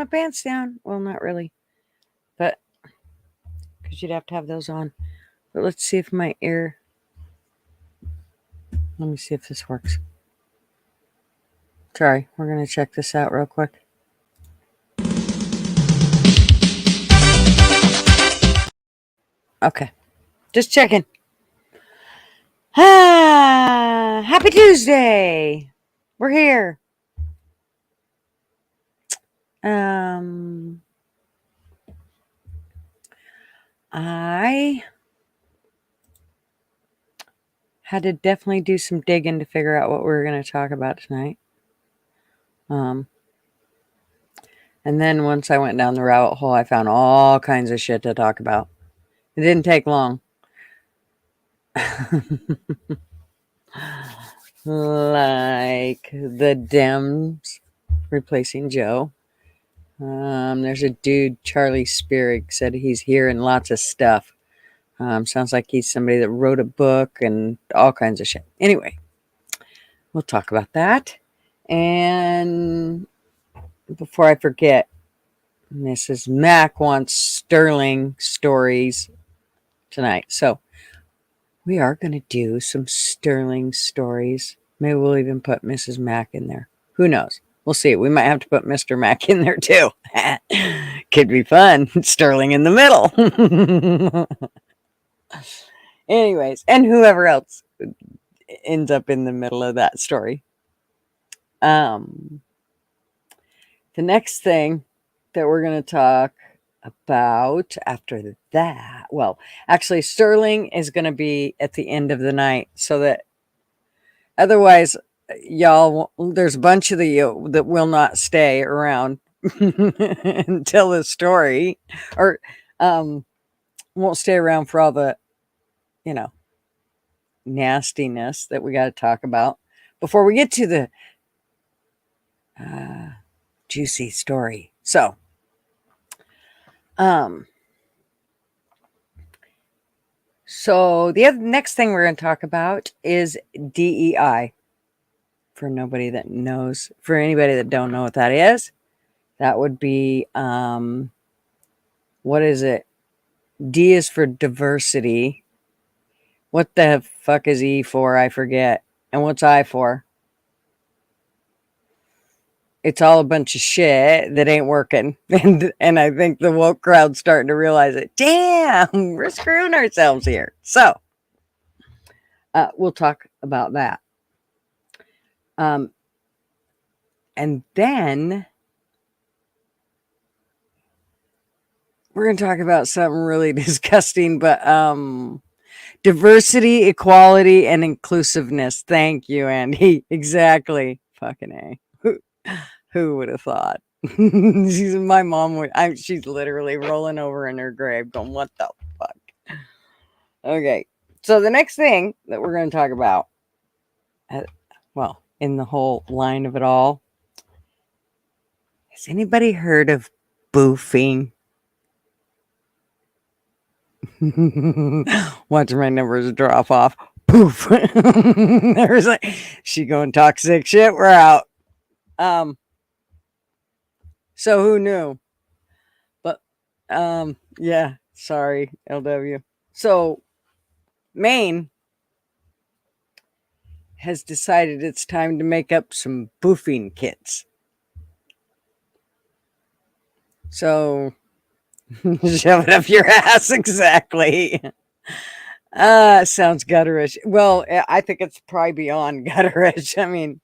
my pants down. Well, not really, but because you'd have to have those on. But let's see if my ear. Let me see if this works. Sorry, we're going to check this out real quick. Okay, just checking. Happy Tuesday. We're here. I had to definitely do some digging to figure out what we were going to talk about tonight. And then once I went down the rabbit hole, I found all kinds of shit to talk about. It didn't take long. Like the Dems replacing Joe. There's a dude, Charlie Spierig, said he's hearing lots of stuff. Sounds like he's somebody that wrote a book and all kinds of shit. Anyway, we'll talk about that. And before I forget, Mrs. Mac wants Sterling stories tonight. So we are going to do some Sterling stories. Maybe we'll even put Mrs. Mac in there. Who knows? We'll see. We might have to put Mr. Mac in there too. Could be fun. Sterling in the middle. Anyways, and whoever else ends up in the middle of that story. The next thing that we're going to talk about after that, well, actually, Sterling is going to be at the end of the night, so that otherwise, y'all, there's a bunch of you that will not stay around until the story, or won't stay around for all the, nastiness that we got to talk about before we get to the juicy story. So, the next thing we're going to talk about is DEI. For anybody that don't know what that is, that would be, what is it? D is for diversity. What the fuck is E for? I forget. And what's I for? It's all a bunch of shit that ain't working. And I think the woke crowd's starting to realize it. Damn, we're screwing ourselves here. So, we'll talk about that. And then we're going to talk about something really disgusting, but diversity, equality, and inclusiveness. Thank you, Andy. Exactly. Fucking A. Who would have thought? My mom she's literally rolling over in her grave going, what the fuck? Okay. So the next thing that we're going to talk about, in the whole line of it all, has anybody heard of boofing? Watching my numbers drop off. Poof. There's she going toxic shit. We're out. So who knew? But yeah, sorry, LW. So Maine has decided it's time to make up some boofing kits. So shove it up your ass, exactly. Sounds gutterish. Well, I think it's probably beyond gutterish. I mean,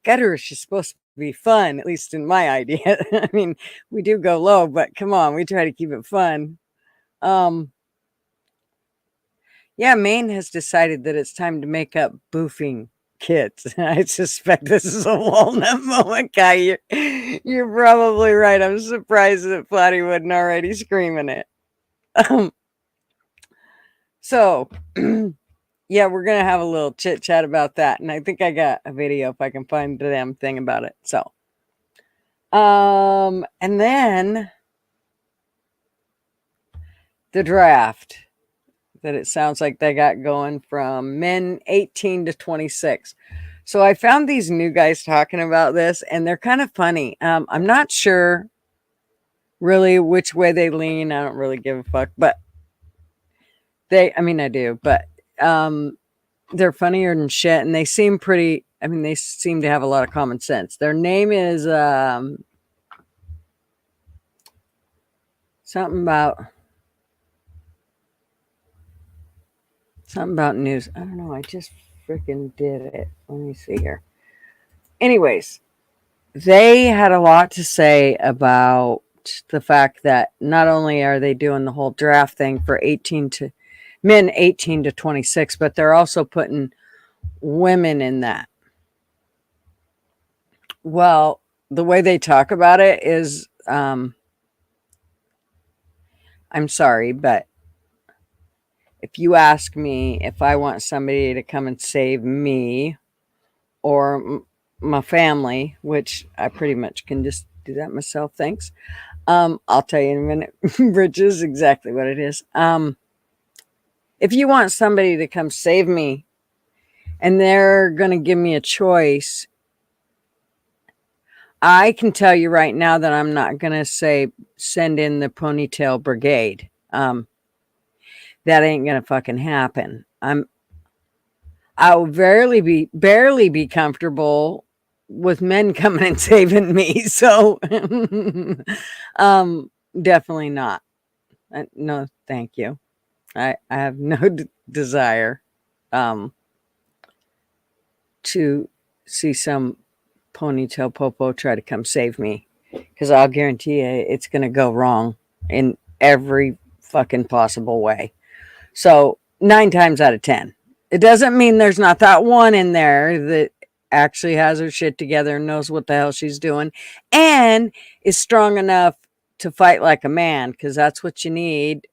gutterish is supposed to be fun, at least in my idea. I mean, we do go low, but come on, we try to keep it fun. Yeah, Maine has decided that it's time to make up boofing kits. I suspect this is a walnut moment, Kai. You're probably right. I'm surprised that Flatty wasn't already screaming it. So, yeah, we're going to have a little chit chat about that. And I think I got a video if I can find the damn thing about it. So, and then the draft that it sounds like they got going from men 18 to 26. So I found these new guys talking about this, and they're kind of funny. I'm not sure really which way they lean. I don't really give a fuck, but I do, but they're funnier than shit, and they seem pretty. I mean, they seem to have a lot of common sense. Their name is something about news. I don't know. I just freaking did it. Let me see here. Anyways, they had a lot to say about the fact that not only are they doing the whole draft thing for men 18 to 26, but they're also putting women in that. Well, the way they talk about it is, I'm sorry, but if you ask me if I want somebody to come and save me or my family, which I pretty much can just do that myself, thanks. I'll tell you in a minute, Rich, is exactly what it is. If you want somebody to come save me and they're going to give me a choice, I can tell you right now that I'm not going to say send in the ponytail brigade. That ain't going to fucking happen. I'll barely be comfortable with men coming and saving me. So, definitely not. No, thank you. I have no desire, to see some ponytail popo try to come save me, because I'll guarantee you it's going to go wrong in every fucking possible way. So 9 times out of 10, it doesn't mean there's not that one in there that actually has her shit together and knows what the hell she's doing and is strong enough to fight like a man, because that's what you need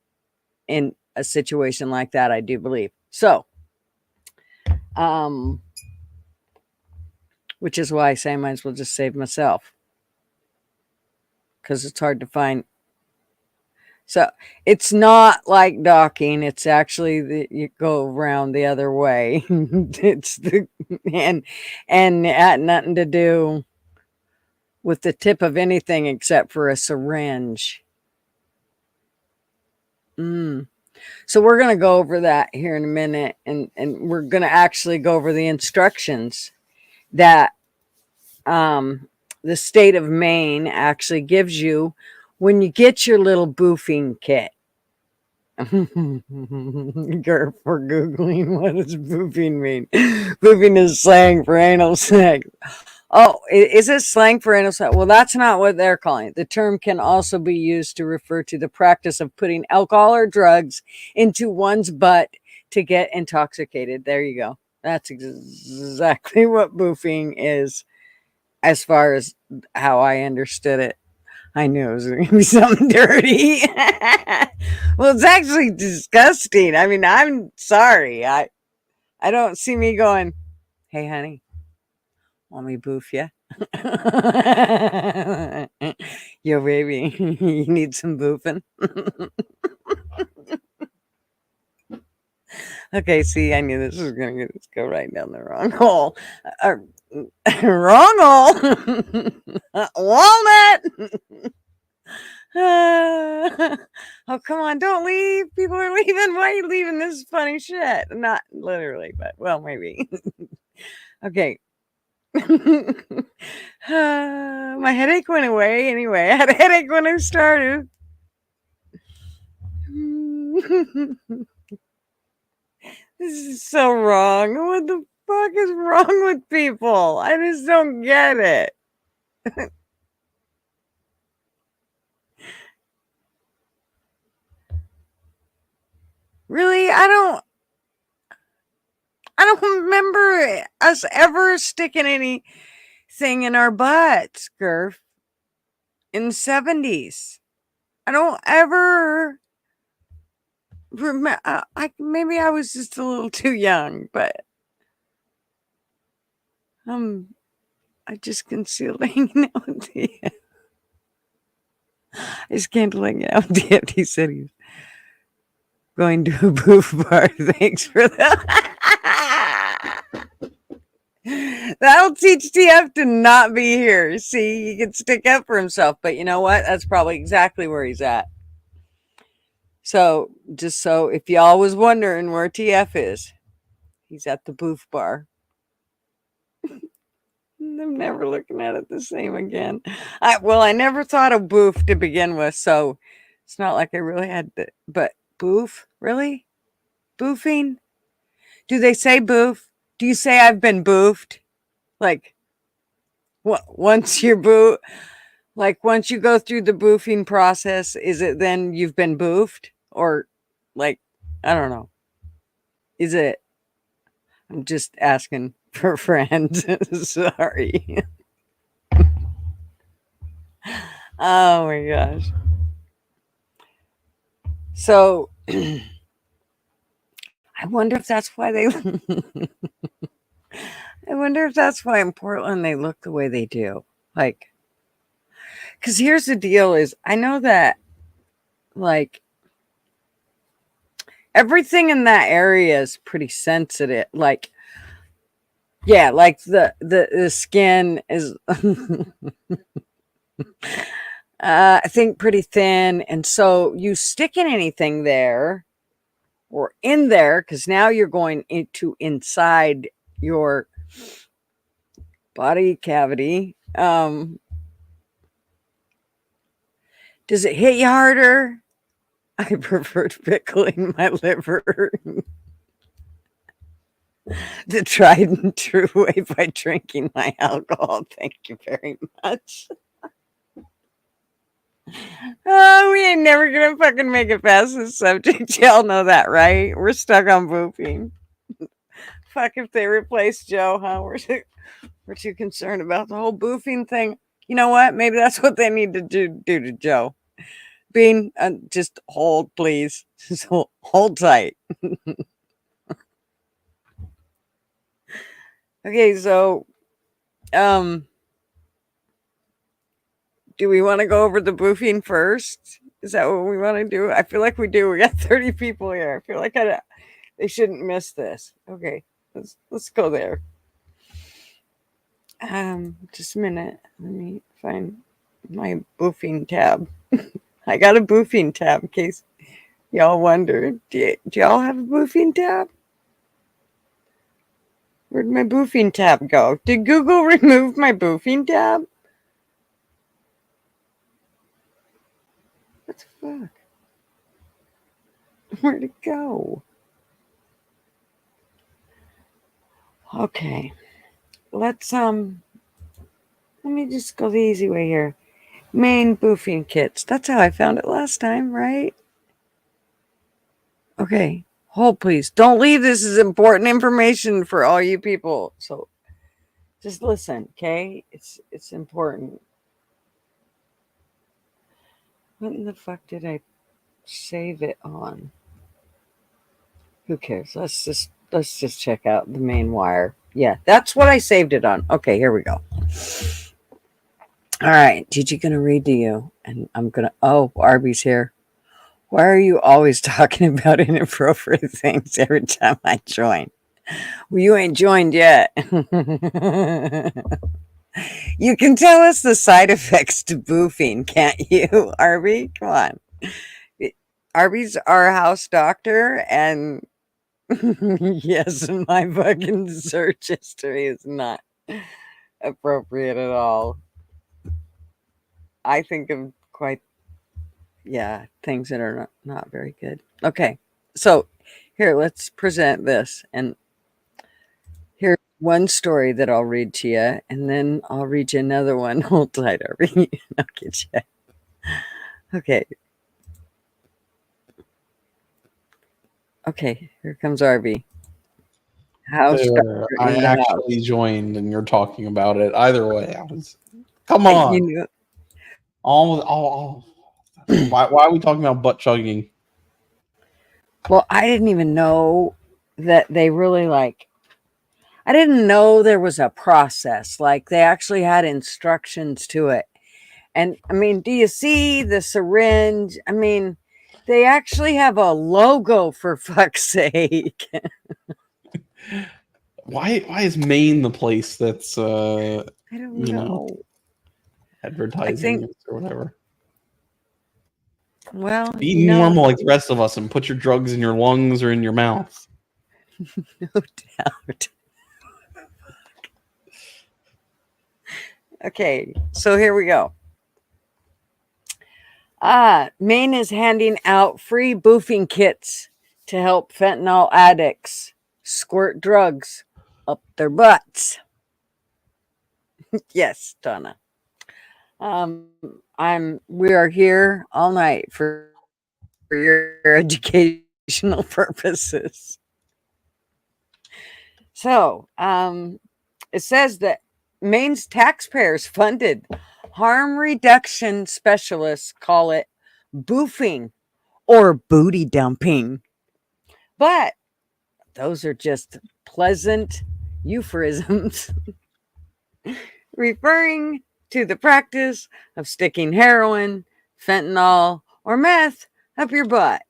in a situation like that, I do believe. So, which is why I say I might as well just save myself, because it's hard to find. So it's not like docking. It's actually you go around the other way. It's and it had nothing to do with the tip of anything except for a syringe. So we're going to go over that here in a minute, and we're going to actually go over the instructions that the state of Maine actually gives you when you get your little boofing kit. We're Googling what does boofing mean. Boofing is slang for anal sex. Oh, is it slang for anal sex? Well, that's not what they're calling it. The term can also be used to refer to the practice of putting alcohol or drugs into one's butt to get intoxicated. There you go. That's exactly what boofing is, as far as how I understood it. I knew it was going to be something dirty. Well, it's actually disgusting. I mean, I'm sorry. I don't see me going, hey, honey, want me boof ya? Yo, baby, you need some boofing? Okay, see, I knew this was going to go right down the wrong hole. Wrong hole. Walnut. Oh, come on, don't leave. People are leaving. Why are you leaving this funny shit? Not literally, but well, maybe. Okay. My headache went away anyway. I had a headache when I started. This is so wrong. What the fuck is wrong with people? I just don't get it. Really? I don't remember us ever sticking anything in our butts, Gurf, in the 70s. I don't ever remember. Maybe I was just a little too young, but I just concealed hanging out with the. I just can't hang out with the empty cities. Going to a booth bar. Thanks for that. That'll teach TF to not be here. See, he can stick up for himself. But you know what? That's probably exactly where he's at. So, just so if y'all was wondering where TF is, he's at the booth bar. I'm never looking at it the same again. I never thought of booth to begin with, so it's not like I really had to. But booth, really? Boofing? Do they say booth? Do you say I've been boofed? Like, once you're boof, like once you go through the boofing process, is it then you've been boofed, or like, I don't know? Is it? I'm just asking for friends. Sorry. Oh my gosh. So I wonder if that's why they I wonder if that's why in Portland they look the way they do. Like, cuz here's the deal is I know that like everything in that area is pretty sensitive. Like, yeah, like the skin is I think pretty thin, and so you sticking anything there or in there, because now you're going into inside your body cavity. Does it hit you harder? I prefer pickling my liver the tried and true way by drinking my alcohol. Thank you very much. Oh, we ain't never gonna fucking make it past this subject. Y'all know that, right? We're stuck on boofing. Fuck if they replace Joe, huh? We're too concerned about the whole boofing thing. You know what? Maybe that's what they need to do to Joe. Bean, just hold, please. Just hold tight. Okay, so, do we want to go over the boofing first? Is that what we want to do? I feel like we do. We got 30 people here. I feel like they shouldn't miss this. Okay, let's go there. Just a minute. Let me find my boofing tab. I got a boofing tab in case y'all wonder. Do y'all have a boofing tab? Where'd my boofing tab go? Did Google remove my boofing tab? What the fuck? Where'd it go? Okay. Let me just go the easy way here. Main boofing kits. That's how I found it last time, right? Okay. Hold, please. Don't leave. This is important information for all you people. So just listen, okay? It's important. What in the fuck did I save it on? Who cares? Let's just check out the main wire. Yeah, that's what I saved it on. Okay, here we go. All right, Gigi gonna read to you, and I'm gonna. Oh, Arby's here. Why are you always talking about inappropriate things every time I join? Well, you ain't joined yet. You can tell us the side effects to boofing, can't you, Arby? Come on. Arby's our house doctor, and yes, my fucking search history is not appropriate at all. I think of things that are not very good. Okay, so here, let's present this. And here's one story that I'll read to you, and then I'll read you another one. Hold tight, Arby. I'll get you. Okay. Okay, here comes Arby. House doctor I in the actually house. joined and you're talking about it. Either way, come on. You knew, All why are we talking about butt chugging? well, I didn't even know that they really I didn't know there was a process. Like they actually had instructions to it. And I mean, do you see the syringe? I mean, they actually have a logo for fuck's sake. Why is Maine the place that's I don't know. Advertising think- this or whatever? Well, Be normal like the rest of us and put your drugs in your lungs or in your mouth. no doubt. Okay, so here we go. Maine is handing out free boofing kits to help fentanyl addicts squirt drugs up their butts. Yes, Donna. We are here all night for your educational purposes. So, it says that Maine's taxpayers funded harm reduction specialists call it boofing or booty dumping. But those are just pleasant euphemisms referring to the practice of sticking heroin, fentanyl, or meth up your butt.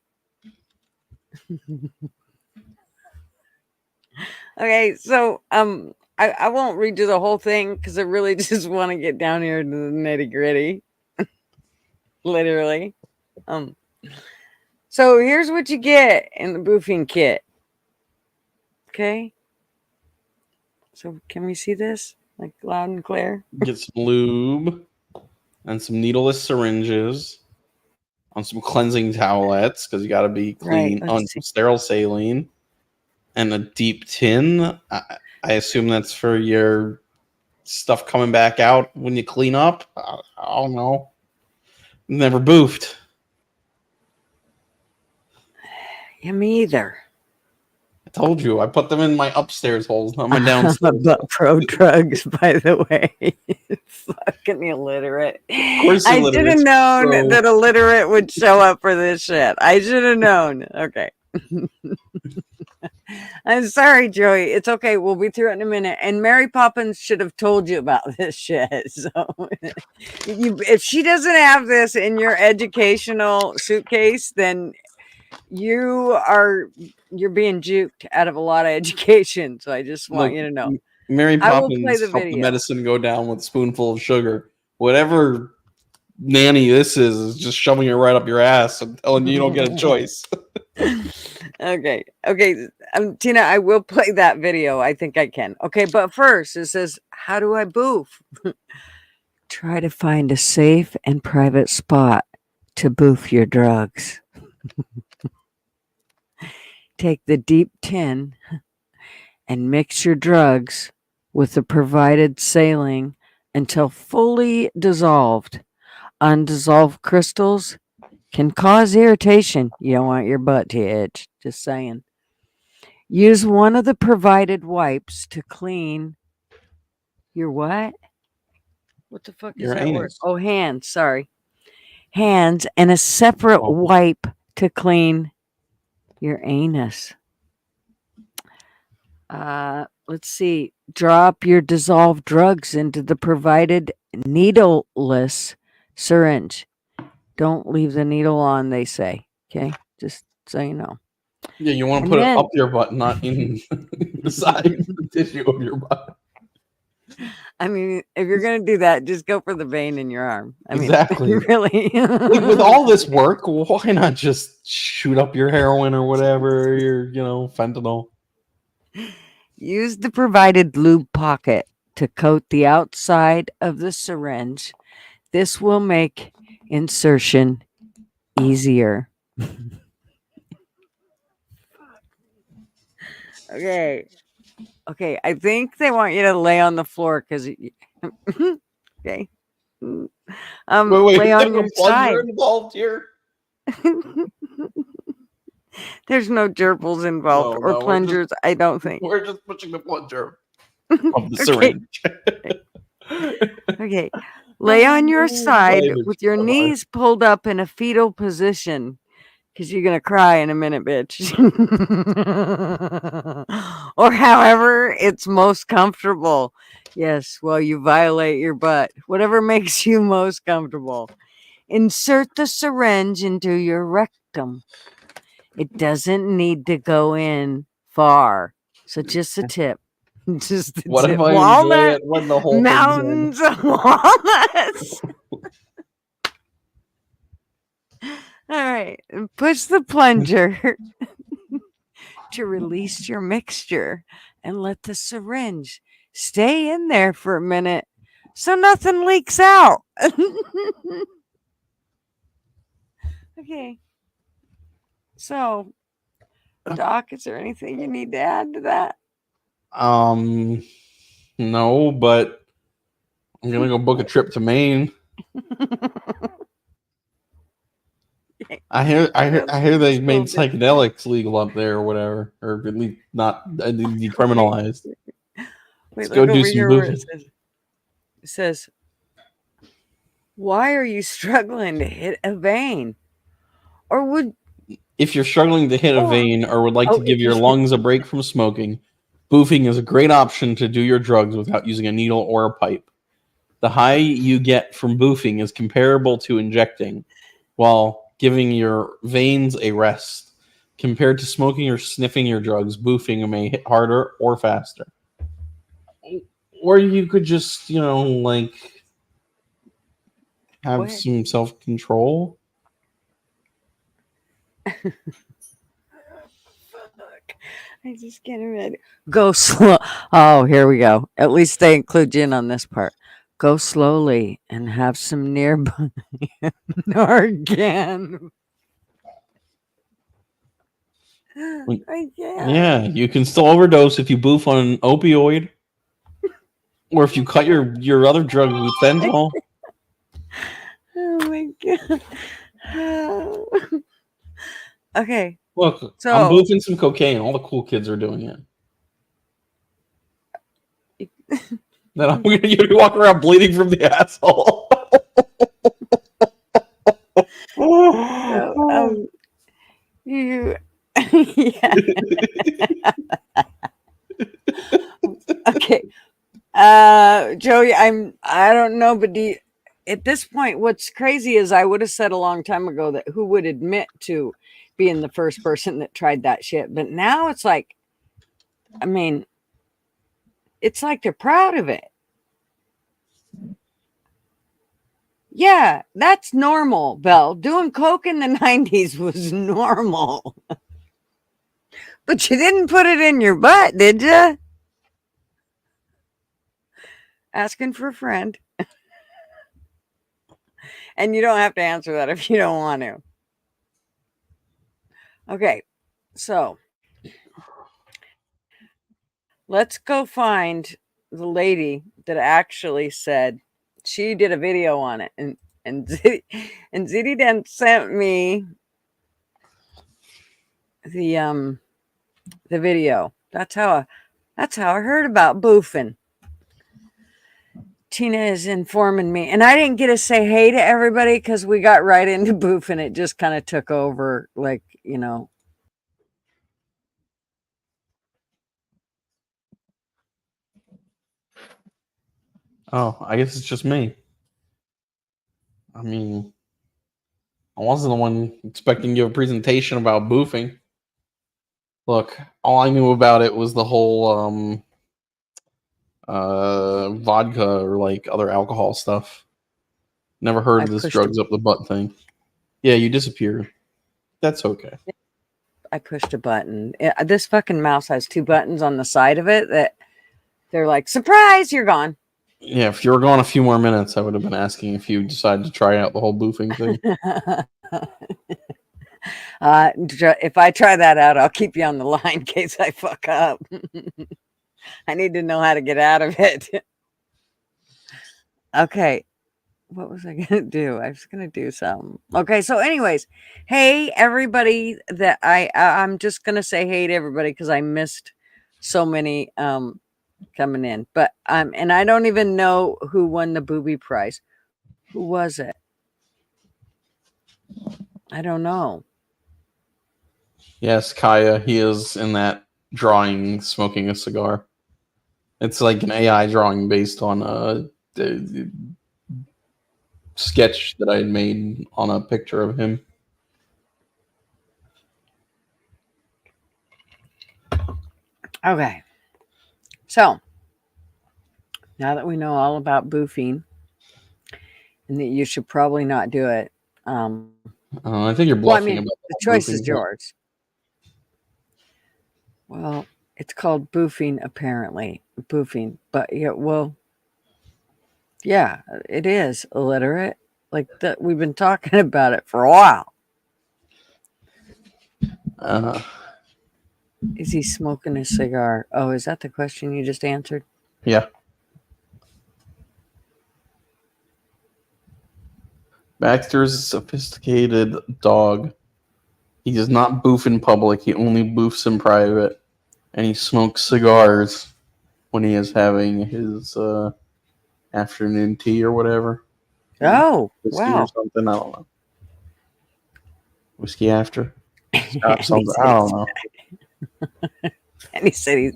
Okay, so I won't redo the whole thing because I really just want to get down here to the nitty gritty. Literally. So here's what you get in the boofing kit. Okay. So can we see this? Like loud and clear? Get some lube and some needleless syringes on some cleansing towelettes because you got to be clean on some sterile saline and a deep tin. I assume that's for your stuff coming back out when you clean up. I don't know. Never boofed. Yeah, me either. I told you. I put them in my upstairs holes, not my downstairs. But pro drugs, by the way. Fucking illiterate. Of course, I should have known that illiterate would show up for this shit. I should have known. Okay. I'm sorry, Joey. It's okay. We'll be through it in a minute. And Mary Poppins should have told you about this shit. So if she doesn't have this in your educational suitcase, then you're being juked out of a lot of education. So I just want you to know. Mary Poppins helped the medicine go down with a spoonful of sugar. Whatever nanny this is just shoving it right up your ass and telling you don't get a choice. Okay. Tina, I will play that video. I think I can. Okay, but first it says, how do I boof? Try to find a safe and private spot to boof your drugs. Take the deep tin and mix your drugs with the provided saline until fully dissolved. Undissolved crystals can cause irritation. You don't want your butt to itch. Just saying. Use one of the provided wipes to clean your what? What the fuck is that word? Oh, hands. Sorry. Hands and a separate wipe to clean your anus. Let's see. Drop your dissolved drugs into the provided needleless syringe. Don't leave the needle on, they say. Okay? Just so you know. Yeah, you want to put it up your butt, not in the side of the tissue of your butt. I mean, if you're going to do that, just go for the vein in your arm. I mean, exactly. Really? With all this work, why not just shoot up your heroin or whatever, your, fentanyl? Use the provided lube pocket to coat the outside of the syringe. This will make insertion easier. Okay. I think they want you to lay on the floor because. Okay. Wait, lay on your side. Involved here. There's no gerbils involved or plungers. I don't think we're just pushing the plunger of the syringe. Okay. Lay on your side with your knees pulled up in a fetal position. Because you're going to cry in a minute, bitch. Or however it's most comfortable. Yes, well, you violate your butt. Whatever makes you most comfortable. Insert the syringe into your rectum. It doesn't need to go in far. So just a tip. Just the What tip. if I enjoy it when the whole mountains of walnuts. All right, push the plunger to release your mixture and let the syringe stay in there for a minute so nothing leaks out. Okay. So, Doc, is there anything you need to add to that? No, but I'm gonna go book a trip to Maine. I hear they made psychedelics legal up there or whatever, or at least not decriminalized. Wait, let's go do some moving. It says, why are you struggling to hit a vein? Or would if you're struggling to hit a vein or would like to give your lungs a break from smoking, boofing is a great option to do your drugs without using a needle or a pipe. The high you get from boofing is comparable to injecting, while giving your veins a rest. Compared to smoking or sniffing your drugs, boofing may hit harder or faster. Or you could just, like, have some self-control. Fuck. I just can't imagine. Go slow. Oh, here we go. At least they include you in on this part. Go slowly and have some nearby Narcan. I can't. Yeah, you can still overdose if you boof on an opioid. Or if you cut your other drug with fentanyl. Oh my god. Okay. Look, so, I'm boofing some cocaine. All the cool kids are doing it. Then I'm going to walk around bleeding from the asshole. So, you, yeah. Okay. Joey, I don't know, but at this point, what's crazy is I would have said a long time ago that who would admit to being the first person that tried that shit. But now it's like, I mean, it's like they're proud of it. Yeah, that's normal, Belle. Doing coke in the 90s was normal. But you didn't put it in your butt, did you? Asking for a friend. And you don't have to answer that if you don't want to. Okay, so let's go find the lady that actually said she did a video on it, and Ziti then sent me the video. That's how I heard about boofing. Tina is informing me, and I didn't get to say hey to everybody because we got right into boofing. It just kind of took over, like, Oh, I guess it's just me. I mean, I wasn't the one expecting to give a presentation about boofing. Look, all I knew about it was the whole vodka or like other alcohol stuff. Never heard of this drugs up the butt thing. Yeah, you disappeared. That's okay. I pushed a button. This fucking mouse has 2 buttons on the side of it that they're like, surprise, you're gone. Yeah, if you were gone a few more minutes, I would have been asking if you decided to try out the whole boofing thing. If I try that out, I'll keep you on the line in case I fuck up. I need to know how to get out of it. Okay. What was I going to do? I was going to do something. Okay. So anyways, hey, everybody that I'm just going to say hey to everybody because I missed so many coming in. But and I don't even know who won the booby prize. Who was it? I don't know. Yes, Kaya. He is in that drawing smoking a cigar. It's like an AI drawing based on a sketch that I had made on a picture of him. Okay. So, now that we know all about boofing and that you should probably not do it, I think you're bluffing about the choice is boofing. yours. Well, it's called boofing, apparently. Boofing. But, yeah, it is illiterate. Like, we've been talking about it for a while. Is he smoking a cigar? Oh, is that the question you just answered? Yeah. Baxter is a sophisticated dog. He does not boof in public. He only boofs in private. And he smokes cigars when he is having his afternoon tea or whatever. Oh, Whiskey wow. or something. I don't know. Whiskey after? Something. I don't know. And he said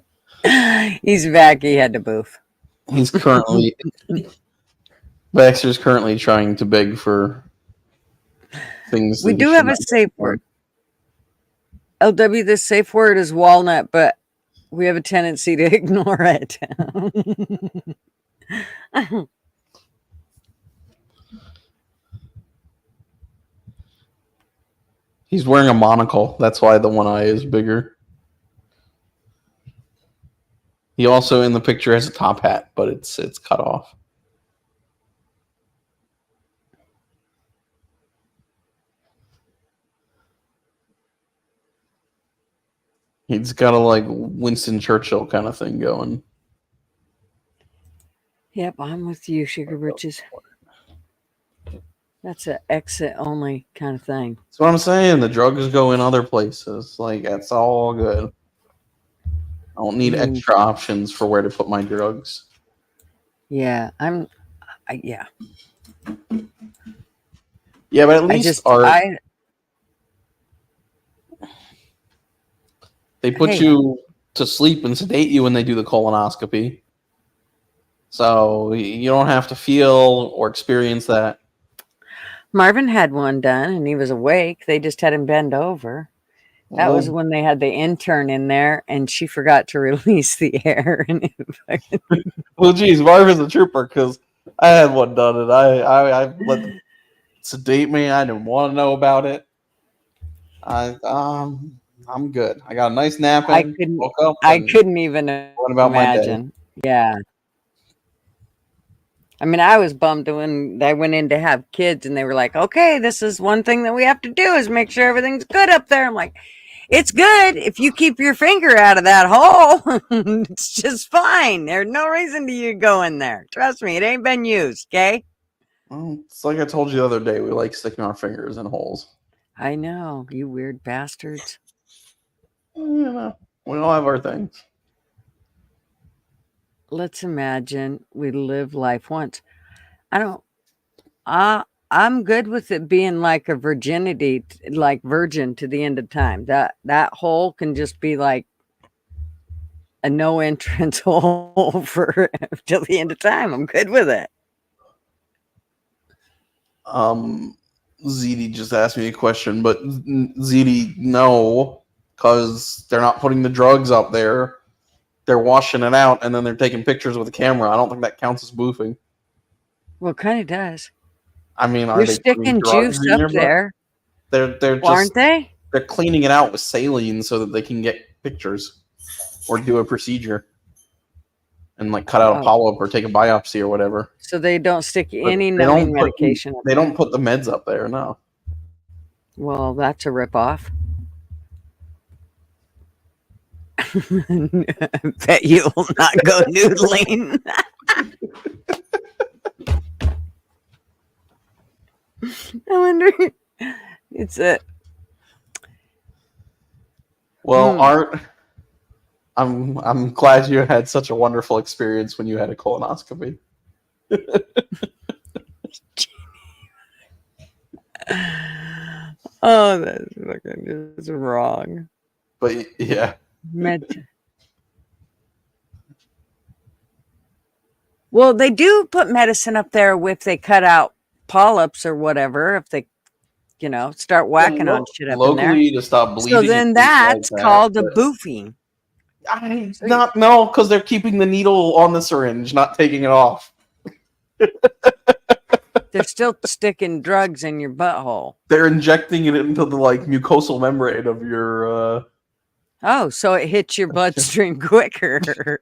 he's back. He had to boof. He's currently... Baxter's currently trying to beg for things. We do have a safe word. LW, the safe word is walnut, but we have a tendency to ignore it. He's wearing a monocle. That's why the one eye is bigger. He also in the picture has a top hat, but it's cut off. He's got a like Winston Churchill kind of thing going. Yep, I'm with you, Sugar Britches. That's an exit only kind of thing. That's what I'm saying. The drugs go in other places. Like, that's all good. I don't need extra options for where to put my drugs. Yeah, yeah. Yeah, but at least they put you to sleep and sedate you when they do the colonoscopy. So you don't have to feel or experience that. Marvin had one done and he was awake. They just had him bend over. That was when they had the intern in there and she forgot to release the air. Well, geez, Marvin's a trooper because I had one done and I let them sedate me. I didn't want to know about it. I'm good. I got a nice nap in. Woke up. I couldn't even imagine. Yeah. I mean, I was bummed when I went in to have kids and they were like, okay, this is one thing that we have to do is make sure everything's good up there. I'm like, it's good if you keep your finger out of that hole. It's just fine. There's no reason to you go in there. Trust me, it ain't been used, okay? Well, it's like I told you the other day. We like sticking our fingers in holes. I know, you weird bastards. You know, we all have our things. Let's imagine we live life once. I'm good with it being like a virginity, like virgin to the end of time. That hole can just be like a no entrance hole for till the end of time. I'm good with it. ZD just asked me a question, but ZD, no, because they're not putting the drugs up there. They're washing it out, and then they're taking pictures with a camera. I don't think that counts as boofing. Well, it kind of does. I mean, are they sticking juice up there? They're just, aren't they? They're cleaning it out with saline so that they can get pictures or do a procedure and like cut out a polyp or take a biopsy or whatever. So they don't stick any numbing medication. They don't put the meds up there, no. Well, that's a ripoff. Bet you will not go noodling. I wonder. It's a. Well, Art, I'm glad you had such a wonderful experience when you had a colonoscopy. Oh, that's fucking just wrong. But yeah. Well, they do put medicine up there if they cut out polyps or whatever, if they, start whacking on shit up in there. To stop bleeding. So then that's called a boofing. Not no, because they're keeping the needle on the syringe, not taking it off. They're still sticking drugs in your butthole. They're injecting it into the like mucosal membrane of your. Oh, so it hits your bloodstream quicker.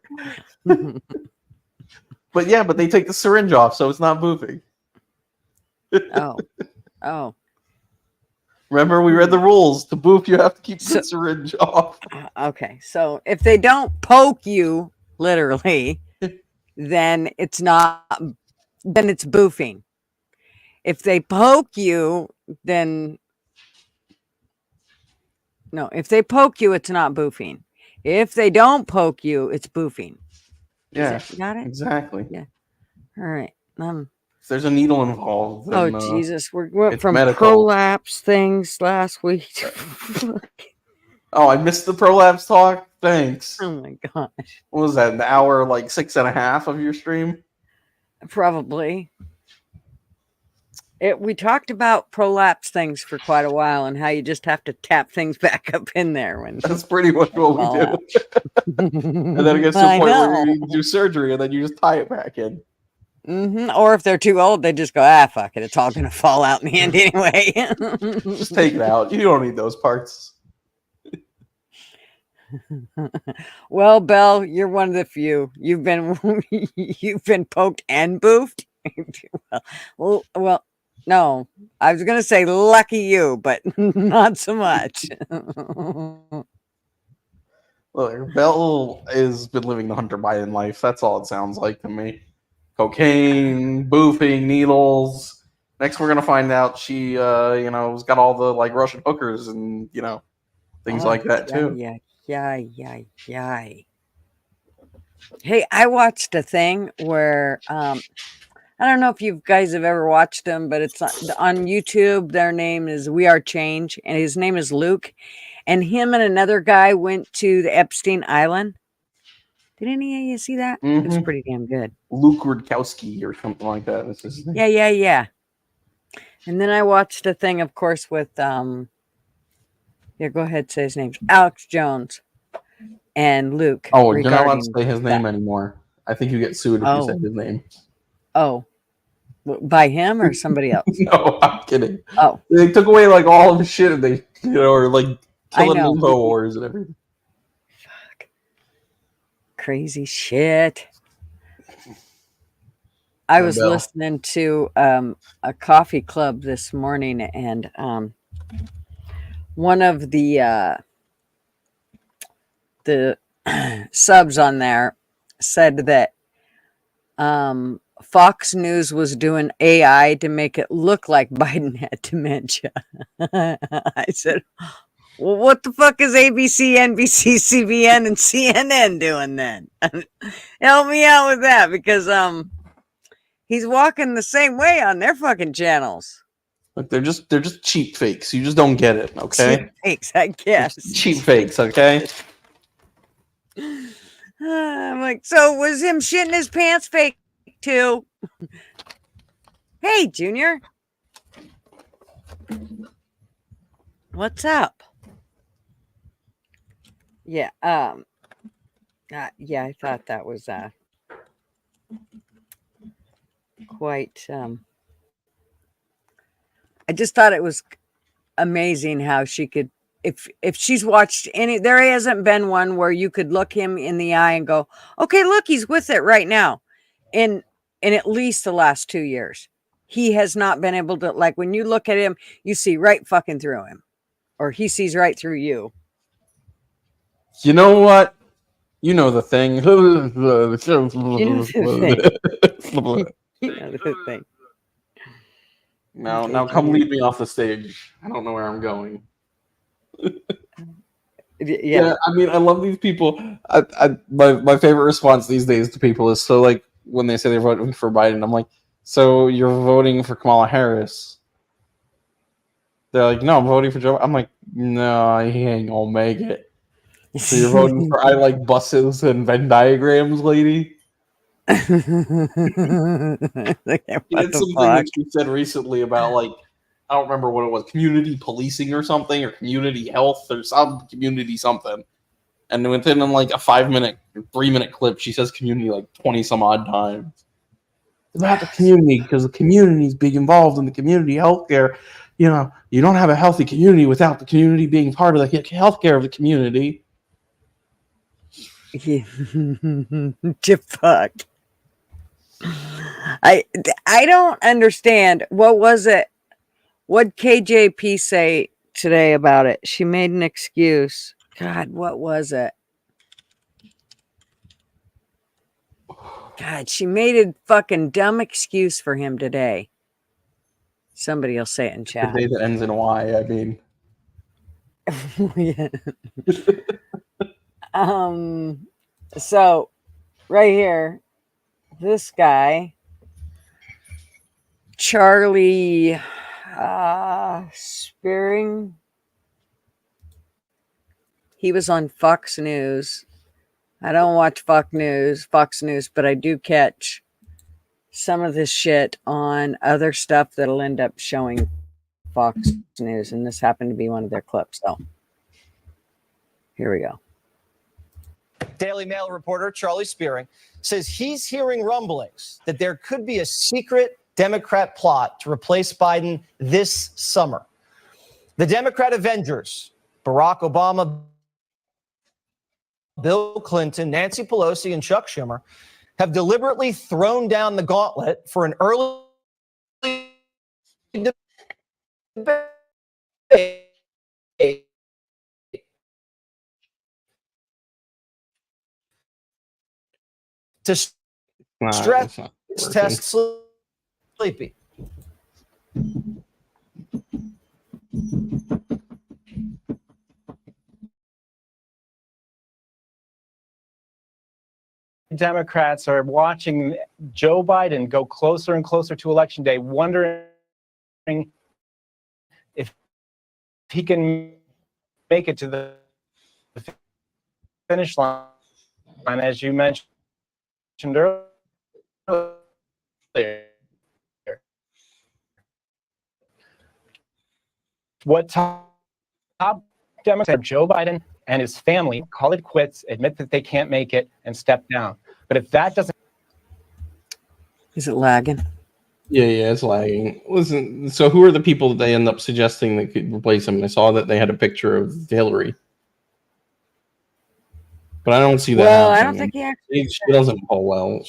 But they take the syringe off, so it's not moving. Oh. Remember, we read the rules. To boof, you have to keep the syringe off. Okay, so if they don't poke you, literally, then it's not. Then it's boofing. If they poke you, then no. If they poke you, it's not boofing. If they don't poke you, it's boofing. Yeah, got it exactly. Yeah. All right. If there's a needle involved. Then, Jesus, we went from medical. prolapse things last week. Oh, I missed the prolapse talk. Thanks. Oh my gosh. What was that? An hour, like 6.5 of your stream? Probably. We talked about prolapse things for quite a while and how you just have to tap things back up in there. That's pretty much what we do. And then it gets to a point where you do surgery and then you just tie it back in. Or if they're too old, they just go, fuck it. It's all going to fall out in the end anyway. Just take it out. You don't need those parts. Well, Belle, you're one of the few. You've been poked and boofed. well, no, I was gonna say lucky you, but not so much. Look, Belle has been living the Hunter Biden life. That's all it sounds like to me. Cocaine, boofing, needles. Next, we're gonna find out she, has got all the like Russian hookers and things like that too. Yeah. Hey, I watched a thing where I don't know if you guys have ever watched them, but it's on YouTube. Their name is We Are Change, and his name is Luke. And him and another guy went to the Epstein Island. Did any of you see that? It's pretty damn good. Luke Rudkowski or something like that. That's his name. Yeah. And then I watched a thing, of course, with go ahead, say his name. Alex Jones and Luke. Oh, you're not allowed to say his name anymore. I think you get sued if you say his name. Oh, by him or somebody else? No, I'm kidding. Oh, they took away like all of his shit, and they, are like killing info wars and everything. Fuck, crazy shit. I was listening to a coffee club this morning, and one of the subs on there said that Fox News was doing AI to make it look like Biden had dementia. I said, well, what the fuck is ABC, NBC, CBN, and CNN doing then? Help me out with that, because he's walking the same way on their fucking channels. Look, they're just cheap fakes. You just don't get it, okay? Cheap fakes, I guess. Cheap fakes, okay? I'm like, so was him shitting his pants fake too? Hey, Junior. What's up? Yeah, yeah, I thought that was quite I just thought it was amazing how she could, if she's watched any, there hasn't been one where you could look him in the eye and go, okay, look, he's with it right now. In at least the last 2 years, he has not been able to, like, when you look at him, you see right fucking through him, or he sees right through you. You know what? You know the thing. You know the thing. Now come lead me off the stage. I don't know where I'm going. Yeah, I mean, I love these people. My favorite response these days to people is, so like when they say they're voting for Biden, I'm like, so you're voting for Kamala Harris? They're like, no, I'm voting for Joe. I'm like, no, he ain't gonna make it. So you're voting for I like buses and Venn diagrams, lady? It's something that you said recently about, like, I don't remember what it was, community policing or something, or community health or some community something. And within like a 5-minute, 3-minute clip, she says community like 20 some odd times. It's about the community because the community is being involved in the community healthcare. You know, you don't have a healthy community without the community being part of the healthcare of the community. Fuck. I don't understand. What was it? What KJP say today about it? She made an excuse. God, what was it? God, she made a fucking dumb excuse for him today. Somebody will say it in chat. The day that ends in Y, I mean. Yeah. So right here, this guy, Charlie Spearing, he was on Fox News. I don't watch Fox News, but I do catch some of this shit on other stuff that'll end up showing Fox News, and this happened to be one of their clips. So here we go. Daily Mail reporter Charlie Spearing says he's hearing rumblings that there could be a secret Democrat plot to replace Biden this summer. The Democrat Avengers, Barack Obama, Bill Clinton, Nancy Pelosi, and Chuck Schumer, have deliberately thrown down the gauntlet for an early debate to stress test sleepy. Democrats are watching Joe Biden go closer and closer to Election Day, wondering if he can make it to the finish line, as you mentioned earlier. What top Democrats, Joe Biden and his family, call it quits, admit that they can't make it, and step down. But if that doesn't... Is it lagging? Yeah, it's lagging. Listen, so who are the people that they end up suggesting that could replace him? I saw that they had a picture of Hillary. But I don't see that happening. I don't think he actually... She doesn't poll well.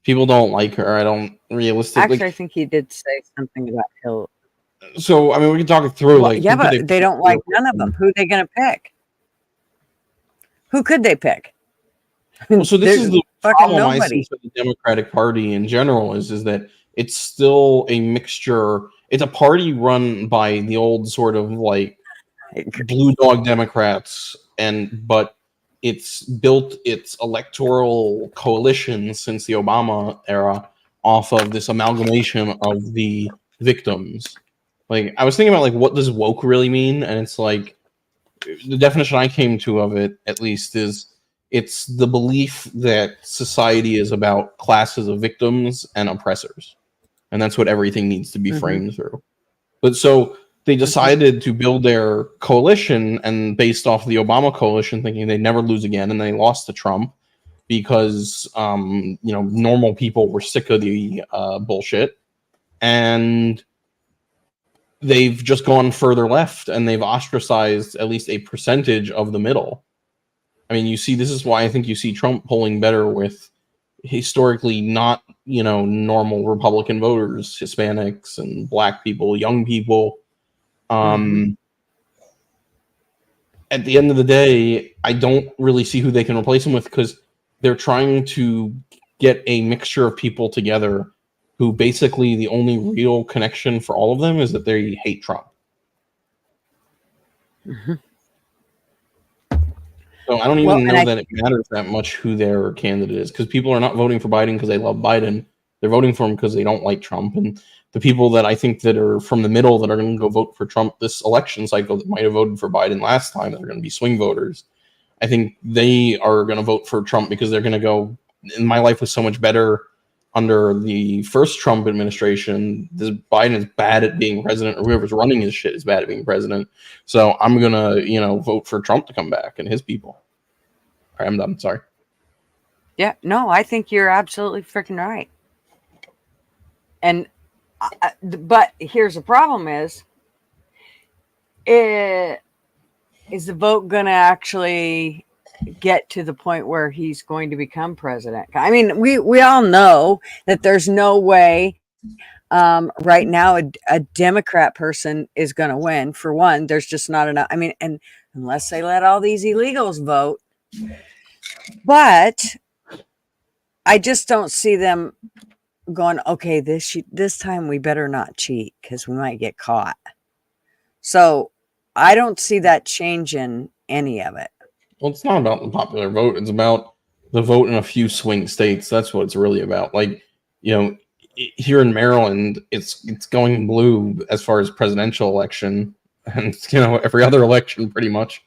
People don't like her. I don't realistically... Actually, I think he did say something about Hillary. So, I mean, we can talk it through. Like, yeah, but they don't like none of them. Who are they going to pick? Who could they pick? Well, so this is the problem I nobody. see for the Democratic Party in general is that it's still a mixture. It's a party run by the old sort of like blue dog Democrats, but it's built its electoral coalition since the Obama era off of this amalgamation of the victims. Like, I was thinking about, like, what does woke really mean? And it's like, the definition I came to of it, at least, is it's the belief that society is about classes of victims and oppressors. And that's what everything needs to be framed through. But so they decided to build their coalition, and based off the Obama coalition, thinking they'd never lose again, and they lost to Trump because, normal people were sick of the bullshit. And they've just gone further left, and they've ostracized at least a percentage of the middle. I mean, this is why I think you see Trump polling better with historically not, normal Republican voters, Hispanics and black people, young people. At the end of the day, I don't really see who they can replace him with, because they're trying to get a mixture of people together who basically the only real connection for all of them is that they hate Trump. So I don't even know that it matters that much who their candidate is, because people are not voting for Biden because they love Biden. They're voting for him because they don't like Trump. And the people that I think that are from the middle that are going to go vote for Trump this election cycle that might have voted for Biden last time, that are going to be swing voters, I think they are going to vote for Trump because they're going to go, my life was so much better under the first Trump administration, this Biden is bad at being president, or whoever's running his shit is bad at being president. So I'm gonna, vote for Trump to come back and his people. All right, I'm done. Sorry. Yeah, no, I think you're absolutely freaking right. And, but here's the problem: is the vote gonna actually get to the point where he's going to become president? I mean, we all know that there's no way right now a Democrat person is going to win. For one, there's just not enough. I mean, and unless they let all these illegals vote, but I just don't see them going, okay, this time we better not cheat because we might get caught. So I don't see that changing any of it. Well, it's not about the popular vote. It's about the vote in a few swing states. That's what it's really about. Like, here in Maryland, it's going blue as far as presidential election, and every other election pretty much,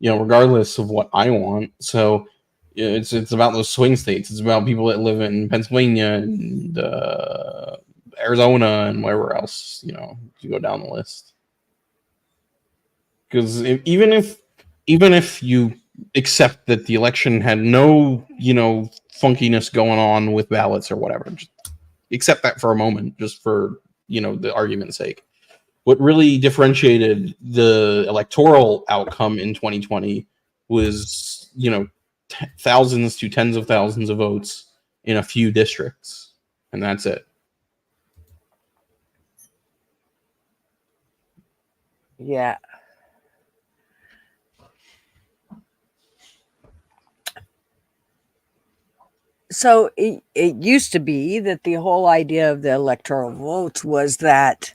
regardless of what I want. So it's about those swing states. It's about people that live in Pennsylvania and Arizona and wherever else. You go down the list. Because even if you accept that the election had no, funkiness going on with ballots or whatever, just accept that for a moment, just for, the argument's sake. What really differentiated the electoral outcome in 2020 was, thousands to tens of thousands of votes in a few districts. And that's it. Yeah. So it used to be that the whole idea of the electoral votes was that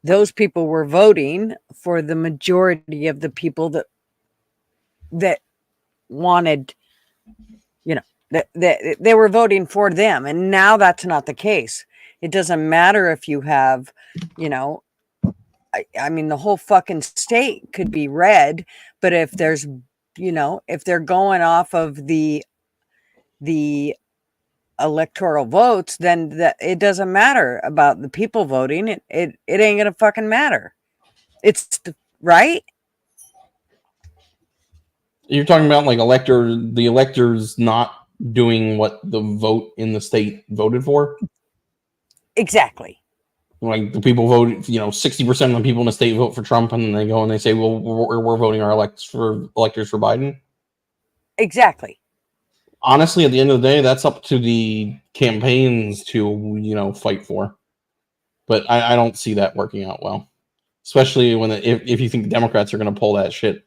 those people were voting for the majority of the people that wanted, that they were voting for them. And now that's not the case. It doesn't matter if you have, I mean, the whole fucking state could be red, but if there's, if they're going off of the electoral votes, then it doesn't matter about the people voting. It ain't gonna fucking matter. It's right. You're talking about like the electors not doing what the vote in the state voted for. Exactly. Like the people voted, 60% of the people in the state vote for Trump, and then they go and they say, well, we're voting our electors for Biden. Exactly. Honestly, at the end of the day, that's up to the campaigns to, fight for. But I don't see that working out well, especially if you think the Democrats are going to pull that shit,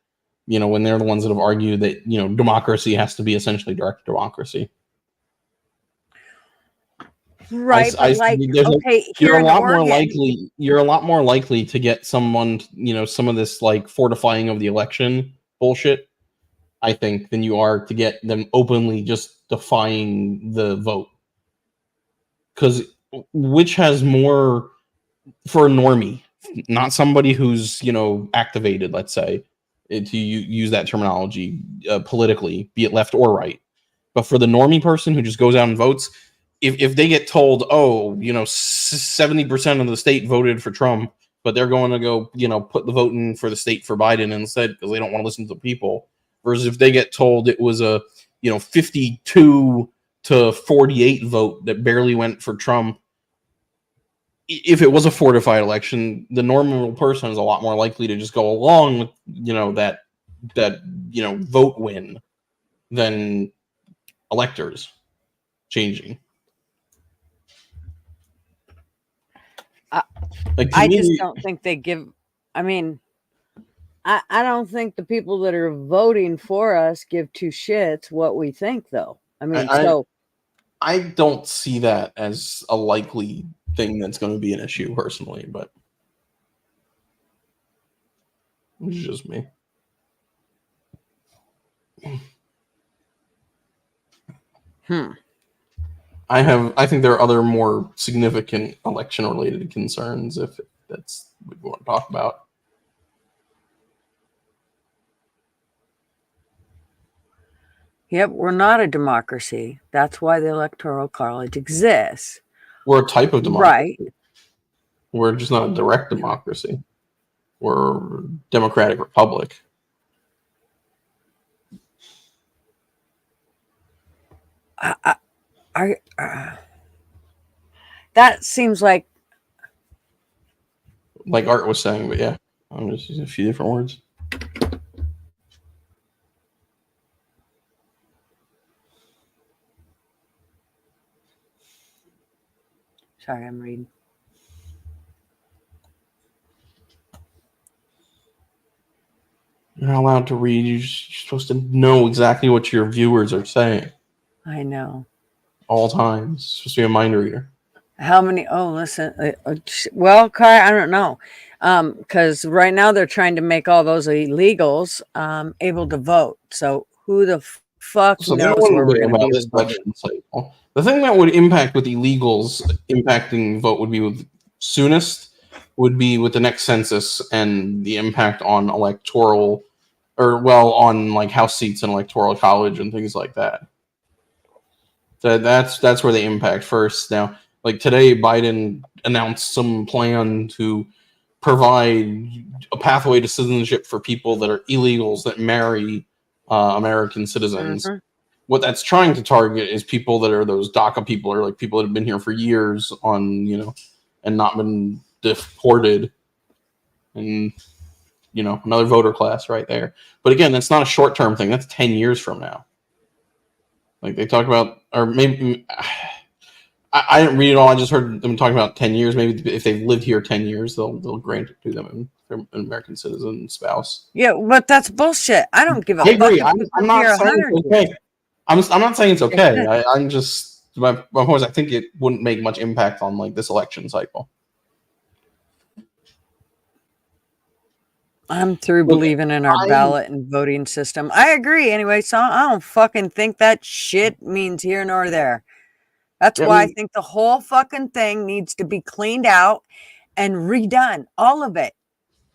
when they're the ones that have argued that, democracy has to be essentially direct democracy. Right, you're a lot more likely to get someone, some of this like fortifying of the election bullshit, I think, than you are to get them openly just defying the vote. Because which has more for a normie, not somebody who's, activated, let's say, to use that terminology politically, be it left or right. But for the normie person who just goes out and votes, if they get told, 70% of the state voted for Trump, but they're going to go, put the vote in for the state for Biden instead because they don't want to listen to the people, versus if they get told it was a, 52 to 48 vote that barely went for Trump. If it was a fortified election, the normal person is a lot more likely to just go along with, that vote win than electors changing. I just don't think they give. I mean, I don't think the people that are voting for us give two shits what we think, though. I mean, I don't see that as a likely thing that's going to be an issue personally, but it's just me. I think there are other more significant election related concerns if that's what we want to talk about. Yep, we're not a democracy. That's why the Electoral College exists. We're a type of democracy. Right. We're just not a direct democracy. We're a democratic republic. That seems like Art was saying, but yeah, I'm just using a few different words. Sorry, I'm reading. You're not allowed to read. You're supposed to know exactly what your viewers are saying. I know. All times. It's supposed to be a mind reader. How many? Oh, listen. Well, Kai, I don't know. Because right now they're trying to make all those illegals able to vote. So who the fuck knows where we're going to be this election cycle? The thing that would impact with illegals impacting vote would be with soonest would be with the next census and the impact on electoral, on like House seats and Electoral College and things like that. That's where they impact first. Now, like today, Biden announced some plan to provide a pathway to citizenship for people that are illegals that marry American citizens. Mm-hmm. What that's trying to target is people that are those DACA people, or like people that have been here for years on, and not been deported, and another voter class right there. But again, that's not a short-term thing. That's 10 years from now. Like they talk about, or maybe I didn't read it all. I just heard them talking about 10 years. Maybe if they've lived here 10 years, they'll grant it to them and they're an American citizen spouse. Yeah, but that's bullshit. I don't give a fuck. I agree. I'm not saying it's okay. I'm not saying it's okay. I'm just my point is I think it wouldn't make much impact on like this election cycle. I'm through believing in our ballot and voting system. I agree anyway, so I don't fucking think that shit means here nor there. That's why I think the whole fucking thing needs to be cleaned out and redone. All of it.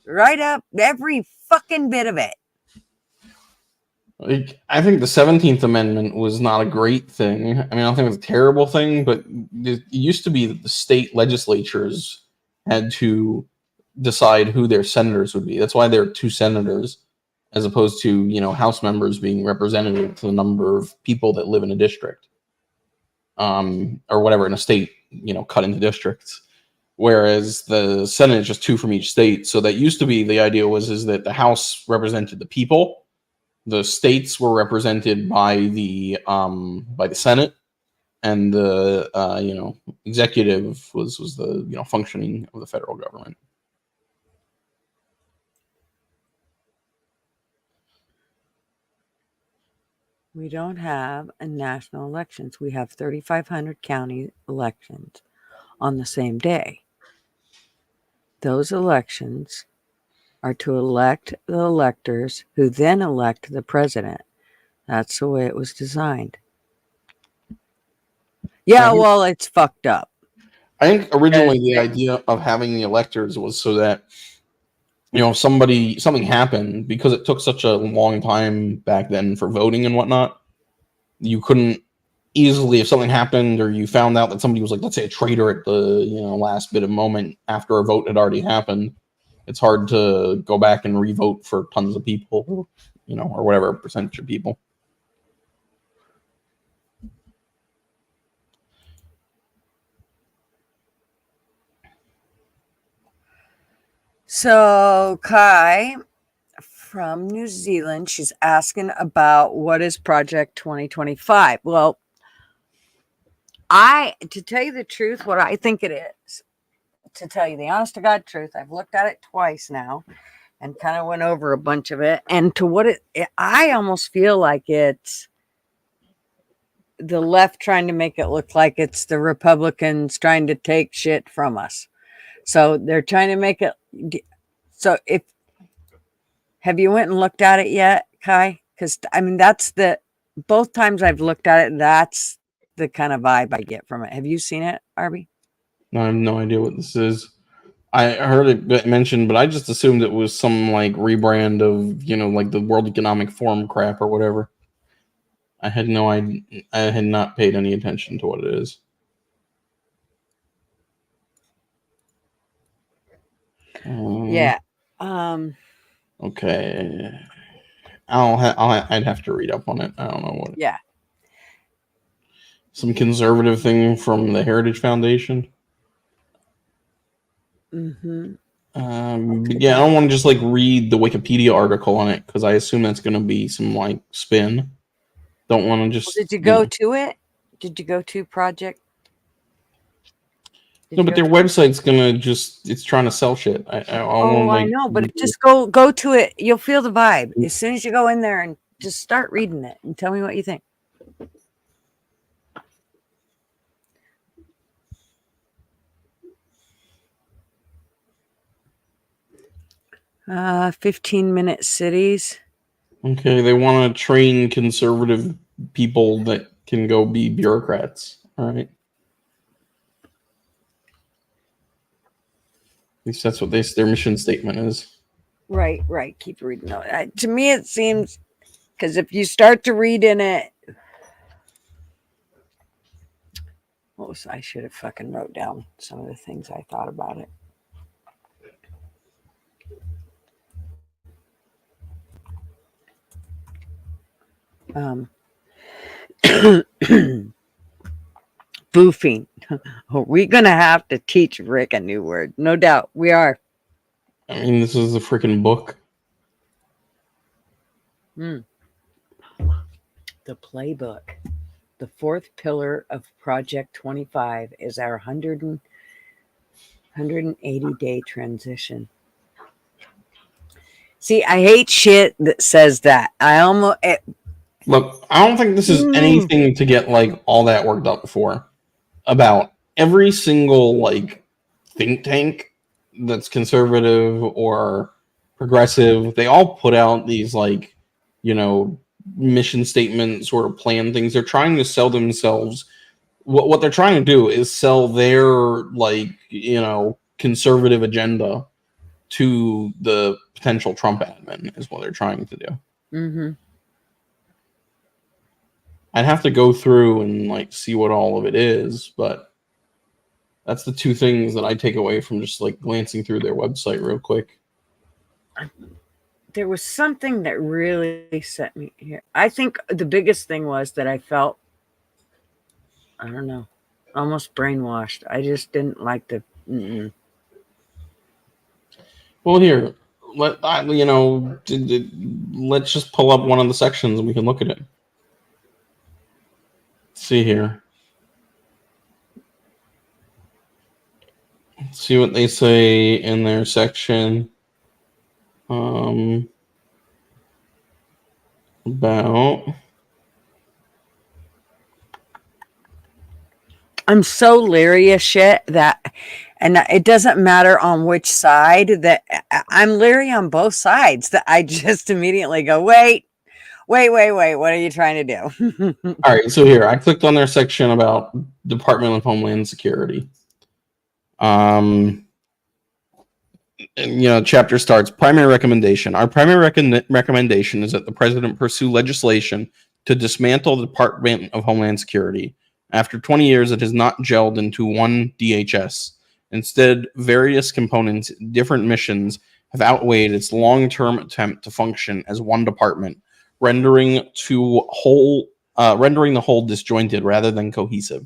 Right up, every fucking bit of it. Like, I think the 17th Amendment was not a great thing. I mean, I don't think it was a terrible thing, but it used to be that the state legislatures had to decide who their senators would be. That's why there are 2 senators, as opposed to, House members being representative to the number of people that live in a district. Or whatever, in a state, cut into districts. Whereas the Senate is just 2 from each state. So that used to be the idea is that the House represented the people, the states were represented by the Senate, and the executive was the functioning of the federal government. We don't have a national elections. We have 3,500 county elections on the same day. Those elections are to elect the electors who then elect the president. That's the way it was designed. Yeah, well, it's fucked up. I think originally the idea of having the electors was so that, something happened, because it took such a long time back then for voting and whatnot. You couldn't easily, if something happened or you found out that somebody was like, let's say a traitor at the last bit of moment after a vote had already happened, it's hard to go back and re-vote for tons of people, or whatever percentage of people. So Kai from New Zealand, she's asking about what is Project 2025. Well, to tell you the truth, what I think it is, to tell you the honest to God truth, I've looked at it twice now and kind of went over a bunch of it. And I almost feel like it's the left trying to make it look like it's the Republicans trying to take shit from us. So they're trying to make it. So have you went and looked at it yet, Kai? Because I mean, both times I've looked at it, that's the kind of vibe I get from it. Have you seen it, Arby? No, I have no idea what this is. I heard it mentioned, but I just assumed it was some like rebrand of, like the World Economic Forum crap or whatever. I had no idea. I had not paid any attention to what it is. Yeah. Okay. I'd have to read up on it. I don't know what. Yeah. Some conservative thing from the Heritage Foundation. Mm-hmm. Yeah, I don't want to just like read the Wikipedia article on it because I assume that's going to be some like spin. Don't want to just. Well, did you go to it? Did you go to Project? No, but their website's gonna it's trying to sell shit. I know, but just go to it. You'll feel the vibe as soon as you go in there and just start reading it and tell me what you think. 15-minute cities. Okay, they want to train conservative people that can go be bureaucrats. All right. At least that's what their mission statement is. Right. Keep reading. To me, it seems, because if you start to read in it, I should have fucking wrote down some of the things I thought about it. Boofing. We're gonna have to teach Rick a new word, no doubt. We are. I mean, this is a freaking book. The playbook. The fourth pillar of Project 25 is our 180-day transition. See, I hate shit that says that. Look, I don't think this is anything to get like all that worked up for. About every single like think tank that's conservative or progressive, they all put out these like, mission statement sort of plan things. They're trying to sell themselves. What they're trying to do is sell their like, conservative agenda to the potential Trump admin is what they're trying to do. Mm-hmm. I'd have to go through and like see what all of it is, but that's the two things that I take away from just like glancing through their website real quick. There was something that really set me here. I think the biggest thing was that I felt, I don't know, almost brainwashed. I just didn't like the. Well, here, let's just pull up one of the sections and we can look at it. Let's see here. Let's see what they say in their section. About. I'm so leery of shit and it doesn't matter on which side, that I'm leery on both sides, that I just immediately go, wait, what are you trying to do? All right, so here, I clicked on their section about Department of Homeland Security. Chapter starts, primary recommendation. Our primary recommendation is that the president pursue legislation to dismantle the Department of Homeland Security. After 20 years, it has not gelled into one DHS. Instead, various components, different missions, have outweighed its long-term attempt to function as one department, rendering the whole disjointed rather than cohesive.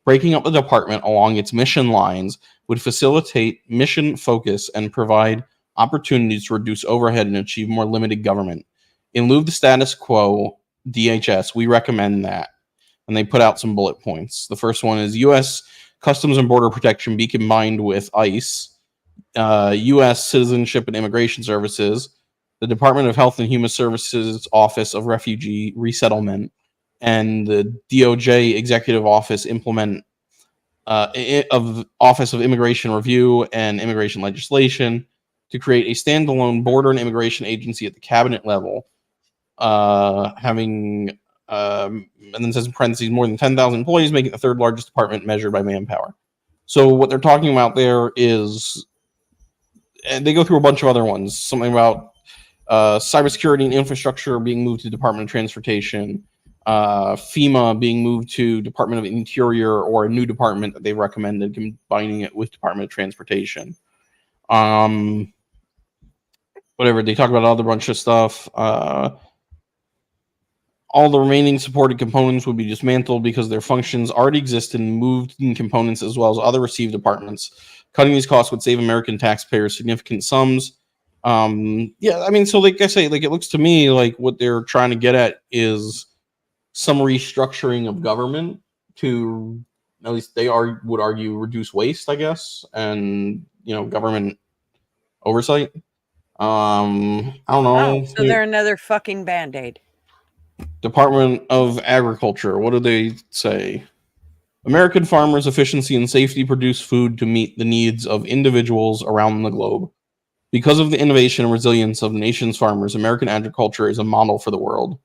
Breaking up the department along its mission lines would facilitate mission focus and provide opportunities to reduce overhead and achieve more limited government. In lieu of the status quo DHS, we recommend that. And they put out some bullet points. The first one is U.S. Customs and Border Protection be combined with ICE, U.S. Citizenship and Immigration Services, the Department of Health and Human Services Office of Refugee Resettlement, and the DOJ Executive Office Office of Immigration Review and Immigration Legislation to create a standalone border and immigration agency at the cabinet level, having and then says in parentheses more than 10,000 employees, making it the third largest department measured by manpower. So what they're talking about there is, and they go through a bunch of other ones, something about cybersecurity and infrastructure being moved to the Department of Transportation, FEMA being moved to Department of Interior, or a new department that they've recommended, combining it with Department of Transportation. Whatever, they talk about all the bunch of stuff. All the remaining supported components would be dismantled because their functions already exist and moved in components as well as other received departments. Cutting these costs would save American taxpayers significant sums. Yeah, I mean, so like I say, like it looks to me like what they're trying to get at is some restructuring of government to, at least they would argue, reduce waste, I guess, and government oversight. I don't know. Oh, so they're another fucking Band-Aid. Department of Agriculture. What do they say? American farmers' efficiency and safety produce food to meet the needs of individuals around the globe. Because of the innovation and resilience of the nation's farmers, American agriculture is a model for the world.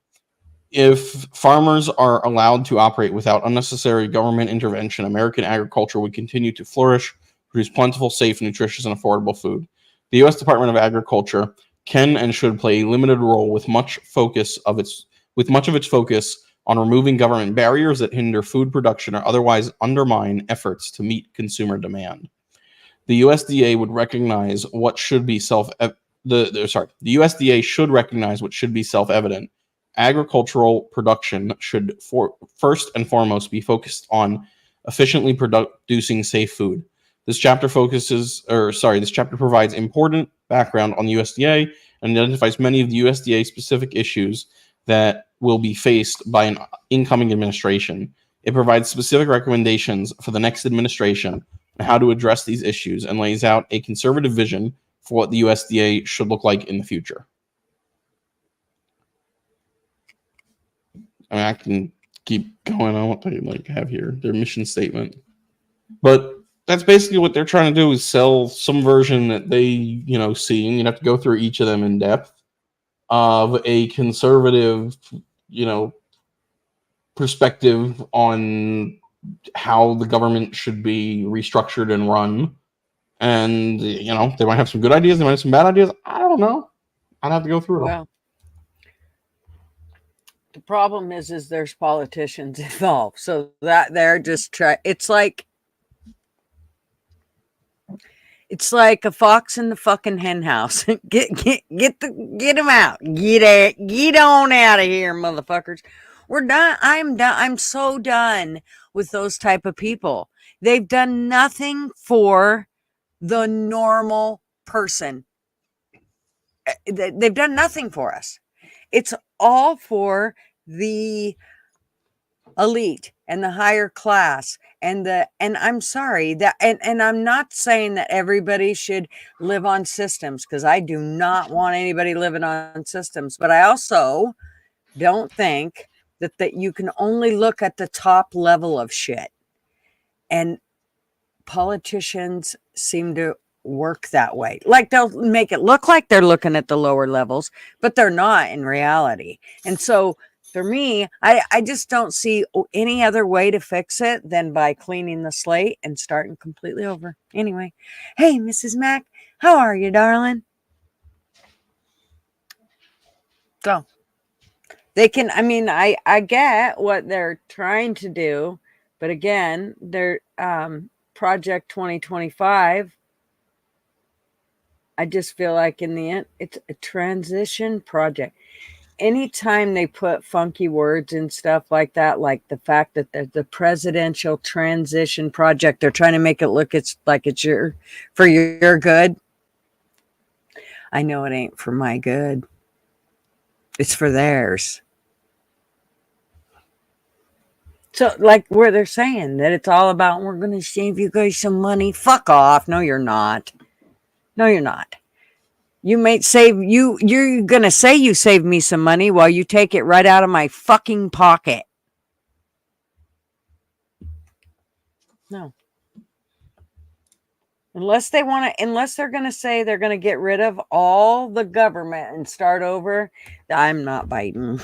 If farmers are allowed to operate without unnecessary government intervention, American agriculture would continue to flourish, produce plentiful, safe, nutritious, and affordable food. The U.S. Department of Agriculture can and should play a limited role with much of its focus on removing government barriers that hinder food production or otherwise undermine efforts to meet consumer demand. The USDA would recognize what should be the USDA should recognize what should be self-evident. Agricultural production should first and foremost be focused on efficiently producing safe food. This chapter provides important background on the USDA and identifies many of the USDA specific issues that will be faced by an incoming administration. It provides specific recommendations for the next administration on how to address these issues and lays out a conservative vision for what the USDA should look like in the future. I mean, I can keep going on what they have here, their mission statement. But that's basically what they're trying to do, is sell some version that they, see, and you have to go through each of them in depth, of a conservative, perspective on how the government should be restructured and run. And, they might have some good ideas, they might have some bad ideas. I don't know. I'd have to go through it all. The problem is there's politicians involved, so that they're just it's like a fox in the fucking hen house. get them out. Get on out of here, motherfuckers. We're done. I'm done. I'm so done with those type of people. They've done nothing for the normal person. They've done nothing for us. It's all for the elite and the higher class and I'm sorry that and I'm not saying that everybody should live on systems, because I do not want anybody living on systems, but I also don't think that you can only look at the top level of shit. And politicians seem to work that way. Like, they'll make it look like they're looking at the lower levels, but they're not in reality. And so for me, I just don't see any other way to fix it than by cleaning the slate and starting completely over. Anyway, hey, Mrs. Mack, how are you, darling? So they can, I get what they're trying to do, but again, they're Project 2025. I just feel like in the end, it's a transition project. Anytime they put funky words and stuff like that, like the fact that the presidential transition project, they're trying to make it look it's for your good. I know it ain't for my good. It's for theirs. So, like, where they're saying that it's all about, we're going to save you guys some money. Fuck off. No, you're not. No, you're not. You might save you're going to say you saved me some money while you take it right out of my fucking pocket. No. Unless they're going to say they're going to get rid of all the government and start over, I'm not biting.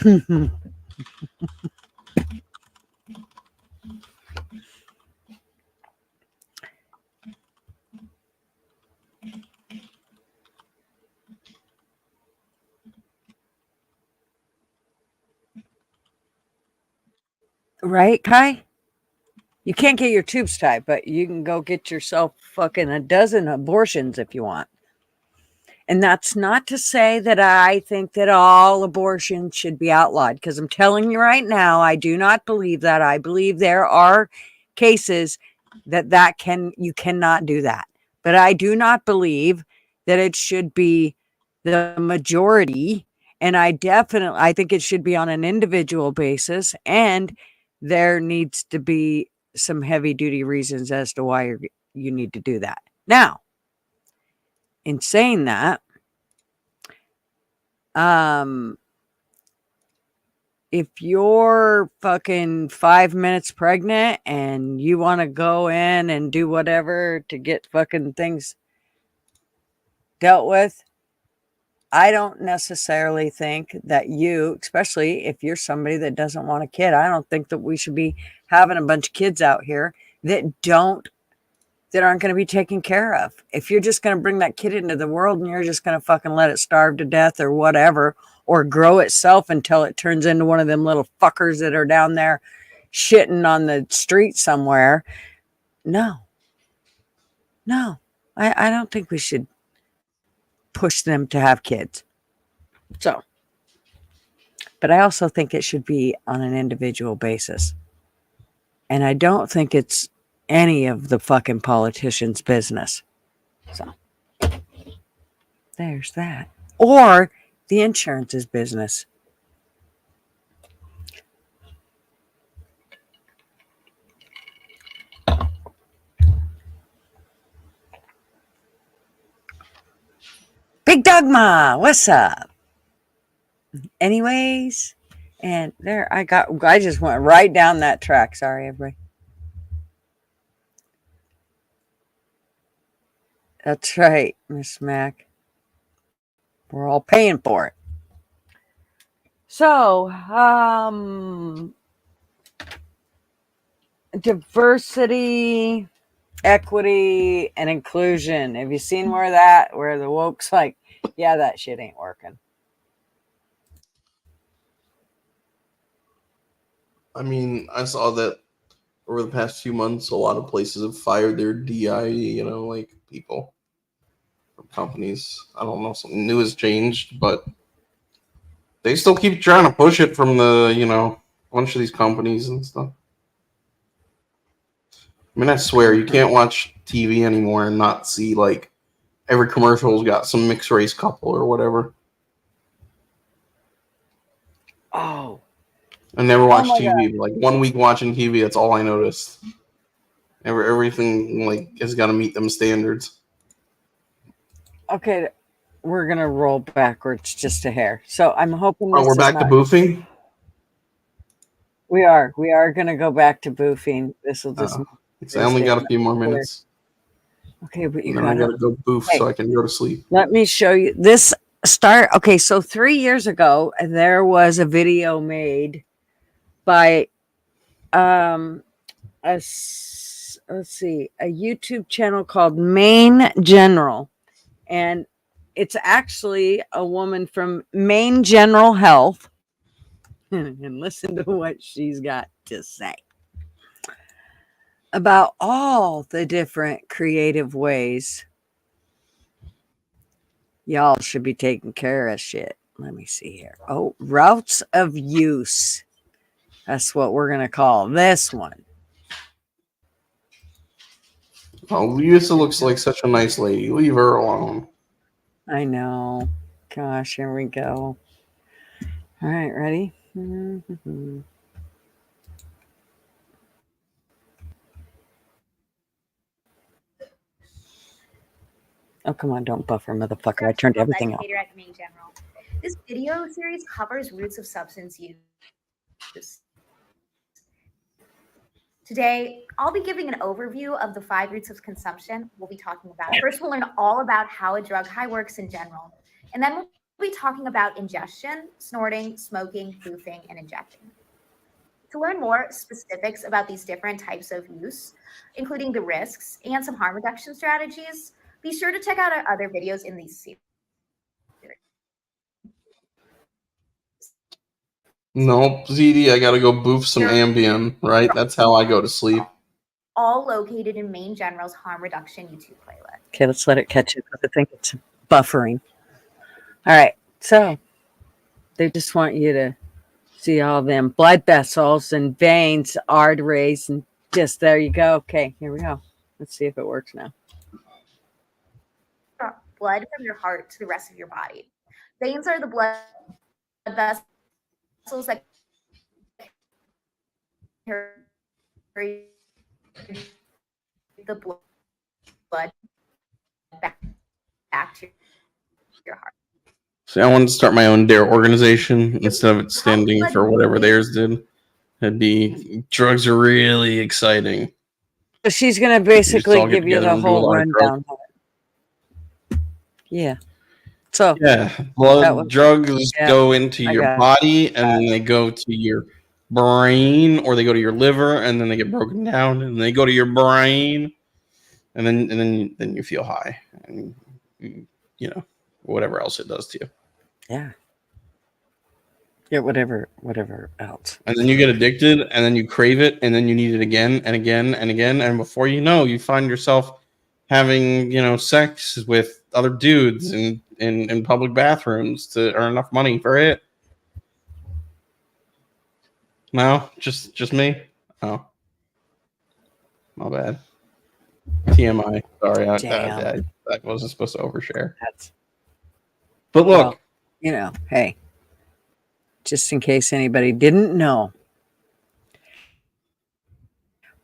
Right, Kai? You can't get your tubes tied, but you can go get yourself fucking a dozen abortions if you want. And that's not to say that I think that all abortions should be outlawed, because I'm telling you right now, I do not believe that. I believe there are cases that you cannot do that. But I do not believe that it should be the majority. And I think it should be on an individual basis. And there needs to be some heavy duty reasons as to why you need to do that. Now, in saying that, if you're fucking 5 minutes pregnant and you want to go in and do whatever to get fucking things dealt with, I don't necessarily think that especially if you're somebody that doesn't want a kid, I don't think that we should be having a bunch of kids out here that aren't going to be taken care of. If you're just going to bring that kid into the world and you're just going to fucking let it starve to death or whatever, or grow itself until it turns into one of them little fuckers that are down there shitting on the street somewhere. No, I don't think we should push them to have kids. So, but I also think it should be on an individual basis. And I don't think it's any of the fucking politicians' business. So, there's that. Or the insurance's business. Big Dogma, what's up? Anyways, and there I just went right down that track. Sorry, everybody. That's right, Miss Mac. We're all paying for it. So, diversity, equity, and inclusion. Have you seen where the woke's like, yeah, that shit ain't working? I mean, I saw that over the past few months, a lot of places have fired their DIE, like people from companies. I don't know, something new has changed, but they still keep trying to push it from the, bunch of these companies and stuff. I mean, I swear, you can't watch TV anymore and not see, like, every commercial's got some mixed race couple or whatever. Oh. I never watched TV. God. Like, 1 week watching TV, that's all I noticed. Everything, like, has got to meet them standards. Okay, we're going to roll backwards just a hair. So I'm hoping this we're back to boofing? We are going to go back to boofing. This will just... I only got a few more minutes. Okay, but you got to go boof so I can go to sleep. Let me show you this start. Okay, so 3 years ago, there was a video made by a YouTube channel called Maine General, and it's actually a woman from Maine General Health, and listen to what she's got to say about all the different creative ways y'all should be taking care of shit. Let me see here. Oh, routes of use. That's what we're going to call this one. Oh, Lisa looks like such a nice lady. Leave her alone. I know. Gosh, here we go. All right, ready? Oh, come on, don't buffer, motherfucker. I turned everything off. At Maine General. This video series covers roots of substance use. Today, I'll be giving an overview of the 5 roots of consumption we'll be talking about. First, we'll learn all about how a drug high works in general. And then we'll be talking about ingestion, snorting, smoking, boofing, and injecting. To learn more specifics about these different types of use, including the risks and some harm reduction strategies, be sure to check out our other videos in these series. Nope, ZD, I gotta go boof some Ambien, right? That's how I go to sleep. All located in Maine General's harm reduction YouTube playlist. Okay, let's let it catch up. I think it's buffering. All right, so they just want you to see all them blood vessels and veins, arteries, and just there you go. Okay, here we go. Let's see if it works now. Blood from your heart to the rest of your body. Veins are the blood vessels that carry the blood back to your heart. See, I wanted to start my own DARE organization instead of it standing for whatever theirs did. It'd be drugs are really exciting. So she's going to basically give you the whole rundown. Yeah. So yeah, drugs go into your body and then they go to your brain, or they go to your liver and then they get broken down and they go to your brain, and then you feel high, and you know, whatever else it does to you. Yeah. Yeah, whatever else. And then you get addicted, and then you crave it, and then you need it again and again and again, and before you know, you find yourself having, you know, sex with other dudes in public bathrooms to earn enough money for it. No, just me. Oh, my bad. TMI. Sorry, I wasn't supposed to overshare. But look, well, you know, hey, just in case anybody didn't know.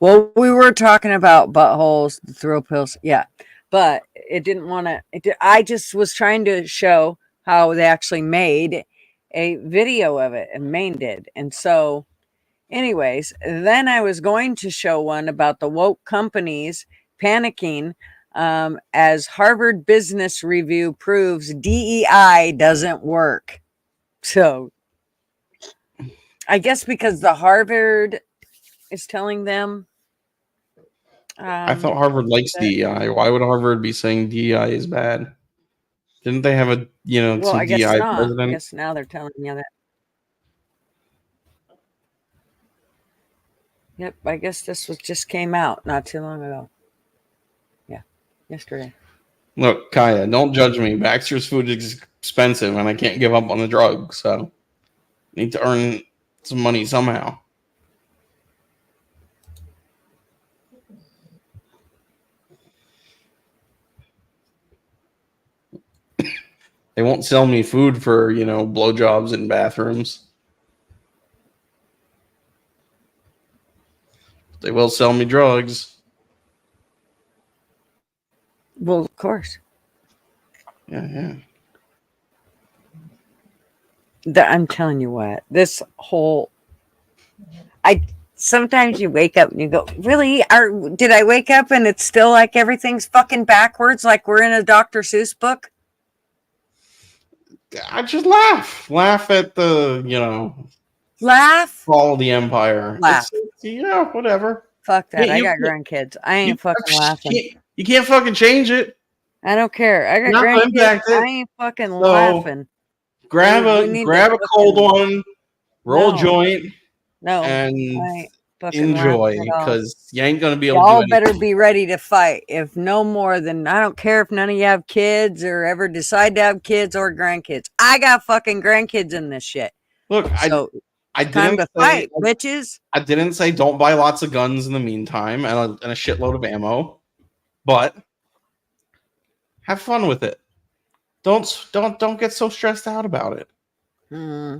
Well, we were talking about buttholes, the thrill pills, yeah, but it didn't want to. I just was trying to show how they actually made a video of it, and Maine did, and so. Anyways, then I was going to show one about the woke companies panicking as Harvard Business Review proves DEI doesn't work. So I guess because the Harvard is telling them. I thought Harvard likes DEI. Why would Harvard be saying DEI is bad? Didn't they have a, you know, well, some I guess DEI not. president? I guess now they're telling you that. Yep, I guess this was just came out not too long ago. Yeah, yesterday. Look, Kaya, don't judge me. Baxter's food is expensive, and I can't give up on the drug, so I need to earn some money somehow. They won't sell me food for, you know, blowjobs in bathrooms. They will sell me drugs. Well, of course. Yeah. I'm telling you what, this whole, sometimes you wake up and you go, really? Did I wake up and it's still like everything's fucking backwards, like we're in a Dr. Seuss book? I just laugh at the, you know, fall of the empire. Laugh. Yeah, whatever. Fuck that. I got grandkids. I ain't fucking laughing. You can't fucking change it. I don't care. I got grandkids. I ain't fucking laughing. Grab a cold one, roll a joint, and enjoy, because you ain't gonna be able to do anything. Y'all better be ready to fight. If no more than, I don't care if none of you have kids or ever decide to have kids or grandkids. I got fucking grandkids in this shit. Look, so I didn't fight, bitches. I didn't say don't buy lots of guns in the meantime and a shitload of ammo, but have fun with it. Don't get so stressed out about it.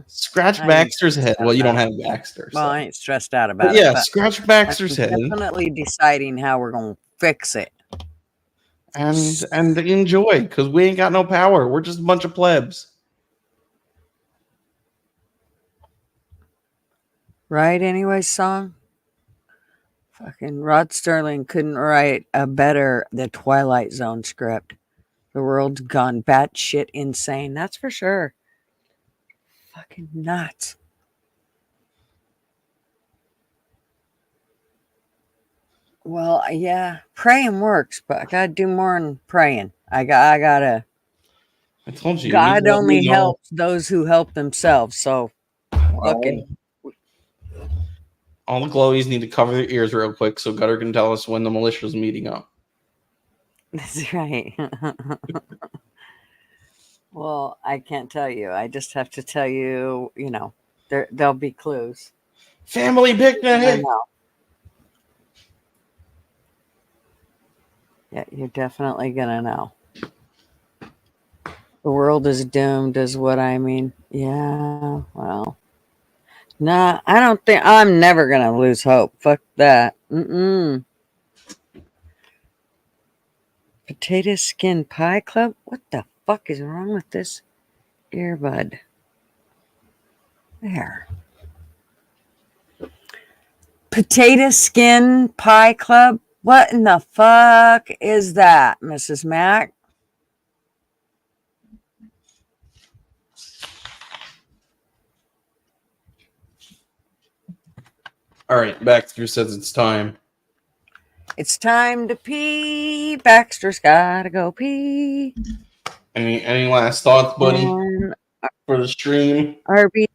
Scratch Baxter's head. Well, you don't have Baxter. Well, I ain't stressed out about it. Yeah, scratch Baxter's head. Definitely deciding how we're gonna fix it. And enjoy, because we ain't got no power. We're just a bunch of plebs. Right, anyway, song. Fucking Rod Sterling couldn't write a better The Twilight Zone script. The world's gone batshit insane. That's for sure. Fucking nuts. Well, yeah, praying works, but I gotta do more than praying. I told you. God only helps those who help themselves. So looking. All the glowies need to cover their ears real quick so Gutter can tell us when the militia's meeting up. That's right. Well, I can't tell you. I just have to tell you, there'll be clues. Family I picnic! know. Yeah, you're definitely going to know. The world is doomed is what I mean. Yeah, well. Nah, I don't think I'm never going to lose hope. Fuck that. Potato Skin Pie Club? What the fuck is wrong with this earbud? There. Potato Skin Pie Club? What in the fuck is that, Mrs. Mac? All right, Baxter says it's time. It's time to pee. Baxter's gotta go pee. Any last thoughts, buddy, for the stream? Arby.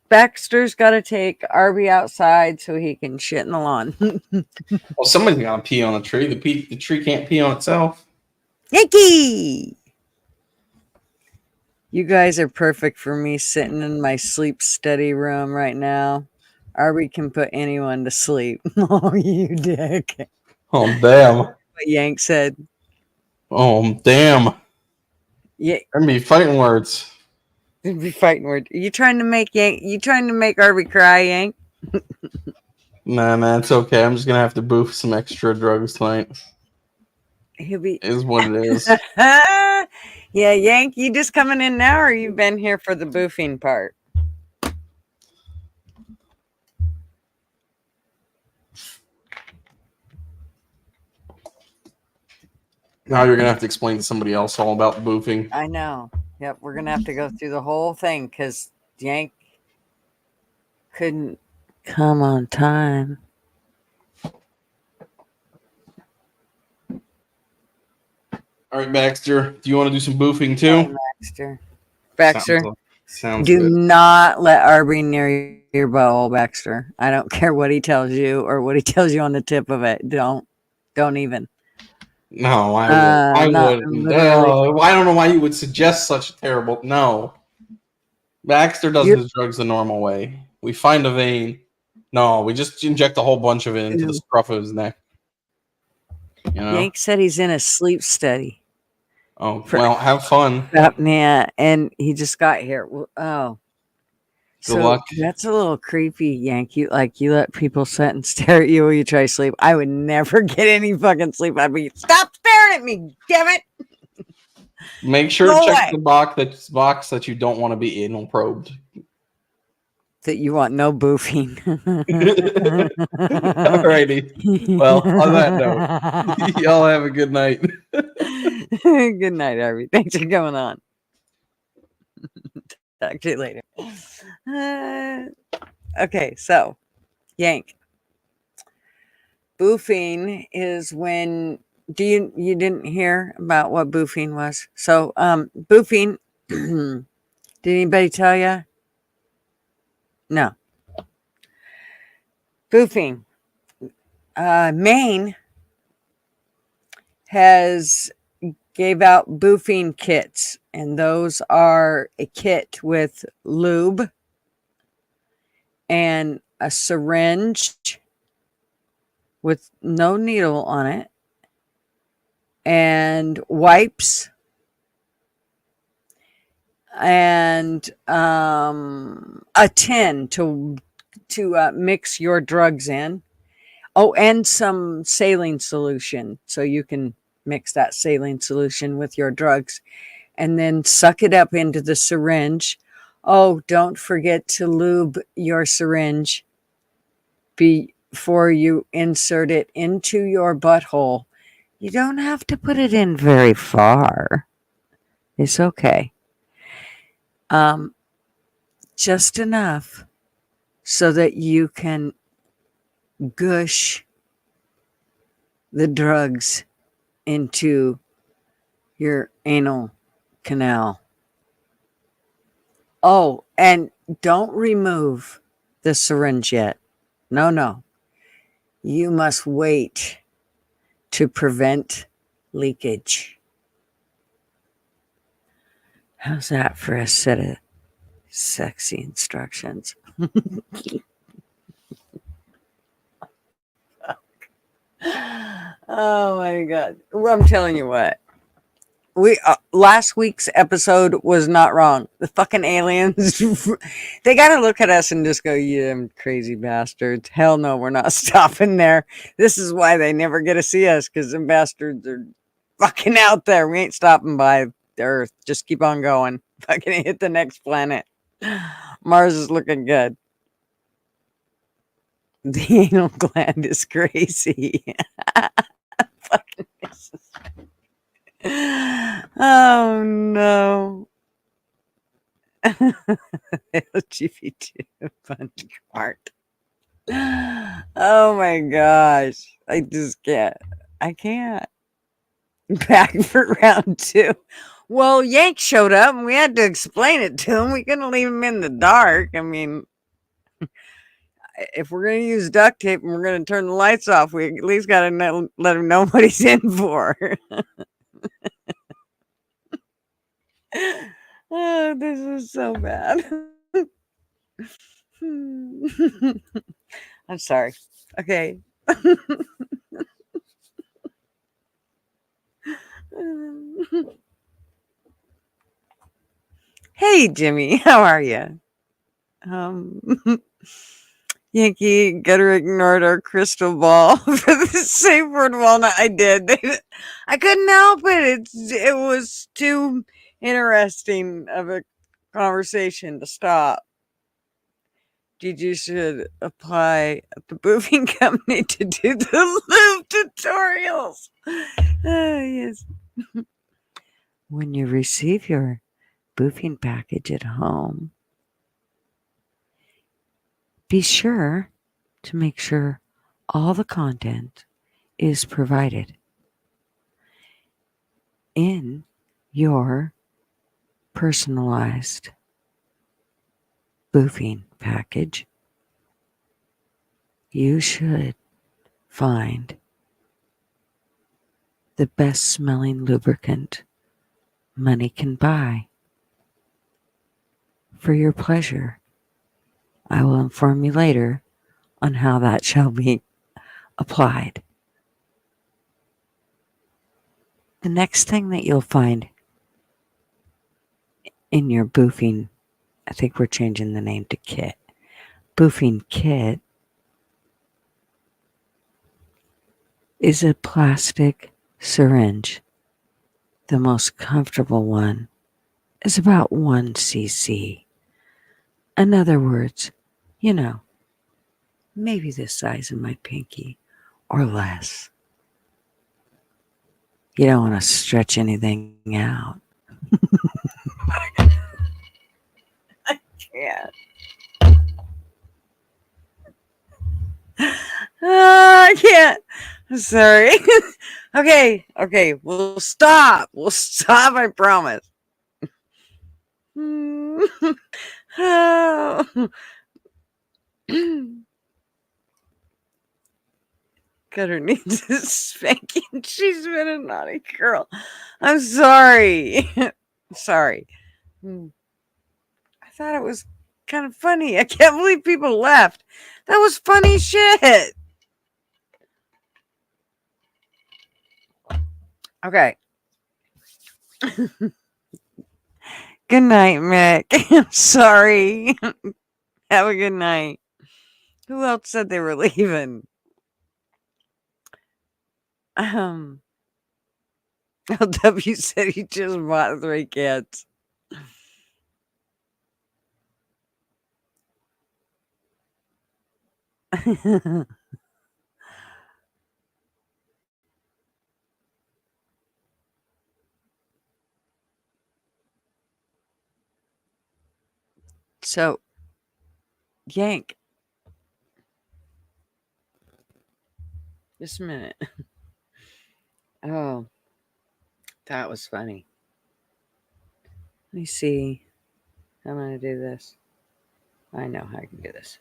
Baxter's got to take Arby outside so he can shit in the lawn. Well, somebody's got to pee on the tree. The tree can't pee on itself. Yankee! You guys are perfect for me sitting in my sleep study room right now. Arby can put anyone to sleep. Oh, you dick. Oh, damn. What Yank said. Oh, damn. Yeah. That'd be fighting words. It'd be fighting words. You trying to make Arby cry, Yank? Nah, it's okay. I'm just gonna have to boof some extra drugs tonight. He'll be Is what it is. Yeah, Yank, you just coming in now or you've been here for the boofing part? Now you're gonna have to explain to somebody else all about boofing. I know. Yep, we're gonna have to go through the whole thing because Yank couldn't come on time. All right, Baxter. Do you want to do some boofing too? Hey, Baxter. Sounds do good. not let Arby near your bowl, Baxter. I don't care what he tells you or what he tells you on the tip of it. Don't even. No, I wouldn't. I don't know why you would suggest such a terrible. No. Baxter does his drugs the normal way. We find a vein. No, we just inject a whole bunch of it into the scruff of his neck. You know? Yank said he's in a sleep study. Oh, well, have fun. Yeah, and he just got here. Oh. Good luck. That's a little creepy, Yank. You let people sit and stare at you while you try to sleep. I would never get any fucking sleep. I'd be, stop staring at me, damn it. Make sure to check the box that you don't want to be anal probed. That you want no boofing. Alrighty. Well, on that note, y'all have a good night. Good night, Arby. Thanks for coming on. Talk to you later. Okay, so Yank. Boofing is when you didn't hear about what boofing was? So boofing, did anybody tell you? No. Boofing. Maine has gave out boofing kits, and those are a kit with lube and a syringe with no needle on it and wipes and a tin to mix your drugs in. Oh, and some saline solution so you can mix that saline solution with your drugs and then suck it up into the syringe. Oh, don't forget to lube your syringe before you insert it into your butthole. You don't have to put it in very far. It's okay. Just enough so that you can gush the drugs into your anal canal. Oh, And don't remove the syringe yet. No. You must wait to prevent leakage. How's that for a set of sexy instructions? Oh my God. Well, I'm telling you what. We last week's episode was not wrong. The fucking aliens, they got to look at us and just go, "You damn crazy bastards! Hell no, we're not stopping there." This is why they never get to see us, because them bastards are fucking out there. We ain't stopping by the Earth. Just keep on going. Fucking hit the next planet. Mars is looking good. The anal gland is crazy. Fucking oh no. LGBT fun part. Oh my gosh. I just can't. I can't. Back for round 2. Well, Yank showed up and we had to explain it to him. We couldn't leave him in the dark. I mean, if we're going to use duct tape and we're going to turn the lights off, we at least got to let him know what he's in for. Oh, this is so bad. I'm sorry. Okay. Hey, Jimmy. How are you? Yankee Gutter ignored our crystal ball for the safe word walnut. I did. I couldn't help it. It was too interesting of a conversation to stop. Gigi should apply at the boofing company to do the lube tutorials. Oh, yes. When you receive your boofing package at home, be sure to make sure all the content is provided in your personalized boofing package. You should find the best smelling lubricant money can buy for your pleasure. I will inform you later on how that shall be applied. The next thing that you'll find in your boofing, I think we're changing the name to kit, boofing kit, is a plastic syringe. The most comfortable one is about 1 cc. In other words, maybe the size of my pinky or less. You don't want to stretch anything out. I can't. I can't. I'm sorry. Okay. We'll stop. I promise. Oh. Gutter needs a spanking. She's been a naughty girl. I'm sorry. Sorry. I thought it was kind of funny. I can't believe people left. That was funny shit. Okay. Good night, Mick. I'm sorry. Have a good night. Who else said they were leaving? LW said he just bought 3 kids. So, Yank. Just a minute. Oh, that was funny. Let me see. How am I going to do this? I know how I can do this.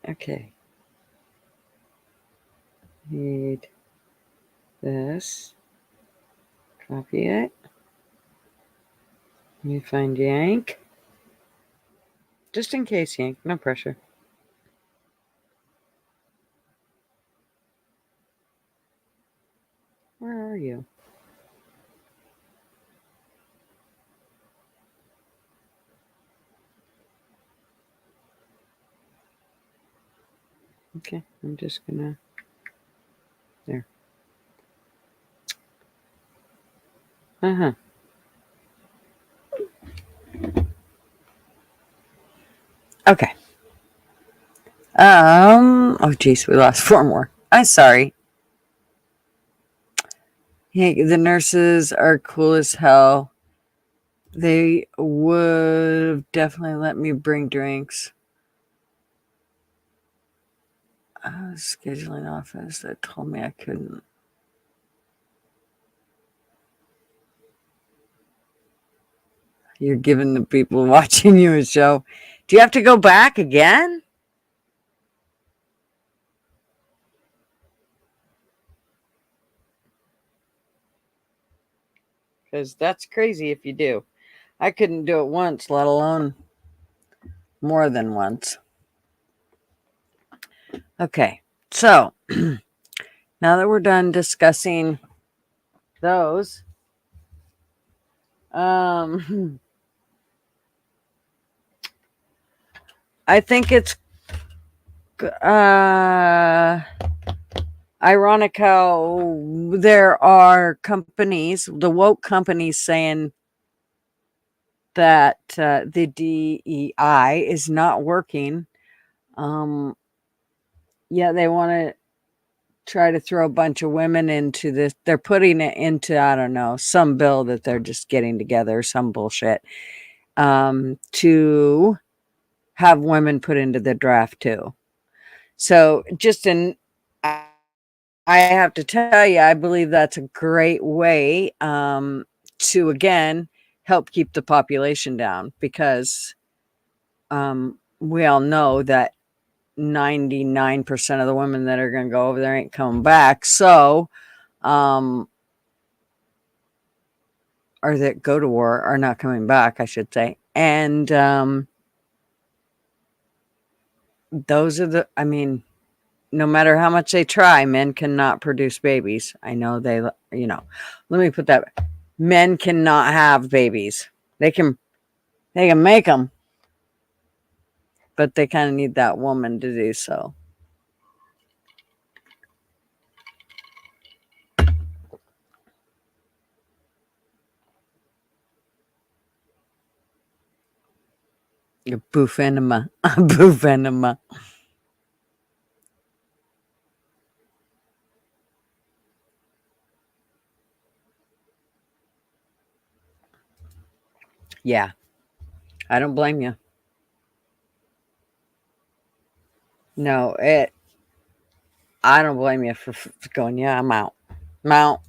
Okay. Need this. Copy it. Let me find Yank. Just in case, Yank. No pressure. Where are you? Okay, I'm just gonna. There. Uh-huh. Okay. Oh geez, we lost 4 more. I'm sorry. Hey, the nurses are cool as hell. They would definitely let me bring drinks. I was scheduling office that told me I couldn't. You're giving the people watching you a show. Do you have to go back again? Because that's crazy if you do. I couldn't do it once, let alone more than once. Okay, so now that we're done discussing those, I think it's ironic how there are companies, the woke companies, saying that the DEI is not working. Yeah, they want to try to throw a bunch of women into this. They're putting it into, I don't know, some bill that they're just getting together, some bullshit, to have women put into the draft too. So I have to tell you, I believe that's a great way to, again, help keep the population down, because we all know that 99% of the women that are going to go over there ain't coming back. So, or that go to war are not coming back, I should say. And those are I mean, no matter how much they try, men cannot produce babies. I know let me put that. Men cannot have babies. They can make them, but they kind of need that woman to do so. Boof enema. Boof enema. Yeah. I don't blame you. No, I don't blame you for going, yeah, I'm out. I'm out.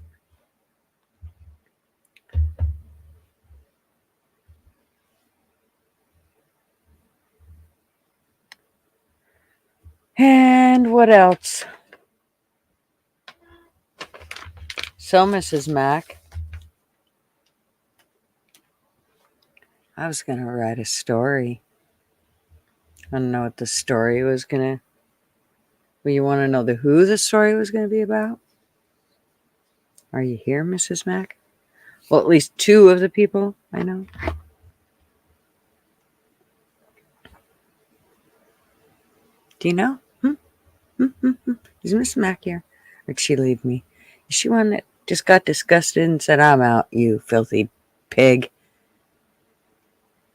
And what else? So, Mrs. Mack, I was going to write a story. I don't know what the story was going to... Well, you want to know who the story was going to be about? Are you here, Mrs. Mack? Well, at least 2 of the people I know. Do you know? Is Miss Mack here? Or did she leave me? Is she one that just got disgusted and said, I'm out, you filthy pig?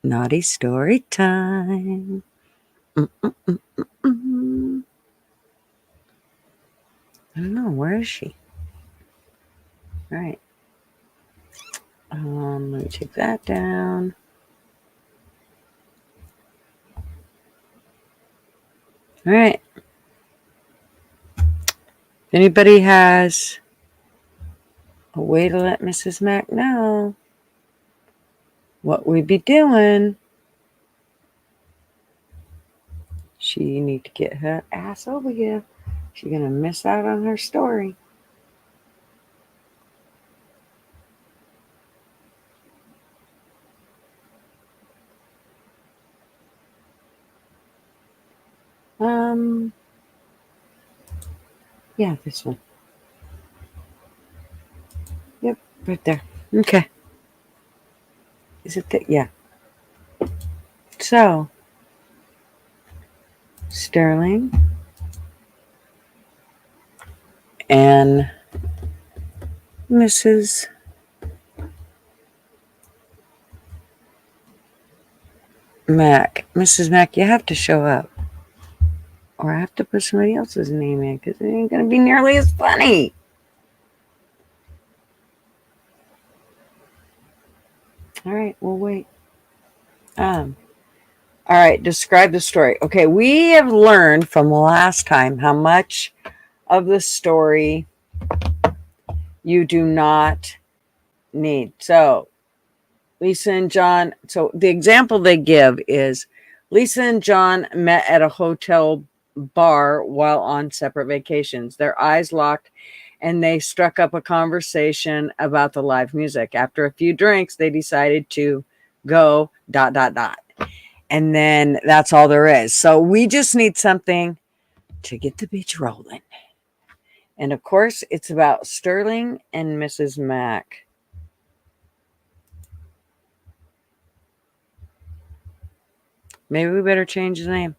Naughty story time. I don't know. Where is she? All right. Let me take that down. All right. If anybody has a way to let Mrs. Mac know what we be doing, she need to get her ass over here. She's going to miss out on her story. Yeah, this one. Yep, right there. Okay. Is it that? Yeah. So, Sterling and Mrs. Mac. Mrs. Mac, you have to show up. Or I have to put somebody else's name in because it ain't going to be nearly as funny. All right, we'll wait. All right, describe the story. Okay, we have learned from last time how much of the story you do not need. So, Lisa and John, so the example they give is Lisa and John met at a hotel bar while on separate vacations. Their eyes locked and they struck up a conversation about the live music. After a few drinks, they decided to go ... And then that's all there is. So we just need something to get the beach rolling. And of course, it's about Sterling and Mrs. Mac. Maybe we better change the name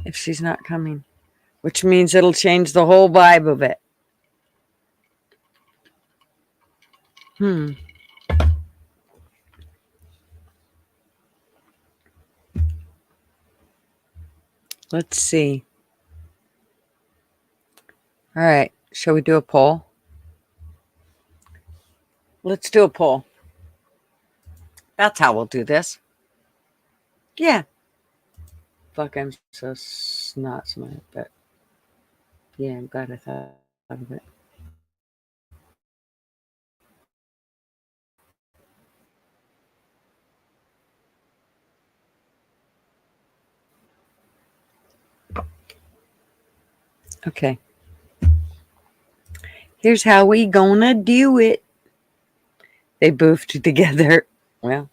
if she's not coming, which means it'll change the whole vibe of it. Let's see. All right. Shall we do a poll? Let's do a poll. That's how we'll do this. Yeah. Fuck, I'm so not smart, but yeah, I'm glad I thought of it. Okay. Here's how we gonna do it. They boofed together. Well,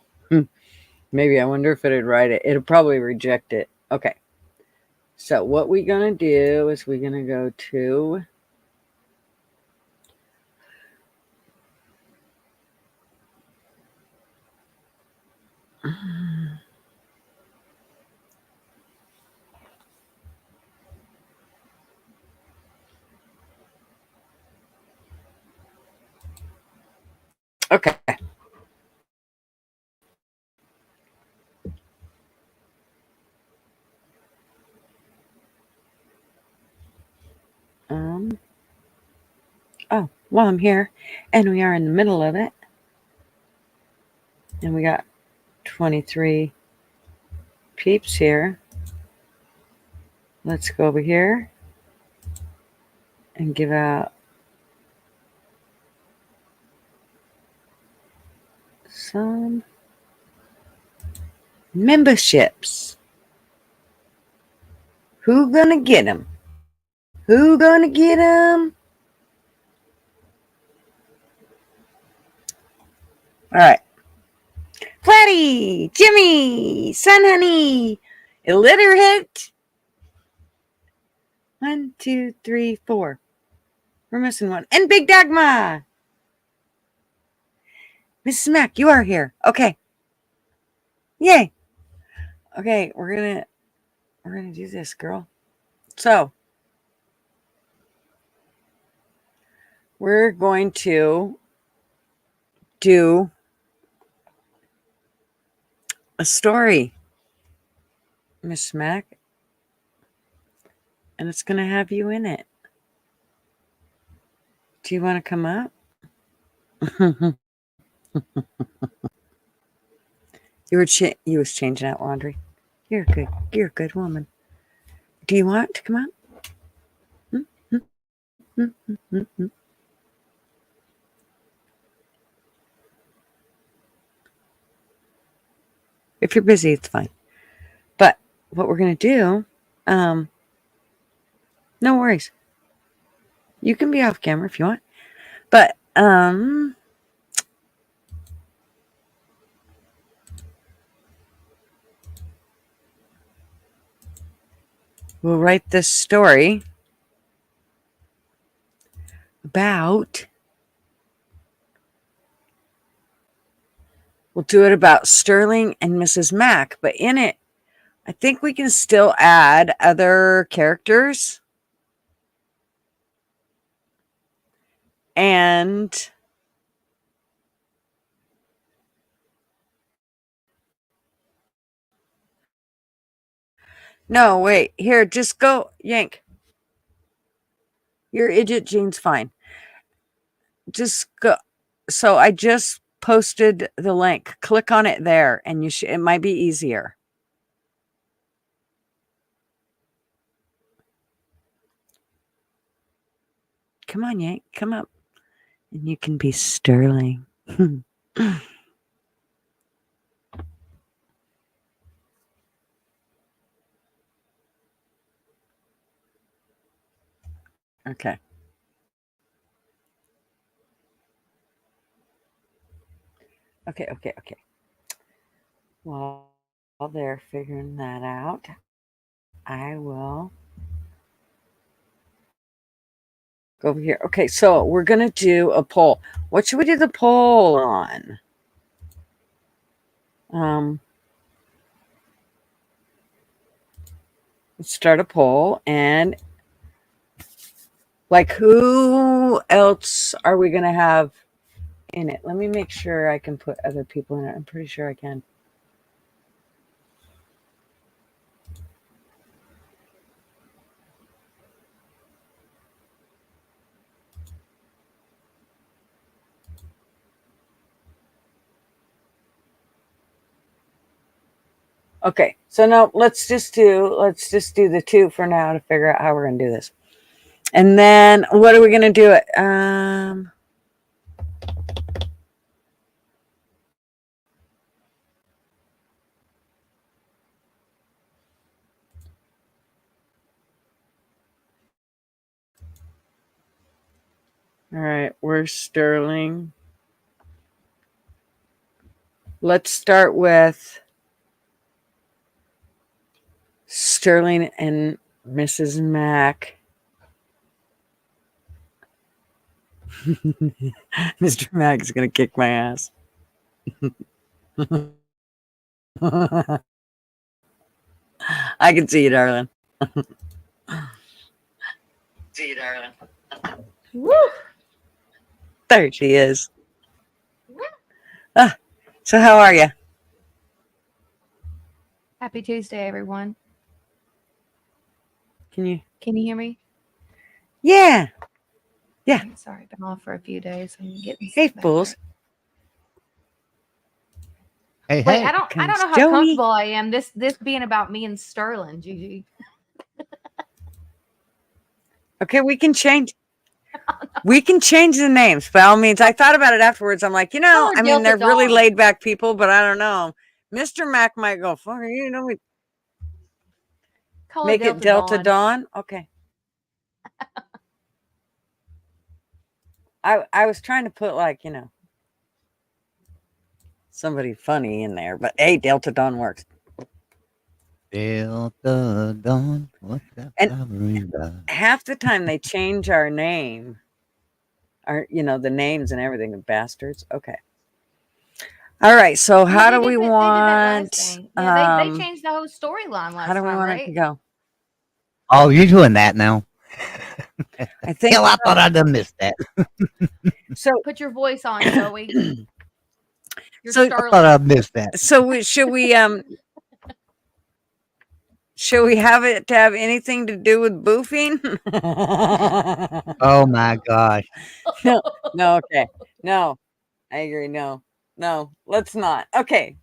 maybe I wonder if it'd write it. It'll probably reject it. Okay. So what we're gonna do is we're gonna go to okay. Oh, well, I'm here, and we are in the middle of it, and we got 23 peeps here. Let's go over here and give out some memberships. Who gonna get them? Who gonna get them? All right. Platty, Jimmy, Sun Honey, Illiterate. 1, 2, 3, 4. We're missing one. And Big Dagma. Mrs. Mac, you are here. Okay. Yay. Okay, we're gonna do this, girl. So we're going to do a story, Miss Mac, and it's going to have you in it. Do you want to come up? You was changing out laundry. You're a good woman. Do you want to come out? If you're busy, it's fine. But what we're going to do, no worries. You can be off camera if you want. But, we'll write this story about, we'll do it about Sterling and Mrs. Mack, but in it, I think we can still add other characters. And no, wait, here, just go, Yank. Your idiot gene's fine. Just go. So I just posted the link. Click on it there, and it might be easier. Come on, Yank, come up, and you can be Sterling. Okay. Okay. Well, while they're figuring that out, I will go over here. Okay, so we're going to do a poll. What should we do the poll on? Let's start a poll, and like, who else are we going to have in it? Let me make sure I can put other people in it. I'm pretty sure I can. Okay, so now let's just do the two for now to figure out how we're gonna do this. And then what are we gonna do it? All right, where's Sterling? Let's start with Sterling and Mrs. Mack. Mr. Mack is going to kick my ass. I can see you, darling. Woo! There she is. So how are you? Happy Tuesday, everyone. Can you hear me? Yeah. Okay, sorry, been off for a few days. I'm getting Hey, back fools. Wait, I don't know how Joey. comfortable I am. This being about me and Sterling, Gigi. Okay, we can change the names by all means. I thought about it afterwards. I'm like, I mean, they're really laid back people, but I don't know. Mr. Mack might go, fuck you, we make it Delta Dawn. Okay. I was trying to put somebody funny in there, but hey, Delta Dawn works. Delta Dawn. What's that? And half the time they change our name, the names and everything, the bastards. Okay. All right. So how do we want? Yeah, they changed the whole storyline last time. How do we want it to go? Oh, you're doing that now. I think. Hell, I thought I'd have missed that. So put your voice on, Joey. I thought I'd missed that. So should we have it to have anything to do with boofing? Oh my gosh. No. Okay. No, I agree. No, let's not. Okay.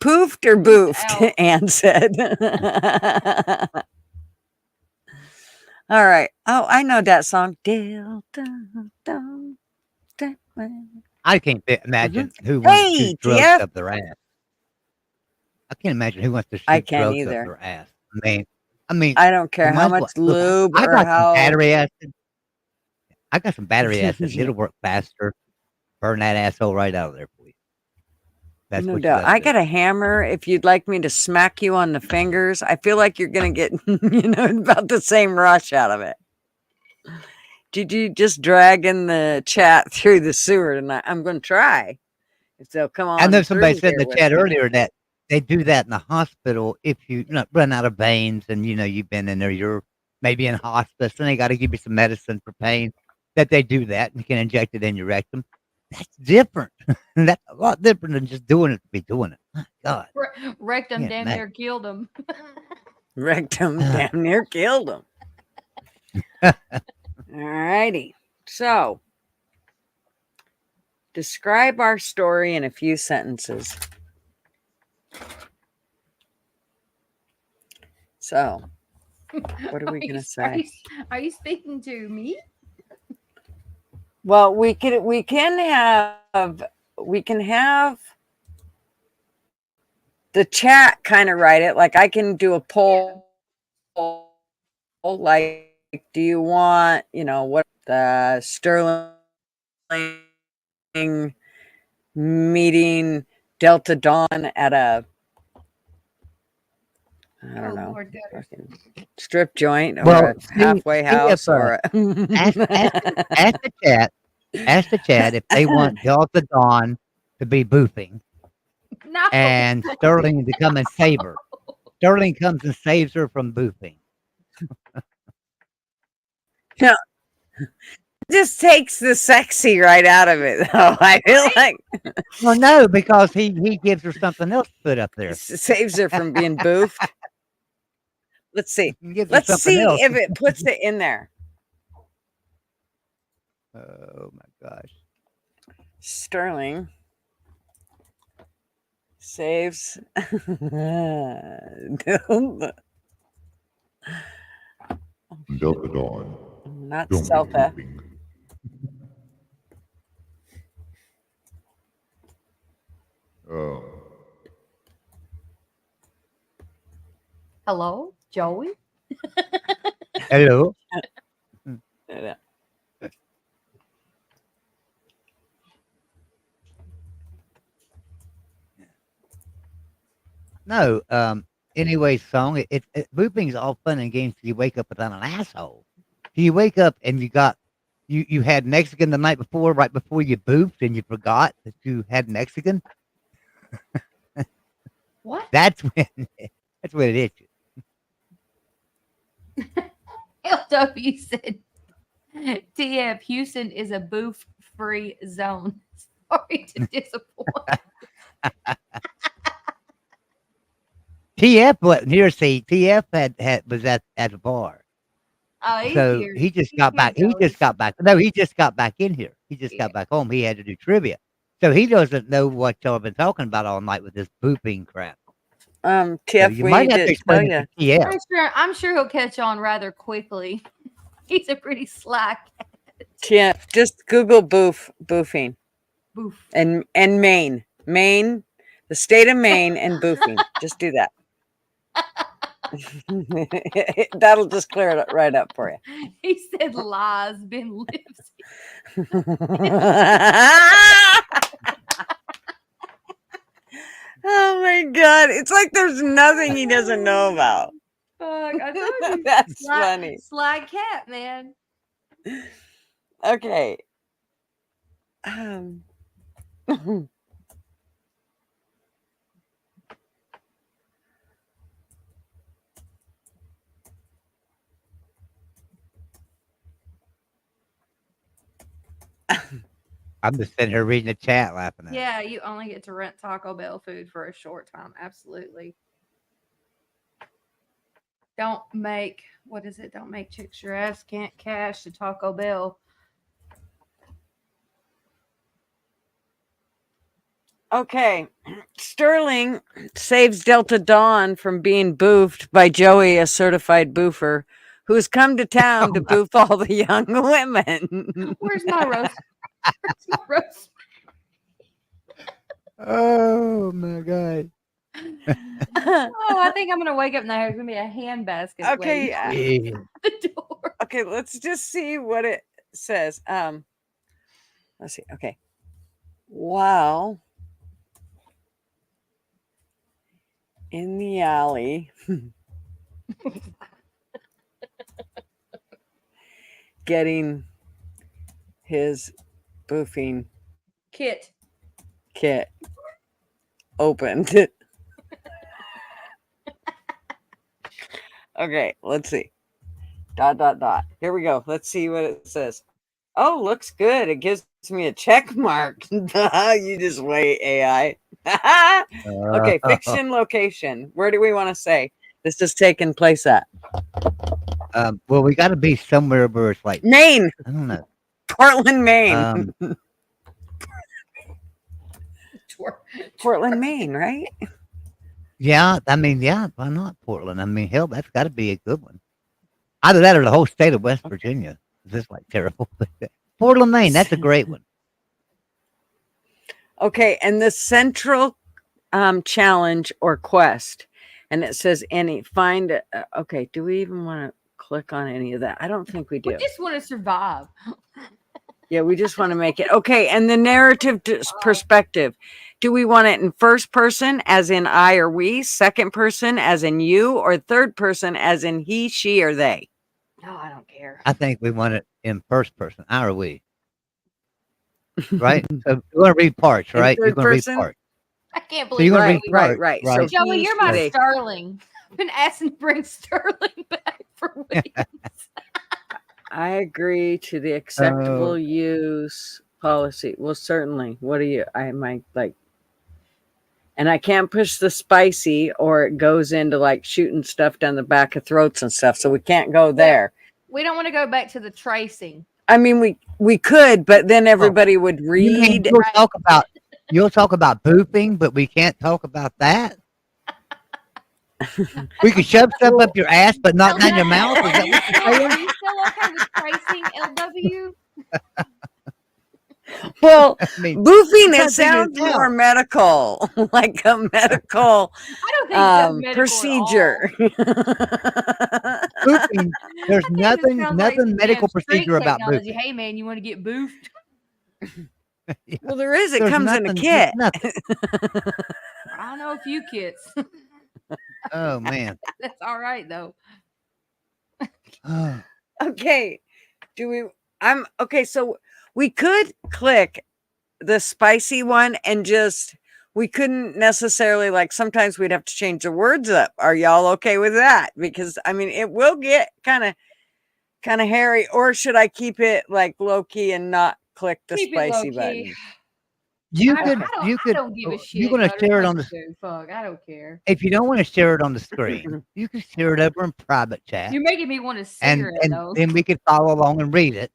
Poofed or boofed? Anne said. All right. Oh, I know that song. I can't imagine who wants to Hey, shoot drugs TF. up their ass. I can't imagine who wants to I shoot can't drugs up either. their ass. I mean, I don't care you might how as well- much look, lube I or got some how. battery acid. I got some battery acid. It'll work faster. Burn that asshole right out of there for you. That's No what you doubt. gotta I do. got a hammer. If you'd like me to smack you on the fingers, I feel like you're gonna get, about the same rush out of it. Did you just dragging the chat through the sewer tonight? I'm gonna try. If they'll come on. I know somebody said in through the here chat with me. earlier that they do that in the hospital if you run out of veins and you've been in there, you're maybe in hospice and they got to give you some medicine for pain. That they do that and you can inject it in your rectum. That's different. That's a lot different than just doing it to be doing it. My God. Rectum Yeah, damn man. near killed him. Rectum damn near killed him. All righty. So, describe our story in a few sentences. So, what are we going to say? Are you speaking to me? Well, we can have the chat kind of write it. Like I can do a poll, like, do you want, what the Sterling meeting Delta Dawn at a, I don't know, fucking strip joint or a halfway house or ask the chat. Ask the chat if they want Delta Dawn to be boofing. No. And Sterling to come and save her. Sterling comes and saves her from boofing. No, just takes the sexy right out of it, though. I feel like. Well, no, because he gives her something else to put up there. Saves her from being boofed. Let's see. Let's see if it puts it in there. Oh my gosh. Sterling saves Delta Dawn. Not Don't be Celta. pooping. Hello, Joey? Hello. No, anyway, song, booping's all fun and games till you wake up without an asshole. Till you wake up and you had Mexican the night before, right before you booped, and you forgot that you had Mexican. What? That's when it hits you. LW said, TF, Houston is a boof-free zone. Sorry to disappoint. TF wasn't here. See, TF was at the bar. Oh, So he just got back. He just got back. No, he just got back in here. He just got back home. He had to do trivia. So he doesn't know what y'all have been talking about all night with this booping crap. TF, so you might have to explain it to TF. I'm sure he'll catch on rather quickly. He's a pretty slack. TF, just Google boofing. Boof. And Maine, the state of Maine, and boofing. Just do that. That'll just clear it right up for you. He said lies been lives. Oh my God. It's like there's nothing he doesn't know about. Fuck, I told you. That's funny. Slack cat, man. Okay. I'm just sitting here reading the chat, laughing at it. Yeah, you only get to rent Taco Bell food for a short time. Absolutely. Don't make chicks your ass can't cash to Taco Bell. Okay. Sterling saves Delta Dawn from being boofed by Joey, a certified boofer, who's come to town to boof all the young women. Where's my roast? Where's my roast? Oh my god. Oh, I think I'm gonna wake up now. There's gonna be a handbasket. Okay. Waiting at the door. Okay, let's just see what it says. Let's see. Okay. Wow. In the alley. Getting his boofing Kit. kit opened. Okay, let's see. ... Here we go. Let's see what it says. Oh, looks good. It gives me a check mark. You just wait, AI. Okay, fiction location. Where do we want to say this is taking place at? Well, we got to be somewhere where it's like Maine. I don't know. Portland, Maine. Portland, Maine, right? Yeah, I mean, yeah, why not Portland? I mean, hell, that's got to be a good one. Either that or the whole state of West Virginia. This is like terrible. Portland, Maine, that's a great one. Okay, and the central challenge or quest, and it says find. Okay, do we even want to click on any of that? I don't think we do. We just want to survive. Yeah, we just want to make it. Okay, and the narrative perspective. Do we want it in first person, as in I or we, second person, as in you, or third person, as in he, she, or they? No, I don't care. I think we want it in first person. I or we. Right? So you're going to read parts, right? You're going to read parts. I can't So believe you're going to that. read Right. parts, So Joey, you're my they. Sterling. I've been asking to bring Sterling back for weeks. I agree to the acceptable use policy. Well, certainly. What are you? I might like. And I can't push the spicy, or it goes into like shooting stuff down the back of throats and stuff. So we can't go there. We don't want to go back to the tracing. I mean, we could, but then everybody would read. You'll talk about boofing, but we can't talk about that. We can shove stuff up your ass, but not down your mouth. Is that what you're saying? Are you still okay with tracing LW? Well, I mean, boofing, it sounds more medical, like a medical I don't think that's medical procedure. boofing, there's nothing like medical procedure about technology. boofing. Hey, man, you want to get boofed? Yeah. Well, there is. It There's comes in a nothing- kit. I know a few kits. Oh man. That's all right though. Oh. Okay. Okay. So we could click the spicy one and we couldn't necessarily, like, sometimes we'd have to change the words up. Are y'all okay with that? Because I mean, it will get kind of hairy. Or should I keep it like low key and not click the spicy button? You I don't give a shit. You're going to share it on the. Fuck, I don't care. If you don't want to share it on the screen, you can share it over in private chat. You're making me want to see and it though. then we could follow along and read it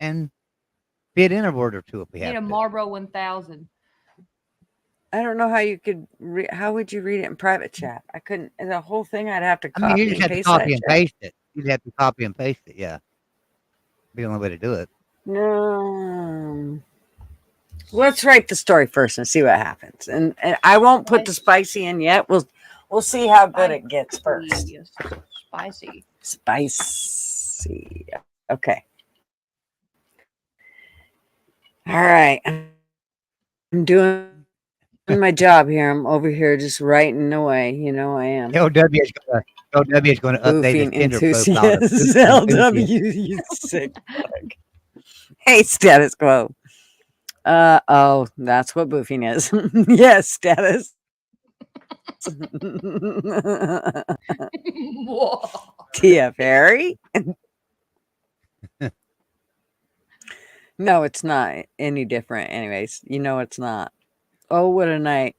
and fit in a word or two if we Need have a to. Marlboro 1000. I don't know how you could. How would you read it in private chat? I couldn't. The whole thing, I'd have to copy. I mean, you just and have to paste copy that and shit. paste it. You'd have to copy and paste it. Yeah, be the only way to do it. No. Let's write the story first and see what happens. And I won't put the spicy in yet. We'll see how good it gets first. Spicy. Okay. All right. I'm doing my job here. I'm over here just writing away. You know I am. LW is going to update his Boofing Tinder profile. enthusiast. LW, you sick fuck. Hey, status quo. Oh, that's what boofing is. Yes, status. TF Harry? No, it's not any different. Anyways, you know it's not. Oh, what a night.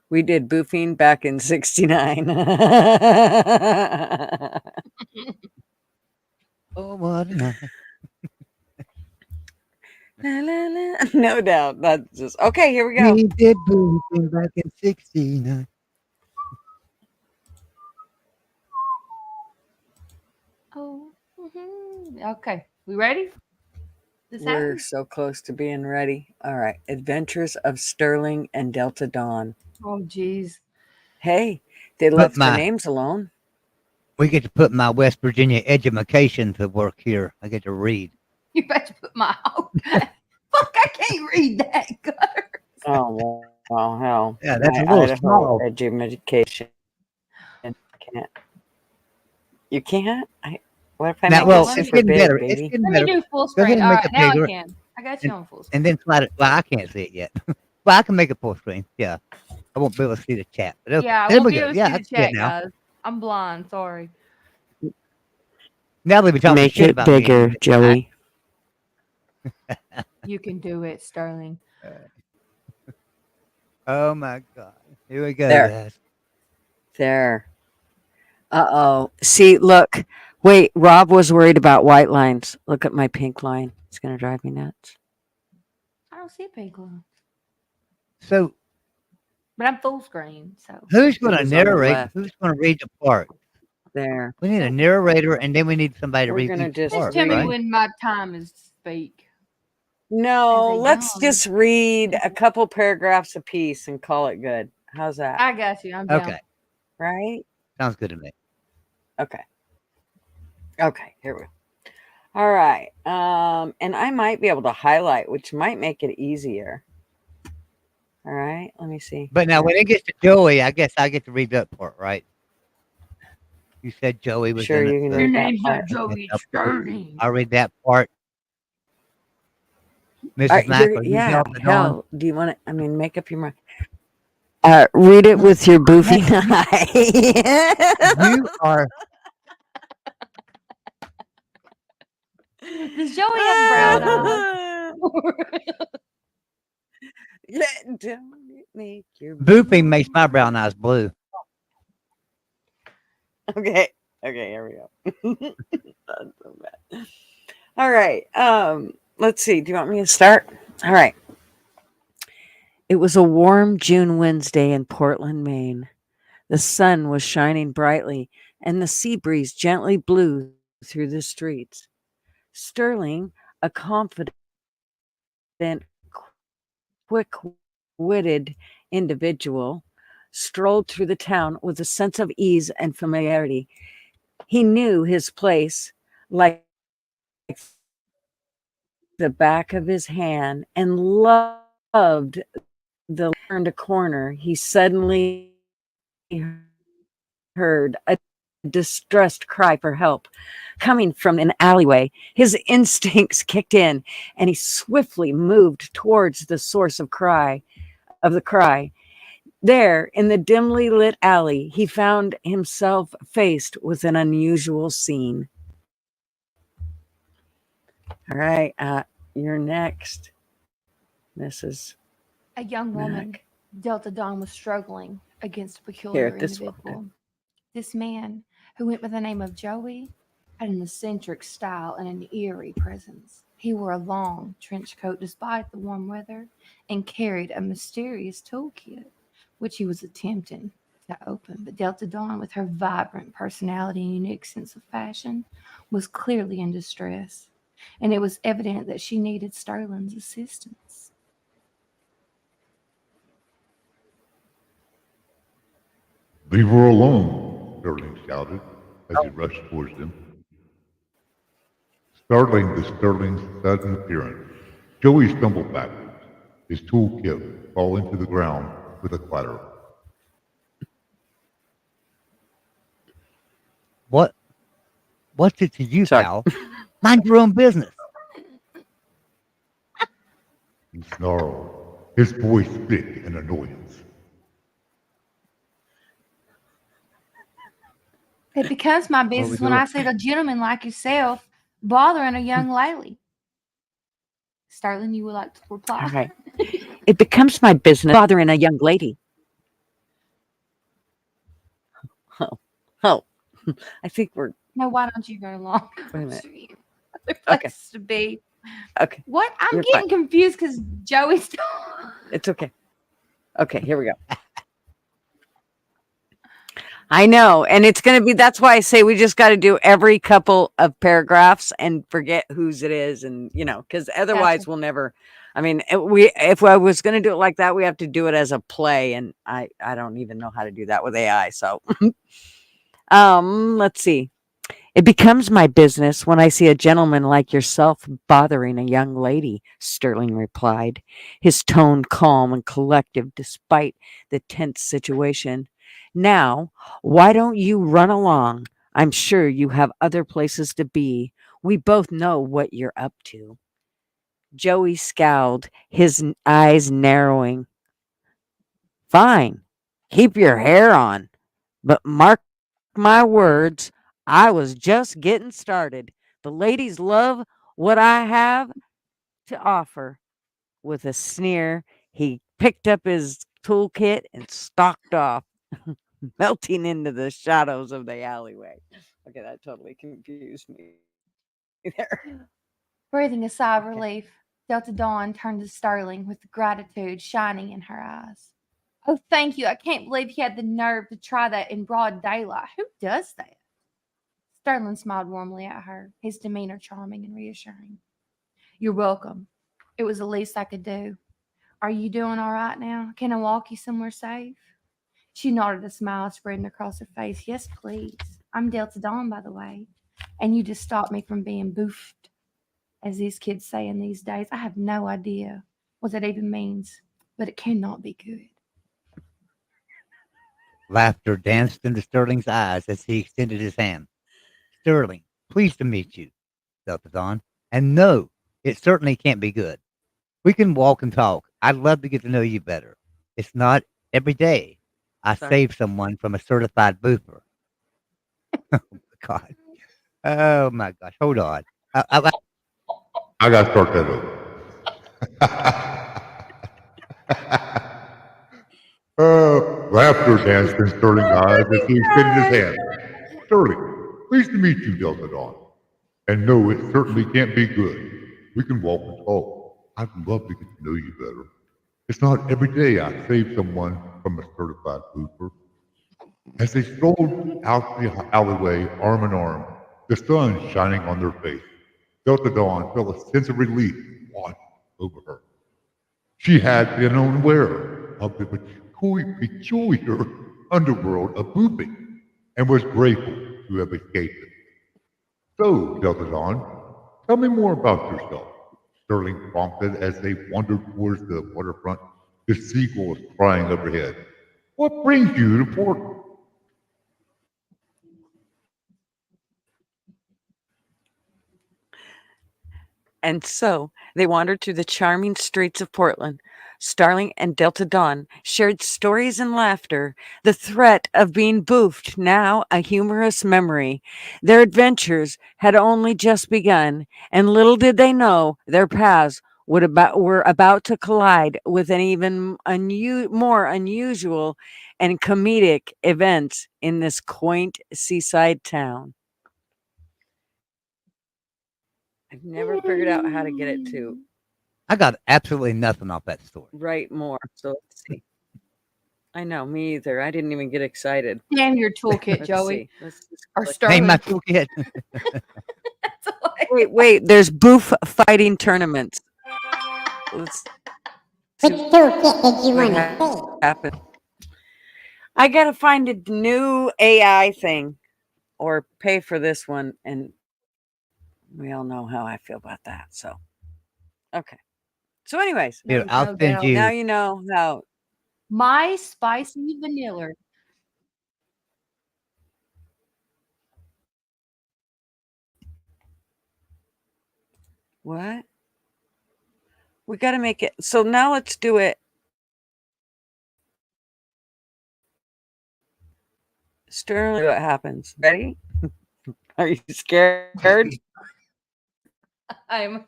We did boofing back in 69. Oh, what a night. La, la, la. No doubt. That's just okay. Here we go. We did booping back in '69. Oh, okay. We ready? This We're happens? so close to being ready. All right. Adventures of Sterling and Delta Dawn. Oh, geez. Hey, they left their names alone. We get to put my West Virginia education to work here. I get to read. You better put my fuck. I can't read that. Oh well, hell. Yeah, that's My a little Idaho small. education. Can't. You can't. What if I Now, make well, it it's super getting big, better. baby? It's getting Let better. me do full Go ahead screen. and All make right, it now bigger. I can. I got you on full screen. And then slide it. Well, I can't see it yet. Well, I can make it full screen. Yeah. I won't be able to see the chat. But okay. Yeah, I There won't we be go. able to Yeah, see I the can see it chat, now. guys. I'm blind. Sorry. Now they'll be talking Make shit it about me. bigger, Joey. You can do it, Sterling. Oh my God. Here we go, There. guys. There. Uh-oh. See, look. Wait, Rob was worried about white lines. Look at my pink line. It's going to drive me nuts. I don't see a pink line. So, but I'm full screen. So who's going to was on the narrate? left. Who's going to read the part? There. We need a narrator, and then we need somebody to We're read gonna each just part, tell me right? when my time is to speak. No, As a let's young- just read a couple paragraphs a piece and call it good. How's that? I got you. I'm down. Okay. Right? Sounds good to me. Okay. Okay, here we go. All right. And I might be able to highlight, which might make it easier. All right, let me see. But now, when it gets to Joey, I guess I get to read that part, right? You said Joey was Sure, in it. you can so Your read that name's part. not Joey Sterling. I'll read that part. Mrs. Mack, are you yeah, Delta Dawn? hell, do you want to, I mean, make up your mind. Read it with your boofy eye. You are. Does Joey have brown eyes? Don't make your Boofing makes my brown eyes blue. Okay. Okay, here we go. That's so bad. All right. Let's see. Do you want me to start? All right. It was a warm June Wednesday in Portland, Maine. The sun was shining brightly, and the sea breeze gently blew through the streets. Sterling, a confident, quick-witted individual, strolled through the town with a sense of ease and familiarity. He knew his place like the back of his hand and loved the turned a corner. He suddenly heard a distressed cry for help coming from an alleyway. His instincts kicked in and he swiftly moved towards the source of the cry. There, in the dimly lit alley, he found himself faced with an unusual scene. All right, you're next, Mrs. A young woman, Mac. Delta Dawn, was struggling against a peculiar this individual. one. This man, who went by the name of Joey, had an eccentric style and an eerie presence. He wore a long trench coat despite the warm weather and carried a mysterious toolkit, which he was attempting to open. But Delta Dawn, with her vibrant personality and unique sense of fashion, was clearly in distress, and it was evident that she needed Sterling's assistance. Leave her alone, Sterling shouted as he rushed towards them. Startling to Sterling's sudden appearance, Joey stumbled backwards, his toolkit falling to the ground with a clatter. What's it to you, Sorry. pal? Mind your own business. He snarled, his voice thick in annoyance. It becomes my we business when doing? I see a gentleman like yourself bothering a young lady. Sterling, you would like to reply? All right. It becomes my business bothering a young lady. Oh, I think we're. No, why don't you go along? Wait a minute. Other place to be. Okay. What? I'm You're getting fine. confused because Joey's. It's okay. Okay, here we go. I know. And it's going to be, that's why I say we just got to do every couple of paragraphs and forget whose it is. And, because otherwise Gotcha. we'll never, if I was going to do it like that, we have to do it as a play. And I don't even know how to do that with AI. So, let's see. It becomes my business when I see a gentleman like yourself bothering a young lady, Sterling replied, his tone calm and collective despite the tense situation. Now, why don't you run along? I'm sure you have other places to be. We both know what you're up to. Joey scowled, his eyes narrowing. Fine, keep your hair on, but mark my words, I was just getting started. The ladies love what I have to offer. With a sneer, he picked up his toolkit and stalked off, melting into the shadows of the alleyway. Okay, that totally confused me there. Breathing a sigh of Okay. relief, Delta Dawn turned to Sterling with gratitude shining in her eyes. Oh, thank you. I can't believe he had the nerve to try that in broad daylight. Who does that? Sterling smiled warmly at her, his demeanor charming and reassuring. You're welcome. It was the least I could do. Are you doing all right now? Can I walk you somewhere safe? She nodded, a smile spreading across her face. Yes, please. I'm Delta Dawn, by the way. And you just stopped me from being boofed, as these kids say in these days. I have no idea what that even means, but it cannot be good. Laughter danced into Sterling's eyes as he extended his hand. Sterling, pleased to meet you, Delta Dawn. And no, it certainly can't be good. We can walk and talk. I'd love to get to know you better. It's not every day I Sorry. save someone from a certified boofer. Oh, God. Oh, my gosh. Hold on. I got to start that over. Laughter danced in Sterling's eyes as he extended his hand. Sterling, pleased to meet you, Delta Dawn. And no, it certainly can't be good. We can walk and talk. I'd love to get to know you better. It's not every day I save someone from a certified boofer. As they strolled out the alleyway, arm in arm, the sun shining on their face, Delta Dawn felt a sense of relief wash over her. She had been unaware of the peculiar underworld of booping and was grateful to have escaped it. So, Delta Dawn, tell me more about yourself, Sterling prompted as they wandered towards the waterfront, the seagulls crying overhead. What brings you to Portland? And so they wandered through the charming streets of Portland. Starling and Delta Dawn shared stories and laughter, the threat of being boofed now a humorous memory. Their adventures had only just begun, and little did they know their paths were about to collide with an even more unusual and comedic events in this quaint seaside town. I've never figured out how to get it to I got absolutely nothing off that story. write more. So let's see. I know, me either. I didn't even get excited. Damn your toolkit, Let's Joey. see. Let's just Or click. Hey, Sterling. my toolkit. Wait. There's boof fighting tournaments. Let's Which see toolkit did you what want to see? happens. I gotta find a new AI thing or pay for this one, and we all know how I feel about that. So, okay. So, anyways, Here, I'll No send doubt. now you. you know how. My spicy vanilla. What? We got to make it. So now let's do it. Sterling, what happens? Ready? Are you scared? I'm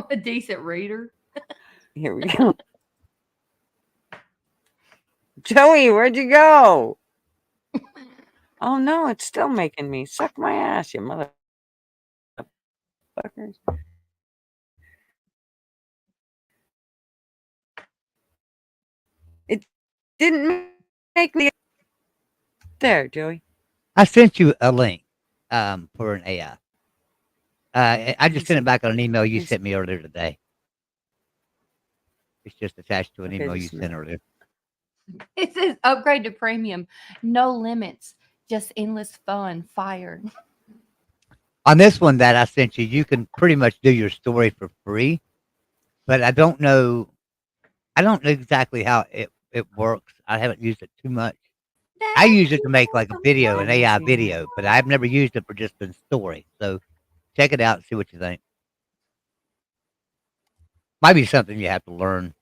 a decent reader. Here we go. Joey, where'd you go? Oh no, it's still making me suck my ass, you motherfuckers. didn't make me there, Joey. I sent you a link for an AI. I just sent it back on an email you sent me earlier today. It's just attached to an email you sent earlier. It says upgrade to premium, no limits, just endless fun, fire. On this one that I sent you, you can pretty much do your story for free, but I don't know exactly how it works. I haven't used it too much. I use it to make like a video, an AI video, but I've never used it for just a story. So check it out and see what you think. Might be something you have to learn,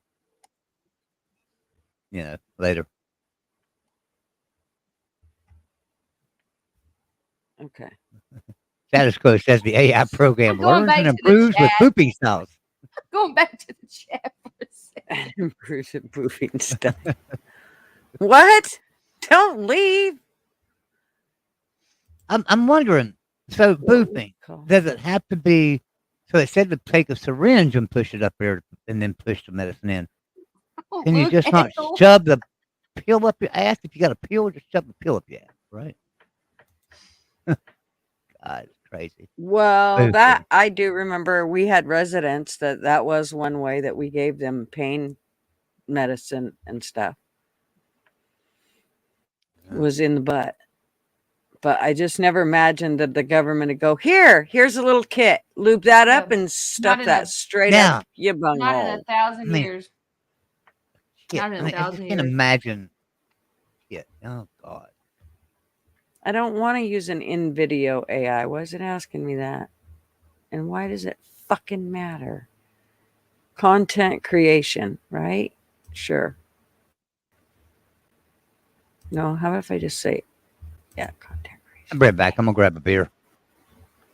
later. Okay. Status quo says the AI program learns and improves with pooping styles. Going back to the chat for a second. Improves with pooping stuff. What? Don't leave. I'm wondering. So pooping, does it have to be? So it said to take a syringe and push it up there, and then push the medicine in. Oh, Can you look, just not Ethel. shove the pill up your ass? If you got a pill, just shove the pill up your ass, right? God, it's crazy. Well, Pooping. that I do remember. We had residents that was one way that we gave them pain medicine and stuff. Was in the butt. But I just never imagined that the government would go, here's a little kit. Lube that up and stuff that straight up your bunghole. Not in 1,000 years. Shit, Not in I 1,000 just years. can't imagine. Shit. Oh God. I don't want to use an in-video AI. Why is it asking me that? And why does it fucking matter? Content creation, right? Sure. No, how about if I just say, yeah, content creation. I'm right back. I'm gonna grab a beer.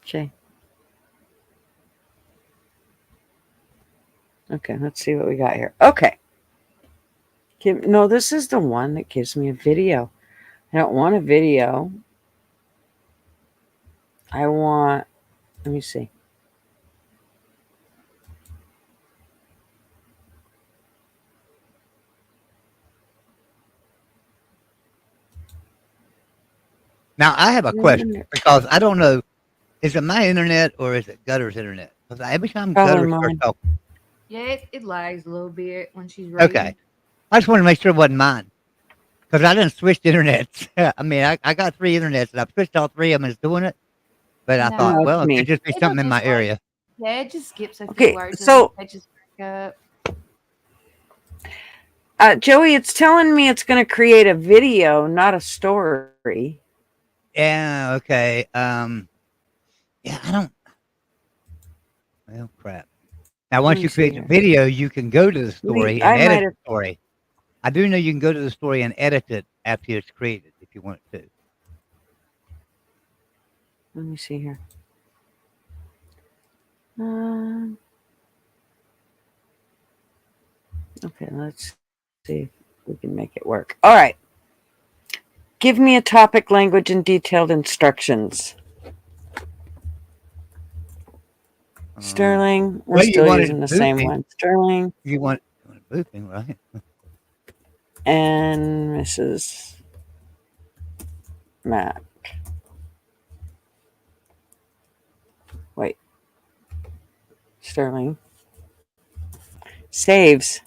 Okay. Okay, let's see what we got here. Okay. No, this is the one that gives me a video. I don't want a video. I want, let me see. Now I have a question because I don't know. Is it my internet or is it Gutter's internet? Because every time Gutter starts talking, Yeah, it lags a little bit when she's reading. okay. I just want to make sure it wasn't mine because I didn't switch internets. I mean, I got 3 internets and I've switched all 3 of them and it's doing it. But I thought, well, it could just be something in my area. Yeah, it just skips a few words. So and just back up. Joey, it's telling me it's going to create a video, not a story. Yeah. Okay. Yeah, I don't. Well, crap. Now, once you create the video, you can go to the story and edit the story. I do know you can go to the story and edit it after it's created if you want to. Let me see here. Okay, let's see if we can make it work. All right. Give me a topic, language, and detailed instructions. Sterling, we're still using the same one. Sterling. You want booping, right? And Mrs. Mac. Wait. Sterling. Saves.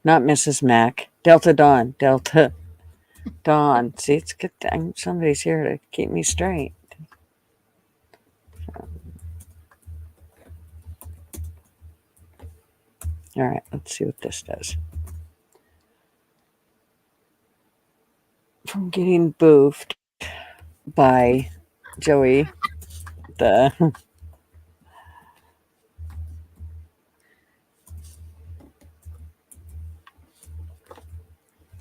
Not Mrs. Mac. Delta Dawn. Delta Dawn. See, it's good. Somebody's here to keep me straight. All right, let's see what this does. From getting boofed by Joey, the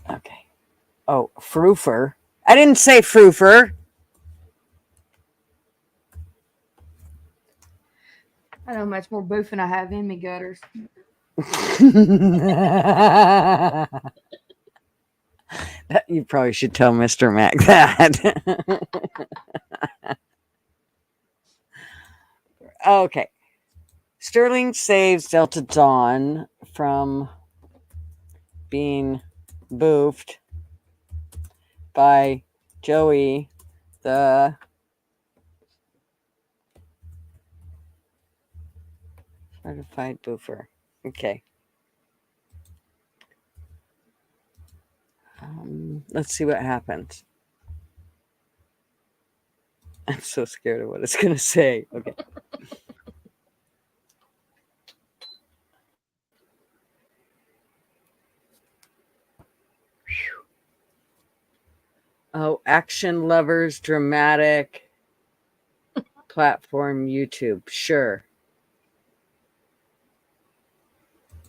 okay. Oh, froofer. I didn't say froofer. I know much more boofing I have in me, Gutters. You probably should tell Mr. Mac that. Okay. Sterling saves Delta Dawn from being boofed by Joey, the certified boofer. Okay. Let's see what happens. I'm so scared of what it's going to say. Okay. Oh, action lovers, dramatic platform, YouTube. Sure.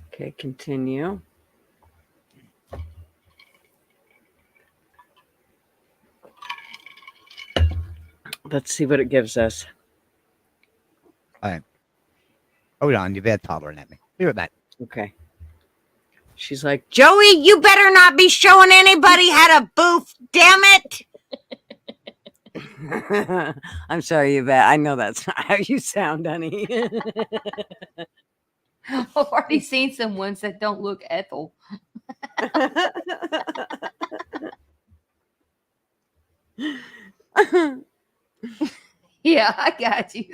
Okay, continue. Let's see what it gives us. All right. Hold on, you've been hollering at me. Be right back. Okay. She's like, Joey, you better not be showing anybody how to boof, damn it. I'm sorry, Yvette. I know that's not how you sound, honey. I've already seen some ones that don't look Ethel. Yeah, I got you.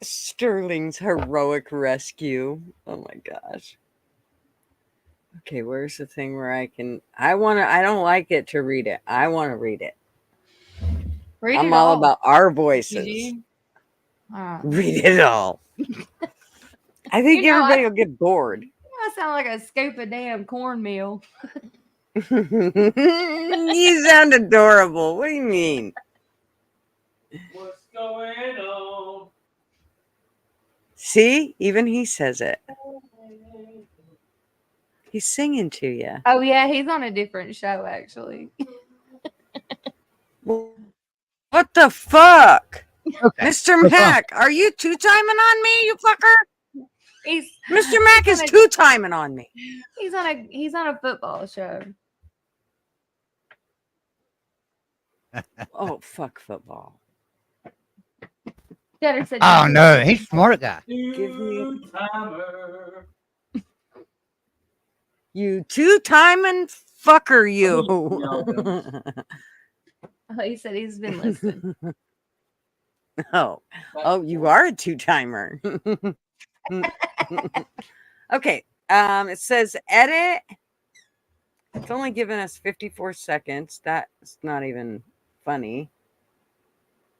Sterling's heroic rescue. Oh my gosh. Okay, where's the thing where I don't like it to read it. I want to read it. I'm all about our voices. Read it all. I think everybody will get bored. I sound like a scoop of damn cornmeal. You sound adorable. What do you mean? What's going on? See, even he says it. He's singing to you. Oh yeah, he's on a different show actually. What the fuck? Okay. Mr. Mac, are you two-timing on me, you fucker? Mr. Mac is two-timing on me. He's on a football show. Oh, fuck football. Said, oh no, he's a smart guy. Give me a timer. You two-timing fucker, you. Oh, he said he's been listening. Oh, you are a two-timer. Okay. It says edit. It's only given us 54 seconds. That's not even funny.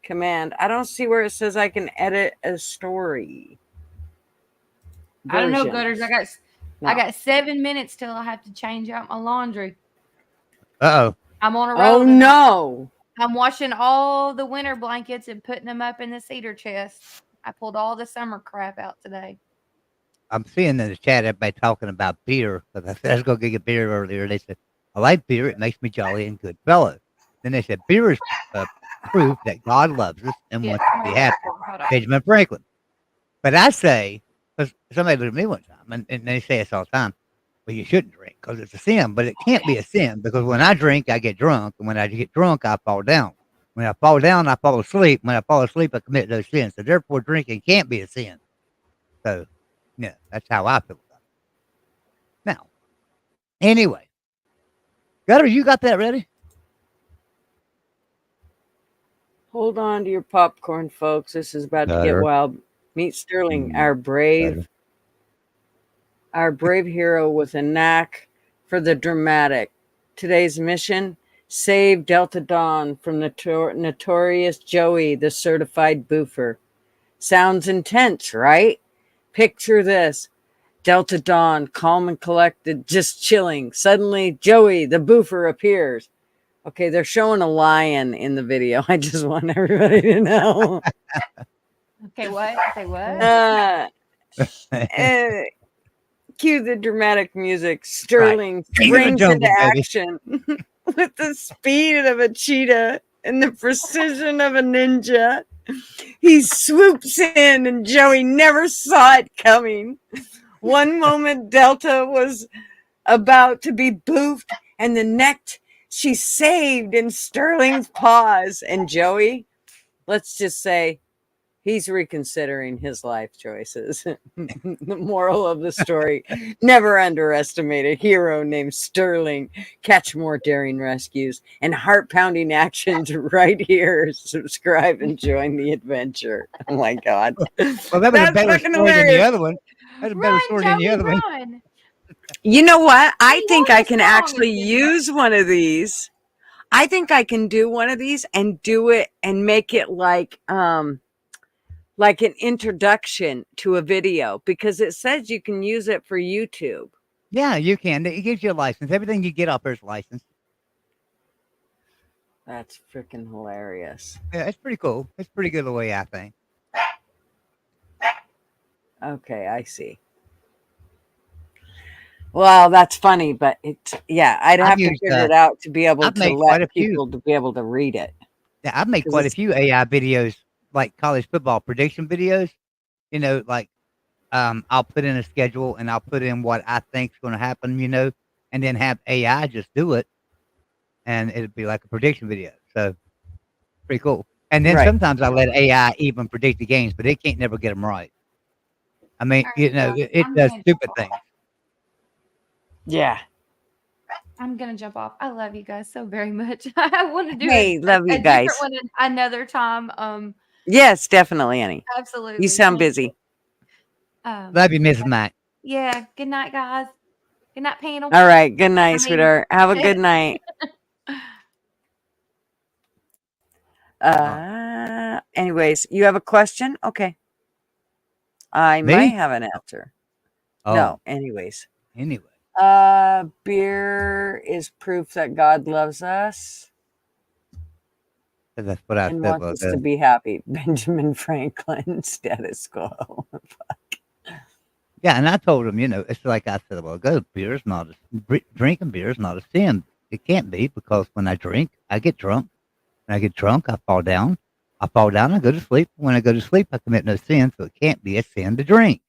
Command. I don't see where it says I can edit a story. I don't know, Gutters. I got 7 minutes till I have to change out my laundry. Uh-oh. I'm on a roll. Oh, no. I'm washing all the winter blankets and putting them up in the cedar chest. I pulled all the summer crap out today. I'm seeing in the chat everybody talking about beer. Because I said I was going to get a beer earlier. They said, I like beer. It makes me jolly and good fellow. Then they said, beer is proof that God loves us and wants to be happy. Benjamin Franklin. But I say, because somebody looked at me one time, and they say this all the time, well, you shouldn't drink because it's a sin. But it can't be a sin because when I drink, I get drunk. And when I get drunk, I fall down. When I fall down, I fall asleep. When I fall asleep, I commit those sins. So therefore, drinking can't be a sin. So, yeah, that's how I feel about it. Now, anyway, Gutter, you got that ready? Hold on to your popcorn, folks. This is about to get wild. Meet Sterling, our brave hero with a knack for the dramatic. Today's mission: save Delta Dawn from the notorious Joey, the certified boofer. Sounds intense, right? Picture this. Delta Dawn, calm and collected, just chilling. Suddenly, Joey, the boofer, appears. Okay, they're showing a lion in the video. I just want everybody to know. Okay, what? Say what? Cue the dramatic music. Sterling springs into action with the speed of a cheetah and the precision of a ninja. He swoops in and Joey never saw it coming. One moment Delta was about to be boofed and the next she's saved in Sterling's paws. And Joey, let's just say, He's reconsidering his life choices. The moral of the story: never underestimate a hero named Sterling. Catch more daring rescues and heart-pounding actions right here. Subscribe and join the adventure. Oh my God. Well, that was a That's better fucking story than the hilarious. other one. That's a better Run, story than the Joey, other one. run. You know what? I He think won I the can song actually again. use one of these. I think I can do one of these and do it and make it like an introduction to a video, because it says you can use it for YouTube. Yeah, you can. It gives you a license. Everything you get off there's licensed. That's freaking hilarious. Yeah, it's pretty cool. It's pretty good the way I think. Okay, I see. Well, that's funny, but I'd have to figure it out to be able I've to made quite a let few. people to be able to read it. Yeah, I've made 'Cause quite a it's- few AI videos, like college football prediction videos. You know, like I'll put in a schedule and I'll put in what I think's going to happen. You know, and then have AI just do it, and it'd be like a prediction video. So pretty cool. And then Right. sometimes I let AI even predict the games, but it can't never get them right. I mean, All you right, know, guys, it I'm does gonna stupid jump things. off. Yeah. I'm gonna jump off. I love you guys so very much. I want to do Hey, love you a guys. different one another time. Yes, definitely, Annie. Absolutely. You sound Thank you. busy. Love you, Mrs. Mac. Yeah. Good night, guys. Good night, panel. All right. Good I night, mean- sweetheart. Have a good night. Anyways, you have a question? Okay. I Me? might have an answer. Oh, No, anyways. anyway. Beer is proof that God loves us That's what I and said. wants Well, us to be happy. Benjamin Franklin, status quo. yeah, and I told him, you know, it's like I said a while ago, drinking beer is not a sin. It can't be, because when I drink, I get drunk. When I get drunk, I fall down. I fall down, I go to sleep. When I go to sleep, I commit no sin, so it can't be a sin to drink.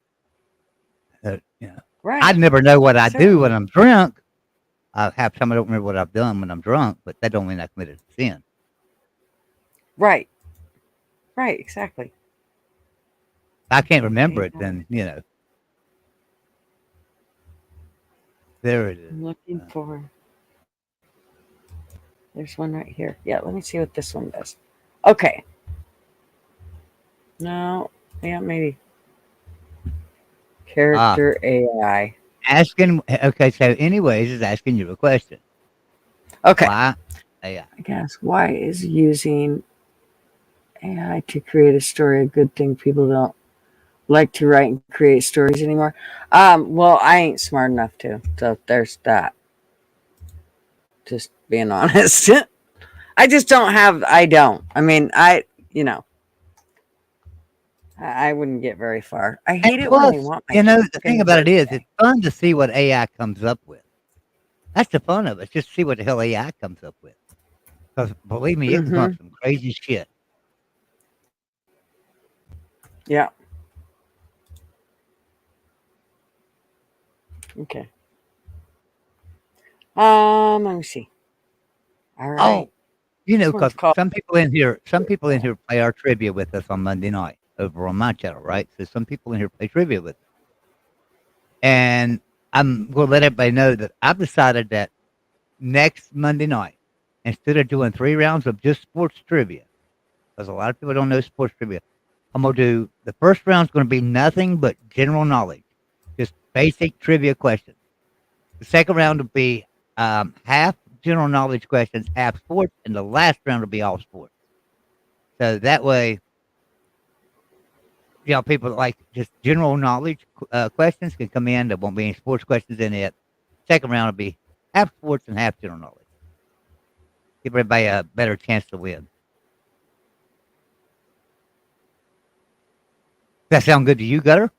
You know, Right. I'd never know what I do Certainly. when I'm drunk. Half the time I don't remember what I've done when I'm drunk, but that don't mean I committed a sin. Right. Right, exactly. If I can't remember it, then, you know. There it is. I'm looking for. There's one right here. Yeah, let me see what this one does. Okay. No, yeah, maybe. Character AI. Asking, okay, so anyways, is asking you a question. Okay. Why AI? I guess, why is using AI to create a story a good thing? People don't like to write and create stories anymore. Well, I ain't smart enough to, so there's that. Just being honest. I just don't have, I don't. I mean, you know, I wouldn't get very far. I hate And it when plus, they want my you know, the thing fucking about it is, birthday. it's fun to see what AI comes up with. That's the fun of it. Just see what the hell AI comes up with. Because believe me, it comes up with some crazy shit. Yeah. Okay. Let me see. All right. Oh, you know, This one's because called- some people in here play our trivia with us on Monday night over on my channel, right? So some people in here play trivia with us. And I'm going to let everybody know that I've decided that next Monday night, instead of doing 3 rounds of just sports trivia, because a lot of people don't know sports trivia, I'm going to do, the first round's going to be nothing but general knowledge, just basic trivia questions. The second round will be half general knowledge questions, half sports, and the last round will be all sports. So that way, you know, people that like just general knowledge questions can come in. There won't be any sports questions in it. Second round will be half sports and half general knowledge. Give everybody a better chance to win. Does that sound good to you, Gutter?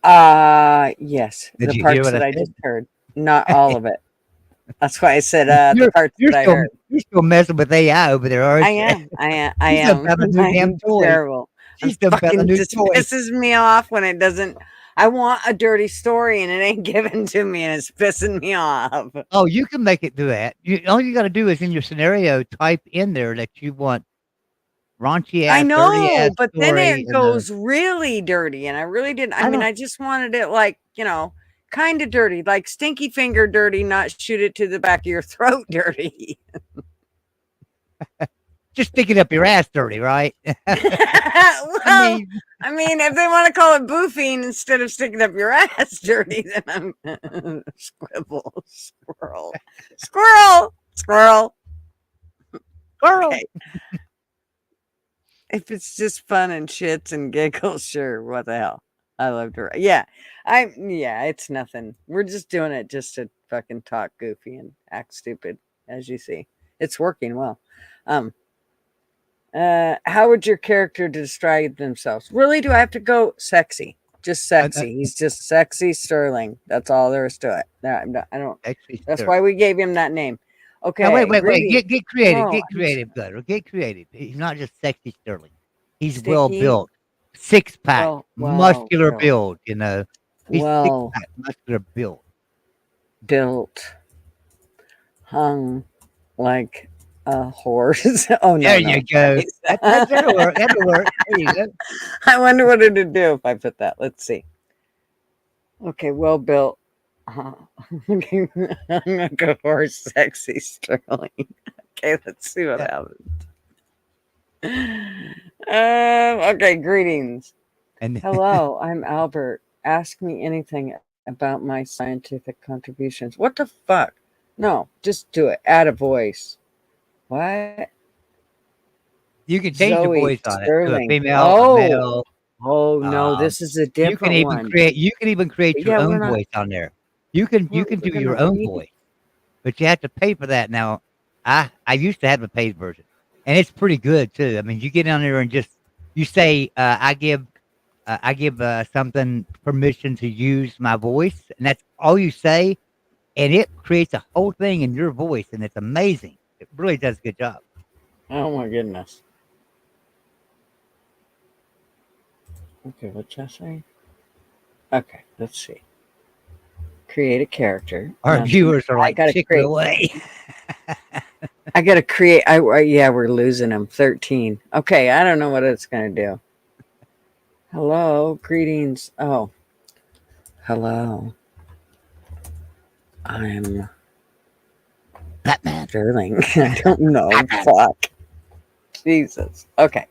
Yes. Did The you hear parts what that I I said? just heard. Not all of it. That's why I said the parts that I heard. You're still messing with AI over there, aren't you? I am. She's done found a new damn I'm toy. terrible. She's done found a Fucking new just toy. pisses me off when it doesn't. I want a dirty story and it ain't given to me and it's pissing me off. Oh, you can make it do that. All you got to do is in your scenario type in there that you want raunchy I ass, dirty know, ass but then story. it goes really dirty, and I really didn't. I mean, I just wanted it like, kind of dirty, like stinky finger dirty, not shoot it to the back of your throat dirty. Just sticking up your ass dirty, right? Well, I mean, if they want to call it boofing instead of sticking up your ass dirty, then I'm squirrel. girl. Okay. If it's just fun and shits and giggles, sure, what the hell? I love to write. Yeah, it's nothing. We're just doing it just to fucking talk goofy and act stupid, as you see. It's working well. How would your character describe themselves? Really, do I have to go sexy? Just sexy. He's just sexy Sterling. That's all there is to it. I don't. That's why we gave him that name. Okay. Now, wait. Get creative. No, Get creative, Gutter. Get creative. He's not just sexy Sterling. He's Sticky? well built, 6-pack, muscular built. build. You know, he's 6-pack, muscular build. Built, hung like a horse. Oh no! There you go. That'll work. That'll work. There you go. I wonder what it'd do if I put that. Let's see. Okay, well built. Looking like a horse, sexy Sterling. Okay, let's see what happens. Okay, greetings. And hello, I'm Albert. Ask me anything about my scientific contributions. What the fuck? No, just do it. Add a voice. What? You can change the voice on it to a female, a male. Oh no, this is a different one. You can even create your own voice on there. You can do your own voice, but you have to pay for that now. I used to have a paid version, and it's pretty good too. I mean, you get on there and just you say, I give something permission to use my voice, and that's all you say, and it creates a whole thing in your voice, and it's amazing. It really does a good job. Oh my goodness. Okay, what's that say? Okay, let's see. Create a character. Our viewers are like, chicken away. I gotta create. Yeah, we're losing them. 13. Okay, I don't know what it's gonna do. Hello, greetings. Oh, hello. I'm Batman. Sterling. I don't know. Batman. Fuck. Jesus. Okay.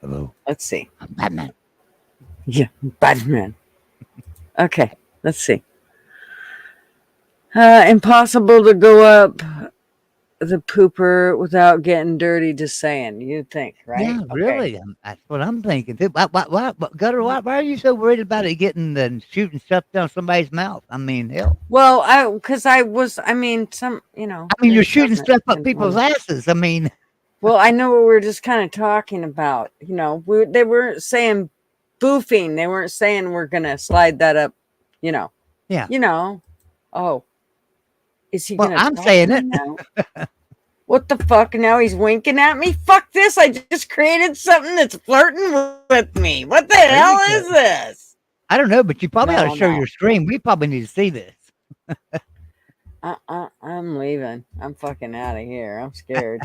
Hello. Let's see. I'm Batman. Yeah, Batman. Okay, let's see. Impossible to go up the pooper without getting dirty, just saying. You'd think, right? Yeah, really. That's what I'm thinking. Why, Gutter, why are you so worried about it getting the shooting stuff down somebody's mouth? I mean, hell. Well, you're shooting stuff up people's asses. I mean. Well, I know what we're just kind of talking about. They weren't saying boofing. They weren't saying we're going to slide that up, Yeah. Oh. Is he well, I'm saying it. Now? What the fuck? Now he's winking at me? Fuck this. I just created something that's flirting with me. What the hell is this? I don't know, but you probably ought to show your screen. We probably need to see this. I'm leaving. I'm fucking out of here. I'm scared.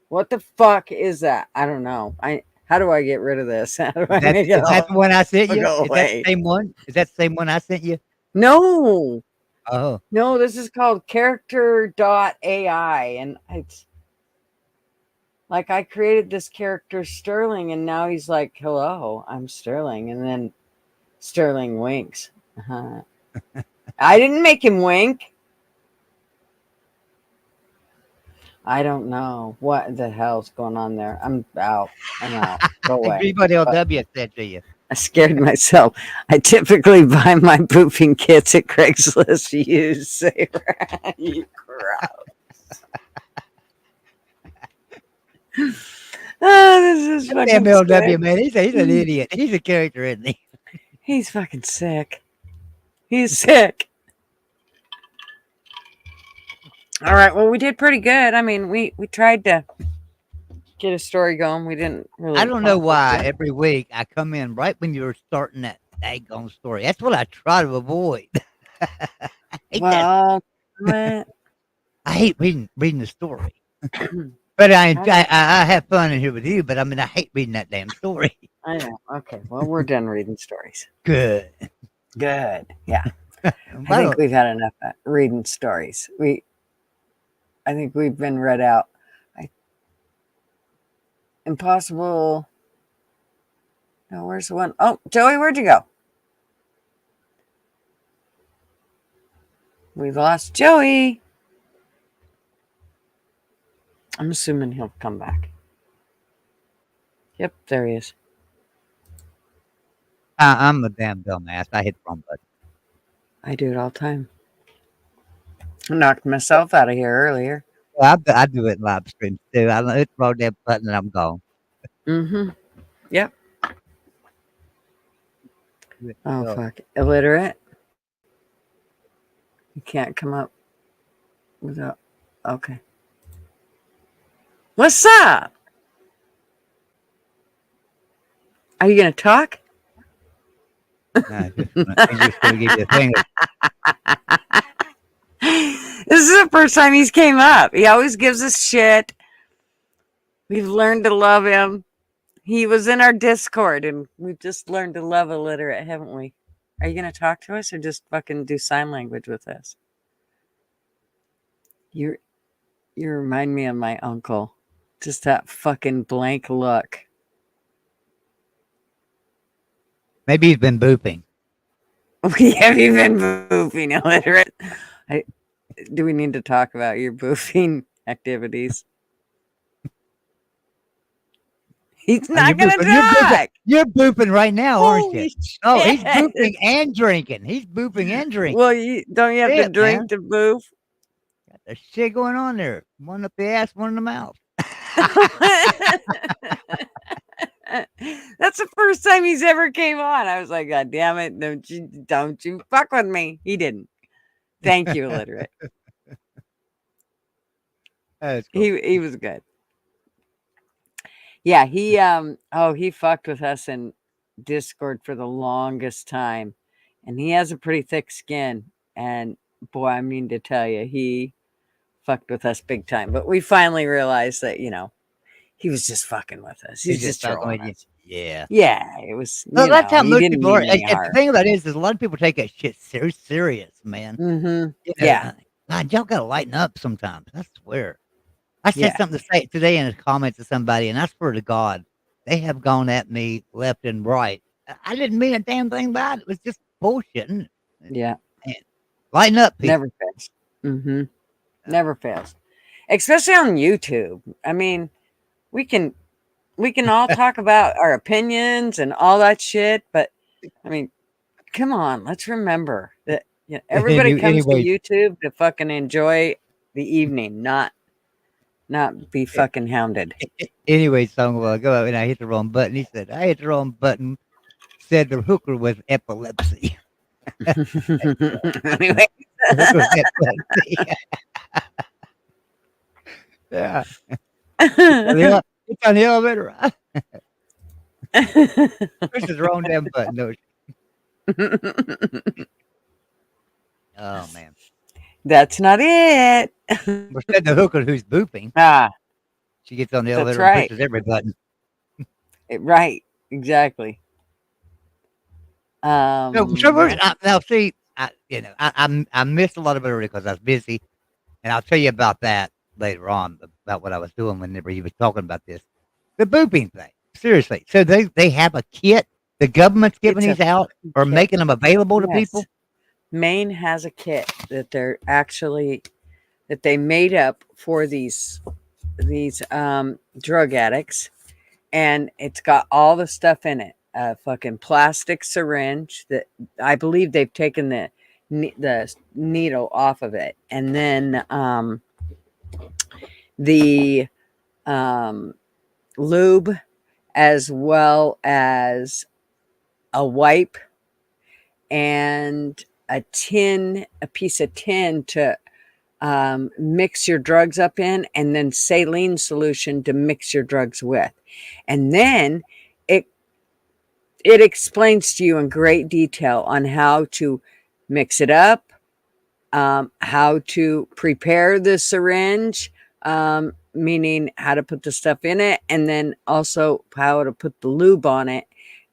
What the fuck is that? I don't know. How do I get rid of this? How do I make it? Is that the one I sent you? Go is that the same one? Is that the same one I sent you? No. Oh. No, this is called character.ai. And it's like I created this character Sterling, and now he's like, hello, I'm Sterling. And then Sterling winks. I didn't make him wink. I don't know what the hell's going on there. I'm out. Go away. Everybody LW said to you. I scared myself. I typically buy my boofing kits at Craigslist used. Sarah, you gross. This is fucking MLW, sick. man. He's an idiot. He's a character, isn't he? He's fucking sick. He's sick. All right. Well, we did pretty good. I mean, we tried to get a story going. We didn't really. I don't know why every week I come in right when you're starting that daggone story. That's what I try to avoid. I hate reading the story. Especially But I have fun in here with you. But I mean, I hate reading that damn story. I know. Okay. Well, we're done reading stories. Good. Good. Yeah. I think we've had enough reading stories. I think we've been read out. Impossible. No, where's the one? Oh, Joey, where'd you go? We've lost Joey. I'm assuming he'll come back. Yep, there he is. I'm a damn dumbass. I hit the wrong button. I do it all the time. I knocked myself out of here earlier. Well, I do it in live streams too. I hit the wrong damn button and I'm gone. Mm-hmm. Yep. Oh, fuck. Illiterate. You can't come up without... Okay. What's up? Are you going to talk? I'm just gonna give you a thing. This is the first time he's came up. He always gives us shit. We've learned to love him. He was in our Discord, and we've just learned to love illiterate, haven't we? Are you going to talk to us or just fucking do sign language with us? You remind me of my uncle. Just that fucking blank look. Maybe he's been booping. Have you been boofing, illiterate? Do we need to talk about your boofing activities? He's not going to talk. You're booping right now, aren't you? Shit. Oh, he's booping and drinking. He's booping and drinking. Well, don't you have to drink to boof? Got the shit going on there. One up the ass, one in the mouth. That's the first time he's ever came on. I was like, God damn it, don't you fuck with me. He didn't. Thank you, illiterate. That's cool. He was good. Yeah, he fucked with us in Discord for the longest time. And he has a pretty thick skin. And boy, I mean to tell you, he fucked with us big time. But we finally realized that, he was just fucking with us. He's just trolling us. Yeah. Yeah, it was. Well, that's how most people are. And the thing about it is a lot of people take that shit so serious, man. Mm-hmm. Yeah. God, y'all gotta lighten up sometimes. I swear. I said something to say today in a comment to somebody, and I swear to God, they have gone at me left and right. I didn't mean a damn thing by it. It was just bullshit. Yeah. Man, lighten up, people. Never fails. Mm-hmm. Never fails. Especially on YouTube. I mean, we can all talk about our opinions and all that shit, but I mean, come on, let's remember that everybody comes to YouTube to fucking enjoy the evening, not be fucking hounded. Anyway, song a while ago, and I hit the wrong button. He said, I hit the wrong button. Said the hooker was epilepsy. Anyway. Yeah. It's on the elevator. Push the wrong damn button. No. Oh, man. That's not it. We said the hooker who's booping. She gets on the elevator and pushes every button. Right. Exactly. Now, see, I missed a lot of it already because I was busy, and I'll tell you about that later on, about what I was doing whenever you were talking about this. The booping thing. Seriously. So they have a kit. The government's giving these out or making them available to people? Maine has a kit that they made up for these drug addicts, and it's got all the stuff in it. A fucking plastic syringe that I believe they've taken the needle off of it, and then the lube, as well as a wipe and a piece of tin to mix your drugs up in, and then saline solution to mix your drugs with. And then it explains to you in great detail on how to mix it up, how to prepare the syringe, meaning how to put the stuff in it, and then also how to put the lube on it,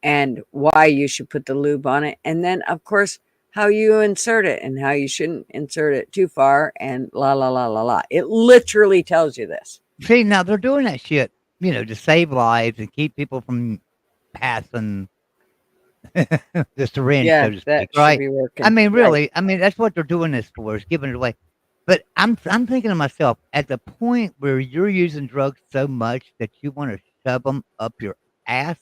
and why you should put the lube on it, and then of course how you insert it and how you shouldn't insert it too far, and la la la la la. It literally tells you this. See, now they're doing that shit, to save lives and keep people from passing the syringe, Yeah, so to that speak, should right? be working. I mean, Right. really, that's what they're doing this for, is giving it away. But I'm thinking to myself, at the point where you're using drugs so much that you want to shove them up your ass,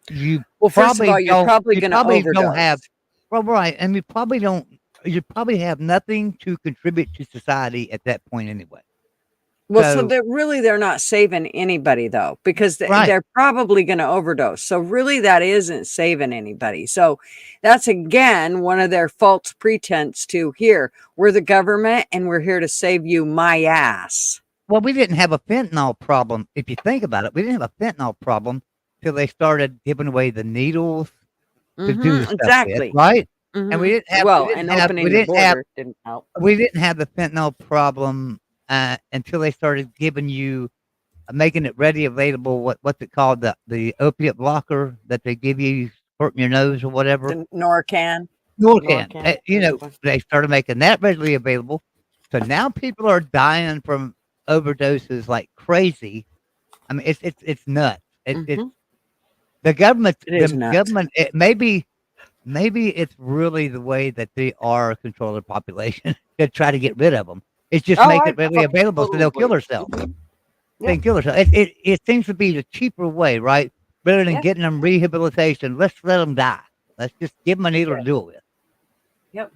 you Well, first of all, you're probably you going to probably don't have, overdose. well, right, and you probably have nothing to contribute to society at that point anyway. Well, so So, they're not saving anybody though, because right. they're probably going to overdose. So really, that isn't saving anybody. So that's again one of their false pretense to here. We're the government and we're here to save you, my ass. Well, we didn't have a fentanyl problem. If you think about it, we didn't have a fentanyl problem till they started giving away the needles to do the stuff with, Exactly. right? And we didn't have, Well, and opening the border didn't help. we didn't have the fentanyl problem until they started giving you, making it ready available. What's it called? The opiate blocker that they give you, hurting your nose or whatever. The Norcan. Norcan. They started making that readily available. So now people are dying from overdoses like crazy. I mean, it's nuts. The government, maybe it's really the way that they are controlling the population to try to get rid of them. It's just make it readily available so they'll kill themselves. They can kill themselves. It seems to be the cheaper way, right? Rather than getting them rehabilitation, let's let them die. Let's just give them a needle to do it with. Yep.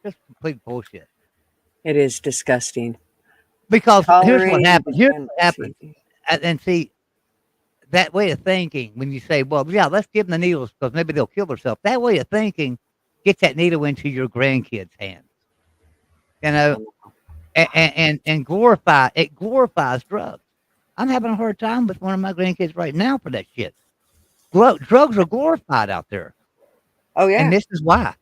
Just complete bullshit. It is disgusting. Because here's what happens. And see, that way of thinking, when you say, well, yeah, let's give them the needles because maybe they'll kill themselves. That way of thinking gets that needle into your grandkids' hands. And glorifies drugs. I'm having a hard time with one of my grandkids right now for that shit. Drugs are glorified out there. Oh, yeah. And this is why.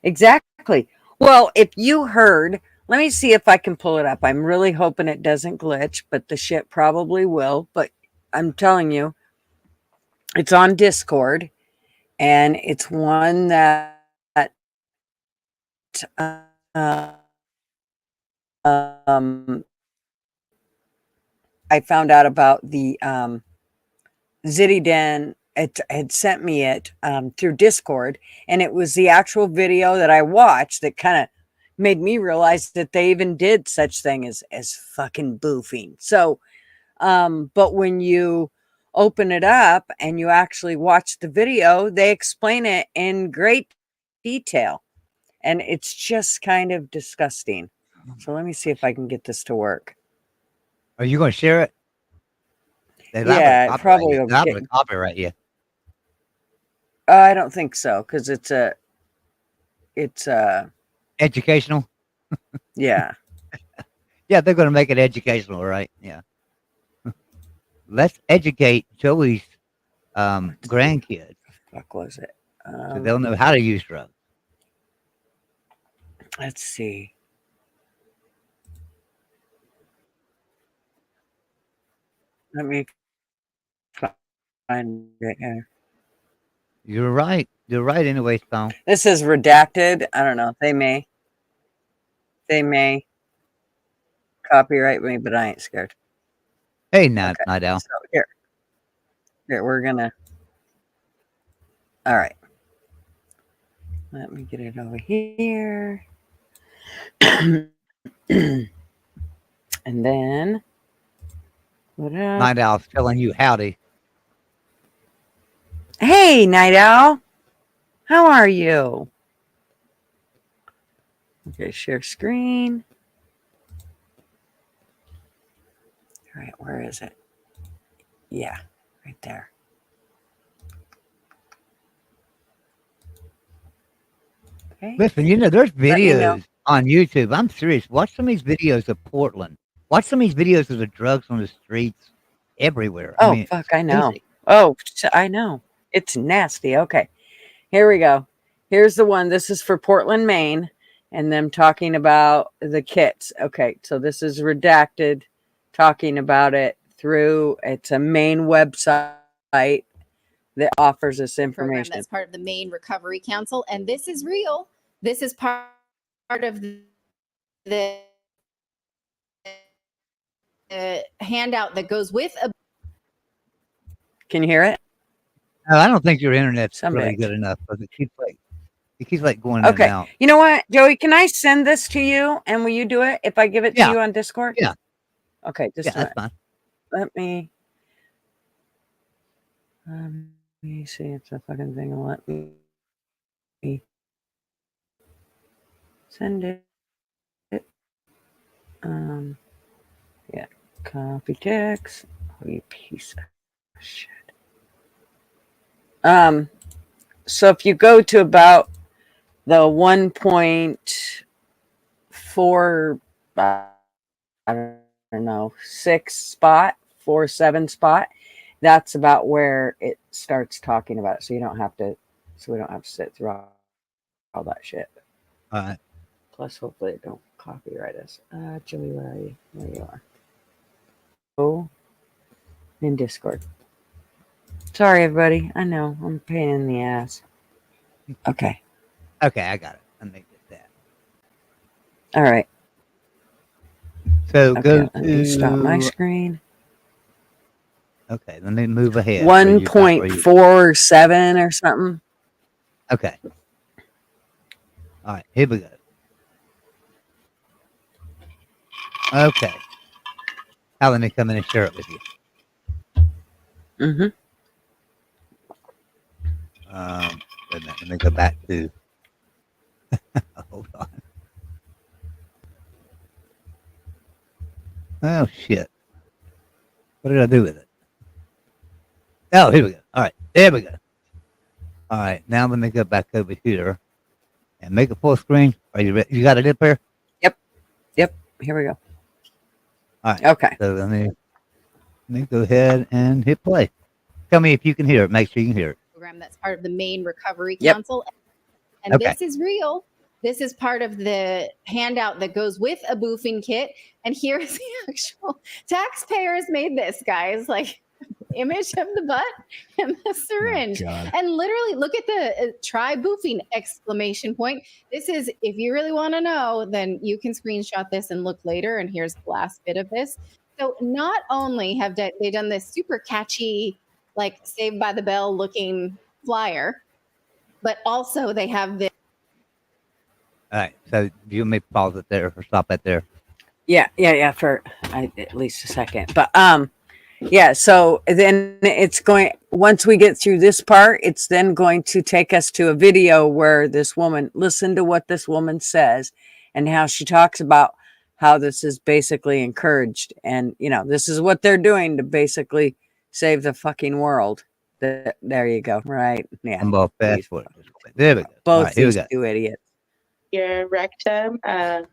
Exactly. Well, if you heard, let me see if I can pull it up. I'm really hoping it doesn't glitch, but the shit probably will. But I'm telling you, it's on Discord, and it's one that I found out about the Zitty Den. It had sent me it through Discord, and it was the actual video that I watched that kind of made me realize that they even did such thing as fucking boofing. So, but when you open it up and you actually watch the video, they explain it in great detail, and it's just kind of disgusting. So let me see if I can get this to work. Are you going to share it? Yeah, probably will get copyright you. I don't think so, because it's educational. Yeah. Yeah, they're going to make it educational, right? Yeah. Let's educate Joey's grandkids. What fuck was it? So they'll know how to use drugs. Let's see. Let me find it here. You're right. You're right anyway, Stone. This is redacted. I don't know. They may copyright me, but I ain't scared. Hey, Night Owl. So here, we're gonna. All right. Let me get it over here. And then what else? Night Owl's telling you howdy. Hey, Night Owl. How are you? Okay, share screen. All right, where is it? Yeah, right there. Okay. Listen, there's videos on YouTube. I'm serious. Watch some of these videos of Portland. Watch some of these videos of the drugs on the streets everywhere. Oh, fuck, I know. Oh, I know. It's nasty. Okay, here we go. Here's the one. This is for Portland, Maine. and them talking about the kits. Okay, so this is redacted, talking about it through, it's a main website that offers this program information. that's part of the Maine Recovery Council, and this is real. This is part of the handout that goes with a. Can you hear it? No, I don't think your internet's Some really bitch. good enough because it keeps like going in and Okay. out. You know what, Joey? Can I send this to you, and will you do it if I give it to Yeah. you on Discord? Yeah. Okay, just Yeah, a that's minute. fine. Let me see if the fucking thing will let me send it. Yeah, copy text. Oh, you piece of shit. So if you go to about the 1.4, I don't know, 6 spot, 4.7 spot, that's about where it starts talking about it. So you don't have to, so we don't have to sit through all that shit. All right. Plus, hopefully it don't copyright us. Joey, where are you? There you are. Oh, in Discord. Sorry, everybody. I know I'm a pain in the ass. Okay. Okay, I got it. Let me get that. All right. So Okay, go let me stop my to. screen. Okay, let me move ahead. 1.47 or something. Okay. All right, here we go. Okay. Now let me come in and share it with you. Mm-hmm. Wait a minute, let me go back to. Hold on. Oh shit! What did I do with it? Oh, here we go. All right, there we go. All right, now let me go back over here and make a full screen. Are you ready? You got it up here? Yep. Here we go. All right. Okay. So let me go ahead and hit play. Tell me if you can hear it. Make sure you can hear it. Program that's part of the Maine Recovery Yep. Council, and Okay. this is real. This is part of the handout that goes with a boofing kit. And here's the actual taxpayers made this, guys. Like, image of the butt and the syringe. And literally, look at the try boofing exclamation point. This is, if you really want to know, then you can screenshot this and look later. And here's the last bit of this. So not only have they done this super catchy, like Saved by the Bell looking flyer, but also they have this. All right. So do you want me to pause it there or stop it there? Yeah. For at least a second. But yeah. So then it's going. Once we get through this part, it's then going to take us to a video where this woman. Listen to what this woman says and how she talks about how this is basically encouraged, and this is what they're doing to basically save the fucking world. There you go. Right. Yeah. I'm going to fast forward. There we go. Both All right, here we these go. two idiots. Your rectum. And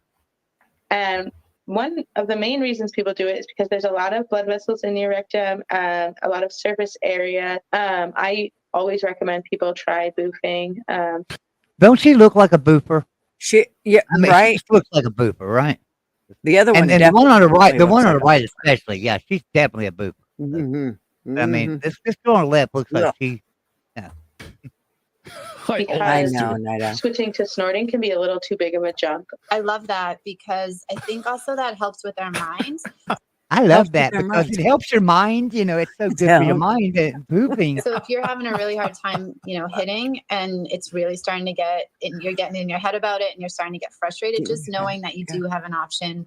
one of the main reasons people do it is because there's a lot of blood vessels in your rectum, a lot of surface area. I always recommend people try boofing. Don't she look like a boofer? Yeah, I mean, right. She just looks like a boofer, right? The other one, and the one on the right, definitely looks like a right, especially, yeah, she's definitely a boofer. Mm-hmm. I mean, this girl on the left looks like she. Yeah. I know. Switching to snorting can be a little too big of a jump. I love that because I think also that helps with our minds. I love that because it helps your mind. It's so good for your mind and pooping. So if you're having a really hard time, hitting and it's really starting to you're getting in your head about it and you're starting to get frustrated, just knowing that you do have an option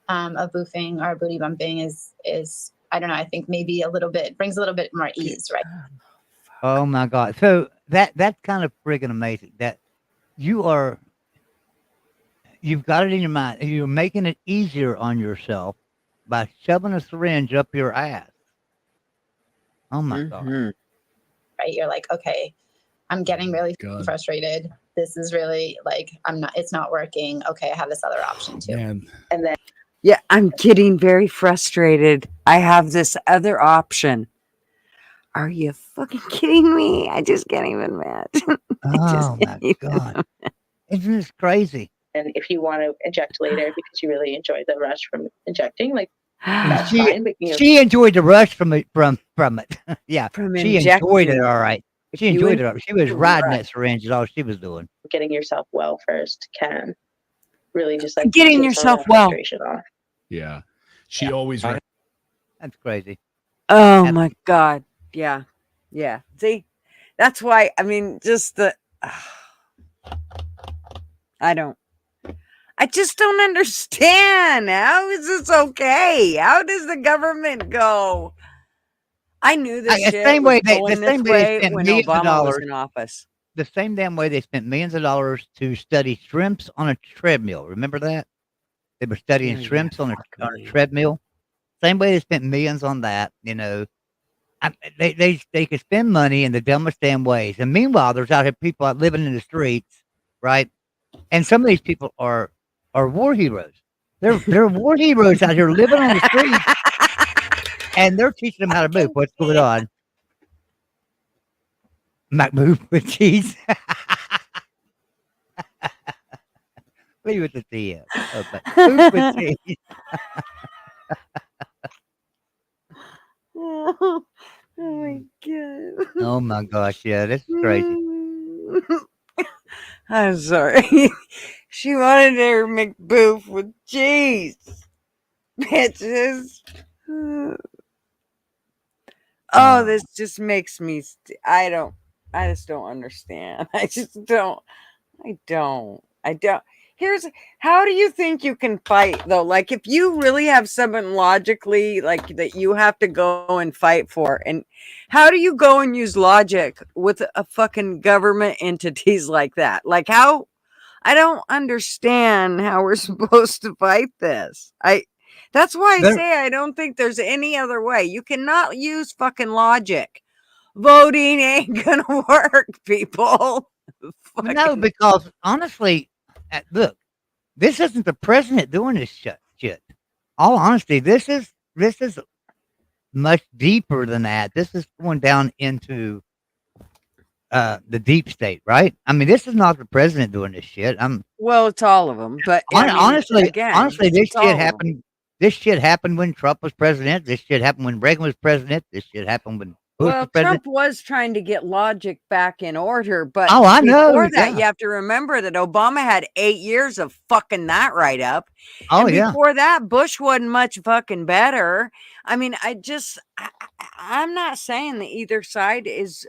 of boofing or booty bumping is I don't know. I think maybe brings a little bit more ease, right? Oh my God! So that's kind of friggin' amazing that you've got it in your mind. You're making it easier on yourself by shoving a syringe up your ass. Oh my God! Right? You're like, okay, I'm getting really frustrated. This is really it's not working. Okay, I have this other option too. And then, yeah, I'm getting very frustrated. I have this other option. Are you fucking kidding me? I just can't even imagine. Oh my God! Isn't this crazy? And if you want to inject later because you really enjoy the rush from injecting, like that's fine. But she enjoyed the rush from it. Yeah, From she enjoyed it. injecting. All right, she enjoyed it. She was riding that syringe. Is all she was doing. getting yourself well first can really just like Getting take some of yourself that well. frustration off. Yeah. She always That's crazy. Oh my God. Yeah. Yeah. See, that's why, I mean, just I just don't understand. How is this okay? How does the government go? I knew this The shit same was way going this way spent when millions of Obama was dollars in office. The same damn way they spent millions of dollars to study shrimps on a treadmill. Remember that? They were studying shrimps on a treadmill. Same way they spent millions on that. You know, they could spend money in the dumbest damn ways. And meanwhile, there's out here people out living in the streets, right? And some of these people are war heroes. They're war heroes out here living on the streets, and they're teaching them how to move. What's going on? Mac move with cheese. Leave it to TM. Move with cheese. Oh my God. Oh my gosh, yeah, this is crazy. I'm sorry. She wanted her McBoof with cheese. Bitches. Oh, this just makes me I just don't understand. I don't. How do you think you can fight though? Like if you really have something logically like that you have to go and fight for, and how do you go and use logic with a fucking government entities like that? Like how I don't understand how we're supposed to fight this. That's why I say I don't think there's any other way. You cannot use fucking logic. Voting ain't gonna work, people. No, because honestly, look, this isn't the president doing this shit. All honesty, this is much deeper than that. This is going down into the deep state, right? I mean, this is not the president doing this shit. Well, it's all of them, but honestly, this shit happened. This shit happened when Trump was president. This shit happened when Reagan was president. This shit happened when Bush was president. Trump was trying to get logic back in order, but I know. Before that, you have to remember that Obama had 8 years of fucking that right up. Oh, and yeah. Before that, Bush wasn't much fucking better. I mean, I'm not saying that either side is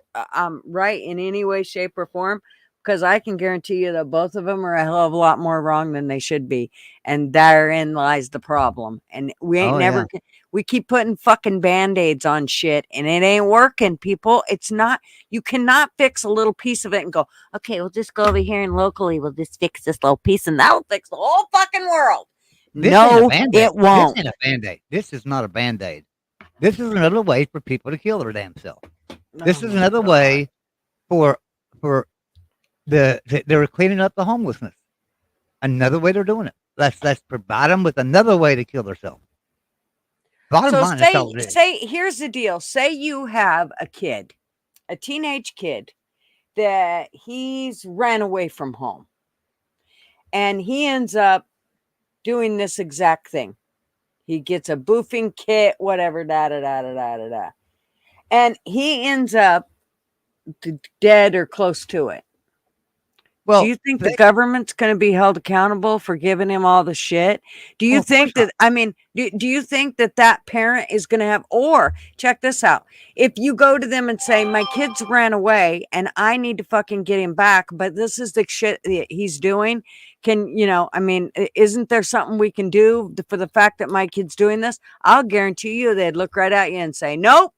right in any way, shape, or form, because I can guarantee you that both of them are a hell of a lot more wrong than they should be. And therein lies the problem. And we ain't we keep putting fucking band-aids on shit and it ain't working, people. It's not, you cannot fix a little piece of it and go, okay, we'll just go over here and locally we'll just fix this little piece and that'll fix the whole fucking world. No, it won't. This ain't a band-aid. This is not a band-aid. This is another way for people to kill their damn self. This is another way for they're cleaning up the homelessness. Another way they're doing it. Let's provide them with another way to kill themselves. Bottom line, say here's the deal. Say you have a kid, a teenage kid, that he's ran away from home, and he ends up doing this exact thing. He gets a boofing kit, whatever, and he ends up dead or close to it. Well, do you think the government's going to be held accountable for giving him all the shit? Do you think that, I mean, do you think that parent is going to have, or check this out. If you go to them and say, my kid's ran away and I need to fucking get him back, but this is the shit that he's doing. Isn't there something we can do for the fact that my kid's doing this? I'll guarantee you they'd look right at you and say, nope.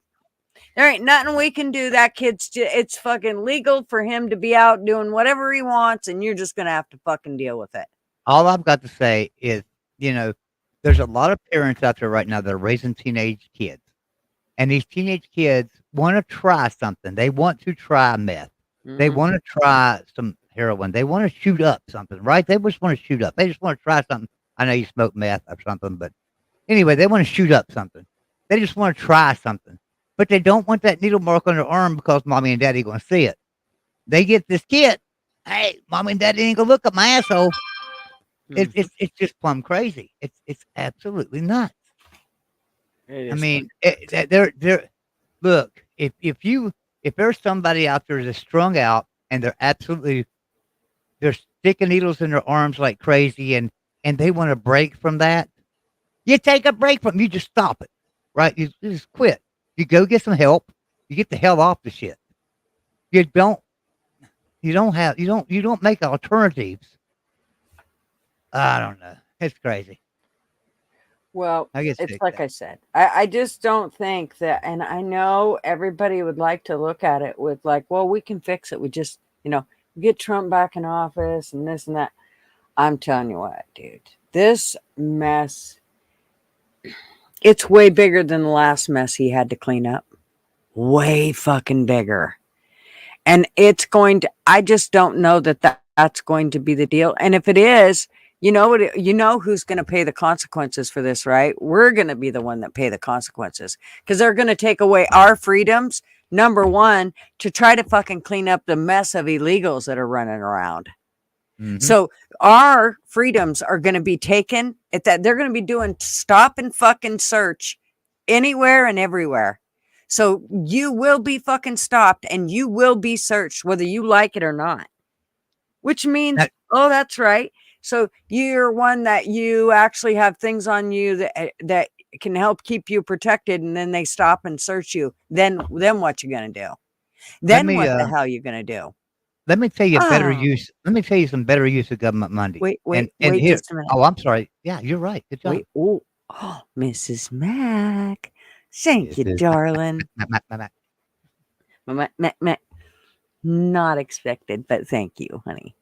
There ain't nothing we can do. That it's fucking legal for him to be out doing whatever he wants, and you're just gonna have to fucking deal with it. All I've got to say is, there's a lot of parents out there right now that are raising teenage kids, and these teenage kids want to try something. They want to try meth. Mm-hmm. They want to try some heroin. They want to shoot up something, right? They just want to shoot up. They just want to try something. I know you smoke meth or something, but anyway, they want to shoot up something. They just want to try something. But they don't want that needle mark on their arm because mommy and daddy going to see it. They get this kit. Hey, mommy and daddy ain't going to look at my asshole. It's just plumb crazy. It's absolutely nuts. I mean, they're look, if there's somebody out there that's strung out and they're sticking needles in their arms like crazy and they want to break from that, you take a break from 'em, you just stop it, right? You just quit. You go get some help. You get the hell off the shit. You don't make alternatives. I don't know. It's crazy. Well, I guess it's like I said. I just don't think that, and I know everybody would like to look at it with like, well, we can fix it. We just, get Trump back in office and this and that. I'm telling you what, dude, this mess, it's way bigger than the last mess he had to clean up. Way fucking bigger. And it's going to, I just don't know that's going to be the deal. And if it is, you know who's going to pay the consequences for this, right? We're going to be the one that pay the consequences because they're going to take away our freedoms. Number one, to try to fucking clean up the mess of illegals that are running around. Mhm. So our freedoms are going to be taken at that. They're going to be doing stop and fucking search anywhere and everywhere. So you will be fucking stopped and you will be searched whether you like it or not, which means, that's right. So you're one that you actually have things on you that can help keep you protected. And then they stop and search you. Then what you going to do? Then what the hell you going to do? Let me tell you better use. Let me tell you some better use of government money. Wait, and here, just a minute. Oh, I'm sorry. Yeah, you're right. Good job. Wait, oh, Mrs. Mac. Thank you, darling. Not expected, but thank you, honey.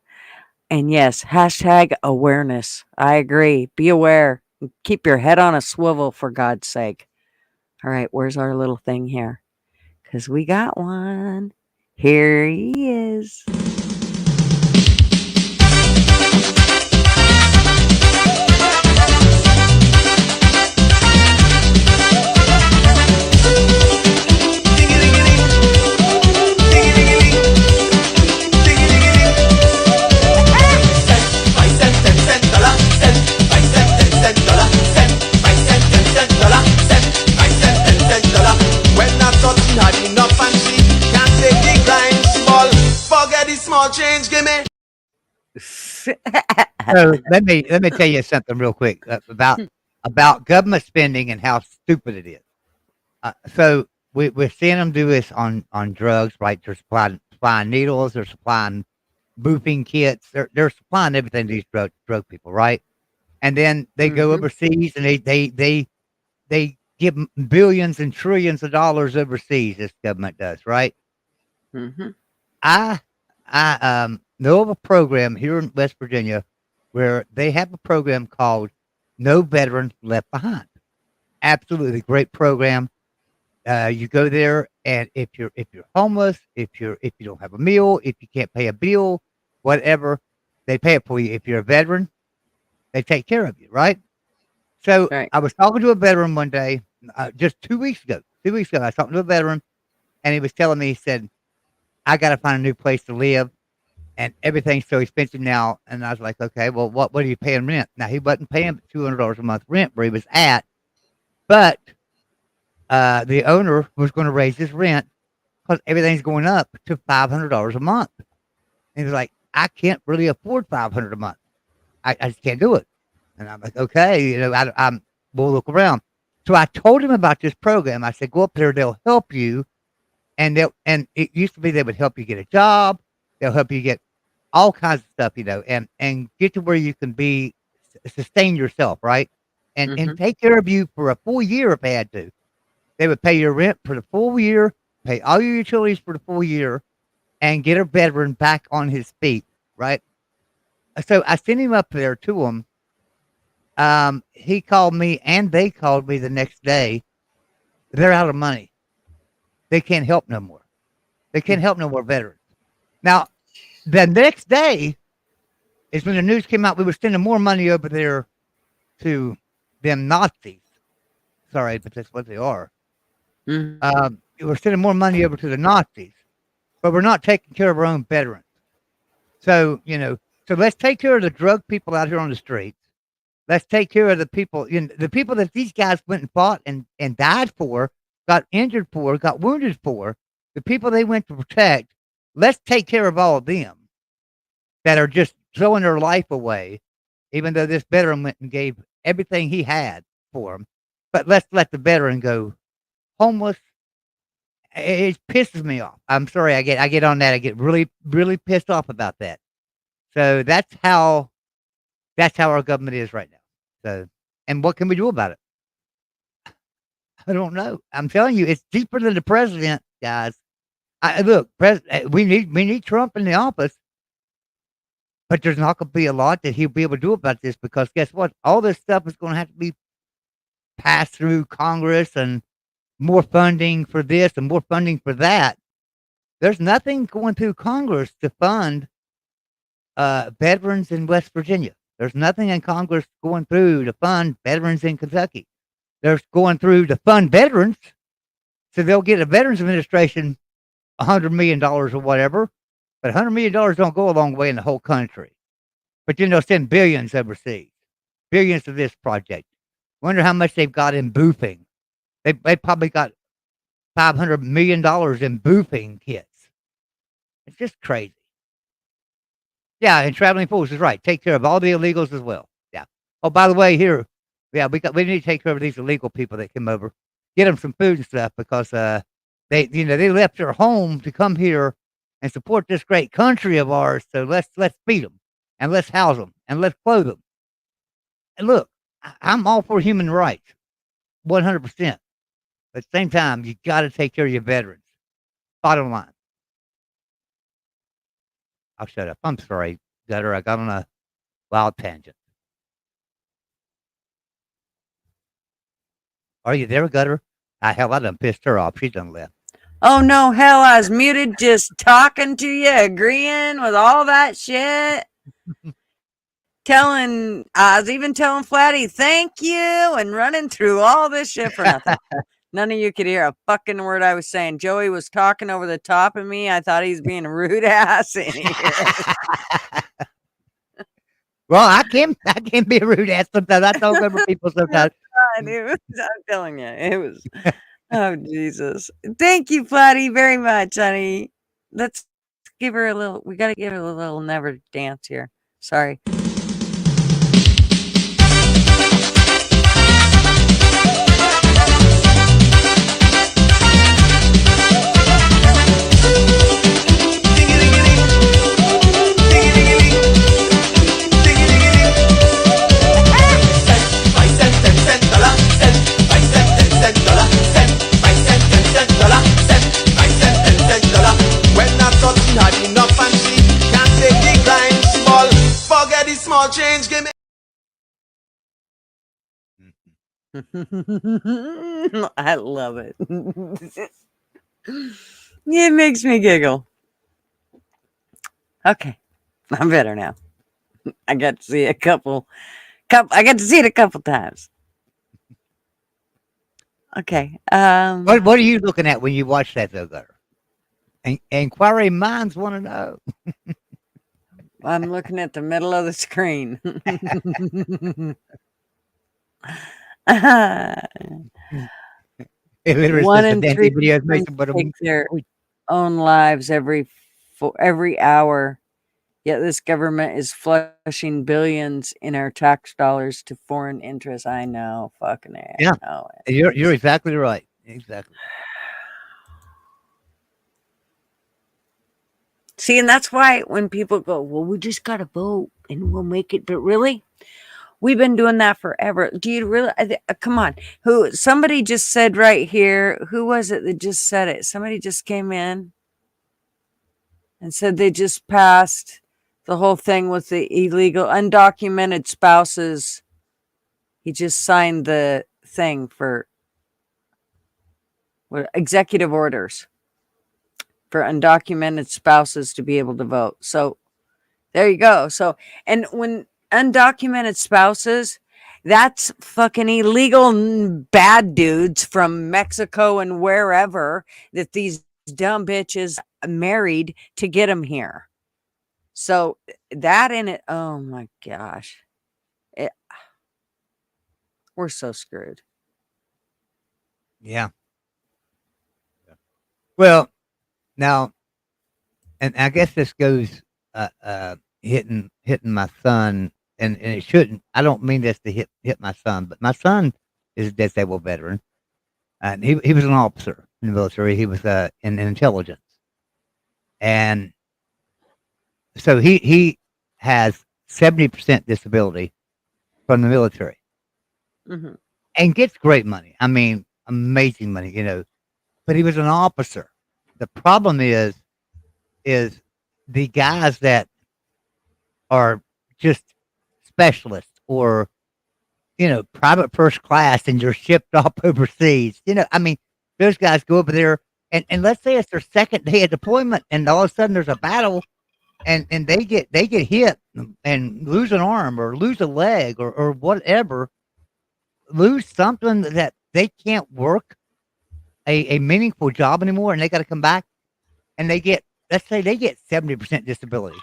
And yes, hashtag awareness. I agree. Be aware. Keep your head on a swivel, for God's sake. All right, where's our little thing here? Because we got one. Here he is. Small change, give me. So let me tell you something real quick about government spending and how stupid it is. So we're seeing them do this on drugs, right? They're supplying needles, they're supplying boofing kits, they're supplying everything to these drug people, right? And then they go overseas and they give billions and trillions of dollars overseas. This government does, right? Mm-hmm. I know of a program here in West Virginia where they have a program called No Veteran Left Behind. Absolutely great program. You go there, and if you're homeless, if you don't have a meal, if you can't pay a bill, whatever, they pay it for you. If you're a veteran, they take care of you, right? So I was talking to a veteran one day, just 2 weeks ago. 2 weeks ago, I was talking to a veteran, and he was telling me, he said, I got to find a new place to live and everything's so expensive now. And I was like, okay, well, what are you paying rent? Now he wasn't paying $200 a month rent where he was at, but the owner was going to raise his rent because everything's going up to $500 a month. And he was like, I can't really afford $500 a month. I just can't do it. And I'm like, okay, we'll look around. So I told him about this program. I said, go up there, they'll help you. And it used to be they would help you get a job. They'll help you get all kinds of stuff, and get to where you can sustain yourself, right? And take care of you for a full year if they had to. They would pay your rent for the full year, pay all your utilities for the full year, and get a veteran back on his feet, right? So I sent him up there to him. He called me, and they called me the next day. They're out of money. They can't help no more. They can't help no more veterans. Now, the next day is when the news came out. We were sending more money over there to them Nazis. Sorry, but that's what they are. We're sending more money over to the Nazis, but we're not taking care of our own veterans. So, So let's take care of the drug people out here on the streets. Let's take care of the people, the people that these guys went and fought and died for, got injured for, got wounded for, the people they went to protect. Let's take care of all of them that are just throwing their life away, even though this veteran went and gave everything he had for them. But let's let the veteran go homeless. It pisses me off. I'm sorry. I get on that. I get really, really pissed off about that. So that's how our government is right now. So, and what can we do about it? I don't know. I'm telling you, it's deeper than the president, guys. Look, we need Trump in the office, but there's not going to be a lot that he'll be able to do about this because guess what? All this stuff is going to have to be passed through Congress and more funding for this and more funding for that. There's nothing going through Congress to fund veterans in West Virginia. There's nothing in Congress going through to fund veterans in Kentucky. There's going through to fund veterans, so they'll get a Veterans Administration $100 million or whatever. But $100 million don't go a long way in the whole country. But then they'll send billions overseas, billions to this project. Wonder how much they've got in boofing. They probably got $500 million in boofing kits. It's just crazy. Yeah, and traveling fools is right. Take care of all the illegals as well. Yeah. Oh, by the way, we need to take care of these illegal people that come over. Get them some food and stuff because they left their home to come here and support this great country of ours. So let's feed them and let's house them and let's clothe them. And look, I'm all for human rights, 100%. But at the same time, you got to take care of your veterans. Bottom line. I'll shut up. I'm sorry, Gutter. I got on a wild tangent. Are you there, Gutter? Hell, I done pissed her off. She done left. Oh, no, hell, I was muted just talking to you, agreeing with all that shit. I was even telling Flatty, thank you, and running through all this shit for nothing. None of you could hear a fucking word I was saying. Joey was talking over the top of me. I thought he was being a rude ass. Well, I can be a rude ass sometimes. I talk over people sometimes. I'm telling you, it was. Oh Jesus! Thank you, Flatty, very much, honey. Let's give her a little. We got to give her a little never dance here. Sorry. Small change, give me. I love it. It makes me giggle. Okay, I'm better now. I got to see I got to see it a couple times. Okay. What are you looking at when you watch that, though, Gutter? Inquiry minds want to know. I'm looking at the middle of the screen. One in three take their own lives every hour. Yet this government is flushing billions in our tax dollars to foreign interests. I know, fucking it. Yeah, you're exactly right. Exactly. See, and that's why when people go, well, we just got to vote and we'll make it. But really, we've been doing that forever. Do you really? Come on. Somebody just said right here. Who was it that just said it? Somebody just came in and said they just passed the whole thing with the illegal, undocumented spouses. He just signed the thing for executive orders for undocumented spouses to be able to vote. So there you go. So, and when undocumented spouses, that's fucking illegal bad dudes from Mexico and wherever that these dumb bitches married to get them here. So that in it, oh my gosh. We're so screwed. Yeah. Well, now, and I guess this goes hitting my son, and it shouldn't. I don't mean this to hit my son, but my son is a disabled veteran, and he was an officer in the military. He was in intelligence, and so he has 70% disability from the military, and gets great money. I mean, amazing money, But he was an officer. The problem is the guys that are just specialists or private first class and you're shipped off overseas. I mean, those guys go over there and let's say it's their second day of deployment and all of a sudden there's a battle and they get hit and lose an arm or lose a leg or whatever, lose something that they can't work a meaningful job anymore and they got to come back and they get, let's say they get 70% disability.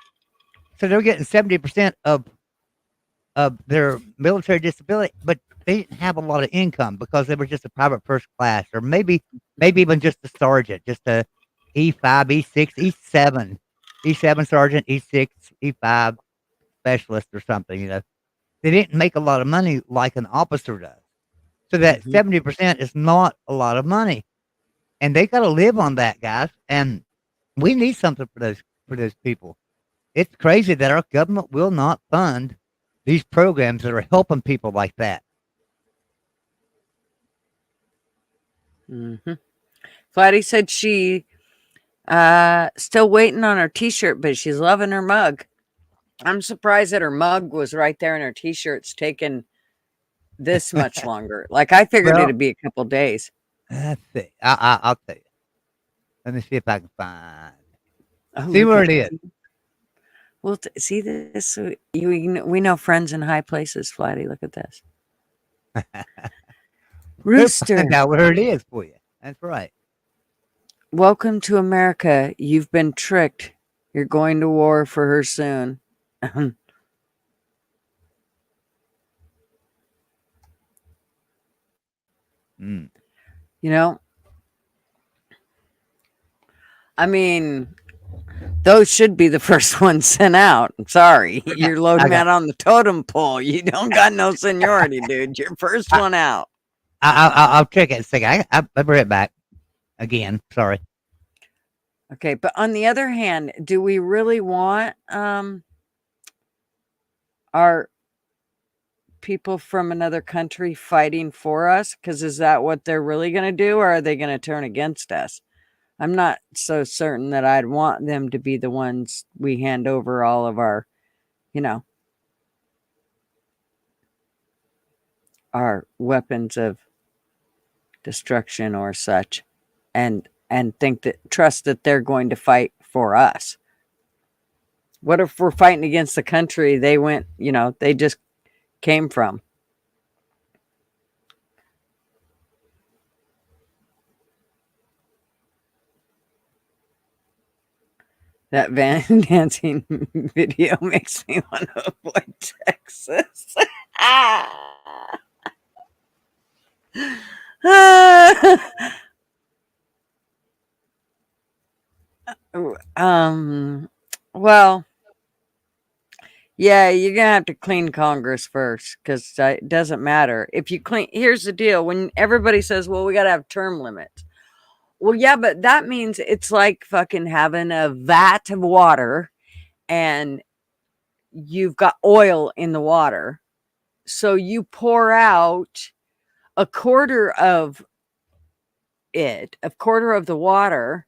So they're getting 70% of their military disability, but they didn't have a lot of income because they were just a private first class, or maybe even just a sergeant, just a E5, E6, E7 sergeant, E6, E5 specialist or something. They didn't make a lot of money like an officer does. So that 70% is not a lot of money, and they got to live on that, guys. And we need something for those people. It's crazy that our government will not fund these programs that are helping people like that. Flatty said she still waiting on her t-shirt, but she's loving her mug. I'm surprised that her mug was right there and her t-shirt's taken this much longer. Like I figured it'd be a couple days. Let's see. I'll tell you. Let me see if I can find. See where it is. Well, see this. We know friends in high places. Flatty, look at this. Rooster. Find out where it is for you. That's right. Welcome to America. You've been tricked. You're going to war for her soon. I mean, those should be the first ones sent out. I'm sorry. You're loading that on the totem pole. You don't got no seniority, dude. You're first one out. I'll check it in a second. I'll be right back. Again, sorry. Okay, but on the other hand, do we really want our people from another country fighting for us? Because is that what they're really going to do, or are they going to turn against us? I'm not so certain that I'd want them to be the ones we hand over all of our, our weapons of destruction or such, and trust that they're going to fight for us. What if we're fighting against the country they went, they just came from? That van dancing video makes me want to avoid Texas. Well, yeah, you're gonna have to clean Congress first, because it doesn't matter if you clean. Here's the deal: when everybody says, "Well, we got to have term limits," well, yeah, but that means it's like fucking having a vat of water, and you've got oil in the water, so you pour out a quarter of the water,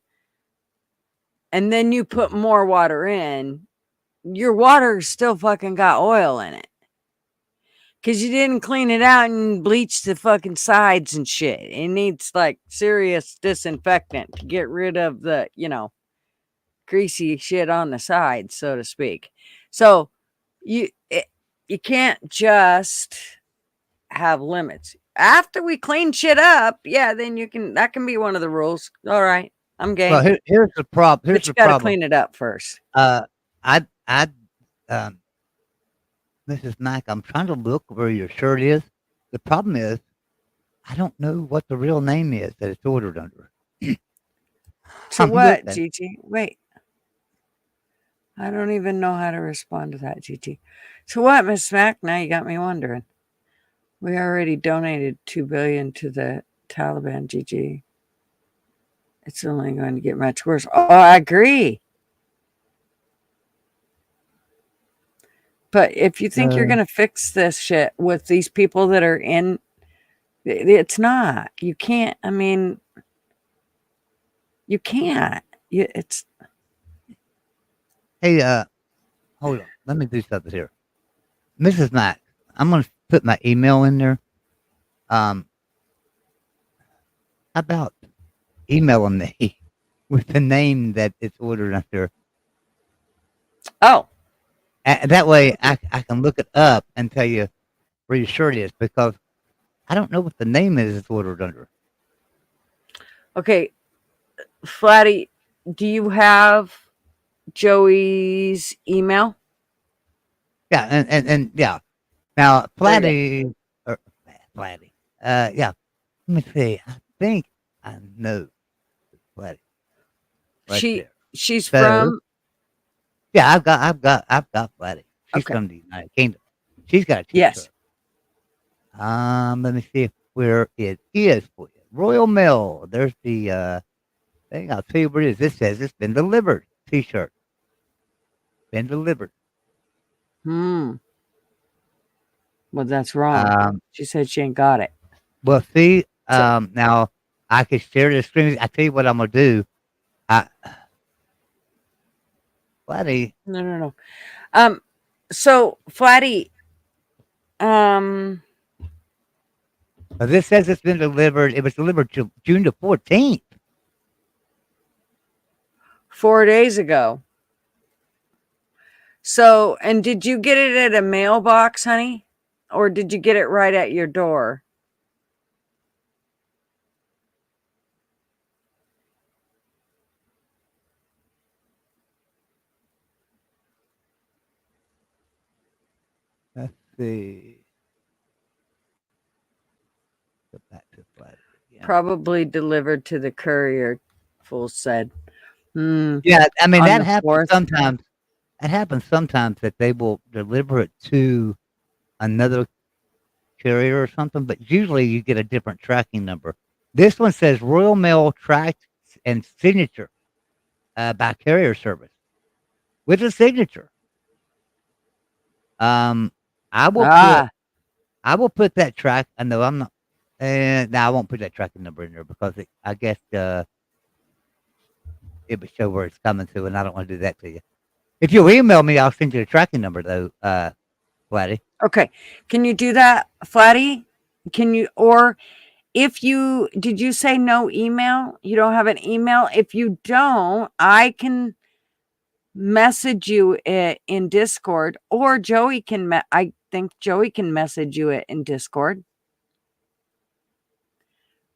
and then you put more water in. Your water still fucking got oil in it because you didn't clean it out and bleach the fucking sides and shit. It needs like serious disinfectant to get rid of the, greasy shit on the sides, so to speak. So you can't just have limits. After we clean shit up, yeah, then that can be one of the rules. All right, I'm game. Well, here's the problem. But you got to clean it up first. Mrs. Mack, I'm trying to look where your shirt is. The problem is, I don't know what the real name is that it's ordered under. To I'm what, looking. Gigi? Wait. I don't even know how to respond to that, Gigi. To what, Miss Smack? Now you got me wondering. We already donated $2 billion to the Taliban, Gigi. It's only going to get much worse. Oh, I agree. But if you think you're going to fix this shit with these people that are in, it's not. You can't. I mean, you can't. It's. Hey, hold on. Let me do something here. Mrs. Mack, I'm going to put my email in there. How about emailing me with the name that it's ordered under? Oh. That way I can look it up and tell you where your shirt is, because I don't know what the name is it's ordered under. Okay. Flatty, do you have Joey's email? Yeah, and yeah. Now, Flatty, yeah. Let me see. I think I know Flatty. Right she's so, from. Yeah, I've got Flatty. She's Okay. from the United Kingdom. She's got a t-shirt. Yes. Let me see where it is for you. Royal Mail. There's the thing. I'll tell you where it is. This says it's been delivered. T-shirt. Been delivered. Well, that's wrong. She said she ain't got it. Well, see, now I can share the screen. I tell you what I'm gonna do. Flatty. No. So Flatty. This says it's been delivered. It was delivered to June the 14th. 4 days ago. So, and did you get it at a mailbox, honey? Or did you get it right at your door? Let's see. Go back to Flatty. Yeah. Probably delivered to the courier, Fool said. Yeah, I mean, that happens sometimes. It happens sometimes that they will deliver it to another carrier or something, but usually you get a different tracking number. This one says Royal Mail tracked and signature by carrier service with a signature. I will put that track. I know I'm not, and I won't put that tracking number in there because I guess it would show where it's coming to, and I don't want to do that to you. If you email me, I'll send you the tracking number though, Flatty. Okay. Can you do that, Flatty? Can you, or if you, did you say no email? You don't have an email? If you don't, I can message you it in Discord, or Joey can, I think Joey can message you it in Discord.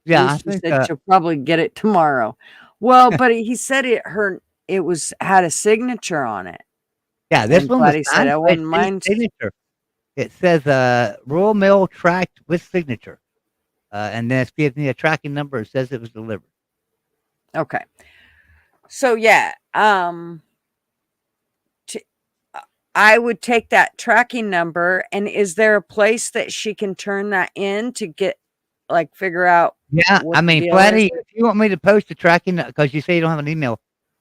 Yeah, I think said she'll probably get it tomorrow. Well, but he said it had a signature on it. Yeah, this one was said I wouldn't mind signature. It says Royal Mail tracked with signature. And then it gives me a tracking number. It says it was delivered. Okay. So yeah, I would take that tracking number, and is there a place that she can turn that in to get, like, figure out? Yeah, I mean, Flatty, if you want me to post a tracking, because you say you don't have an email,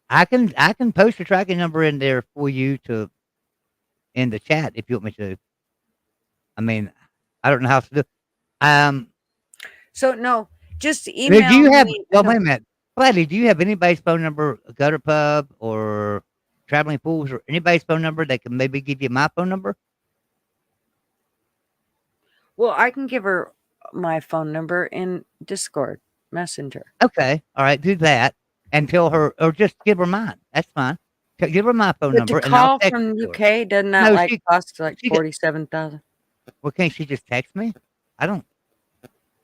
I can post a tracking number in there for you to in the chat if you want me to. I mean, I don't know how to do. So no, just email. Do you have? Me. Well, wait a minute, Flatty. Do you have anybody's phone number, Gutter Pub or Traveling Fools, or anybody's phone number that can maybe give you my phone number? Well, I can give her my phone number in Discord Messenger. Okay, all right, do that and tell her, or just give her mine. That's fine. Give her my phone number, and I'll text from UK. Doesn't that cost like 47,000? Well, can't she just text me? I don't know.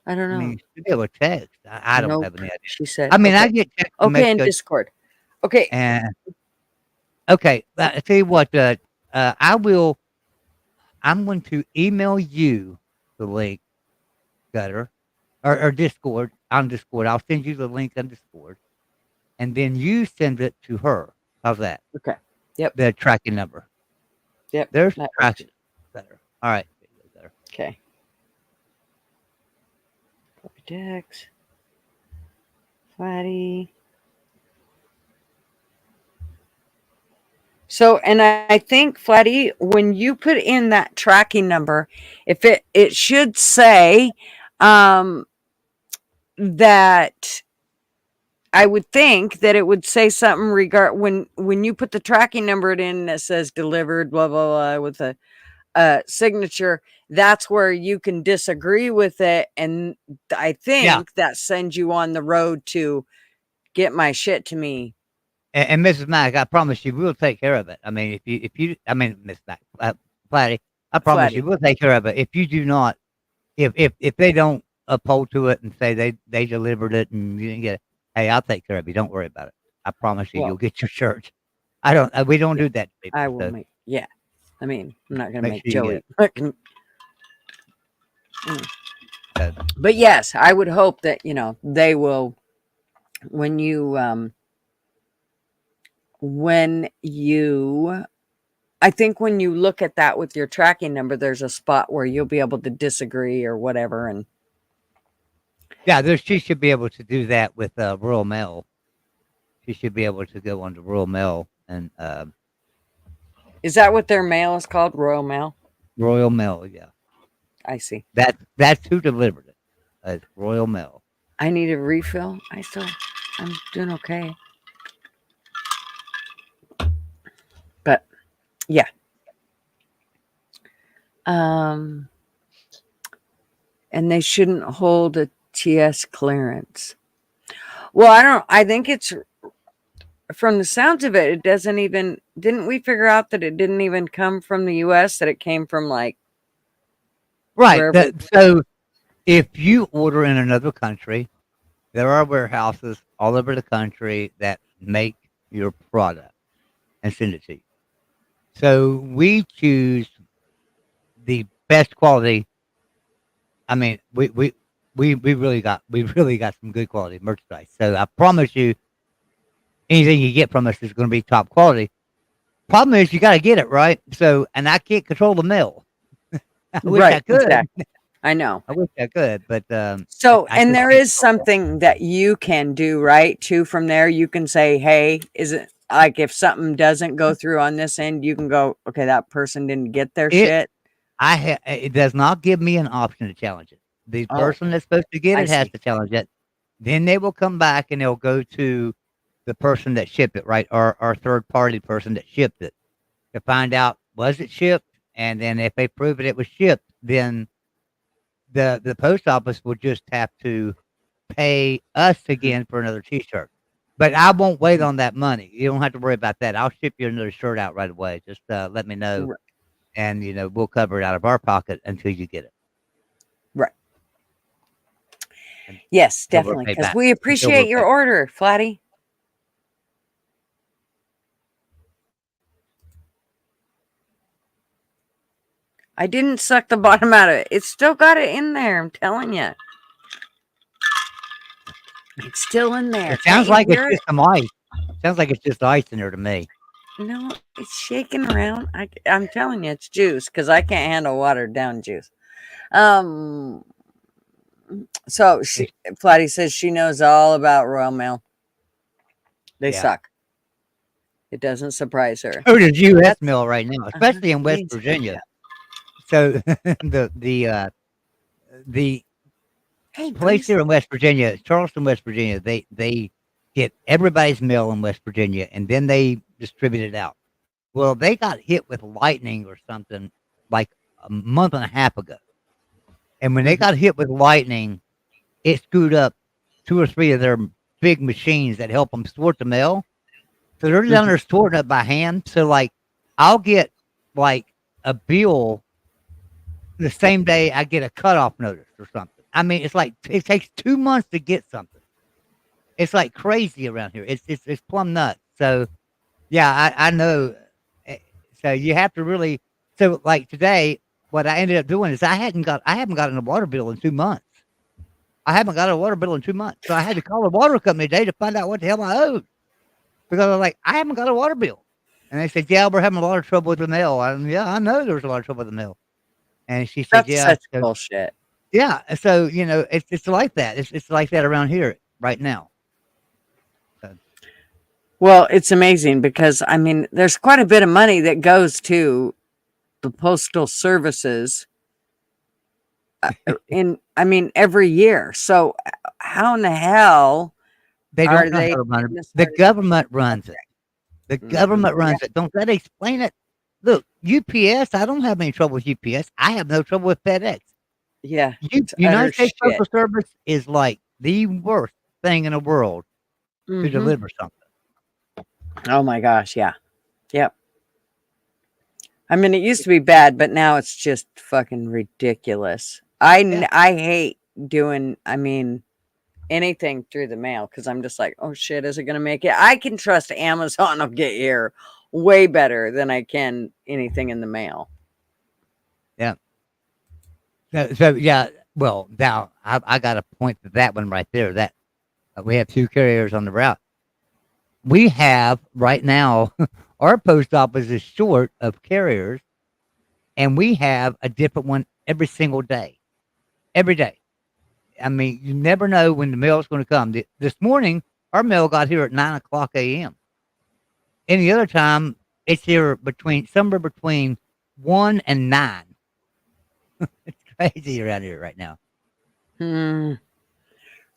I mean, she'll be able to text. I don't have any idea. She said. I mean, okay. I get text. Okay, in Discord. Okay. And Okay, I tell you what. I will. I'm going to email you the link, Gutter, or Discord on Discord. I'll send you the link on Discord, and then you send it to her. How's that? Okay. Yep. The tracking number. Yep. There's that tracking. Better. All right. Better. Okay. Copy text. Flatty. So, and I think Flatty, when you put in that tracking number, if it should say that I would think that it would say something when you put the tracking number in that says delivered blah blah blah with a signature. That's where you can disagree with it, and I think that sends you on the road to get my shit to me. And Mrs. Mack, I promise you, we'll take care of it. I mean, I mean, Miss Mack, Flatty, I promise you, we'll take care of it. If you do not, if they don't uphold to it and say they delivered it and you didn't get it, hey, I'll take care of you. Don't worry about it. I promise you, you'll get your shirt. We don't do that to people. I will make, I mean, I'm not going to make sure Joey. But yes, I would hope that, they will, when you, I think when you look at that with your tracking number, there's a spot where you'll be able to disagree or whatever. And she should be able to do that with Royal Mail. She should be able to go on to Royal Mail and. Is that what their mail is called? Royal Mail? Royal Mail, yeah. I see. That's who delivered it. It's Royal Mail. I need a refill. I'm doing okay. But yeah. And they shouldn't hold a TS clearance. Well, I think it's from the sounds of it, didn't we figure out that it didn't even come from the US, that it came from like right. So if you order in another country, there are warehouses all over the country that make your product and send it to you. So we choose the best quality. I mean, we really got some good quality merchandise. So I promise you, anything you get from us is going to be top quality. Problem is, you got to get it right. So, and I can't control the mail. I wish I could. Exactly. I know. I wish I could, but and there is something that you can do, right? Too, from there, you can say, "Hey, is it like if something doesn't go through on this end, you can go, okay, that person didn't get their shit." It does not give me an option to challenge it. The person that's supposed to get it has to challenge it. Then they will come back and they'll go to the person that shipped it, right? Or third party person that shipped it to find out, was it shipped? And then if they prove it was shipped, then the post office will just have to pay us again for another t-shirt. But I won't wait on that money. You don't have to worry about that. I'll ship you another shirt out right away. Just let me know. Right. And, we'll cover it out of our pocket until you get it. Right. And yes, definitely. Because we appreciate your order, Flatty. I didn't suck the bottom out of it. It's still got it in there. I'm telling you. It's still in there. It sounds like it's just some ice. Sounds like it's just ice in there to me. No, it's shaking around. I'm telling you, it's juice because I can't handle watered down juice. So Flatty says she knows all about Royal Mail. They suck. It doesn't surprise her. Oh, does U.S. Mail right now, especially in West Virginia. So the place here in West Virginia, Charleston, West Virginia, they get everybody's mail in West Virginia and then they distribute it out. Well, they got hit with lightning or something like a month and a half ago. And when they got hit with lightning, it screwed up 2 or 3 of their big machines that help them sort the mail. So they're down there sorting it by hand. So like I'll get like a bill the same day I get a cutoff notice or something. I mean, it's like it takes 2 months to get something. It's like crazy around here. It's plumb nuts. So Yeah, I know. So you have to really. So like today, what I ended up doing is I haven't gotten a water bill in 2 months. I haven't got a water bill in 2 months, so I had to call the water company today to find out what the hell I owed because I was like, I haven't got a water bill, and they said, yeah, we're having a lot of trouble with the mail. Yeah, I know there was a lot of trouble with the mail, and she said, That's yeah, such bullshit. yeah. So it's like that. It's like that around here right now. Well, it's amazing because I mean, there's quite a bit of money that goes to the postal services every year. So how in the hell They are don't know they? how to run it. The government runs it. The government runs it. Don't that explain it? Look, UPS, I don't have any trouble with UPS. I have no trouble with FedEx. Yeah. United States Postal Service is like the worst thing in the world to deliver something. Oh my gosh, yeah. Yep. I mean, it used to be bad, but now it's just fucking ridiculous. I hate doing, anything through the mail because I'm just like, oh shit, is it going to make it? I can trust Amazon will get here way better than I can anything in the mail. Yeah. So yeah, well, now I got to point to that one right there. That we have 2 carriers on the route. We have right now, our post office is short of carriers, and we have a different one every single day. Every day. I mean, you never know when the mail is going to come. This morning, our mail got here at 9:00 a.m. Any other time, it's here somewhere between 1 and 9. It's crazy around here right now.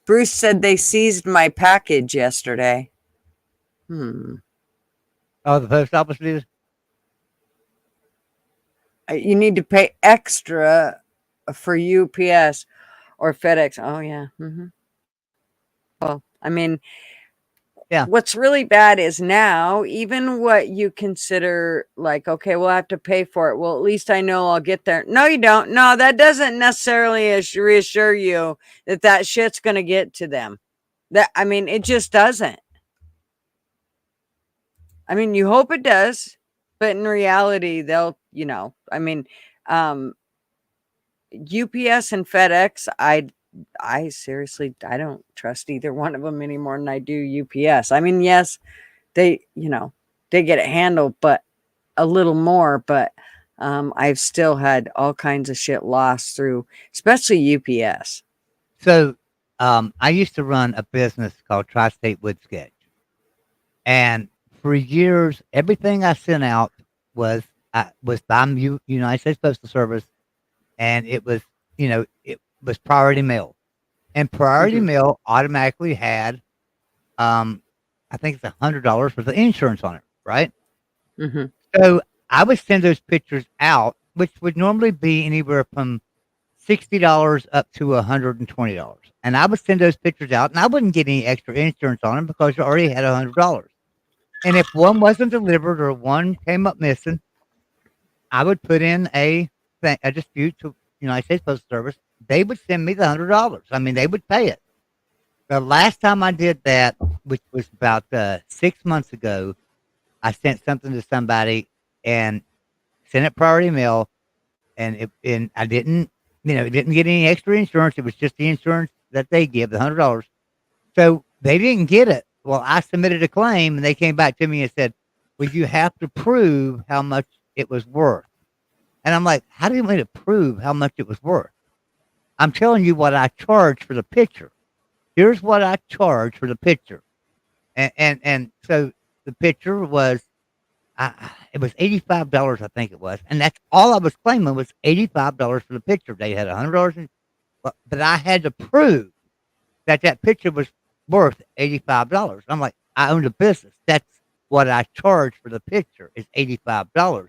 Bruce said they seized my package yesterday. Oh, the post office did? You need to pay extra for UPS or FedEx. Oh, yeah. Well, yeah. What's really bad is now, even what you consider like, okay, we'll have to pay for it. Well, at least I know I'll get there. No, you don't. No, that doesn't necessarily reassure you that shit's going to get to them. It just doesn't. You hope it does, but in reality, they'll, UPS and FedEx, I seriously, I don't trust either one of them any more than I do UPS. Yes, they get it handled, but a little more, but I've still had all kinds of shit lost through, especially UPS. So, I used to run a business called Tri-State Wood Sketch, and for years, everything I sent out was by United States Postal Service, and it was priority mail, and priority mail automatically had, I think it's $100 for the insurance on it, right? So I would send those pictures out, which would normally be anywhere from $60 up to $120, and I would send those pictures out, and I wouldn't get any extra insurance on them because you already had $100. And if one wasn't delivered or one came up missing, I would put in a dispute to United States Postal Service. They would send me the $100. They would pay it. The last time I did that, which was about 6 months ago, I sent something to somebody and sent it priority mail, and I didn't get any extra insurance. It was just the insurance that they give, the $100. So they didn't get it. Well, I submitted a claim, and they came back to me and said, well, you have to prove how much it was worth. And I'm like, how do you want me to prove how much it was worth? I'm telling you what I charged for the picture. Here's what I charged for the picture. And so the picture was, it was $85, I think it was. And that's all I was claiming was $85 for the picture. They had $100, but I had to prove that picture was worth $85. I'm like, I own a business. That's what I charge for the picture is $85.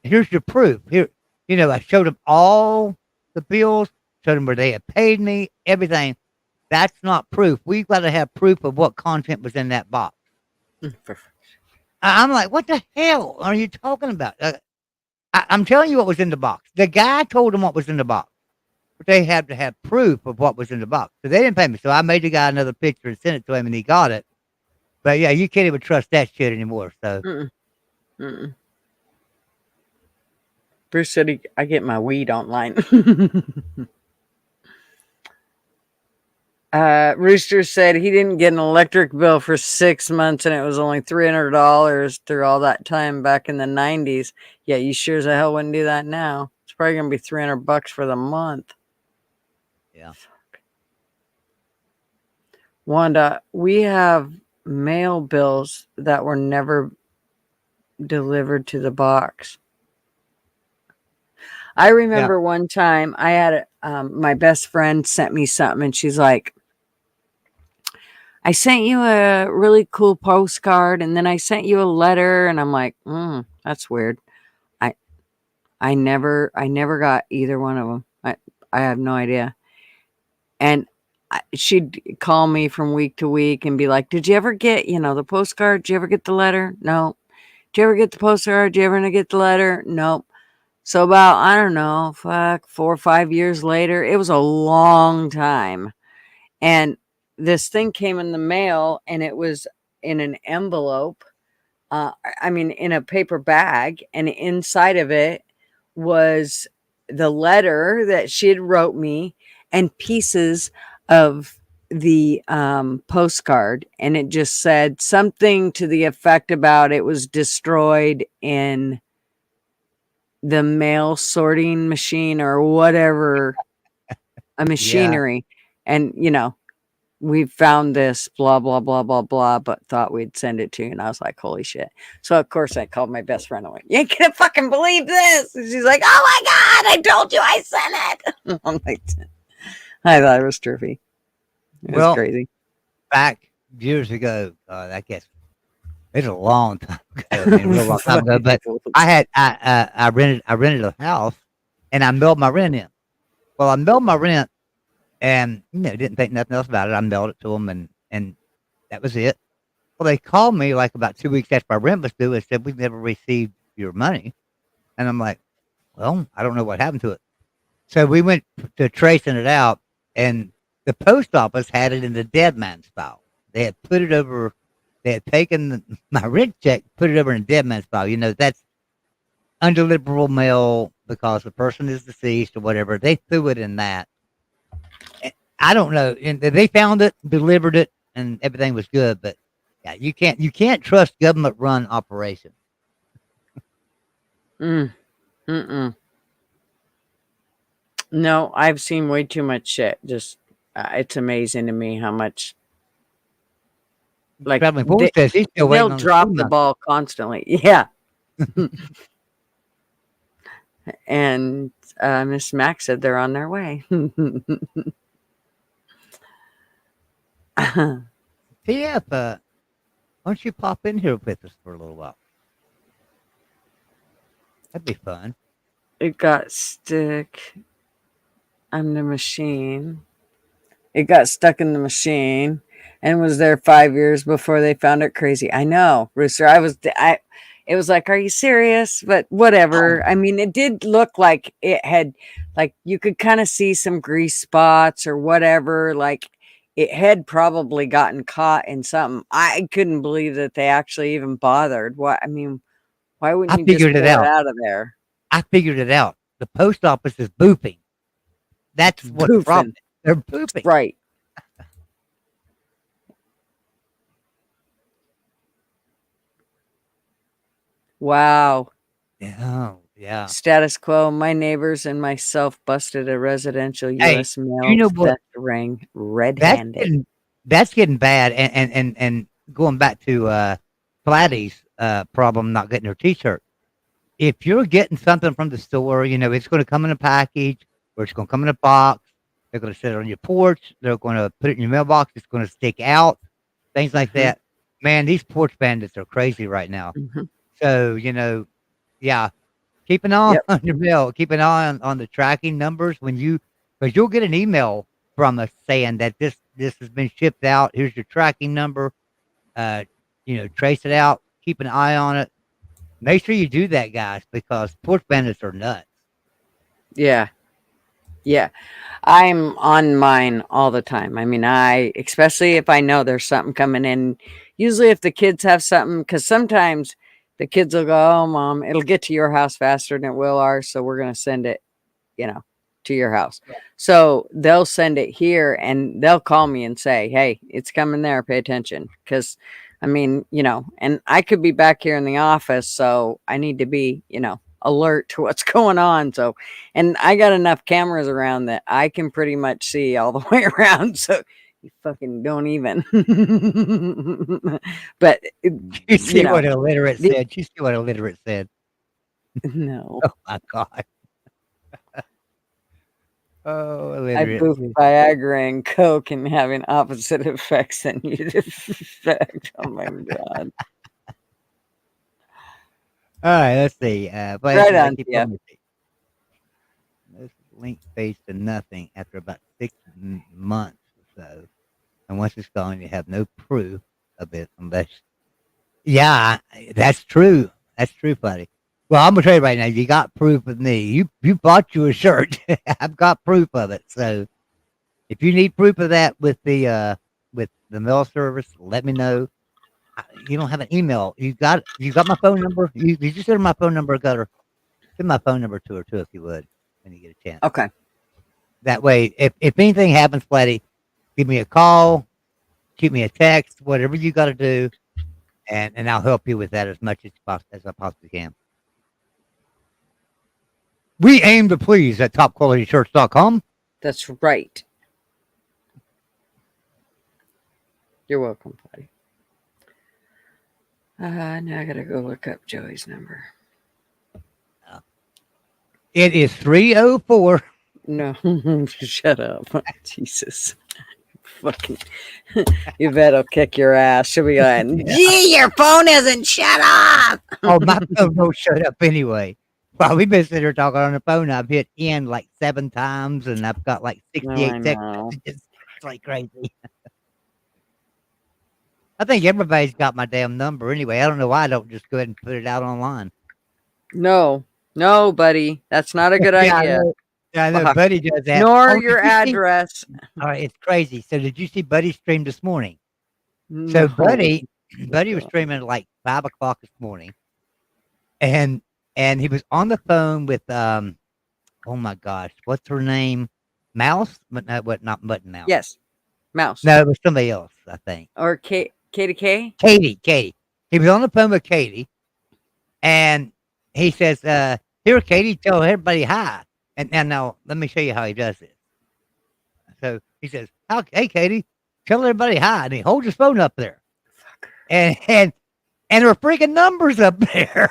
Here's your proof. Here, I showed them all the bills, showed them where they had paid me, everything. That's not proof. We've got to have proof of what content was in that box. I'm like, what the hell are you talking about? I'm telling you what was in the box. The guy told them what was in the box. But they had to have proof of what was in the box. So they didn't pay me. So I made the guy another picture and sent it to him, and he got it. But yeah, you can't even trust that shit anymore. So Mm-mm. Mm-mm. Bruce said I get my weed online. Rooster said he didn't get an electric bill for 6 months and it was only $300 through all that time back in the 90s. Yeah, you sure as hell wouldn't do that now. It's probably going to be $300 for the month. yeah. Wanda, we have mail bills that were never delivered to the box. I remember one time I had my best friend sent me something and she's like, I sent you a really cool postcard and then I sent you a letter, and I'm like, that's weird. I never got either one of them. I have no idea. And she'd call me from week to week and be like, did you ever get, the postcard? Did you ever get the letter? No. Did you ever get the postcard? Did you ever get the letter? Nope. So about, I don't know, 4 or 5 years later, it was a long time. And this thing came in the mail and it was in an envelope. In a paper bag, and inside of it was the letter that she had wrote me and pieces of the postcard. And it just said something to the effect about it was destroyed in the mail sorting machine or whatever, a machinery. And, we found this, blah, blah, blah, blah, blah, but thought we'd send it to you. And I was like, holy shit. So, of course, I called my best friend and went, you ain't gonna fucking believe this. And she's like, oh my God, I told you I sent it. I'm like, I thought it was trippy. It was crazy. Back years ago, I guess it's a long time ago. A real long time ago. But I rented a house and I mailed my rent in. Well, I mailed my rent and didn't think nothing else about it. I mailed it to them and that was it. Well, they called me like about 2 weeks after my rent was due and said, we've never received your money. And I'm like, well, I don't know what happened to it. So we went to tracing it out, and the post office had it in the dead man's file. They had put it over, they had taken my rent check, put it over in a dead man's file. That's undeliverable mail because the person is deceased or whatever. They threw it in that. I don't know. And they found it, delivered it, and everything was good. But yeah, you can't trust government run operations. No, I've seen way too much shit. Just it's amazing to me how much like they'll drop the ball constantly. Yeah. And Miss Mac said they're on their way. TF, why don't you pop in here with us for a little while? That'd be fun. It got stuck on the machine. It got stuck in the machine and was there 5 years before they found it. Crazy. I know, Rooster. It was like, are you serious? But whatever. I mean, it did look like it had, like, you could kind of see some grease spots or whatever. Like, it had probably gotten caught in something. I couldn't believe that they actually even bothered. Why wouldn't you just pull it out of there? I figured it out. The post office is boofing. That's what the problem is. They're boofing. Right. Wow. Yeah. Status quo. My neighbors and myself busted a residential U.S. mail theft ring red-handed. That's getting bad. And going back to Flatty's problem not getting her T-shirt. If you're getting something from the store, it's going to come in a package or it's going to come in a box. They're going to set it on your porch. They're going to put it in your mailbox. It's going to stick out. Things like that. Man, these porch bandits are crazy right now. So, yeah, keep an eye on your mail. Keep an eye on the tracking numbers because you'll get an email from us saying that this has been shipped out. Here's your tracking number. Trace it out. Keep an eye on it. Make sure you do that, guys, because porch bandits are nuts. Yeah. Yeah. I'm on mine all the time. I mean, especially if I know there's something coming in. Usually, if the kids have something, because sometimes the kids will go, "Oh, mom, it'll get to your house faster than it will ours, so we're gonna send it, to your house." So they'll send it here, and they'll call me and say, "Hey, it's coming there. Pay attention." Because, I mean, and I could be back here in the office, so I need to be, alert to what's going on. So, and I got enough cameras around that I can pretty much see all the way around. So you fucking don't even. But You see what illiterate said. You see what illiterate said. No. Oh my God. Oh, I illiterate. boof Viagra and Coke and having opposite effects than you'd expect. Oh my God. All right, let's see. Right on, yeah. This link pays to nothing after about 6 months or so. And once it's gone, you have no proof of it unless. Yeah, that's true. That's true, buddy. Well, I'm gonna tell you right now, you got proof of me. You bought you a shirt. I've got proof of it. So if you need proof of that with the mail service, let me know. You don't have an email. You got my phone number. You just send my phone number, Gutter. Send my phone number to her too, if you would, when you get a chance. Okay. That way, if anything happens, Flatty, give me a call, shoot me a text, whatever you got to do, and I'll help you with that as much as I possibly can. We aim to please at topqualityshirts.com. That's right. You're welcome, buddy. Now I gotta go look up Joey's number. It is 304. No, shut up. Jesus. Fucking Yvette will kick your ass. She'll be like, gee, your phone isn't shut off. Oh, my phone won't shut up anyway. Well, we've been sitting here talking on the phone. I've hit end like 7 times, and I've got like 68 seconds. It's like crazy. I think everybody's got my damn number anyway. I don't know why I don't just go ahead and put it out online. No, buddy. That's not a good idea. I know Buddy does that. Nor your address. All right, it's crazy. So did you see Buddy's stream this morning? No. So Buddy was streaming at like 5 o'clock this morning. And he was on the phone with oh my gosh, what's her name? Mouse? But no, what, not Button Mouse. Yes. Mouse. No, it was somebody else, I think. Or Katie K? Katie. He was on the phone with Katie, and he says, here, Katie, tell everybody hi. And now let me show you how he does it. So he says, hey, Katie, tell everybody hi. And he holds his phone up there. And there are freaking numbers up there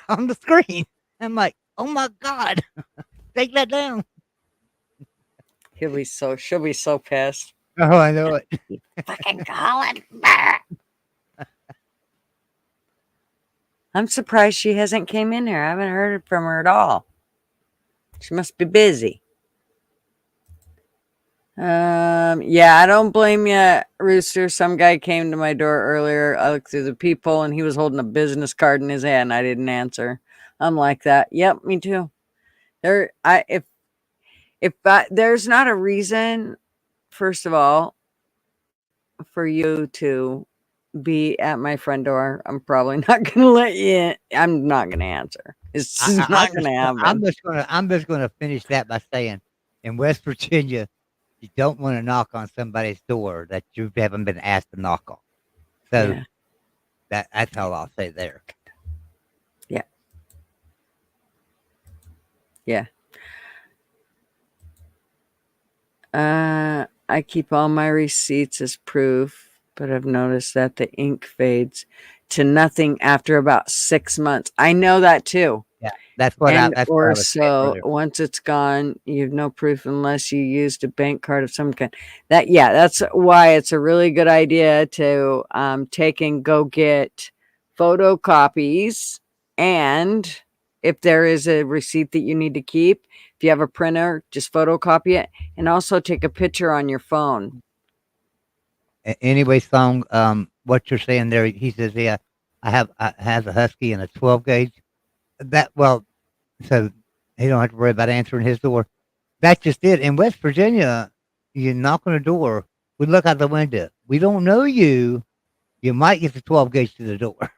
on the screen. I'm like, oh my God, take that down. She'll be so pissed. Oh, I know it. Fucking call it back. I'm surprised she hasn't came in here. I haven't heard from her at all. She must be busy. Yeah, I don't blame you, Rooster. Some guy came to my door earlier. I looked through the peephole and he was holding a business card in his hand. I didn't answer. I'm like that. Yep, me too. If there's not a reason, first of all, for you to be at my front door, I'm probably not going to let you in. I'm not going to answer. It's not going to happen. I'm just going to finish that by saying, in West Virginia, you don't want to knock on somebody's door that you haven't been asked to knock on. So that's all I'll say there. Yeah. Yeah. I keep all my receipts as proof, but I've noticed that the ink fades to nothing after about 6 months. I know that too. Yeah, that's what or so once it's gone, you have no proof unless you used a bank card of some kind. That's why it's a really good idea to take and go get photocopies, and if there is a receipt that you need to keep, if you have a printer, just photocopy it, and also take a picture on your phone. Anyway, Song, what you're saying there, he says, yeah, I have a Husky and a 12 gauge. So he don't have to worry about answering his door. That's just it. In West Virginia, you knock on the door, we look out the window. We don't know you. You might get the 12 gauge to the door.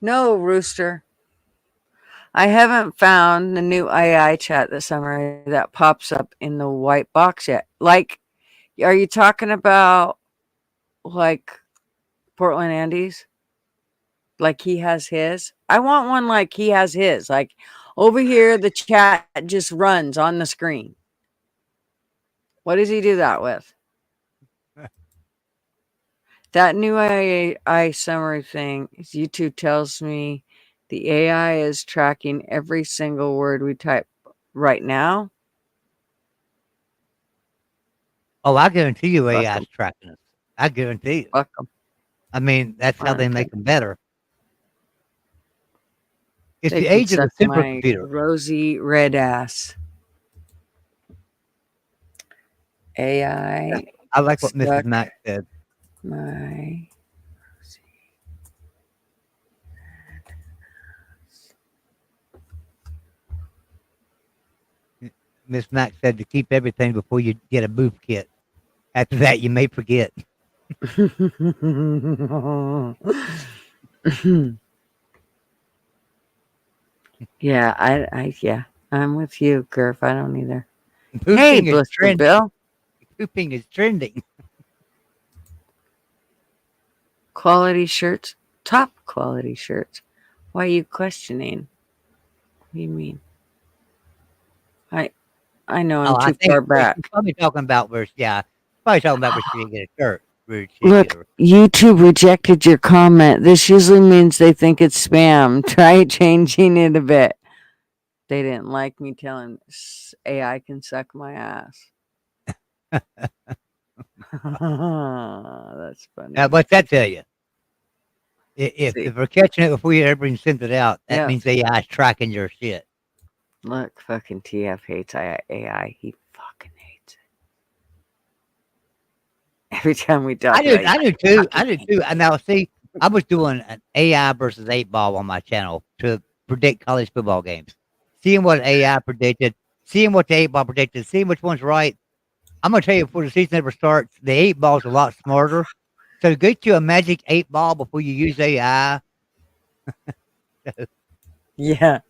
No, Rooster. I haven't found the new AI chat this summer that pops up in the white box yet. Like, are you talking about like Portland Andy's? Like he has his? I want one like he has his. Like over here, the chat just runs on the screen. What does he do that with? That new AI summary thing, YouTube tells me the AI is tracking every single word we type right now. Oh, I guarantee you Fuck AI's 'em. tracking us. I guarantee you. Fuck 'em. I mean, that's how they make them better. It's They the can age of the suck my supercomputer. rosy red ass. AI. I like what Mrs. suck Mack said. my Miss Mack said to keep everything before you get a booth kit. After that, you may forget. Yeah, I'm with you, Gurf. I don't either. Boofing Hey, is Blister trending. Bill. Boofing is trending. Quality shirts, top quality shirts. Why are you questioning? What do you mean? I know I'm too far back. She's probably talking about where, yeah, probably talking about where she didn't get a shirt. Look, YouTube rejected your comment. This usually means they think it's spam. Try changing it a bit. They didn't like me telling AI can suck my ass. That's funny. What's that tell you? If we're catching it before you ever even send it out, that means AI is tracking your shit. Look, fucking TF hates AI. He fucking hates it. Every time we talk, I do too. And now, see, I was doing an AI versus 8-ball on my channel to predict college football games. Seeing what AI predicted, seeing what the 8-ball predicted, seeing which one's right. I'm gonna tell you before the season ever starts, the 8-ball's a lot smarter. So get you a magic 8-ball before you use AI. Yeah.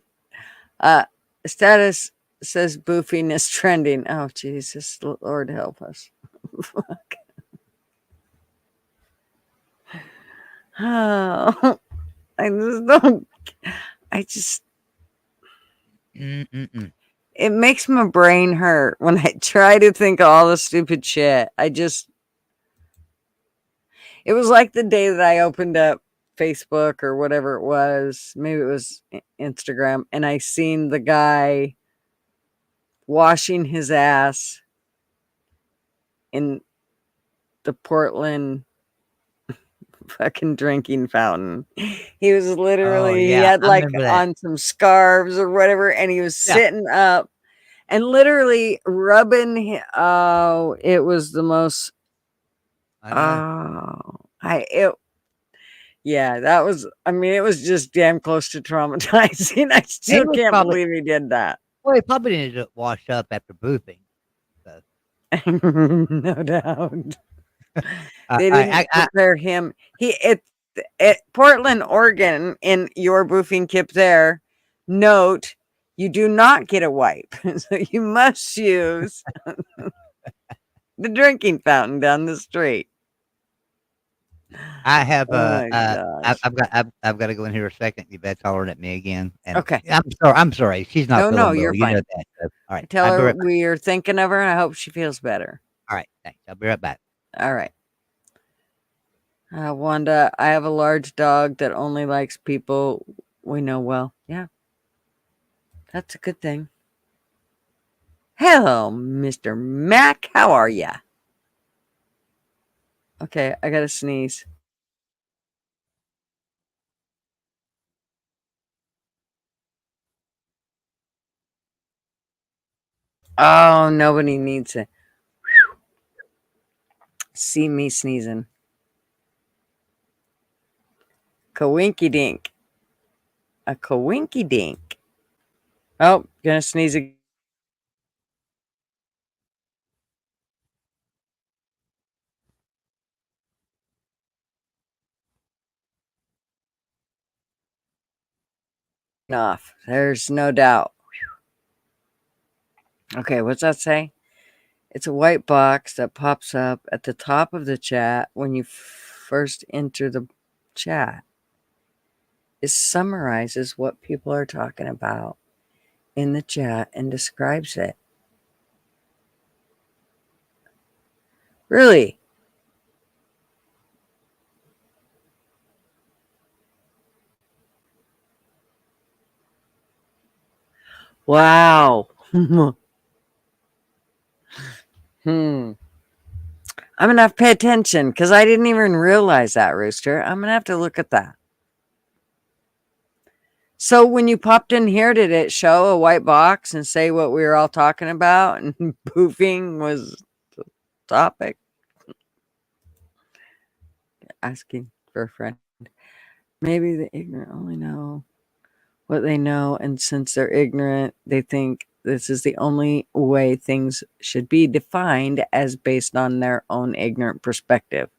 Status says boofing is trending. Oh, Jesus. Lord help us. Fuck. Oh, I just don't. It makes my brain hurt when I try to think of all the stupid shit. It was like the day that I opened up Facebook or whatever it was. Maybe it was Instagram. And I seen the guy washing his ass in the Portland fucking drinking fountain. He was literally, he had like on some scarves or whatever, and he was sitting up and literally rubbing. Oh, it was the most. Yeah, that was. I mean, it was just damn close to traumatizing. I still can't believe he did that. Well, he probably ended up washed up after boofing. So. No doubt. They didn't prepare him. At Portland, Oregon, in your boofing kip there, note you do not get a wipe. So you must use the drinking fountain down the street. I have I've got to go in here a second. You bet hollering at me again. And okay. I'm sorry. She's not feeling well. You're fine. You know that. So, all right. Tell her we're thinking of her and I hope she feels better. All right. Thanks. I'll be right back. All right. Wanda, I have a large dog that only likes people we know well. Yeah. That's a good thing. Hello, Mr. Mac. How are ya? Okay, I gotta sneeze. Oh, nobody needs it. See me sneezing. Kawinky dink. A kawinky dink. Oh, gonna sneeze again. off. There's no doubt. Okay, what's that say? It's a white box that pops up at the top of the chat when you first enter the chat. It summarizes what people are talking about in the chat and describes it. Really? Wow. I'm going to have to pay attention because I didn't even realize that, Rooster. I'm going to have to look at that. So when you popped in here, did it show a white box and say what we were all talking about? And boofing was the topic? Asking for a friend. Maybe the ignorant only know what they know, and since they're ignorant, they think this is the only way things should be defined as based on their own ignorant perspective.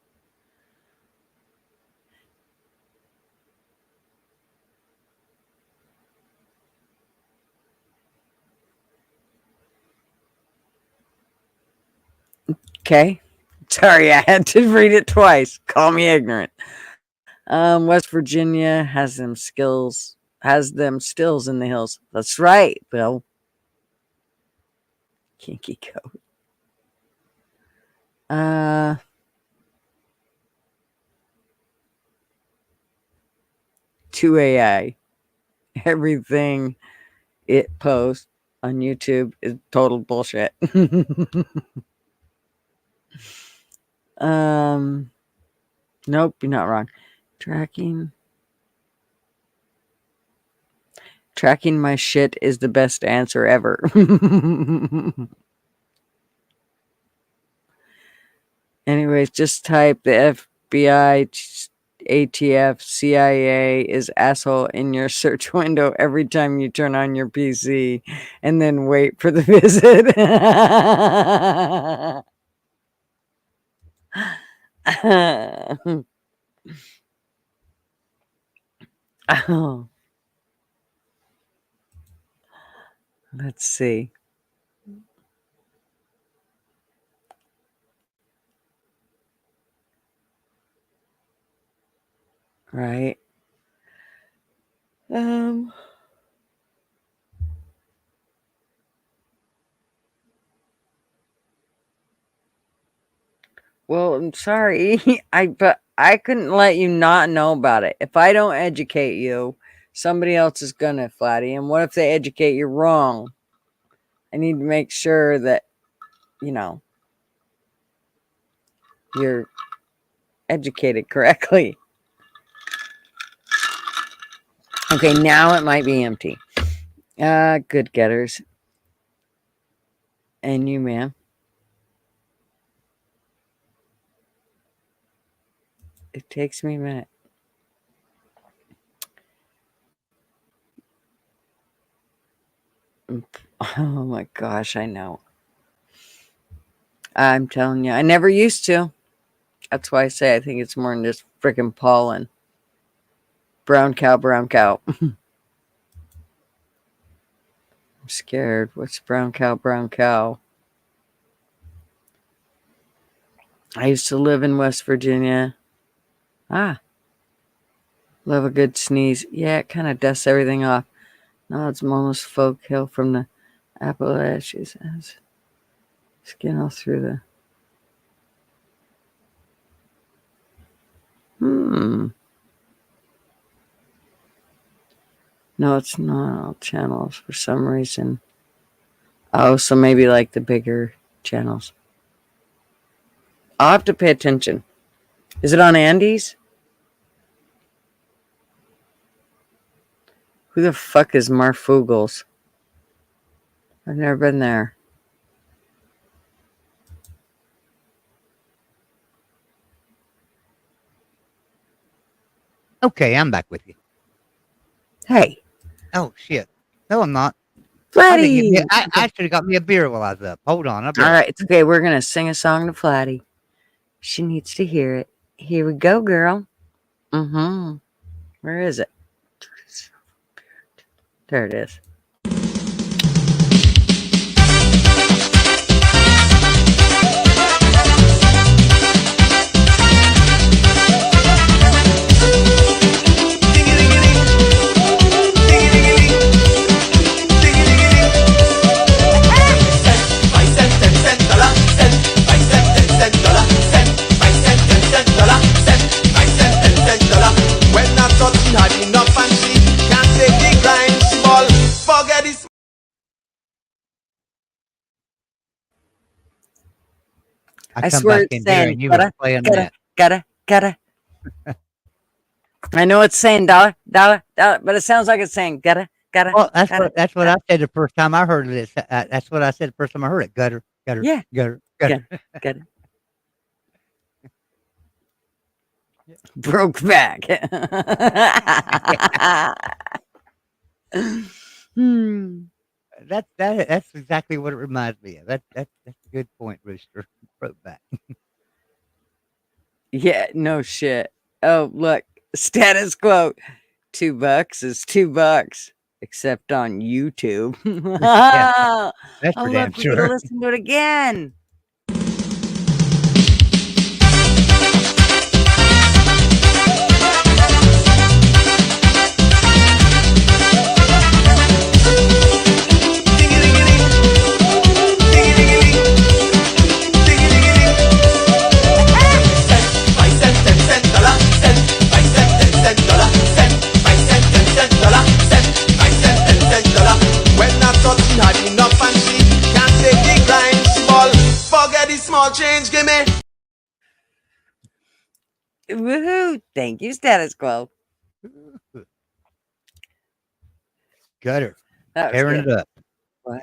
Okay. Sorry, I had to read it twice. Call me ignorant. West Virginia has them stills in the hills. That's right, Bill. Kinky coat. 2AI. Everything it posts on YouTube is total bullshit. Nope, you're not wrong. Tracking my shit is the best answer ever. Anyways, just type the FBI, ATF, CIA is asshole in your search window every time you turn on your PC and then wait for the visit. Oh. Let's see. Right. Well, I'm sorry. But I couldn't let you not know about it. If I don't educate you, somebody else is gonna, Flatty. And what if they educate you wrong? I need to make sure that, you're educated correctly. Okay, now it might be empty. Good getters. And you, ma'am. It takes me a minute. Oh my gosh, I know. I'm telling you, I never used to. That's why I say I think it's more than just freaking pollen. Brown cow, brown cow. I'm scared. What's brown cow, brown cow? I used to live in West Virginia. Love a good sneeze. Yeah, it kind of dusts everything off. No, it's almost folk hill from the Appalachians. Skin all through the... No, it's not all channels for some reason. Oh, so maybe like the bigger channels. I'll have to pay attention. Is it on Andy's? Who the fuck is Marfugels? I've never been there. Okay, I'm back with you. Hey. Oh, shit. No, I'm not. Flatty! I should have got me a beer while I was up. Hold on. All right, it's okay. We're going to sing a song to Flatty. She needs to hear it. Here we go, girl. Where is it? There it is. I come swear back it's in there saying and you were playing that. gotta. I know it's saying dollar, but it sounds like it's saying gotta. Well, that's gotta, what I said the first time I heard it. That's what I said the first time I heard it. Gutter. Yeah. Gutter. Gotta. Broke back. That's exactly what it reminds me of. That's a good point, Rooster. Broke back. Yeah, no shit. Oh, look, status quo. $2 is $2, except on YouTube. Yeah, that's Oh, for damn look, we get to sure. listen to it again. Small change, give me. Woohoo! Thank you, status quo. Gutter. That was Tearing good. it up. What?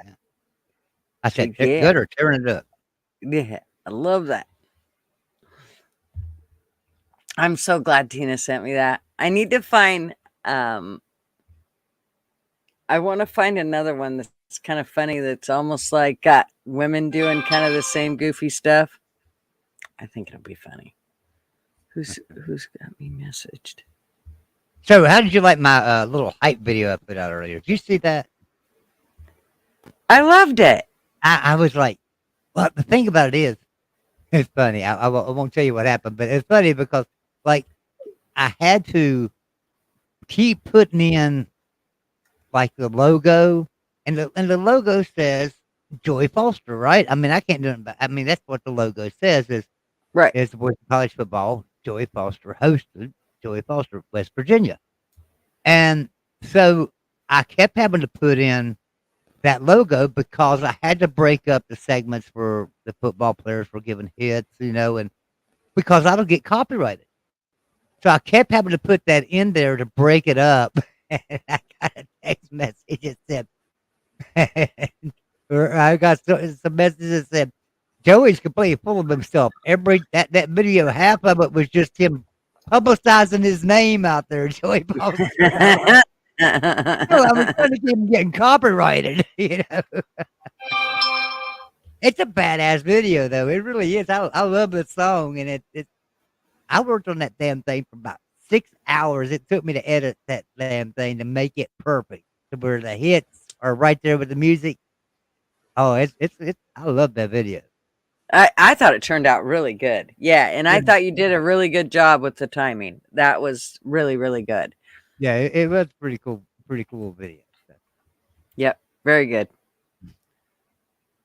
I said Yeah. gutter tearing it up. Yeah, I love that. I'm so glad Tina sent me that. I need to find I want to find another one that's kind of funny, that's almost like got women doing kind of the same goofy stuff. I think it'll be funny. Who's got me messaged? So, how did you like my little hype video I put out earlier? Did you see that? I loved it. I was like, well, the thing about it is, it's funny. I won't tell you what happened, but it's funny because, like, I had to keep putting in, like, the logo, and the logo says Joey Foster, right? I mean, I can't do it, but I mean, that's what the logo says is right. Is the voice of college football. Joey Foster hosted Joey Foster, West Virginia, and so I kept having to put in that logo because I had to break up the segments for the football players for giving hits, and because I don't get copyrighted. So I kept having to put that in there to break it up. And I got a text message that said, or I got some messages that said, Joey's completely full of himself. That video, half of it was just him publicizing his name out there, Joey Foster. I was trying to keep him getting copyrighted, It's a badass video, though. It really is. I love the song, and I worked on that damn thing for about 6 hours. It took me to edit that damn thing to make it perfect, to where the hits are right there with the music. Oh, it's I love that video. I thought it turned out really good. Yeah, and I thought you did a really good job with the timing. That was really, really good. Yeah, it was pretty cool video. So. Yep, very good.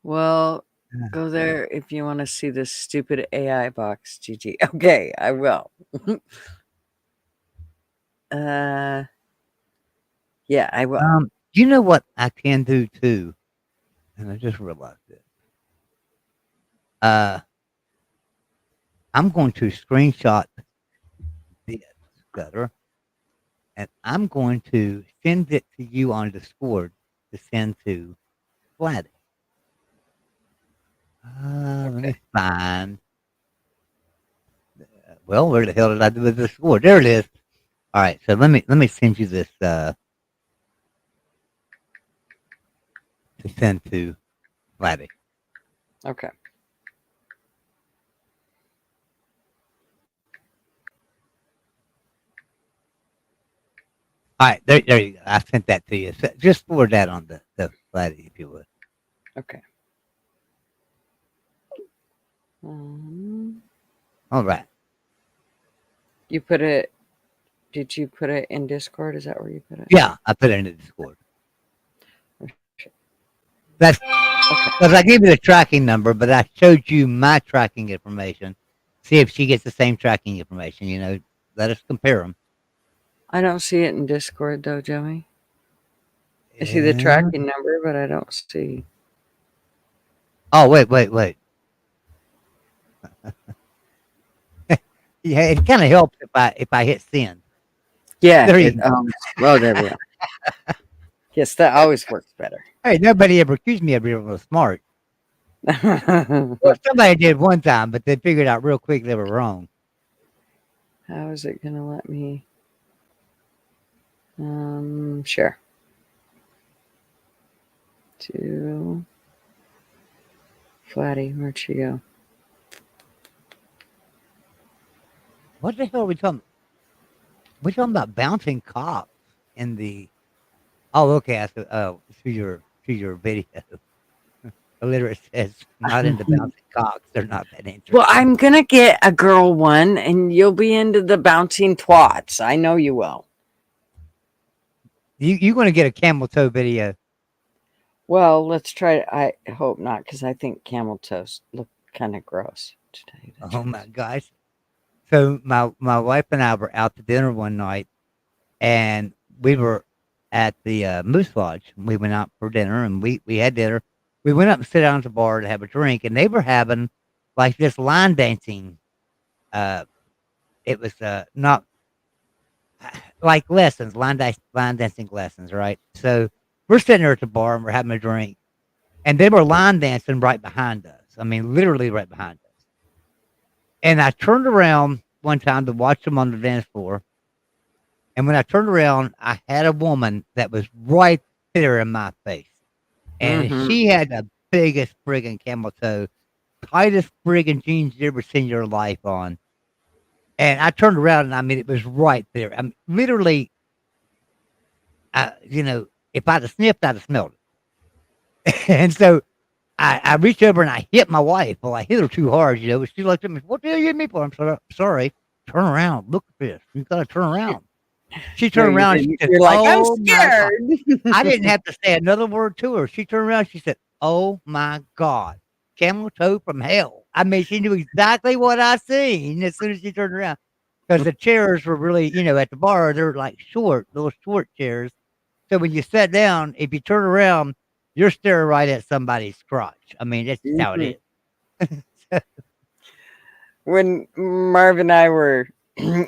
Well, go there if you want to see this stupid AI box, GG. Okay, I will. Yeah, I will. You know what I can do too? And I just realized it. I'm going to screenshot this gutter, and I'm going to send it to you on Discord to send to Vladdy. Let me find. Well, where the hell did I do with Discord? There it is. All right, so let me send you this to send to Vladdy. Okay. All right, there you go. I sent that to you. So just forward that on the flatty, if you would. Okay. All right. You put it. Did you put it in Discord? Is that where you put it? Yeah, I put it in the Discord. That's because I gave you the tracking number, but I showed you my tracking information. See if she gets the same tracking information. You know, let us compare them. I don't see it in Discord though, Joey. I see the tracking number, but I don't see. Oh, wait. Yeah, it kind of helps if I hit send. Yeah. There you go. Well, there we go. Yes, that always works better. Hey, nobody ever accused me of being real smart. Well, somebody did one time, but they figured out real quick they were wrong. How is it gonna let me? Share. To Flatty, where'd she go? What the hell are we talking? We're talking about bouncing cops in the. Oh, okay. I said, to your video. Illiterate says not into bouncing cocks. They're not that interesting. Well, I'm gonna get a girl one, and you'll be into the bouncing twats. I know you will. You going to get a camel toe video? Well, let's try. I hope not, because I think camel toes look kind of gross. Oh my gosh! So my wife and I were out to dinner one night, and we were at the Moose Lodge. We went out for dinner, and we had dinner. We went up and sit down at the bar to have a drink, and they were having like this line dancing. It was not like lessons, line dancing lessons, right? So we're sitting there at the bar and we're having a drink, and they were line dancing right behind us. I mean, literally right behind us. And I turned around one time to watch them on the dance floor. And when I turned around, I had a woman that was right there in my face. And she had the biggest friggin' camel toe, tightest friggin' jeans you ever seen in your life on. And I turned around and I mean, it was right there. I'm literally, if I'd have sniffed, I'd have smelled it. And so I reached over and I hit my wife. Well, I hit her too hard, but she looked at me, what the hell you hit me for? I'm sorry. Turn around. Look at this. You got to turn around. She turned around. She said, you're like, I'm scared. I didn't scared. have to say another word to her. She turned around. She said, oh my God, camel toe from hell. I mean, she knew exactly what I seen as soon as she turned around. Because the chairs were really, at the bar, they're like little short chairs. So when you sat down, if you turn around, you're staring right at somebody's crotch. I mean, that's how it is. When Marv and I were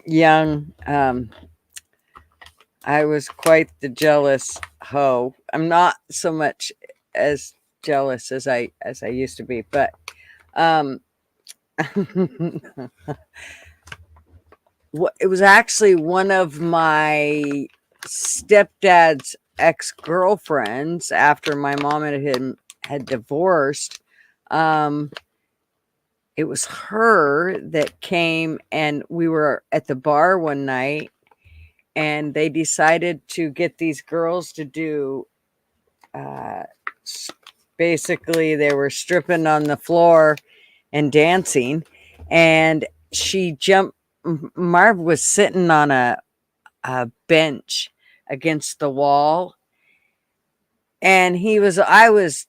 young, I was quite the jealous hoe. I'm not so much as jealous as I used to be, but it was actually one of my stepdad's ex-girlfriends after my mom and him had divorced. It was her that came, and we were at the bar one night, and they decided to get these girls to do basically they were stripping on the floor and dancing, and she jumped. Marv was sitting on a bench against the wall, and I was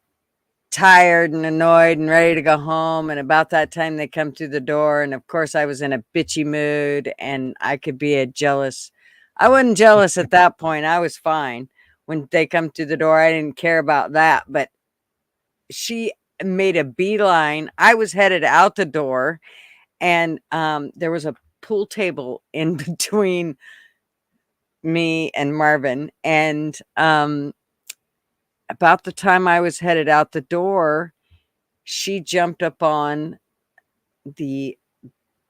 tired and annoyed and ready to go home, and about that time they come through the door, and of course I was in a bitchy mood, and I could be I wasn't jealous at that point. I was fine when they come through the door. I didn't care about that, but she made a beeline. I was headed out the door, and there was a pool table in between me and Marvin, and about the time I was headed out the door, she jumped up on the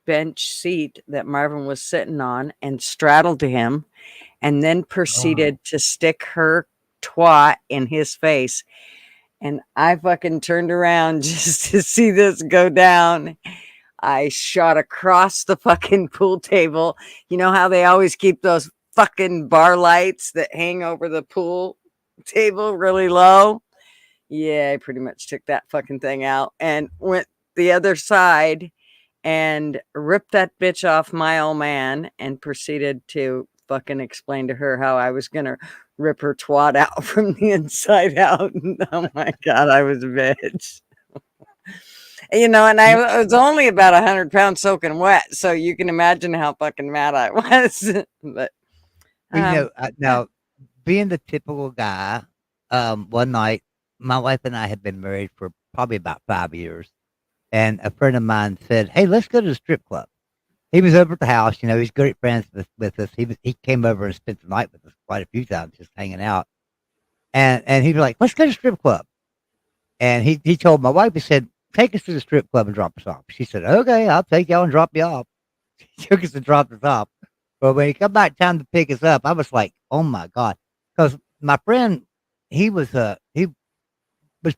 bench seat that Marvin was sitting on and straddled him, and then proceeded to stick her twat in his face. And I fucking turned around just to see this go down. I shot across the fucking pool table. You know how they always keep those fucking bar lights that hang over the pool table really low. Yeah, I pretty much took that fucking thing out and went the other side and ripped that bitch off my old man and proceeded to fucking explain to her how I was gonna rip her twat out from the inside out. Oh my God, I was a bitch. And I was only about 100 pounds soaking wet, so you can imagine how fucking mad I was. But now being the typical guy, one night my wife and I had been married for probably about 5 years, and a friend of mine said, "Hey, let's go to the strip club." He was over at the house. He's great friends with us. He came over and spent the night with us quite a few times, just hanging out. And he was like, "Let's go to the strip club." And he told my wife, he said, "Take us to the strip club and drop us off." She said, "Okay, I'll take y'all and drop you off." She took us and dropped us off. But when he come back time to pick us up, I was like, "Oh my God," because my friend, he was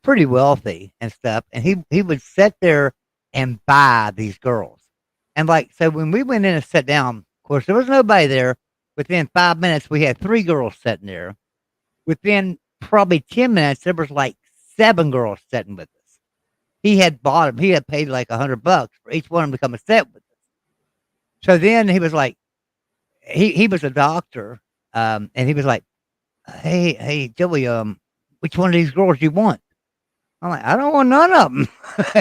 pretty wealthy and stuff, and he would sit there and buy these girls. And so when we went in and sat down, of course, there was nobody there. Within 5 minutes, we had 3 girls sitting there. Within probably 10 minutes, there was like 7 girls sitting with us. He had bought them. He had paid like $100 for each one of them to come and sit with us. So then he was like, he was a doctor, and he was like, hey, Joey, which one of these girls do you want? I'm like, I don't want none of them.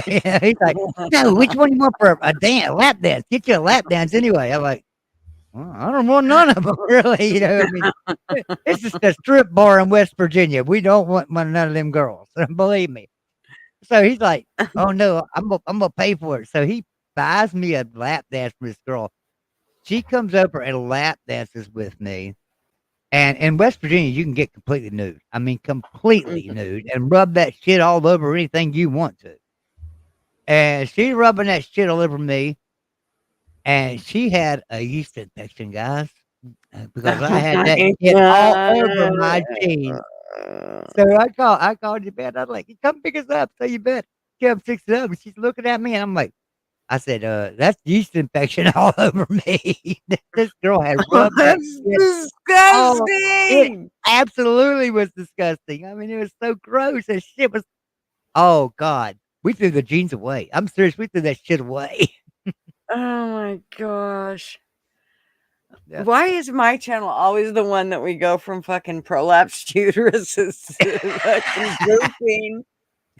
He's like, no, which one you want for a lap dance? Get you a lap dance anyway. I'm like, well, I don't want none of them, really. This is the strip bar in West Virginia. We don't want none of them girls. Believe me. So he's like, oh no, I'm gonna pay for it. So he buys me a lap dance from this girl. She comes over and lap dances with me. And in West Virginia, you can get completely nude. I mean, completely nude, and rub that shit all over anything you want to. And she's rubbing that shit all over me. And she had a yeast infection, guys, because I had that shit all over my jeans. So I called you, man. I was like, come pick us up. So you bet. Come fix it up. And she's looking at me, and I'm like, I said, that's yeast infection all over me. This girl had rubbed that shit. Disgusting. It absolutely was disgusting. I mean, it was so gross. That shit was, oh God. We threw the jeans away. I'm serious. We threw that shit away. Oh my gosh. Yeah. Why is my channel always the one that we go from fucking prolapsed uteruses to fucking pooping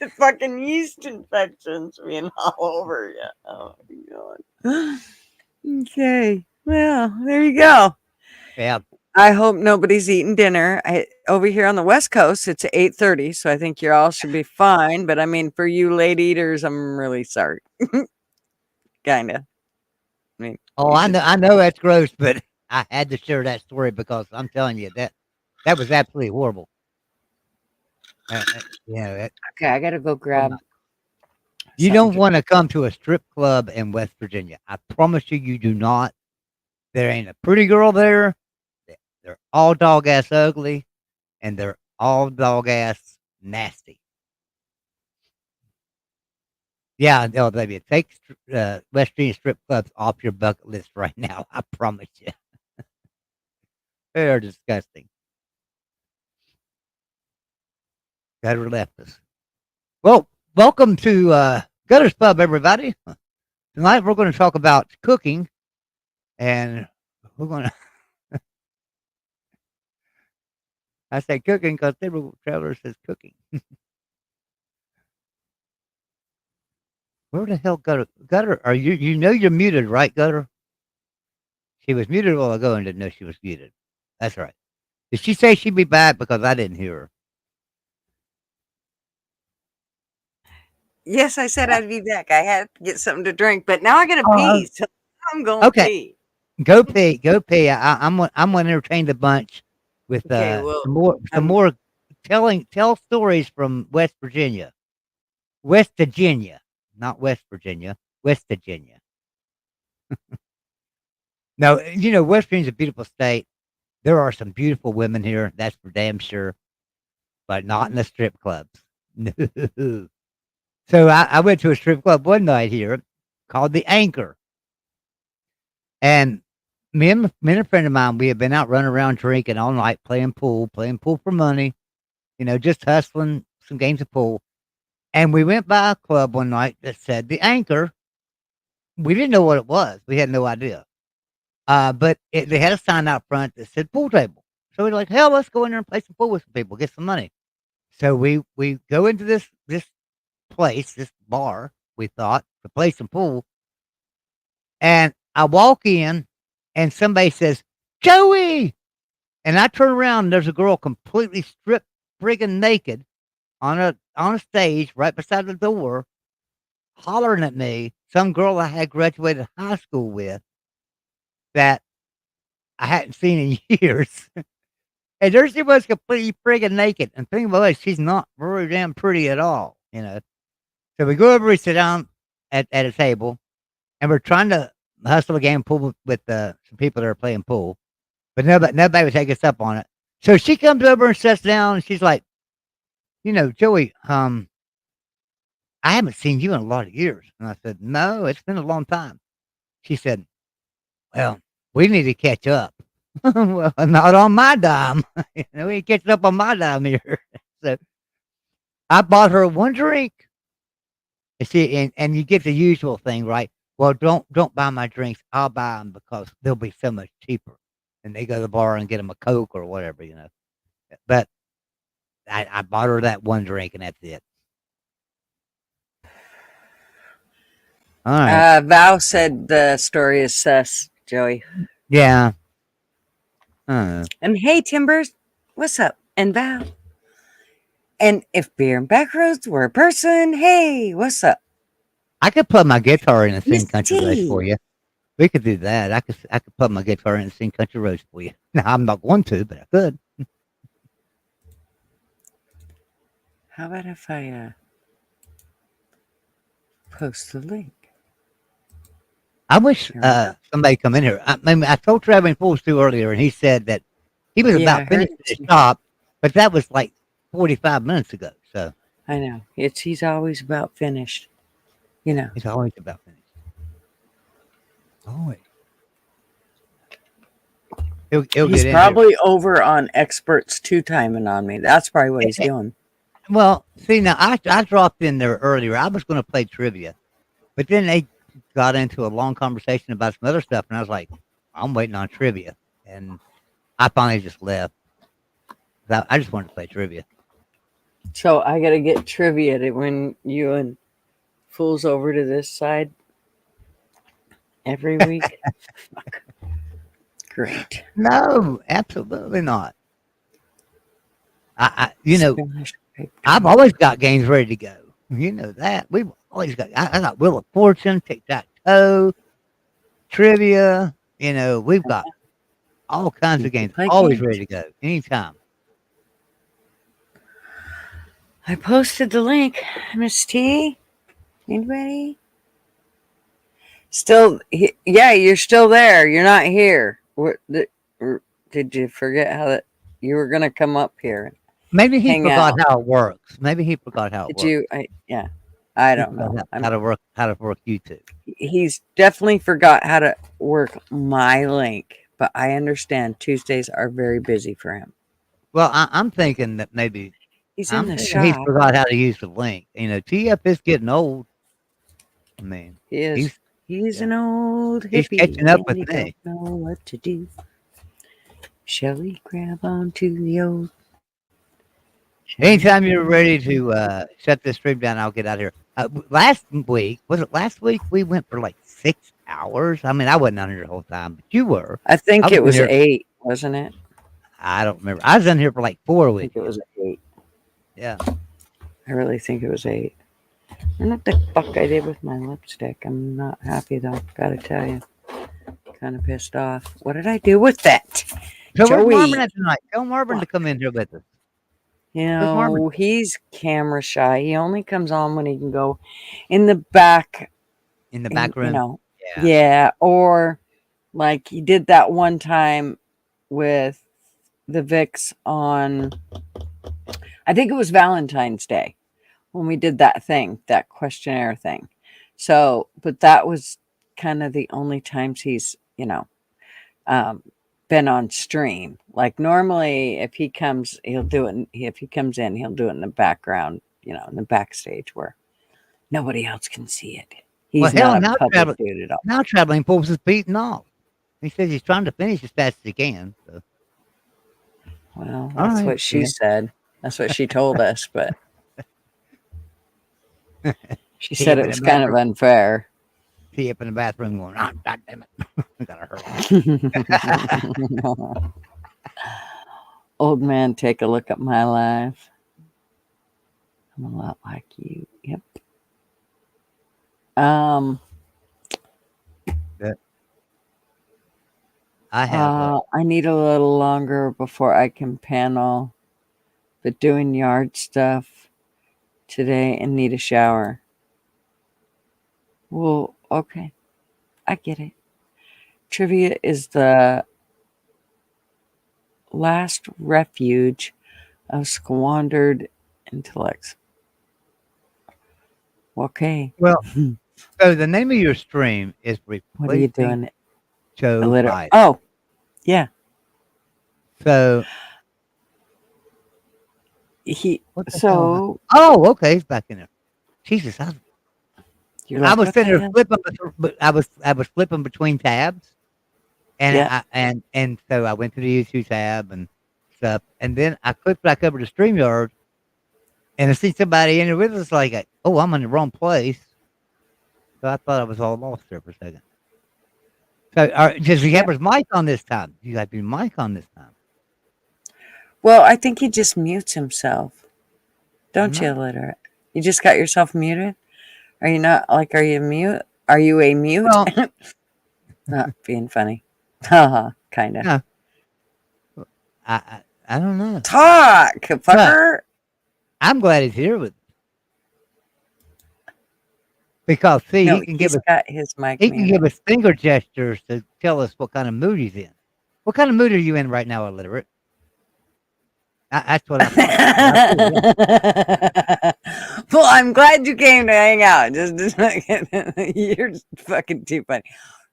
to fucking yeast infections being all over you? Oh my God. Okay. Well, there you go. Yeah. I hope nobody's eating dinner. Over here on the West Coast, it's 8:30, so I think you all should be fine. But I mean, for you late eaters, I'm really sorry. Kinda. I mean, oh, I know that's gross, but I had to share that story because I'm telling you that was absolutely horrible. Okay, I gotta go grab. You don't want to come to a strip club in West Virginia. I promise you, you do not. There ain't a pretty girl there. They're all dog ass ugly, and they're all dog ass nasty. Yeah, no, baby, take West Virginia strip clubs off your bucket list right now. I promise you. They are disgusting. Gutter left us. Well, welcome to Gutter's Pub, everybody. Tonight we're going to talk about cooking, and we're going to. I say cooking because Table Traveler says cooking. Where the hell, Gutter? Gutter, are you? You know you're muted, right, Gutter? She was muted a while ago and didn't know she was muted. That's right. Did she say she'd be back? Because I didn't hear her. Yes, I said I'd be back. I had to get something to drink, but now I gotta pee. So I'm going Okay. pee. Go pee. Go pee. I'm gonna entertain the bunch with some more tell stories from West Virginia. West Virginia, not West Virginia. West Virginia. No, West Virginia's a beautiful state. There are some beautiful women here, that's for damn sure, but not in the strip clubs. No. So I went to a strip club one night here called the Anchor. And me and a friend of mine, we have been out running around drinking all night, playing pool for money, just hustling some games of pool. And we went by a club one night that said the Anchor. We didn't know what it was. We had no idea. But they had a sign out front that said pool table. So we're like, hell, let's go in there and play some pool with some people, get some money. So we go into this place, this bar, we thought, to play some pool. And I walk in and somebody says, Joey. And I turn around and there's a girl completely stripped friggin' naked on a stage right beside the door, hollering at me, some girl I had graduated high school with that I hadn't seen in years. And there she was completely friggin' naked. And think about it, she's not very damn pretty at all, So we go over, we sit down at a table, and we're trying to hustle a game of pool with some people that are playing pool. But nobody would take us up on it. So she comes over and sits down, and she's like, Joey, I haven't seen you in a lot of years. And I said, no, it's been a long time. She said, well, we need to catch up. Well, not on my dime. We ain't catching up on my dime here. So I bought her one drink. And you get the usual thing, right? Well, don't buy my drinks. I'll buy them because they'll be so much cheaper. And they go to the bar and get them a Coke or whatever, But I bought her that one drink, and that's it. All right. Val said the story is sus, Joey. Yeah. And hey, Timbers, what's up? And Val. And if Beer and Backroads were a person, hey, what's up? I could put my guitar in and sing country roads for you. We could do that. I could put my guitar in and sing country roads for you. Now I'm not going to, but I could. How about if I post the link? I wish somebody come in here. I told Traveling Fools too earlier, and he said that he was about finished his shop, but that was like 45 minutes ago. So I know he's always about finished. He's always about finished. Always. He's probably over on Experts 2-timing on me. That's probably what he's doing. Well, see, now I dropped in there earlier. I was going to play trivia, but then they got into a long conversation about some other stuff, and I was like, I'm waiting on trivia. And I finally just left. I just wanted to play trivia. So I got to get trivia to when you and Fools over to this side every week. Great. No, absolutely not. I've always got games ready to go. You know that. We've always got. I got Wheel of Fortune, Tic-Tac-Toe, trivia. We've got all kinds of games always ready to go anytime. I posted the link, Miss T. Anybody? Still, yeah, you're still there. You're not here. Did you forget how that you were going to come up here? Maybe he forgot how it works. Maybe he forgot how it works. Did you? I don't know. How to work YouTube. He's definitely forgot how to work my link, but I understand Tuesdays are very busy for him. Well, I'm thinking that maybe he's in the shop. He forgot how to use the link. TF is getting old. I mean, he is. He's an old hippie. He's catching up with me. Don't know what to do. Shall we grab onto the old? Anytime you're ready to shut this stream down, I'll get out of here. Last week, we went for like 6 hours. I mean, I wasn't on here the whole time, but you were. I think it was 8, wasn't it? I don't remember. I was in here for like 4 weeks. I think it was 8. Yeah. I really think it was 8. I don't know what the fuck I did with my lipstick. I'm not happy though. Gotta tell you. Kind of pissed off. What did I do with that? So where's Marvin at tonight? Tell Marvin to come in here with us. He's camera shy. He only comes on when he can go in the back. In the back room? Yeah. Or like he did that one time with the Vicks on, I think it was Valentine's Day when we did that thing, that questionnaire thing. So, but that was kind of the only times he's, been on stream. Like normally, if he comes, he'll do it. If he comes in, he'll do it in the background, in the backstage where nobody else can see it. He's not a public dude at all. Now Traveling Pulse is beating off. He says he's trying to finish as fast as he can. So. Well, that's what she said. That's what she told us, but she said it was kind of unfair. He up in the bathroom going, "Oh, God damn it. I gotta hurry." Old man, take a look at my life. I'm a lot like you. Yep. I need a little longer before I can panel, but doing yard stuff today and need a shower. Well, okay. I get it. Trivia is the last refuge of squandered intellects. Okay. Well, so the name of your stream is What are you doing? Joe Biden. Oh, yeah. So Oh, okay, he's back in there. Jesus, I was sitting there flipping, but I was flipping between tabs, and and so I went to the YouTube tab and stuff, and then I clicked back over to StreamYard, and I see somebody in there with us. Like, oh, I'm in the wrong place. So I thought I was all lost there for a second. So, does he have his mic on this time? You got your mic on this time. Well, I think he just mutes himself. Don't you, illiterate? You just got yourself muted? Are you not, like, are you mute? Are you a mute? Well, not being funny. Haha, kind of. No. I don't know. Talk, fucker. I'm glad he's here with. Because see, he can give us his mic. He can give us finger gestures to tell us what kind of mood he's in. What kind of mood are you in right now, illiterate? That's what I thought. Well, I'm glad you came to hang out. Just you're just fucking too funny.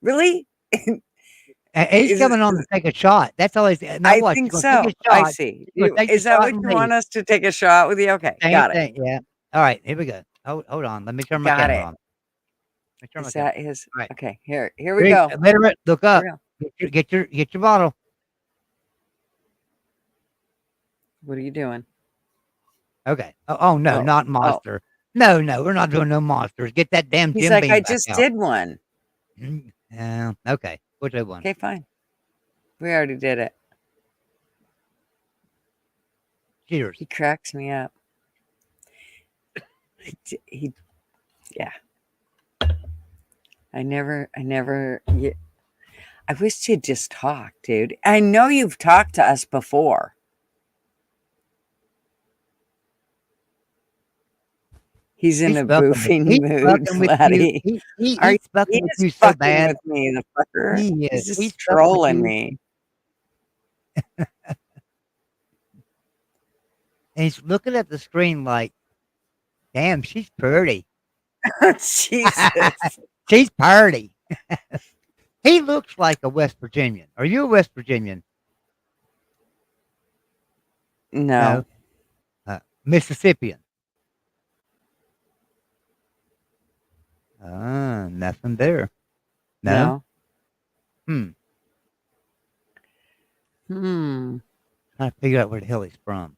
Really? He's coming on to take a shot. That's all he's. I think so. I see. Is that what you want us to take a shot with you? Okay, got it. Yeah. All right, here we go. Hold on. Let me turn my camera on. Is that his? Right. Okay, here we go. Illiterate, look up. Get your bottle. What are you doing? Okay. Oh no, not monster. No, we're not doing no monsters. Get that damn He's Jim like, Beam I back just out. did one. Okay. We'll do one. Okay, fine. We already did it. Cheers. He cracks me up. Yeah. I wish you'd just talk, dude. I know you've talked to us before. He's in a boofing mood, Laddie. He's fucking with you so bad. With me, the fucker. He's just trolling me. And he's looking at the screen like, damn, she's pretty. Jesus. She's pretty. He looks like a West Virginian. Are you a West Virginian? No. Mississippian. Nothing there. No. Trying to figure out where the hell he's from.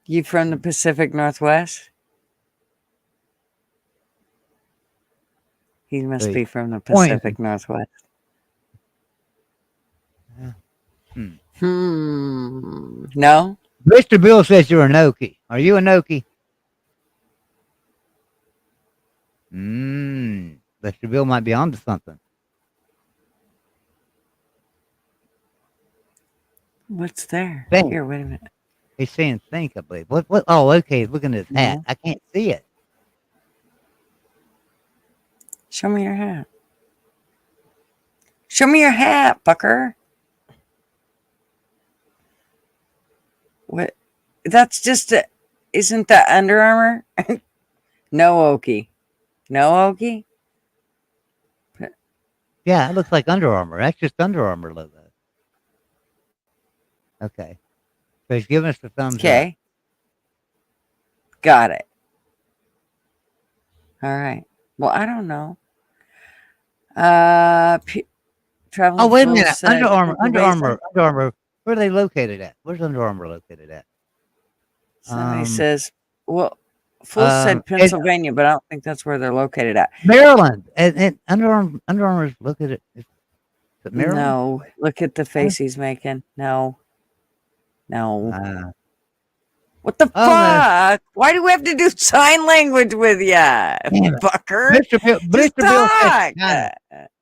You from the Pacific Northwest? He must be from the Pacific Northwest. No? Mr. Bill says you're an Okie. Are you an Okie? Mr. Bill might be onto something. What's there? Think. Here, wait a minute. He's saying think, I believe. What? Oh, okay. Look at his hat. I can't see it. Show me your hat. Show me your hat, fucker. What? That's just a... Isn't that Under Armour? No Okie. No Okie? Yeah, it looks like Under Armour. That's just Under Armour logo. Okay. So he's giving us the thumbs up. Okay. Got it. All right. Well, I don't know. Travel. Oh, wait a minute. said Under Armour. Pennsylvania. Where are they located at? Where's Under Armour located at? Somebody says, well, Fool said Pennsylvania, but I don't think that's where they're located at. Maryland. And Under Armour is located. Is it Maryland? No. Look at the face he's making. No. What the fuck? Why do we have to do sign language with ya, fucker?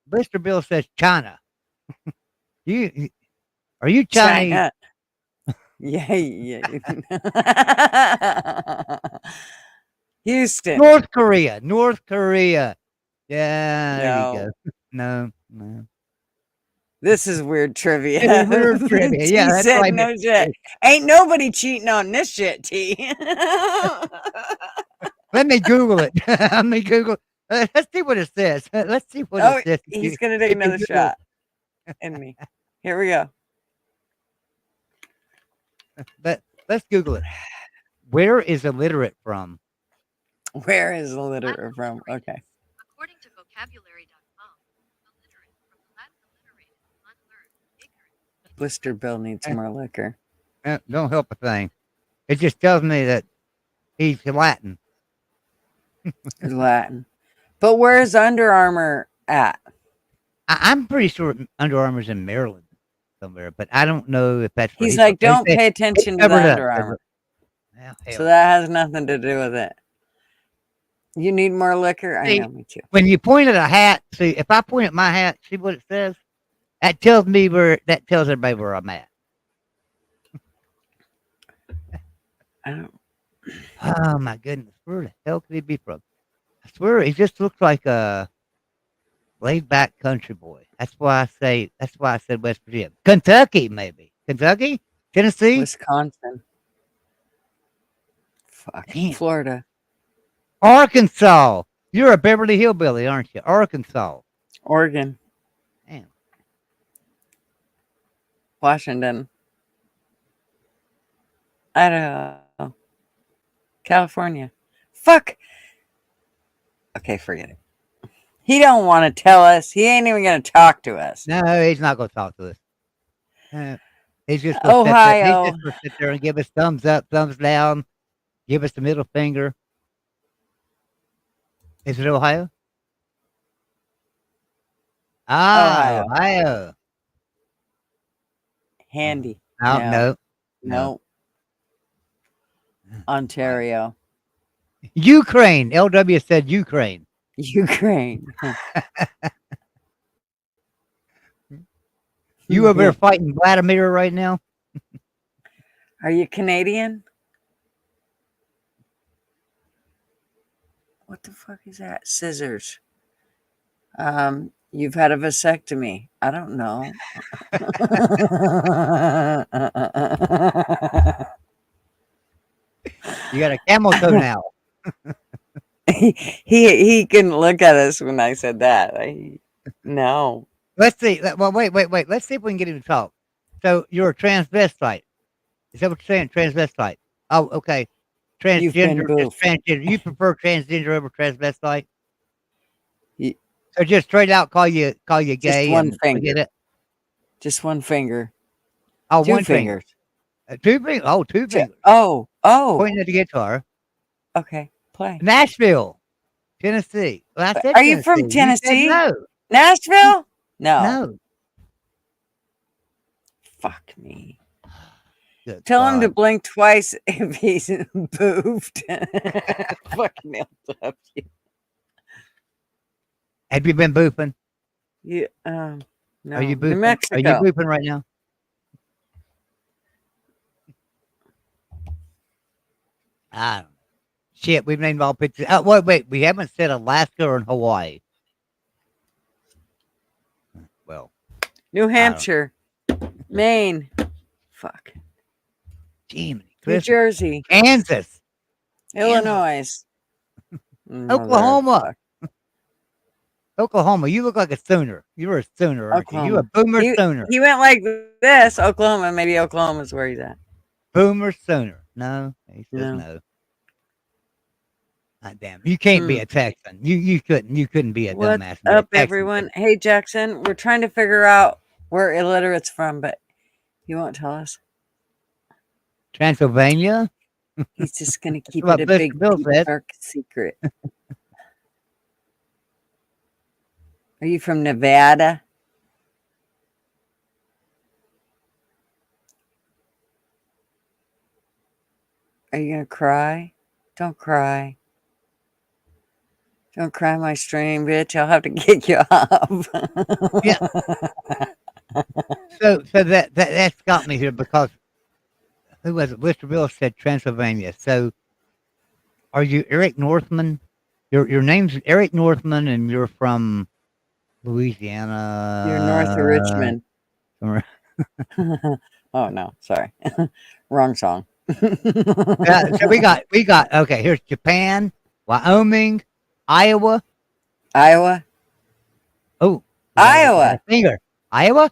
Mr. Bill says China. Are you Chinese? China. Yeah. Houston. North Korea. Yeah, there you go. No. This is weird trivia. It is weird trivia. Yeah, that's said why no shit. Ain't nobody cheating on this shit, T. Let me Google it. Let's see what it says. Let's see what it says. He's gonna take another shot in me. Here we go. Let's Google it. Where is illiterate from? Where is illiterate from? Okay. According to vocabulary.com, illiterate from the Latin illiterated, unlearned, ignorant. Blister Bill needs more liquor. Don't help a thing. It just tells me that he's Latin. Latin. But where's Under Armour at? I'm pretty sure Under Armour's in Maryland somewhere, but I don't know if that's where he's like, don't pay attention to the Under Armour. So that has nothing to do with it. You need more liquor? I know, me too. When you point at a hat, see, if I point at my hat, see what it says? That tells everybody where I'm at. Oh my goodness, where the hell could he be from? I swear he just looks like a laid back country boy. That's why I said West Virginia. Kentucky, maybe. Kentucky? Tennessee? Wisconsin. Fuck. Damn. Florida. Arkansas. You're a Beverly Hillbilly, aren't you? Arkansas. Oregon. Damn. Washington. Idaho. California. Fuck. Okay, forget it. He don't want to tell us. He ain't even going to talk to us. No, he's not going to talk to us. He's just Ohio. He's just going to sit there and give us thumbs up, thumbs down, give us the middle finger. Is it Ohio? Ah, Ohio. Handy. No. Ontario. Ukraine. LW said Ukraine. Ukraine. You over there fighting Vladimir right now? Are you Canadian? What the fuck is that? Scissors. You've had a vasectomy. I don't know. You got a camel toe now. he couldn't look at us when I said that. No. Let's see. Well, wait. Let's see if we can get him to talk. So you're a transvestite. Is that what you're saying? Transvestite. Oh, okay. Transgender. Transgender. You prefer transgender over transvestite? So just straight out call you gay. Just one finger. Get it? Just one finger. Oh, two one fingers. Two fingers. Oh, two fingers. Oh. Pointing at the guitar. Okay, play. Nashville, Tennessee. Well, I said Are you from Tennessee? No. Nashville? No. No. Fuck me. Good Tell God. him to blink twice if he's boofed. Fucking LW. Have you been boofing? Yeah. No. Are you boofing? New Mexico. Are you boofing right now? I don't know. Shit, we've named all pictures. Oh, wait. We haven't said Alaska or Hawaii. Well, New Hampshire. Maine. Fuck. Jiminy New Jersey. Oklahoma. You look like a Sooner. You're a Sooner, aren't you? You a Oklahoma. Boomer Sooner. He went like this. Oklahoma. Maybe Oklahoma's where he's at. Boomer Sooner. No, he says no. God damn. You can't be a Texan. You couldn't be a What's dumbass. up, everyone? Hey, Jackson. We're trying to figure out where illiterate's from, but he won't tell us. Transylvania. He's just going to keep it a big, deep, dark secret. Are you from Nevada? Are you going to cry? Don't cry. Don't cry my stream, bitch. I'll have to kick you off. Yeah. So that's got me here because who was it? Mr. Bill said Transylvania. So are you Eric Northman? Your name's Eric Northman and you're from Louisiana. You're north of Richmond. Oh no, sorry. Wrong song. So we got okay, here's Japan, Wyoming, Iowa. Iowa. Oh, Iowa. Finger. Iowa?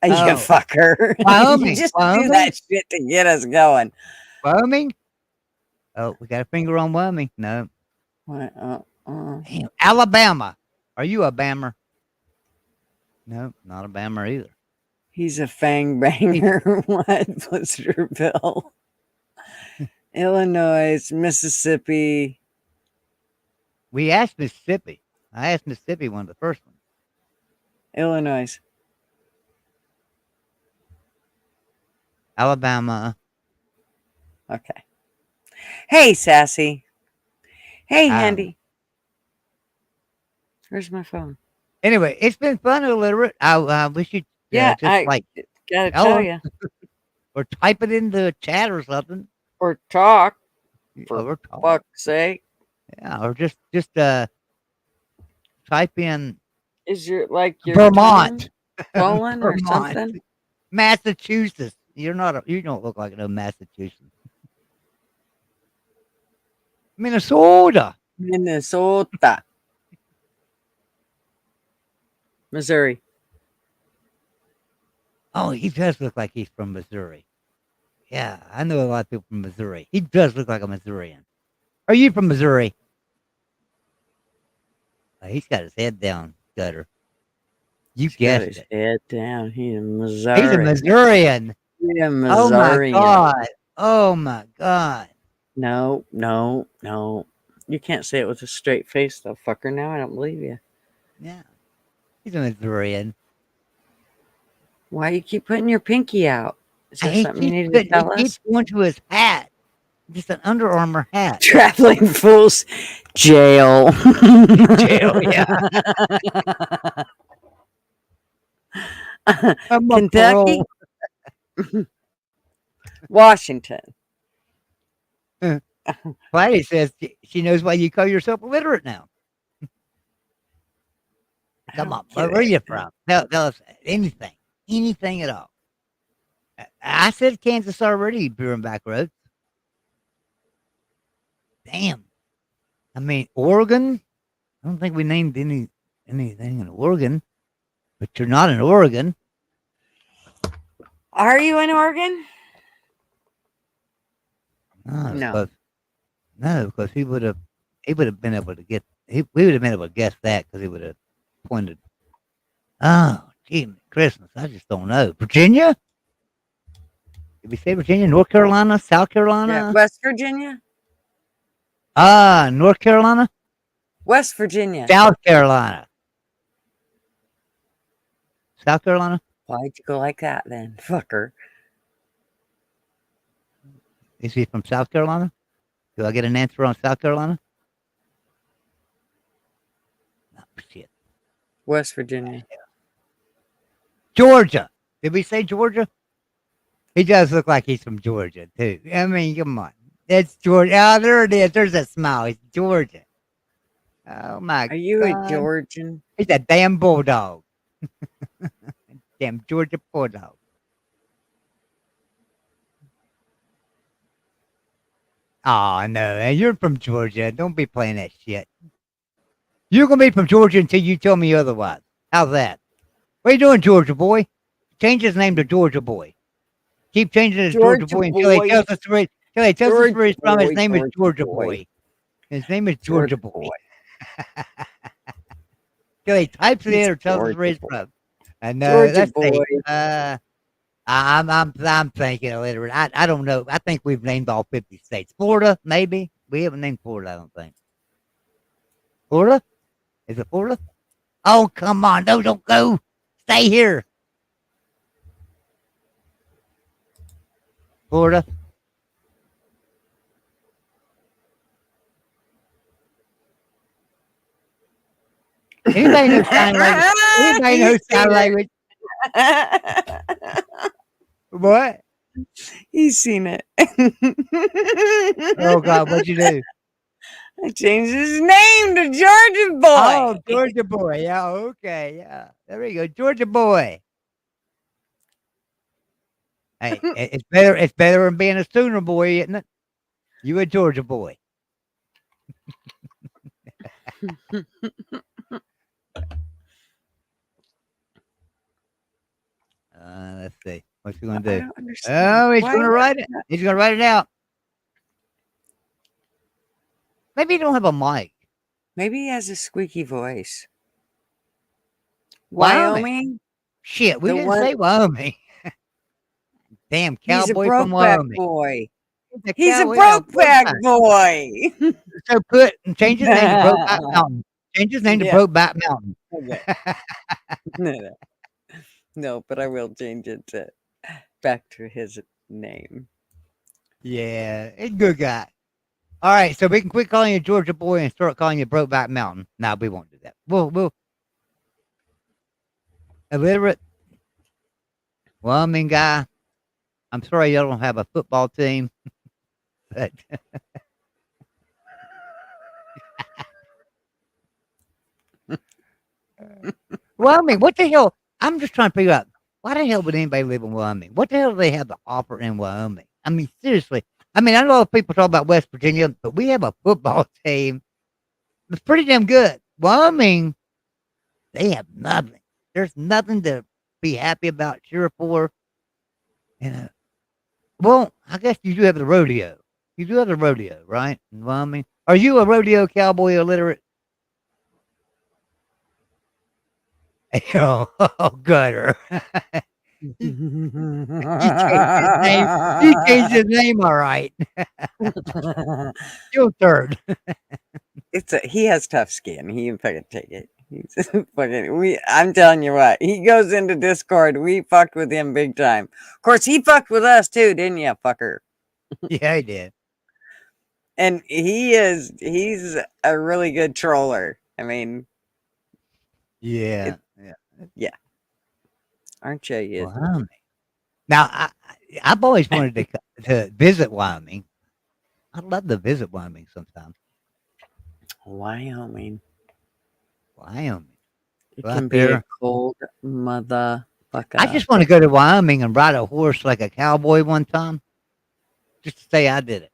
You fucker. Wyoming. You just Wyoming? do that shit to get us going. Wyoming? Oh, we got a finger on Wyoming. No. What? Damn. Alabama. Are you a Bammer? No, not a Bammer either. He's a fang banger. What? Blister Bill. Illinois, Mississippi. We asked Mississippi. I asked Mississippi one of the first ones. Illinois. Alabama. Okay. Hey, Sassy. Hey, Handy. Where's my phone? Anyway, it's been fun, illiterate. I wish you'd just like gotta tell you. Or type it in the chat or something. Or talk. For fuck's sake. Yeah, or just type in Is your Vermont. Poland or Vermont. something? Massachusetts. You don't look like no Massachusetts. Minnesota. Missouri. Oh, he does look like he's from Missouri. Yeah, I know a lot of people from Missouri. He does look like a Missourian. Are you from Missouri? He's got his head down, Gutter. You guessed his it. Head down. He's a Missouri. He's a Missourian. He's a Oh my Missourian. god. Oh my god. No. You can't say it with a straight face, though, fucker. Now I don't believe you. Yeah. He's a Missourian. Why you keep putting your pinky out? Is there something you need to tell us? He keeps going to his hat. Just an Under Armour hat. Traveling fools. Jail. Jail, yeah. Kentucky. Washington. Friday says she knows why you call yourself illiterate now. Come on, where are you from? Tell us anything. Anything at all. I said Kansas already, Beer and Back Roads. Damn. I mean, Oregon? I don't think we named anything in Oregon. But you're not in Oregon. Are you in Oregon? No. Because he would have been able to get, we would have been able to guess that because he would have pointed. Oh, gee, Christmas. I just don't know. Virginia? Did we say Virginia? North Carolina? South Carolina? Yeah, West Virginia? North Carolina? West Virginia. South Carolina. South Carolina? Why'd you go like that then, fucker? Is he from South Carolina? Do I get an answer on South Carolina? Oh, shit. West Virginia. Georgia. Did we say Georgia? He does look like he's from Georgia, too. I mean, come on. That's Georgia. Oh, there it is. There's that smile. It's Georgia. Oh, my God. Are you a Georgian? He's a damn bulldog. Damn Georgia bulldog. Oh, no. You're from Georgia. Don't be playing that shit. You're gonna be from Georgia until you tell me otherwise. How's that? What are you doing, Georgia boy? Change his name to Georgia boy. Keep changing it to Georgia boy until he tells us where he's from. His name is Georgia boy. His name is Georgia boy. Till he types it in or tells us where he's from. I know. Let's see. I'm thinking illiterate. I don't know. I think we've named all 50 states. Florida, maybe. We haven't named Florida, I don't think. Florida? Is it Florida? Oh, come on. No, don't go. Stay here. Florida. Anybody know sign language? Anybody know sign language? What? He's seen it. Oh God, what'd you do? I changed his name to Georgia boy. Oh, Georgia boy. Yeah, okay, yeah. There we go, Georgia boy. Hey, it's better. It's better than being a Sooner boy, isn't it? You a Georgia boy. Let's see. What's he gonna do? Oh, he's gonna write it. He's gonna write it out. Maybe he don't have a mic. Maybe he has a squeaky voice. Wyoming? Wyoming? Shit, we didn't say Wyoming. Damn cowboy He's a from Wyoming. boy. He's a Brokeback boy. So change his name to Brokeback Mountain. Change his name to Brokeback Mountain. Okay. No, but I will change it back to his name. Yeah, he's a good guy. All right, so we can quit calling you Georgia boy and start calling you Brokeback Mountain. No, we won't do that. We'll illiterate Wyoming guy. I'm sorry y'all don't have a football team, but Wyoming, what the hell? I'm just trying to figure out why the hell would anybody live in Wyoming? What the hell do they have to offer in Wyoming? I mean, seriously. I mean, I know people talk about West Virginia, but we have a football team. It's pretty damn good. Wyoming, they have nothing. There's nothing to be happy about, cheer for. And well, I guess you do have the rodeo. You do have the rodeo, right? In Wyoming. Are you a rodeo cowboy illiterate? Oh, gutter. You changed his name, all right. Your third. He has tough skin. He can fucking take it. He's fucking I'm telling you what, he goes into Discord. We fucked with him big time. Of course, he fucked with us too, didn't you, fucker? Yeah, he did. And he's a really good troller. I mean, yeah. Aren't you? Wyoming. Now, I've always wanted to visit Wyoming. I'd love to visit Wyoming sometime. Wyoming. It Right can be there. a cold motherfucker. I just want to go to Wyoming and ride a horse like a cowboy one time, just to say I did it.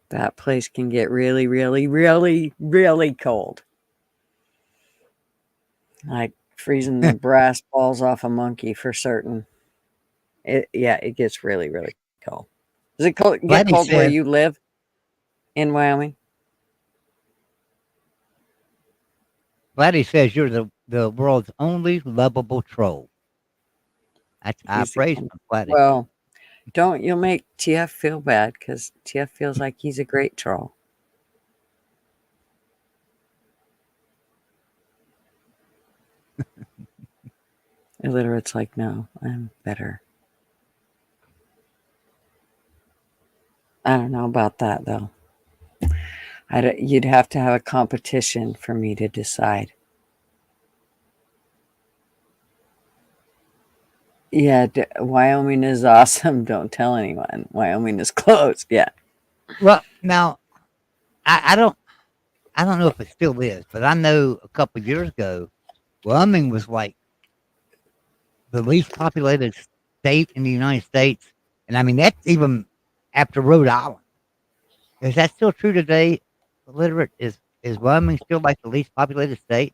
That place can get really, really, really, really cold. Like freezing the brass balls off a monkey for certain. It gets really, really cold. Does it get cold where you live in Wyoming? Vladdy says you're the world's only lovable troll. I praise him, Vladdy. Well, you'll make TF feel bad because TF feels like he's a great troll. Illiterate's like, no, I'm better. I don't know about that though. You'd have to have a competition for me to decide. Yeah, Wyoming is awesome. Don't tell anyone. Wyoming is closed. Yeah. Well, now I don't know if it still is, but I know a couple of years ago, Wyoming was like the least populated state in the United States, and I mean that's even after Rhode Island. Is that still true today? Illiterate, is Is Wyoming still like the least populated state?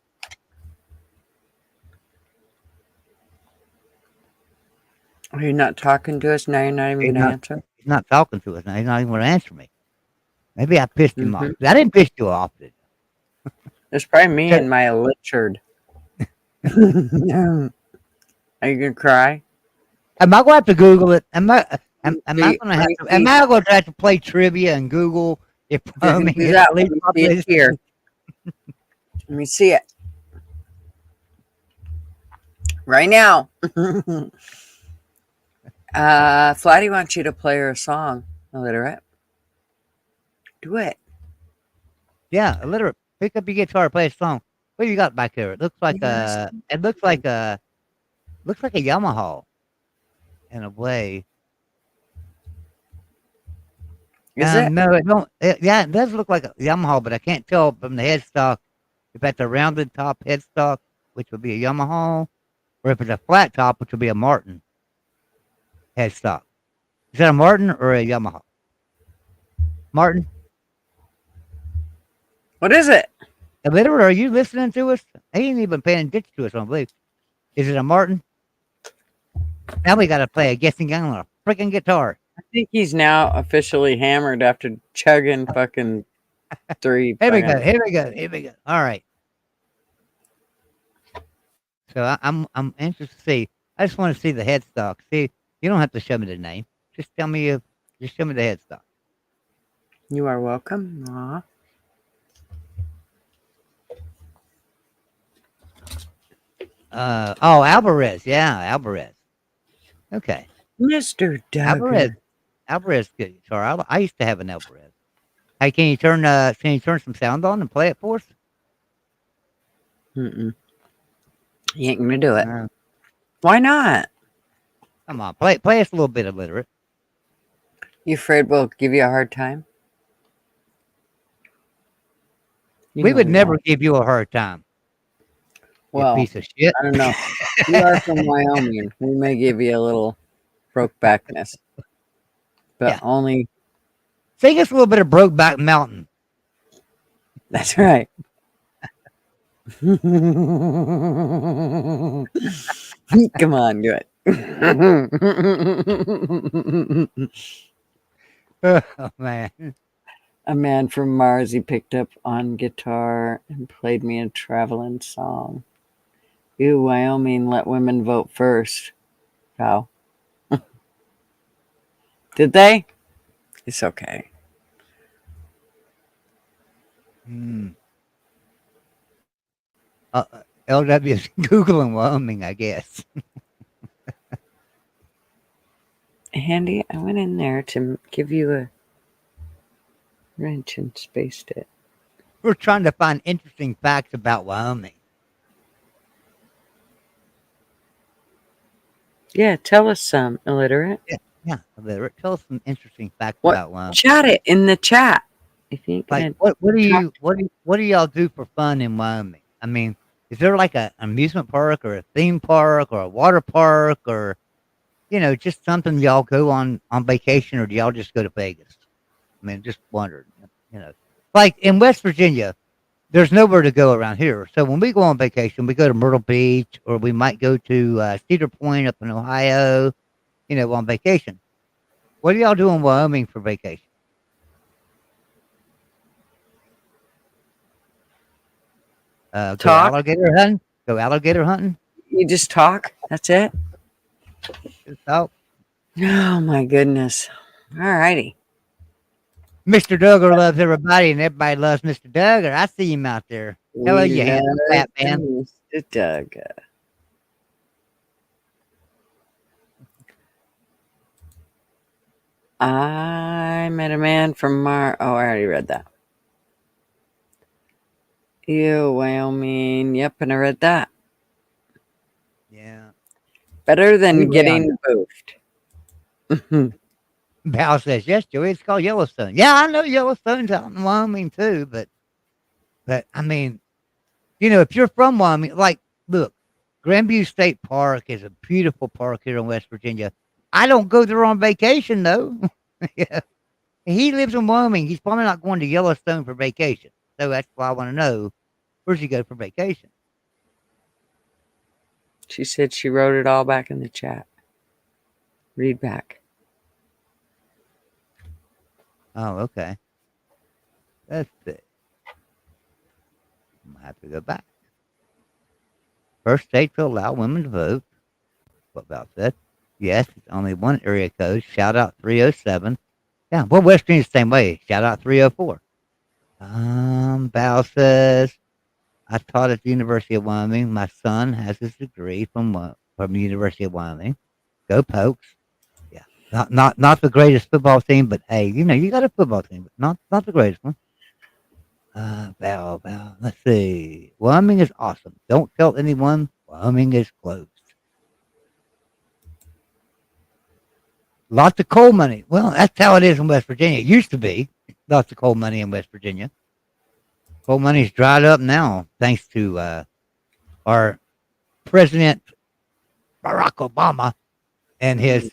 Are you not talking to us now? You're not even He's going to not. answer. He's not talking to us now. He's not even going to answer me. Maybe I pissed him off. Mm-hmm. I didn't piss you off. Did I? It's probably me So- and my Richard. Are you gonna cry? Am I going to have to Google it? Am I going to See, have to? Am I going to have to play trivia and Google if You can Wyoming do is that. the least Let me see populated it here. state? Let me see it right now. Flatty wants you to play her a song. Illiterate. Do it. Yeah, illiterate. Pick up your guitar, play a song. What do you got back there? It looks like Yes. It looks like a Yamaha in a way. Is it? No, it don't. Yeah, it does look like a Yamaha, but I can't tell from the headstock if that's a rounded top headstock, which would be a Yamaha, or if it's a flat top, which would be a Martin headstock. Is that a Martin or a Yamaha? Martin? What is it? Illiterate, are you listening to us? He ain't even paying attention to us, I don't believe. Is it a Martin? Now we got to play a guessing game on a freaking guitar. I think he's now officially hammered after chugging fucking 3. Here we go. fucking- Here we go. Here we go. All right. So I'm interested to see. I just want to see the headstock. See, you don't have to show me the name. Just tell me just show me the headstock. You are welcome. Aw. Oh, Alvarez. Yeah, Alvarez. Okay. Mr. Duggar. Alvarez good guitar. I used to have an Alvarez. Hey, can you turn some sound on and play it for us? Mm-mm. You ain't gonna do it. Why not? Come on, play us a little bit of illiterate. You afraid we'll give you a hard time? We would never give you a hard time. Well, you piece of shit. I don't know. You are from Wyoming. We may give you a little brokebackness, but Yeah. only. Sing us a little bit of Brokeback Mountain. That's right. Come on, do it. Oh man. A man from Mars, he picked up on guitar and played me a traveling song. Ew, Wyoming, let women vote first. How? Did they? It's okay. LW is Googling Wyoming, I guess. Handy, I went in there to give you a wrench and spaced it. We're trying to find interesting facts about Wyoming. Yeah, tell us some, illiterate. Yeah, illiterate. Tell us some interesting facts What? about Wyoming. Chat it in the chat. If you ain't Like, gonna what do y'all do for fun in Wyoming? I mean, is there like an amusement park or a theme park or a water park or, just something y'all go on vacation, or do y'all just go to Vegas? I mean, just wondered, like in West Virginia, there's nowhere to go around here. So when we go on vacation, we go to Myrtle Beach, or we might go to Cedar Point up in Ohio, on vacation. What do y'all do in Wyoming for vacation? Go Talk. alligator hunting? Go alligator hunting? You just talk. That's it. Oh, Oh my goodness. All righty. Mr. Duggar loves everybody, and everybody loves Mr. Duggar. I see him out there. Hello, you handsome fat man. Mr. Duggar. I met a man from Mars. Oh, I already read that. Ew, Wyoming. Yep, and I read that. Yeah. Better than Anyway, getting boofed. Val says, yes, Joey, it's called Yellowstone. Yeah, I know Yellowstone's out in Wyoming too, but I mean, if you're from Wyoming, like, look, Grandview State Park is a beautiful park here in West Virginia. I don't go there on vacation though. Yeah. He lives in Wyoming. He's probably not going to Yellowstone for vacation. So that's why I want to know, where'd you go for vacation? She said she wrote it all back in the chat. Read back. Oh, okay. Let's see. I'm going to have to go back. First state to allow women to vote. What about that? Yes, it's only one area code. Shout out 307. Yeah, well, West Virginia's the same way. Shout out 304. Val says, I taught at the University of Wyoming. My son has his degree from the University of Wyoming. Go Pokes. Yeah, not the greatest football team, but hey, you got a football team, but not the greatest one. Val, let's see. Wyoming is awesome. Don't tell anyone Wyoming is closed. Lots of coal money. Well, that's how it is in West Virginia. It used to be lots of coal money in West Virginia. Coal money's dried up now, thanks to our President Barack Obama and his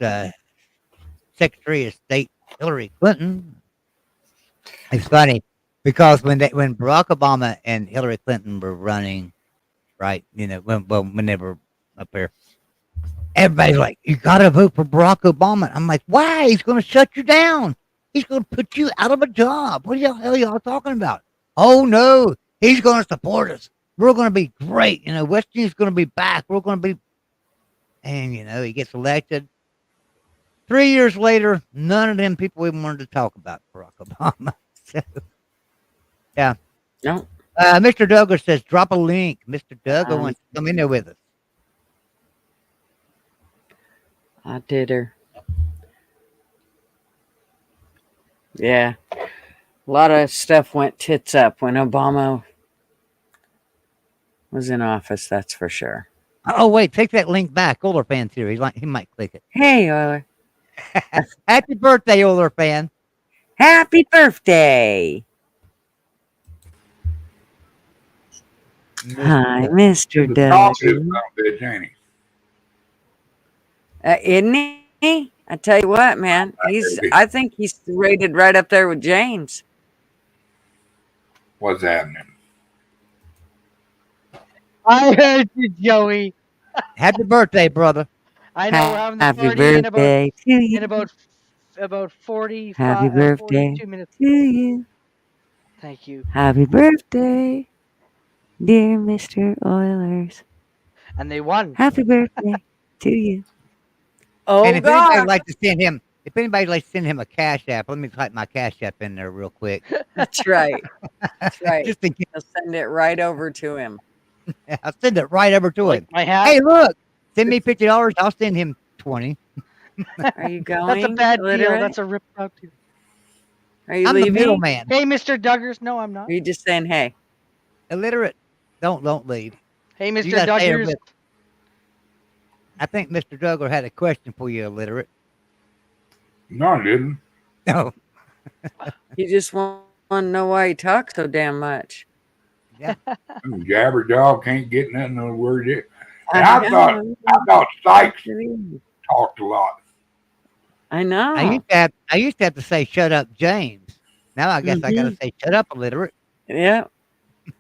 Secretary of State Hillary Clinton. It's funny because when Barack Obama and Hillary Clinton were running, right? When they were up there, everybody's like, "You gotta vote for Barack Obama." I'm like, "Why? He's going to shut you down. He's going to put you out of a job. What the hell are y'all talking about?" Oh no, he's going to support us. We're going to be great. West Virginia's going to be back. We're going to be, and he gets elected. 3 years later, none of them people even wanted to talk about Barack Obama. So, yeah. No. Mr. Douglas says, drop a link. Mr. Douglas wants to come in there with us. I did her. Yeah. A lot of stuff went tits up when Obama was in office, that's for sure. Oh, wait, take that link back. Oiler fan's here. He might click it. Hey, Oiler. Happy birthday, Oiler fan. Happy birthday. Hi, Mr. Doug. Isn't he? I tell you what, man. I think he's rated right up there with James. What's happening? I heard you, Joey. Happy birthday, brother. I know we're having the Happy party birthday to you. in about 45, Happy birthday 42 minutes. to you. Thank you. Happy birthday, dear Mr. Oilers. And they won. Happy birthday to you. Oh, and if God. anybody'd like to send him a Cash App, let me type my Cash App in there real quick. That's right. That's right. Just in case. I'll send it right over to him. I'll send it right over to him. My hat. Hey, look, send me $50. I'll send him 20. Are you going? That's a bad deal. illiterate? That's a rip out deal. Are you I'm leaving? the middleman. Hey, Mr. Duggars. No, I'm not. Are you just saying, hey? Illiterate. Don't leave. Hey, You Mr. gotta stay here Duggars. with- I think Mr. Duggar had a question for you, illiterate. No, I didn't. No. You just want to know why he talks so damn much. Yeah. Jabber dog can't get nothing on the word. And I I thought Sykes talked a lot. I know. I used to have to say shut up, James. Now I guess I gotta say shut up, illiterate. Yeah.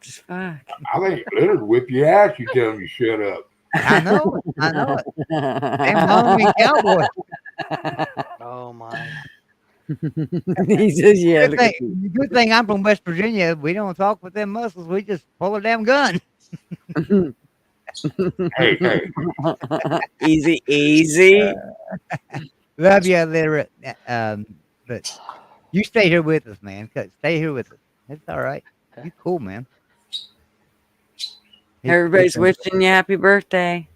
Just fuck. I think Leonard whip your ass. You tell him you shut up. I know it. Damn hungry cowboy. Oh my. He says, yeah. Good thing I'm from West Virginia. We don't talk with them muscles. We just pull a damn gun. Hey. Easy. Love you, illiterate. But you stay here with us, man. Stay here with us. It's all right. You cool, man. Everybody's wishing you happy birthday.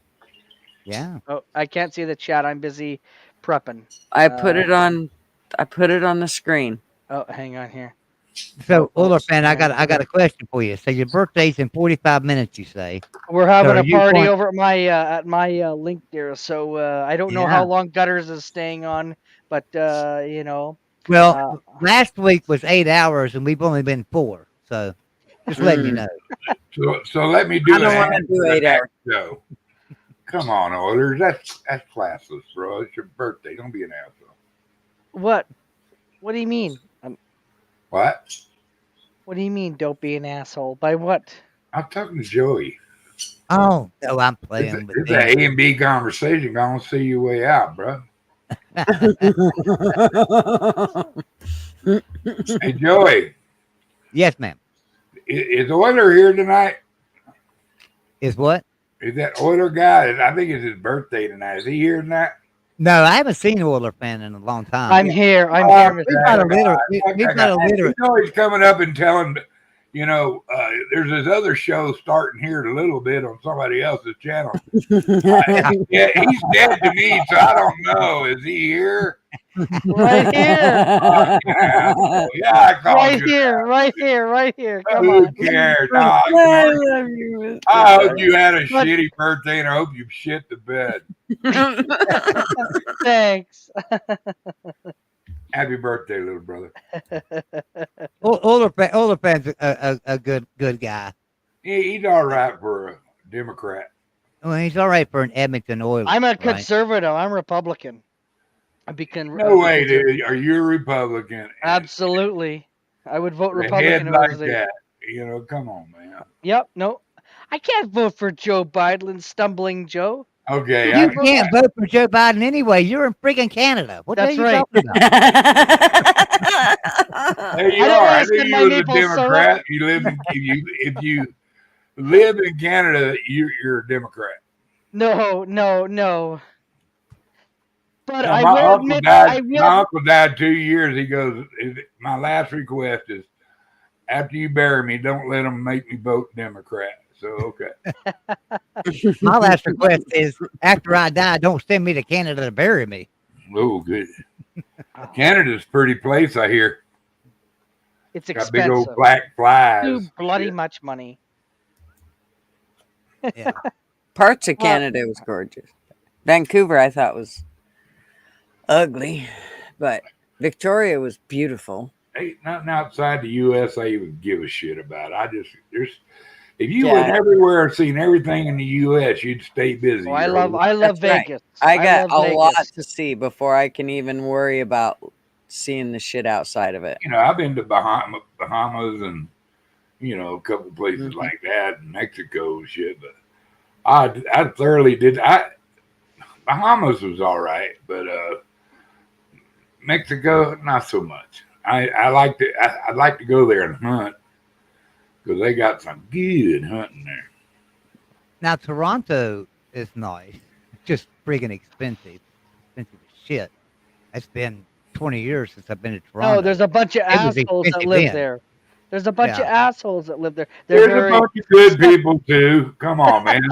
Yeah. Oh, I can't see the chat. I'm busy prepping. I put it on the screen. Oh, hang on here. So, Oiler fan, I got a question for you. So your birthday's in 45 minutes, you say? We're having So a party going- over at my link there, so I don't know Yeah. how long Gutters is staying on, but you know. Well, last week was 8 hours, and we've only been 4. So, just letting you know. So let me do I don't want to do 8 hours. show. Come on, Oilers. That's classless, bro. It's your birthday. Don't be an asshole. What? What do you mean? What? What do you mean? Don't be an asshole. By what? I'm talking to Joey. Oh, no, I'm playing with It's an A and B conversation. Gonna see your way out, bro. Hey, Joey. Yes, ma'am. Is Euler here tonight? Is what? Is that Euler guy? I think it's his birthday tonight. Is he here tonight? No, I haven't seen Oiler fan in a long time. I'm here. I'm here, Mr. We've got a litter. We've got a litter. You know, he's coming up and telling, there's this other show starting here in a little bit on somebody else's channel. Yeah, he's dead to me, so I don't know. Is he here? Right here. Yeah, I called Right you. here. Right here. Right here. Come Who on. cares? I love you, Mr. I hope you had a But- shitty birthday, and I hope you shit the bed. Thanks. Happy birthday, little brother. Oiler fan's a good guy. He's all right for a Democrat. Well, he's all right for an Edmonton Oiler. I'm a right? conservative. I'm Republican. No way, dude. Are you a Republican? Absolutely. I would vote A Republican. head like over the- that. Come on, man. Yep. No. I can't vote for Joe Biden, stumbling Joe. Okay. You can't vote for Joe Biden anyway. You're in friggin' Canada. What That's the hell are you talking about? There you I don't are. wanna I knew spend you my was a maple syrup. Democrat. You live in if you live in Canada, you're a Democrat. No. But Now, I my will uncle admit, died. My uncle died 2 years. He goes, my last request is, after you bury me, don't let them make me vote Democrat. So okay. My last request is, after I die, don't send me to Canada to bury me. Oh, good. Canada's a pretty place, I hear. It's Got expensive. big old black flies. Too bloody much money. Yeah. Parts of Canada was gorgeous. Vancouver, I thought, was ugly, but Victoria was beautiful. Ain't nothing outside the U.S. I even give a shit about. If you Yeah. went everywhere and seen everything in the U.S., you'd stay busy. Oh, I your love whole- Vegas. Right. I got love a Vegas. lot to see before I can even worry about seeing the shit outside of it. I've been to Bahamas and a couple places Mm-hmm. like that, and Mexico and shit. But I thoroughly did. Bahamas was all right, but Mexico not so much. I'd like to go there and hunt because they got some good hunting there. Now, Toronto is nice. It's just friggin' expensive. Expensive as shit. It's been 20 years since I've been to Toronto. No, there's a bunch of It was assholes that expensive live then. there. There's a bunch of Yeah. assholes that live there. They're There's a bunch of good people too. Come on, man.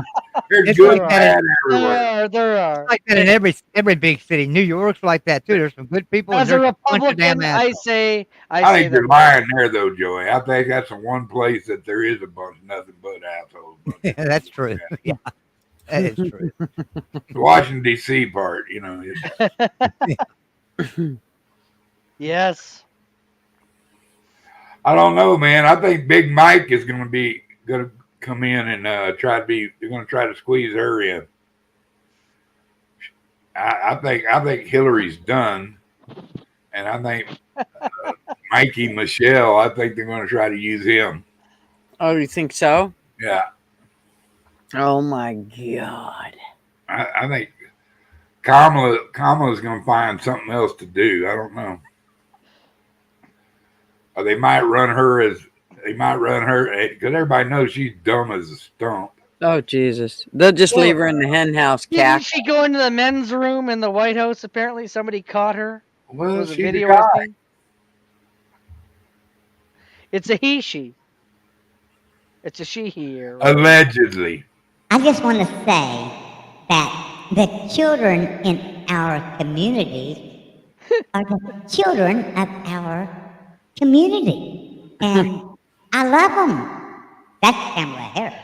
There's It's good like bad that. everywhere. There are. It's like that in every big city. New York's like that too. There's some good people. As and a there's bunch of damn Republican, I assholes. say I say think you're that. lying there, though, Joey. I think that's the one place that there is a bunch of nothing but assholes. Yeah, that's true. Yeah, that is true. The Washington D.C. part, it's, Yes. I don't know, man. I think Big Mike is going to come in and they're going to try to squeeze her in. I think Hillary's done, and I think Mikey Michelle. I think they're going to try to use him. Oh, you think so? Yeah, Oh my God. I think Kamala's going to find something else to do. I don't know. Or they might run her because everybody knows she's dumb as a stump. Oh Jesus. They'll just leave her in the hen house, Didn't cack. she go into the men's room in the White House? Apparently, somebody caught her. Well, There was a she's a video guy. I seen. It's a he/she. It's a she/he here. Right? Allegedly. I just want to say that the children in our community are the children of our community. And I love them. That's Kamala Harris.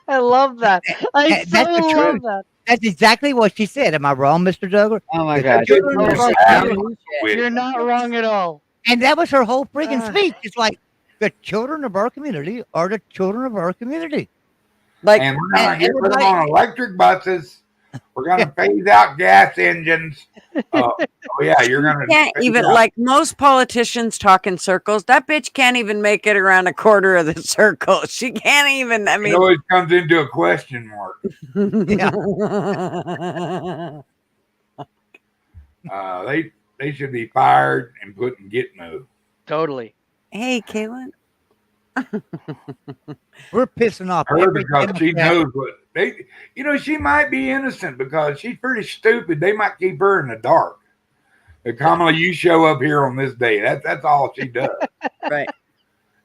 I love that. I That's so the love truth. that. That's exactly what she said. Am I wrong, Mr. Douglas? Oh my The gosh. children You're of our sad. community- You're not wrong at all. And that was her whole freaking speech. It's like, the children of our community are the children of our community. Like And we're not and getting them everybody- on electric buses. We're going to phase out gas engines. Oh yeah, you're going to Can't even like most politicians talk in circles. That bitch can't even make it around a quarter of the circle. She can't even. I mean, it always comes into a question mark. They should be fired and put in Gitmo. Totally. Hey, Caitlin. We're pissing off her every because she Democrat. knows what they. You know, she might be innocent because she's pretty stupid. They might keep her in the dark. Kamala, you show up here on this day. That's all she does. Right.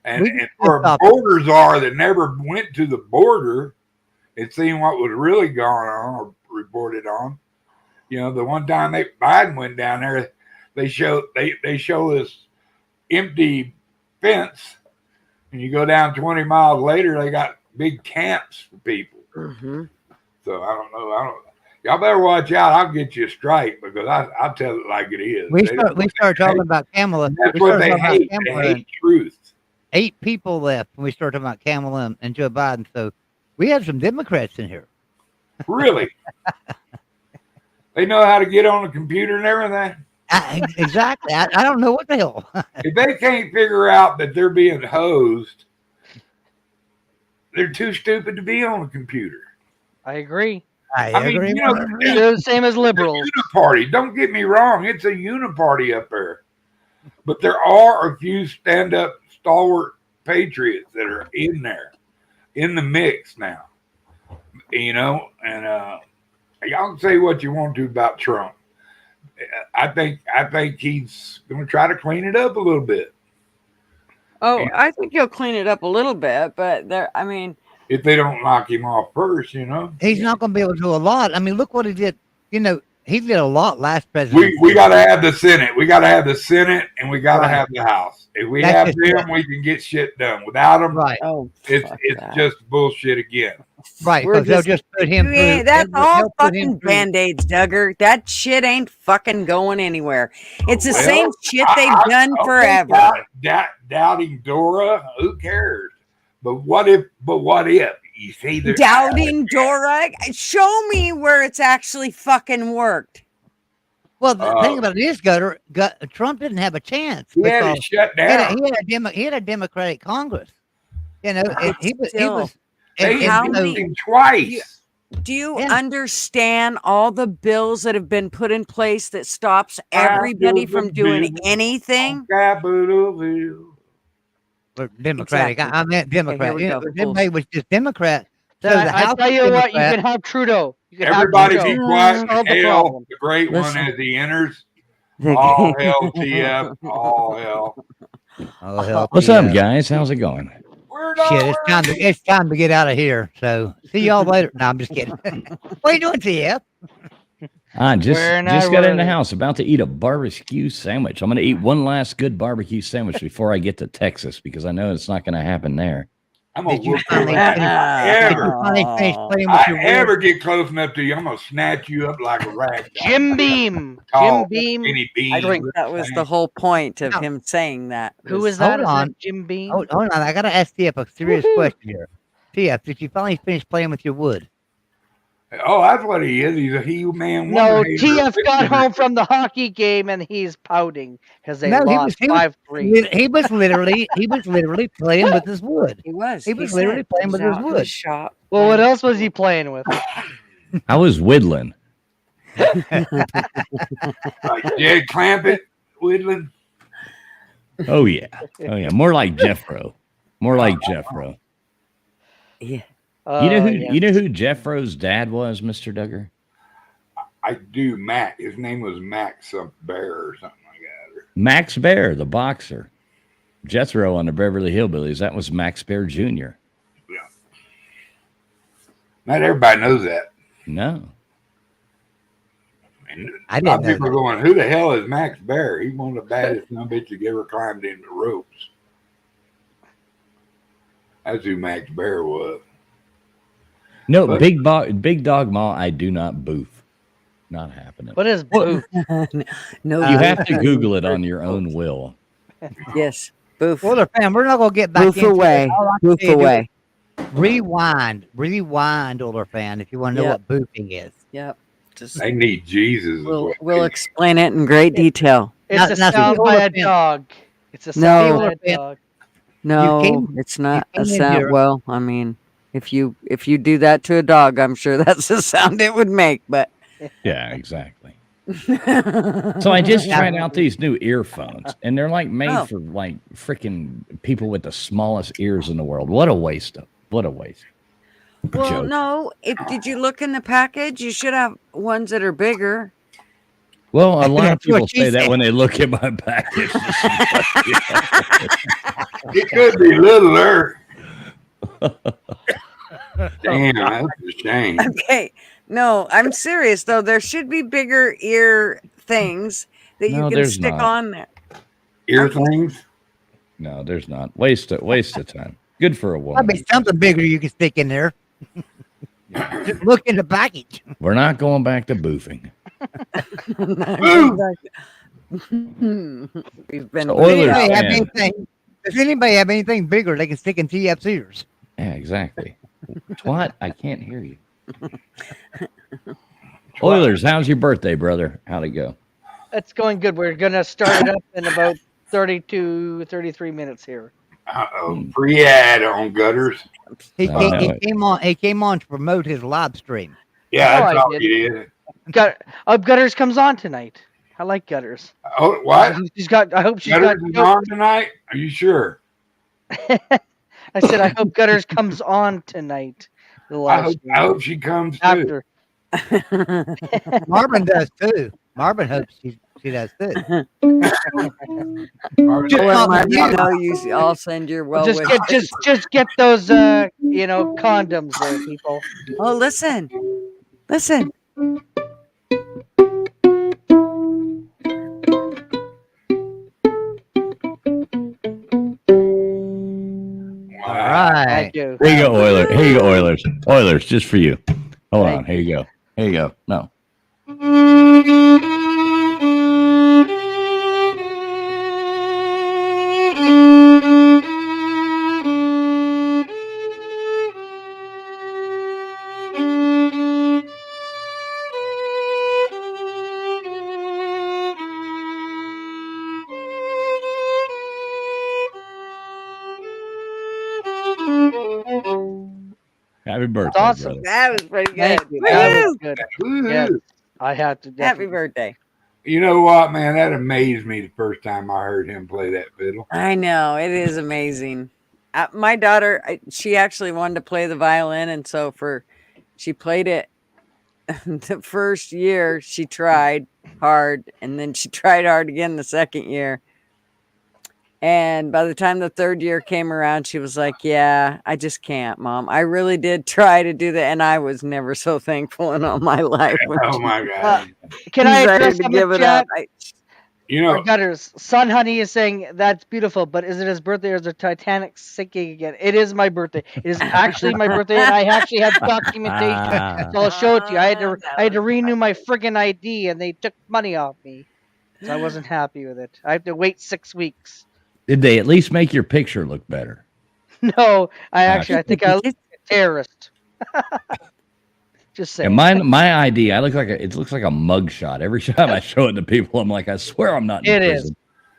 And for a border czar that never went to the border and seen what was really going on or reported on. You know, the one time Biden went down there, they show this empty fence, and you go down 20 miles later, they got big camps for people. Mm-hmm. So I don't know. Y'all better watch out. I'll get you a strike because I'll tell it like it is. We start talking about Kamala. That's what they hate. They hate truth. 8 people left when we started talking about Kamala and Joe Biden. So we had some Democrats in here. Really? They know how to get on the computer and everything. Exactly. I don't know what the hell. If they can't figure out that they're being hosed, they're too stupid to be on a computer. I agree. I agree. You know, they're the same as liberals. Uniparty. Don't get me wrong. It's a uniparty up there. But there are a few stand-up stalwart patriots that are in there, in the mix now. You know, and y'all can say what you want to about Trump. I think he's going to try to clean it up a little bit. Oh, I think he'll clean it up a little bit, but I mean, if they don't knock him off first, you know, he's not going to be able to do a lot. I mean, look what he did. You know, he did a lot last president. We got to have the Senate. We got to have the Senate, and we got to have the House. If we have them, we can get shit done. Without them, it's just bullshit again. Right, because they'll just put him through. That's all fucking band-aids, Duggar. That shit ain't fucking going anywhere. It's the same shit they've done forever. Doubting Dora, who cares? But what if you see the doubting Dora? Show me where it's actually fucking worked. Well, the thing about it is, Trump didn't have a chance. He had to shut down. He had a Democratic Congress. You know, he was. They impeached him twice. Do you understand all the bills that have been put in place that stops everybody from doing anything? Democratic. I meant Democrat. Okay, everybody was just Democrat. So I tell you what, you can have Trudeau. Everybody be quiet. Hell, the great one as he enters. All hell, TF. All hell. Oh, hell. What's up, guys? How's it going? Shit, it's time to get out of here. So see y'all later. No, I'm just kidding. What are you doing, TF? I just got in the house, about to eat a barbecue sandwich. I'm going to eat one last good barbecue sandwich before I get to Texas because I know it's not going to happen there. I'm gonna whoop your ass. I ever get close enough to you, I'm gonna snatch you up like a rag. Jim Beam. I think that was the whole point of him saying that. Who is that? Hold on, Jim Beam. Hold on, I gotta ask TF a serious question here. TF, did you finally finish playing with your wood? Oh, that's what he is. He's a He-Man. No, TF got home from the hockey game and he's pouting because they lost 5-3. He was literally playing with his wood. He was literally playing with his wood. Shop. Well, what else was he playing with? I was whittling. Like Jed Clampett whittling. Oh yeah. More like Jeffro. Yeah. You know who Jeffro's dad was, Mr. Duggar? I do. Mac. His name was Max Bear or something like that. Max Bear, the boxer. Jethro on the Beverly Hillbillies. That was Max Bear Jr. Yeah. Not everybody knows that. No. And a lot of people are going, who the hell is Max Bear? He's one of the baddest bitches that ever climbed into the ropes. That's who Max Bear was. No, but, big dog ma, I do not boof. Not happening. What is boof? No, you have to Google it on your own will. Yes, boof. Well, fam, we're not gonna get back boof away. Boof away. Rewind, older fan, if you want to know what boofing is. Yep. Just They need Jesus. we'll explain it in great detail. It's a sound by a dog. It's a sound by a dog. No, it's not a sound. Well, I mean, if you do that to a dog, I'm sure that's the sound it would make. But yeah, exactly. So I just tried out these new earphones, and they're like made for like freaking people with the smallest ears in the world. What a waste! What a waste! Well, Joke. no. Did you look in the package? You should have ones that are bigger. Well, a lot of That's what people she say that said. when they look at my package. It could be littler. Damn, that's a shame. Okay. No, I'm serious though. There should be bigger ear things that you No, can there's stick not. on there. Ear things? No, there's not. Waste of time. Good for a woman. Might be something bigger you can stick in there. Just look in the package. We're not going back to boofing. We've been. So Oilers Does anybody have anything bigger they can stick in TF's ears? Yeah, exactly. What? I can't hear you. Oilers, how's your birthday, brother? How'd it go? It's going good. We're going to start it up in about 33 minutes here. Free ad on Gutters. He came on to promote his live stream. Yeah, Oh, that's I all did. he did. Gutters comes on tonight. I like Gutters. Oh, what? I hope she's got Gutters is on tonight? Are you sure? I said I hope Gutters comes on tonight. I hope she comes too. Marvin does too. Marvin hopes she does too. I'll send your well just get those condoms there, people. Oh, listen. All right. Here you go, Oilers. Here you go, Oilers. Oilers, just for you. Hold on. Here you go. Here you go. No. Happy birthday, awesome. brother. That was pretty good. Thank you. That was good. Yes, I had to. Happy definitely- birthday. You know what, man? That amazed me the first time I heard him play that fiddle. I know. It is amazing. My daughter, she actually wanted to play the violin. And so she played it the first year. She tried hard. And then she tried hard again the second year. And by the time the third year came around, she was like, yeah, I just can't, Mom. I really did try to do that. And I was never so thankful in all my life. Oh, my God. Can I decided address to some give of it up? chat? You know, Gutters. Son Honey is saying that's beautiful, but is it his birthday or is the Titanic sinking again? It is my birthday. It is actually my birthday, and I actually have documentation. So I'll show it to you. I had to renew my friggin' ID, and they took money off me, so I wasn't happy with it. I have to wait 6 weeks. Did they at least make your picture look better? No, I think I look like a terrorist. Just saying. And my ID, it looks like a mug shot. Every time I show it to people, I'm like, I swear I'm not in prison.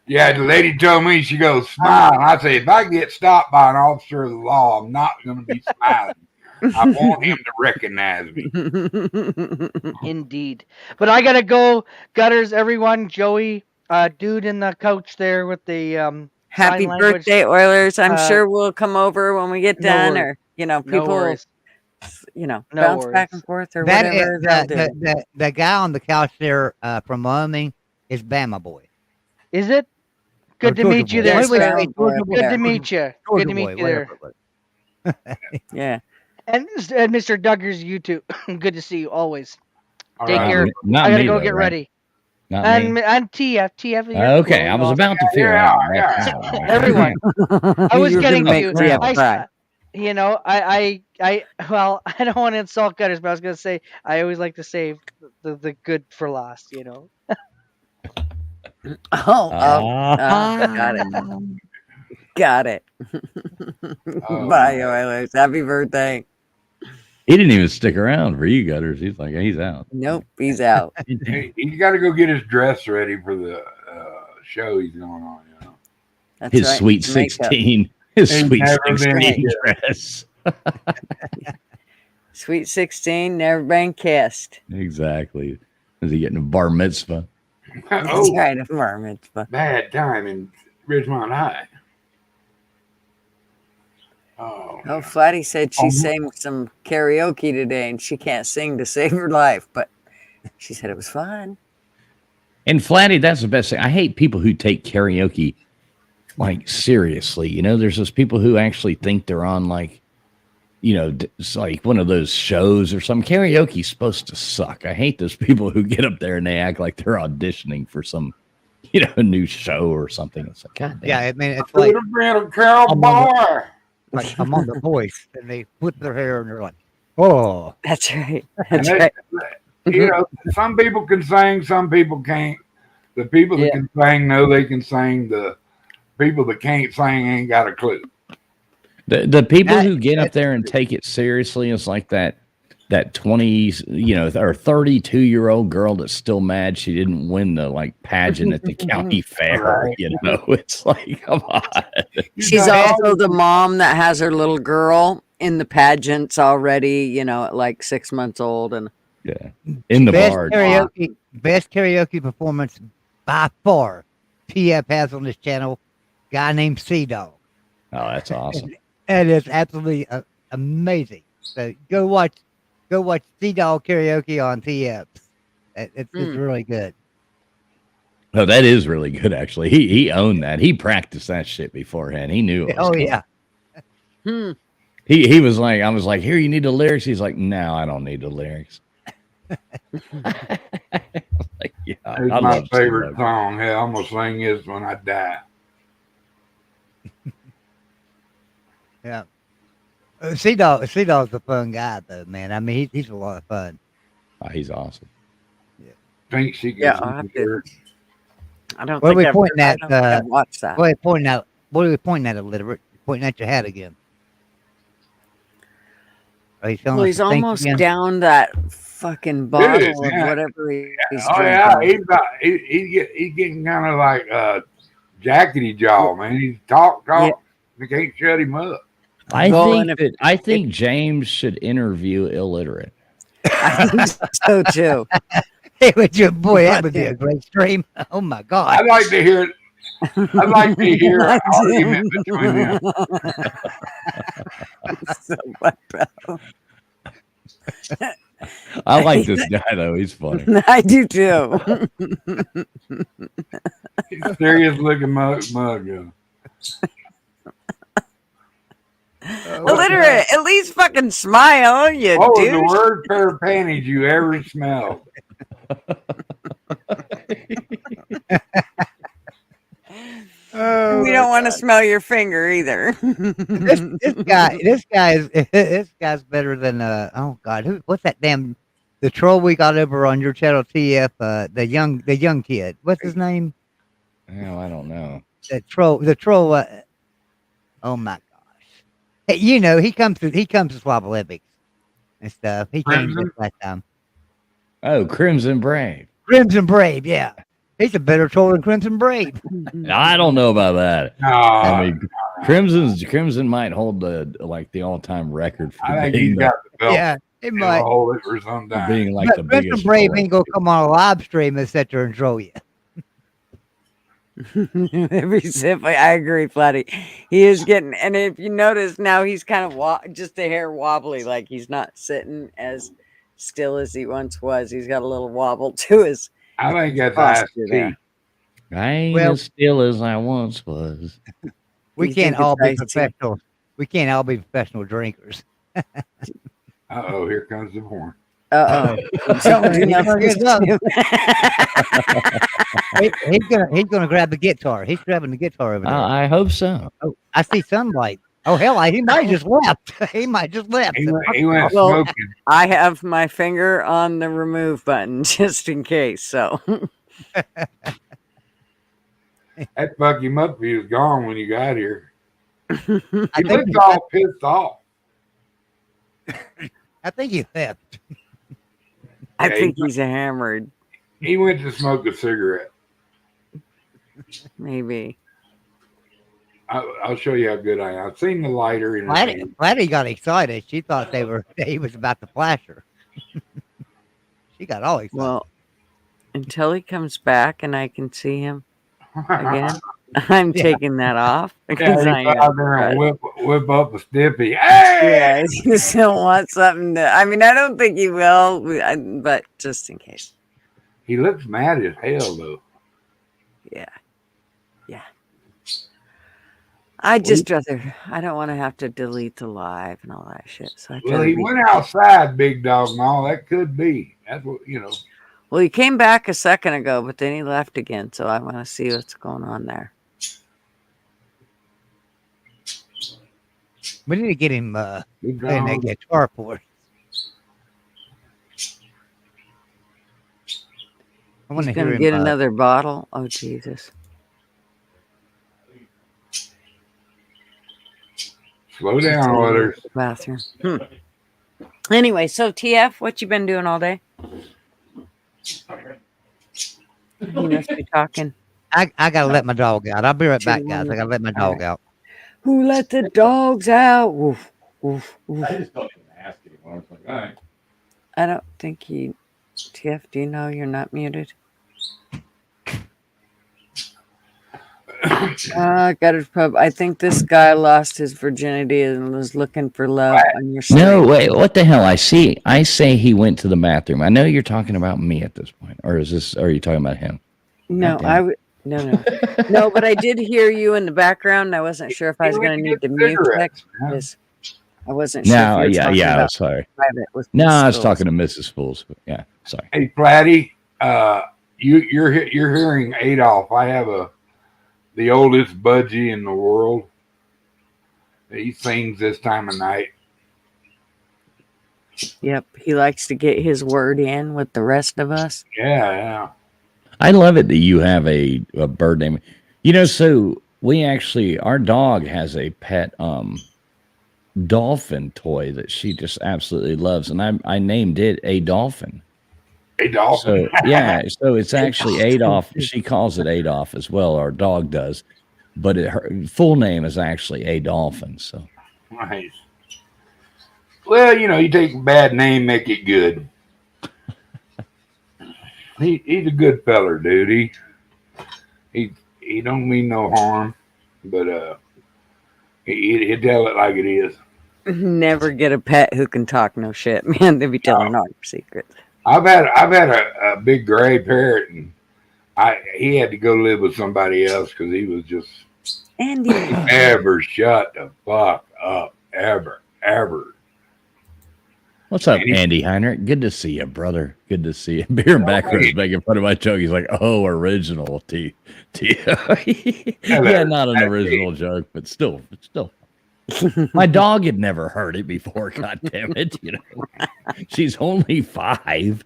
Yeah, the lady told me, she goes, smile. And I say, if I get stopped by an officer of the law, I'm not going to be smiling. I want him to recognize me. Indeed. But I got to go. Gutters, everyone. Joey, dude in the couch there with the Happy sign language. birthday, Oilers. I'm sure we'll come over when we get no done, worries. or, people, worries. bounce back and forth or whatever they'll do. The guy on the couch there from Wyoming is Bama Boy. Is it? Good to meet you there, sir. Good to meet you. Good to meet you there. Yeah. And Mr. Duggars, you too. Good to see you always. All Take right. care. Not I gotta me, go though, get right? ready. Not and me. and TF. Okay, I was about to figure out. Everyone. I was You were getting gonna to. make TF cry. Well, I don't want to insult Gutters, but I was gonna say I always like to save the good for last. Got it. Got it. Bye, Oilers. Happy birthday. He didn't even stick around for you gutters. He's like, he's out. Nope, he's out. Hey, he's got to go get his dress ready for the show he's going on. You know, That's his right. sweet Makeup. 16. His He's sweet never been 16 kissed. dress. Sweet 16, never been kissed. Exactly. Is he getting a bar mitzvah? That's Oh, right, a bar mitzvah. bad time in Ridgemont High. Oh, Oh, Flatty said she sang some karaoke today and she can't sing to save her life, but she said it was fun. And Flatty, that's the best thing. I hate people who take karaoke like seriously. You know, there's those people who actually think they're on like, you know, it's like one of those shows or some karaoke's supposed to suck. I hate those people who get up there and they act like they're auditioning for some, you know, a new show or something. It's like, God damn. Yeah, I mean, it's like a cowboy. like I'm on The Voice, and they put their hair and they're like, oh, That's right. And That's right. you know, some people can sing, some people can't. The people that can sing know they can sing. The people that can't sing ain't got a clue. The people who get up there and take it seriously is like that 20, you know, or 32-year-old girl that's still mad she didn't win the like pageant at the county fair. Right. You know, it's like, come on. She's also the mom that has her little girl in the pageants already, you know, at like 6 months old. And yeah, in the bar. Best karaoke performance by far TF has on this channel. Guy named Sea Dog. Oh, that's awesome. It is absolutely amazing. So go watch Sea Dog karaoke on TF. It's really good. Oh, that is really good, actually. He owned that. He practiced that shit beforehand. He knew it was coming. Yeah. He was like, I was like, here, you need the lyrics. He's like, no, I don't need the lyrics. Like, yeah, It's I my love favorite Sea Dog. song. Hell, I'm gonna sing this when I die. Yeah. Sea Dog's a fun guy, though, man. I mean, he's a lot of fun. Oh, he's awesome. Think she can yeah, I'll have to. I don't What are think we I've, pointing I at? don't think I've watched that. What are we pointing at? What are we pointing at, illiterate? Pointing at your hat again. Are you Well, he's almost down that fucking Dude, bottle of man. whatever he's Oh drinking. yeah, he's getting kind of like jackety jaw, man. He's talk. They can't shut him up. I think James should interview illiterate. I think so too. Hey, with your boy, that would be a great stream. Oh my God! I'd like to hear it. I'd like to hear an argument between them. So much better. I like this guy though. He's funny. I do too. He's a serious looking mug. Yeah. Illiterate, at least fucking smile, you What was douche. the worst pair of panties you ever smelled? We don't want to smell your finger either. This guy's better than oh God, what's that damn the troll we got over on your channel TF, the young kid. What's his name? Oh, I don't know. The troll oh my gosh. Hey, you know, he comes to Swab Olympics and stuff. He came this last time. Oh, Crimson Brave. Crimson Brave, yeah. He's a better troll than Crimson Brave. I don't know about that. No, I mean, Crimson might hold the all-time record for I think being he's got the belt. Yeah, it might. Hold it for some time. being like the Crimson biggest. Brave troll. ain't gonna come on a live stream and sit there and troll you. Every sip, I agree, Flatty. He is getting, and if you notice now, he's kind of just a hair wobbly, like he's not sitting as still as he once was. He's got a little wobble to his. I think that's posture IC. there. I ain't as still as I once was. We You can't think all it's be iced tea? professional. We can't all be professional drinkers. Uh-oh, here comes the horn. Uh-oh. Don't do He's nothing gonna get up. stupid. He's gonna grab the guitar. He's grabbing the guitar over there. I hope so. Oh, I see sunlight. Oh hell, he might have just left. He might just left. He went Well, smoking. I have my finger on the remove button just in case. So That fucked him up if he was gone when you got here. I He think looked all pissed off. I think he left. I Yeah, think he's hammered. He went to smoke a cigarette. Maybe. I'll show you how good I am. I've seen the lighter in his hand. Flatty got excited. She thought he was about to flash her. She got all excited. Well, until he comes back and I can see him again, I'm taking that off because Yeah, I he's out there and whip up a stiffy. Hey! Yeah, he just don't want something to. I mean, I don't think he will, but just in case. He looks mad as hell, though. Yeah. I just rather. I don't want to have to delete the live and all that shit. So I Well, he went outside, big dog and all. That could be. That's what Well, he came back a second ago, but then he left again. So I want to see what's going on there. We need to get him playing that guitar for us. I want to hear him get another bottle. Oh Jesus! Slow down, Others. Bathroom. Anyway, so TF, what you been doing all day? You must be talking. I gotta let my dog out. I'll be right back, guys. I gotta let my dog out. Who let the dogs out? Woof, woof, woof. I just don't even ask anymore. I was like, all right. I don't think you, TF, do you know you're not muted? Got it. I think this guy lost his virginity and was looking for love on your side. No, wait, what the hell? I say he went to the bathroom. I know you're talking about me at this point. Or are you talking about him? No, no, but I did hear you in the background. I wasn't sure if I was going to need to mute text because I wasn't sure. No, if you were yeah, about sorry. private with No, I was Fools. talking to Mrs. Fools. Yeah, sorry. Hey, Platty, you're hearing Adolf. I have the oldest budgie in the world. He sings this time of night. Yep, he likes to get his word in with the rest of us. Yeah. I love it that you have a bird name. So our dog has a pet dolphin toy that she just absolutely loves, and I named it a dolphin. Adolf. So yeah, so it's actually Adolf. She calls it Adolf as well. Our dog does, but her full name is actually a dolphin. So Nice. Well, you take a bad name, make it good. He's a good feller, dude. He don't mean no harm, but he'll tell it like it is. Never get a pet who can talk no shit, man. They be telling all your secrets. I've had a big gray parrot, and he had to go live with somebody else because he was just Andy never shut the fuck up ever. what's up, Andy Heinrich? Good to see you, brother. Good to see you. Beer and backwards making fun of my joke. He's like, "Oh, original T." Yeah, not an original joke, but still. My dog had never heard it before. God damn it! She's only 5.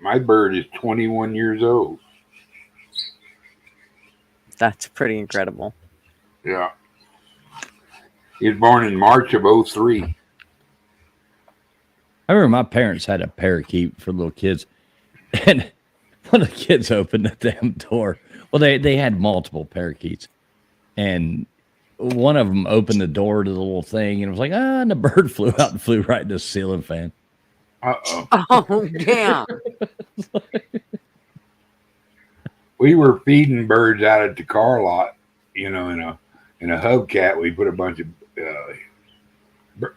My bird is 21 years old. That's pretty incredible. Yeah. He was born in March of 03. I remember my parents had a parakeet for little kids, and one of the kids opened the damn door. Well, they had multiple parakeets, and one of them opened the door to the little thing, and it was like, and the bird flew out and flew right into the ceiling fan. Uh-oh. Oh, damn. We were feeding birds out at the car lot, in a hubcap. We put a bunch of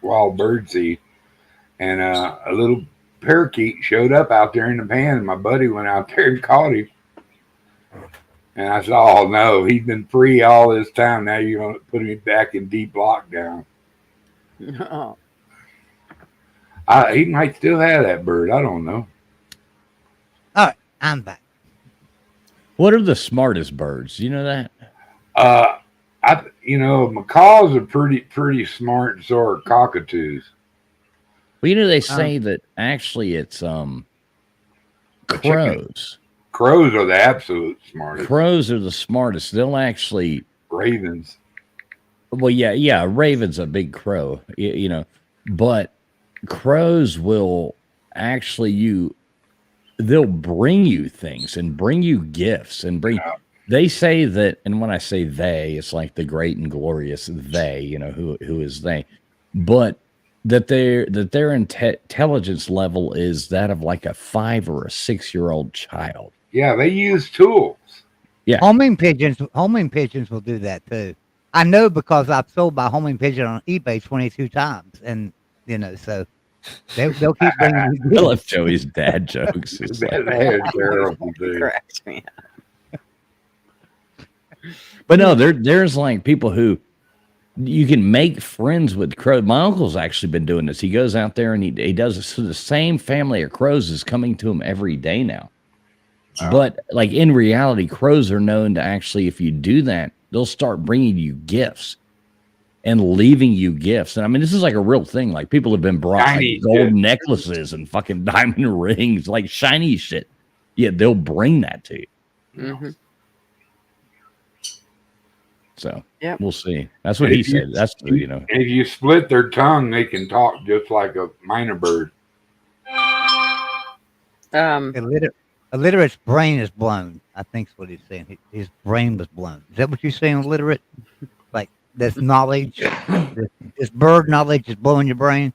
wild bird seed, and a little parakeet showed up out there in the pan, and my buddy went out there and caught him. And I said, "Oh no, he's been free all this time. Now you're going to put him back in deep lockdown." No. He might still have that bird. I don't know. All right, I'm back. What are the smartest birds? You know that? Macaws are pretty smart, and so are cockatoos. Well, they say that actually it's crows. Crows are the absolute smartest. Crows are the smartest. They'll actually ravens. Well, yeah. Raven's a big crow, you know, but crows will actually they'll bring you things and bring you gifts and bring. They say that, and when I say they, it's like the great and glorious they, you know, who is they, but that their intelligence level is that of like a 5 or a 6-year-old child. Yeah, they use tools. Yeah, homing pigeons will do that too. I know because I've sold my homing pigeon on eBay 22 times, and you know, so they'll keep bringing me. I love Joey's dad jokes. It's like, Correct me. but no, there's like people who you can make friends with crows. My uncle's actually been doing this. He goes out there and he does this. So the same family of crows is coming to him every day now. But like in reality, crows are known to actually, if you do that, they'll start bringing you gifts and leaving you gifts. And I mean, this is like a real thing. Like people have been brought like gold necklaces and fucking diamond rings, like shiny shit. Yeah, they'll bring that to you. Mm-hmm. So we'll see. That's what And he if you- said. That's, you know. If you split their tongue, they can talk just like a minor bird. Illiterate's brain is blown. I think is what he's saying. His brain was blown. Is that what you're saying, illiterate? Like this knowledge, this bird knowledge is blowing your brain.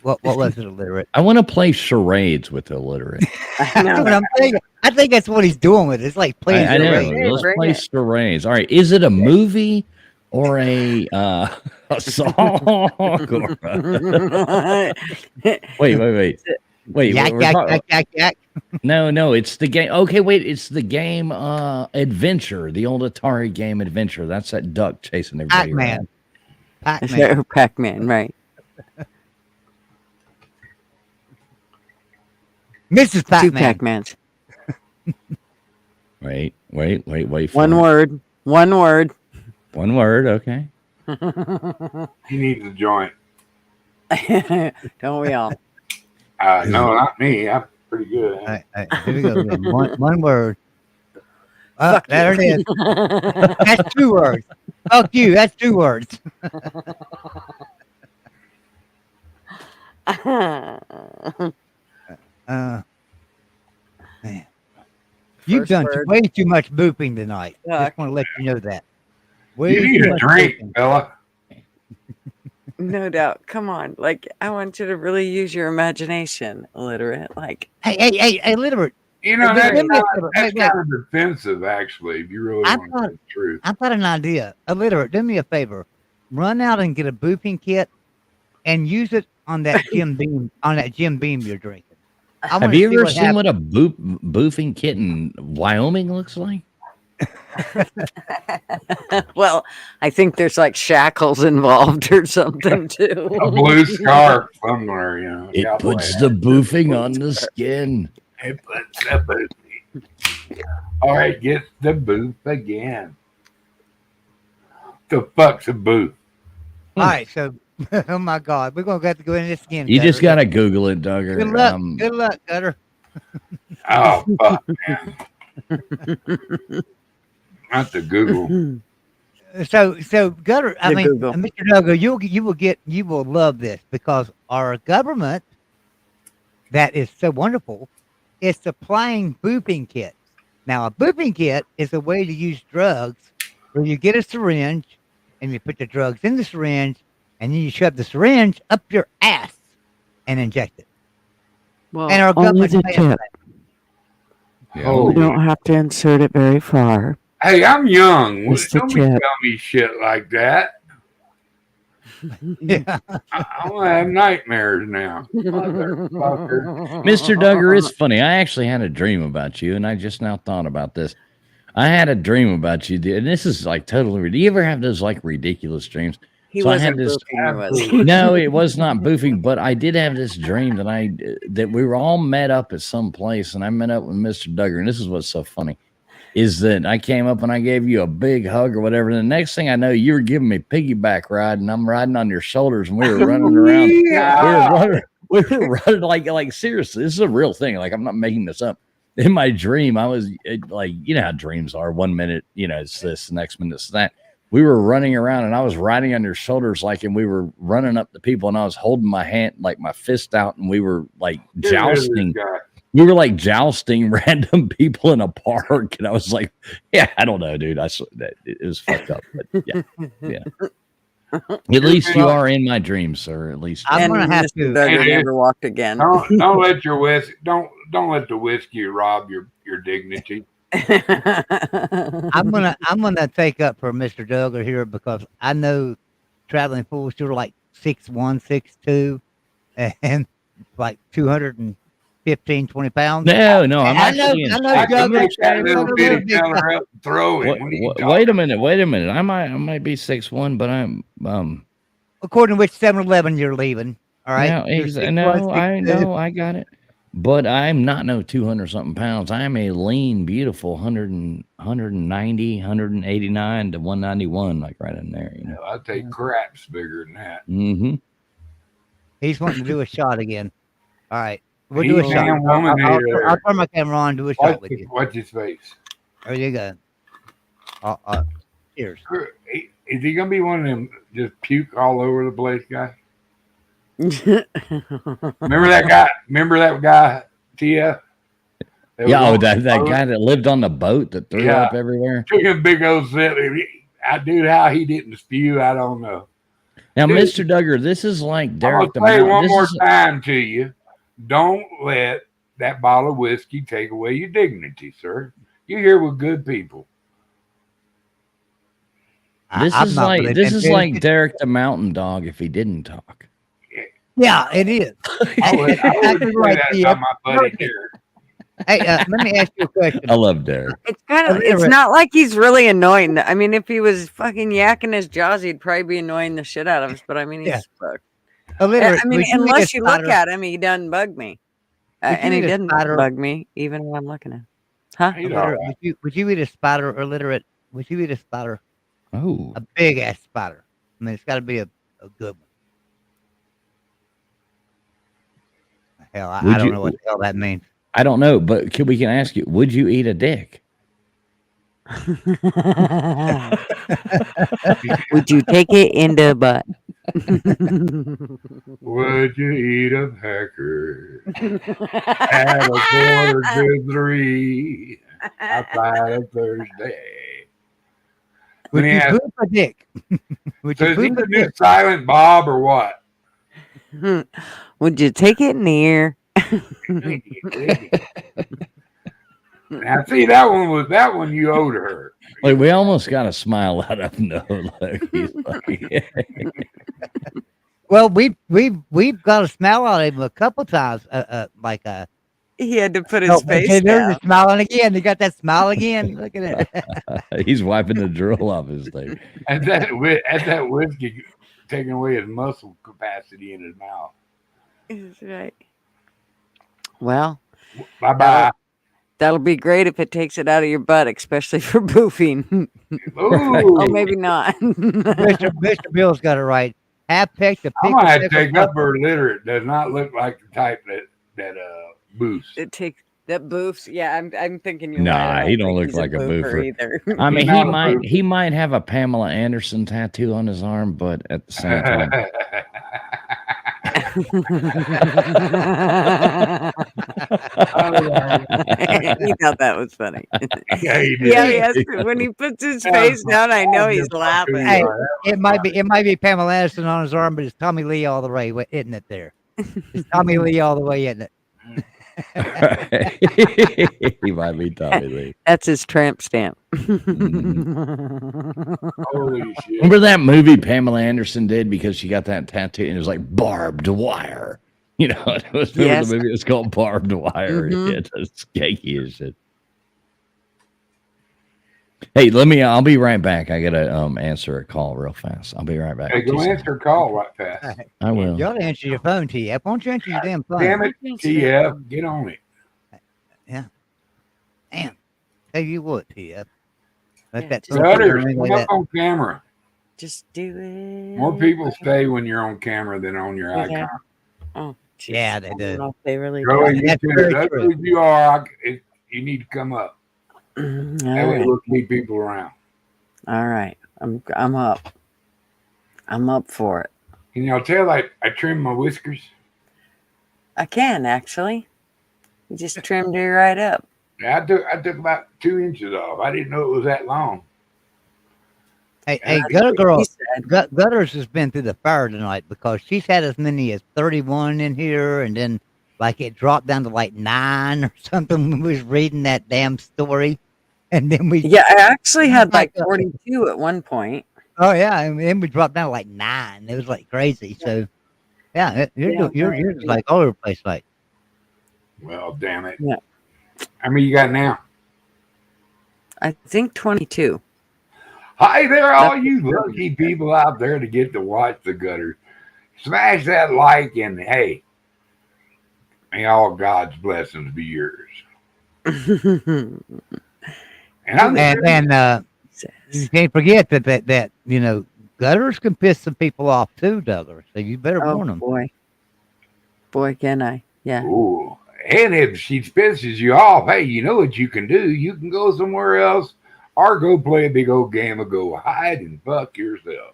What was it, illiterate? I want to play charades with illiterate. That's what I'm saying. I think that's what he's doing with it. It's like playing I know. charades. Let's play charades. All right. Is it a movie or a song? Or Wait. Yak. No. It's the game. Okay, wait. It's the game Adventure, the old Atari game Adventure. That's that duck chasing everybody around. Pac-Man, right. Mrs. Pac-Man. 2 Pac-Mans. Wait. One word. Okay. He needs a joint. Don't we all? No, not me. I'm pretty good. All right, here we go. Then. One word. Fuck there you. it is. That's 2 words. Fuck you. That's 2 words. Man. You've done way too much booping tonight. Just want to let you know that. You need a drink, fella. No doubt. Come on. Like, I want you to really use your imagination, illiterate. Like, hey, illiterate. You know, that's Wait. kind of defensive, actually, if you really want to know the truth. I've got an idea. Illiterate, do me a favor. Run out and get a booping kit and use it on that Jim Beam you're drinking. Have you ever seen what a boofing kit in Wyoming looks like? well, I think there's like shackles involved or something too. A blue scarf somewhere, you know. It puts the boofing on the skin. It puts the boofing. All right, get the boof again. The fuck's a boof? All right, so oh my God, we're gonna have to go into this again. You Cutter. just gotta Google it, Duggar. Good luck, Cutter. Oh fuck, man. Not the Google. So Gutter, I mean, Google. Mr. Duggar, you will love this because our government, that is so wonderful, is supplying booping kits. Now, a booping kit is a way to use drugs where you get a syringe and you put the drugs in the syringe and then you shove the syringe up your ass and inject it. Well, and our only government the pays for tip. that. Oh, We don't have to insert it very far. Hey, I'm young. Just the Don't be tip. tell me shit like that. Yeah. I'm gonna have nightmares now. Motherfucker. Mr. Duggar, it's funny. I actually had a dream about you, and I just now thought about this. I had a dream about you, and this is like totally. Do you ever have those like ridiculous dreams? He I had wasn't this. boofing, was he? No, it was not boofing, but I did have this dream that we were all met up at some place, and I met up with Mr. Duggar, and this is what's so funny. Is that I came up and I gave you a big hug or whatever. And the next thing I know, you were giving me piggyback ride, and I'm riding on your shoulders, and we were running around. Yeah. We were running like seriously. This is a real thing. Like I'm not making this up. In my dream, I was like, you know how dreams are. 1 minute, it's this, the next minute it's that. we were running around, and I was riding on your shoulders, like, and we were running up the people, and I was holding my hand, like my fist out, and we were like jousting. We were like jousting random people in a park, and I was like, "Yeah, I don't know, dude. It was fucked up, but yeah." At least you are in my dreams, sir. At least I'm gonna have to. Duggar never walked again. Don't let your don't let the whiskey rob your dignity. I'm gonna take up for Mr. Duggar here because I know traveling fools. You're like 6'1", 6'2", and like 215, 20 pounds. No, I'm I know Duggar. Wait a minute. I might be 6'1", but I'm according to which 7-Eleven you're leaving. All right. I know, I got it. But I'm not no 200 something pounds. I'm a lean, beautiful 190, 189 to 191, like right in there. You know, I take craps bigger than that. Mm-hmm. He's wanting to do a shot again. All right, we'll do a shot. I'll turn my camera on and do a shot with you. Watch his face. There you go. Cheers. Is he gonna be one of them just puke all over the place guy? Remember that guy, Tia? Yeah, that guy that lived on the boat that threw up everywhere. Took a big old sip. Dude, how he didn't spew, I don't know. Now, dude, Mr. Duggar, this is like Derek. I'm gonna say one more time to you: don't let that bottle of whiskey take away your dignity, sir. You're here with good people. This is like Derek the Mountain Dog if he didn't talk. Yeah, it is. Hey, let me ask you a question. I love Derek. It's not like he's really annoying. I mean, if he was fucking yakking his jaws, he'd probably be annoying the shit out of us. But I mean, he's fucked. I mean, unless you look at him, he doesn't bug me. And he didn't bug me, even when I'm looking at him. Huh? Would you eat a spider, illiterate? Would you eat a spider? Oh. A big ass spider. I mean, it's got to be a good one. Hell, I don't know what the hell that means. I don't know, but we can ask you, would you eat a dick? Would you take it in the butt? Would you eat a pecker? Have a quarter to 3 outside of Thursday. Would you poop a dick? So is he the new Silent Bob or what? Would you take it in the ear? Now, see, that one you owed her. Like, we almost got a smile out of him. Like, he's like, well, we've got a smile out of him a couple times. He had to put his face down. Smiling again. He got that smile again. Look at it. He's wiping the drill off his thing. At that whiskey taking away his muscle capacity in his mouth. That's right. Well, bye-bye. That'll be great if it takes it out of your butt, especially for boofing. Oh, maybe not. Mr. Bill's got it right. Half peck to I'm gonna have to take up her illiterate. Does not look like the type that boofs. It takes that boofs. Yeah, I'm thinking you're nah, right. he don't look like a boofer either. I mean, he might have a Pamela Anderson tattoo on his arm, but at the same time. He thought that was funny. Yeah, when he puts his face down, I know he's laughing. Hey, it might be Pamela Anderson on his arm, but it's Tommy Lee all the way, isn't it? There, it's Tommy Lee all the way, isn't it? He might be Tommy Lee. That's his tramp stamp. Holy shit. Remember that movie Pamela Anderson did because she got that tattoo and it was like barbed wire. You know, it was the movie was called Barbed Wire. It's skanky as shit. Hey, I'll be right back. I gotta answer a call real fast. I'll be right back. Hey, go answer a call right fast. I will. You ought to answer your phone, TF. Why don't you answer your damn phone? Damn it, TF, get on it. Yeah. Damn. Tell you what, TF. Let that come up on camera. Just do it. More people stay when you're on camera than on your icon. Oh, geez. Yeah, they do. They really do. That's very true. You are. You need to come up. That way we'll keep people around. All right. I'm up. I'm up for it. Can y'all tell I trimmed my whiskers? I can actually. You just trimmed it right up. Yeah, I took about 2 inches off. I didn't know it was that long. Hey, Gutter Girl, Gutters has been through the fire tonight because she's had as many as 31 in here, and then like it dropped down to like 9 or something when we was reading that damn story. And then I actually had like 42 at one point. Oh yeah, and then we dropped down to like 9. It was like crazy. So yeah, you're just like all over the place, like. Well, damn it. Yeah. How many you got now? I think 22. Hi there, all you lucky people out there to get to watch the Gutters. Smash that like, and hey, may all God's blessings be yours. And you can't forget that Gutters can piss some people off too, Douglas. So you better warn them. Boy, can I? Yeah. Ooh. And if she pisses you off, hey, you know what you can do? You can go somewhere else or go play a big old game of go hide and fuck yourself.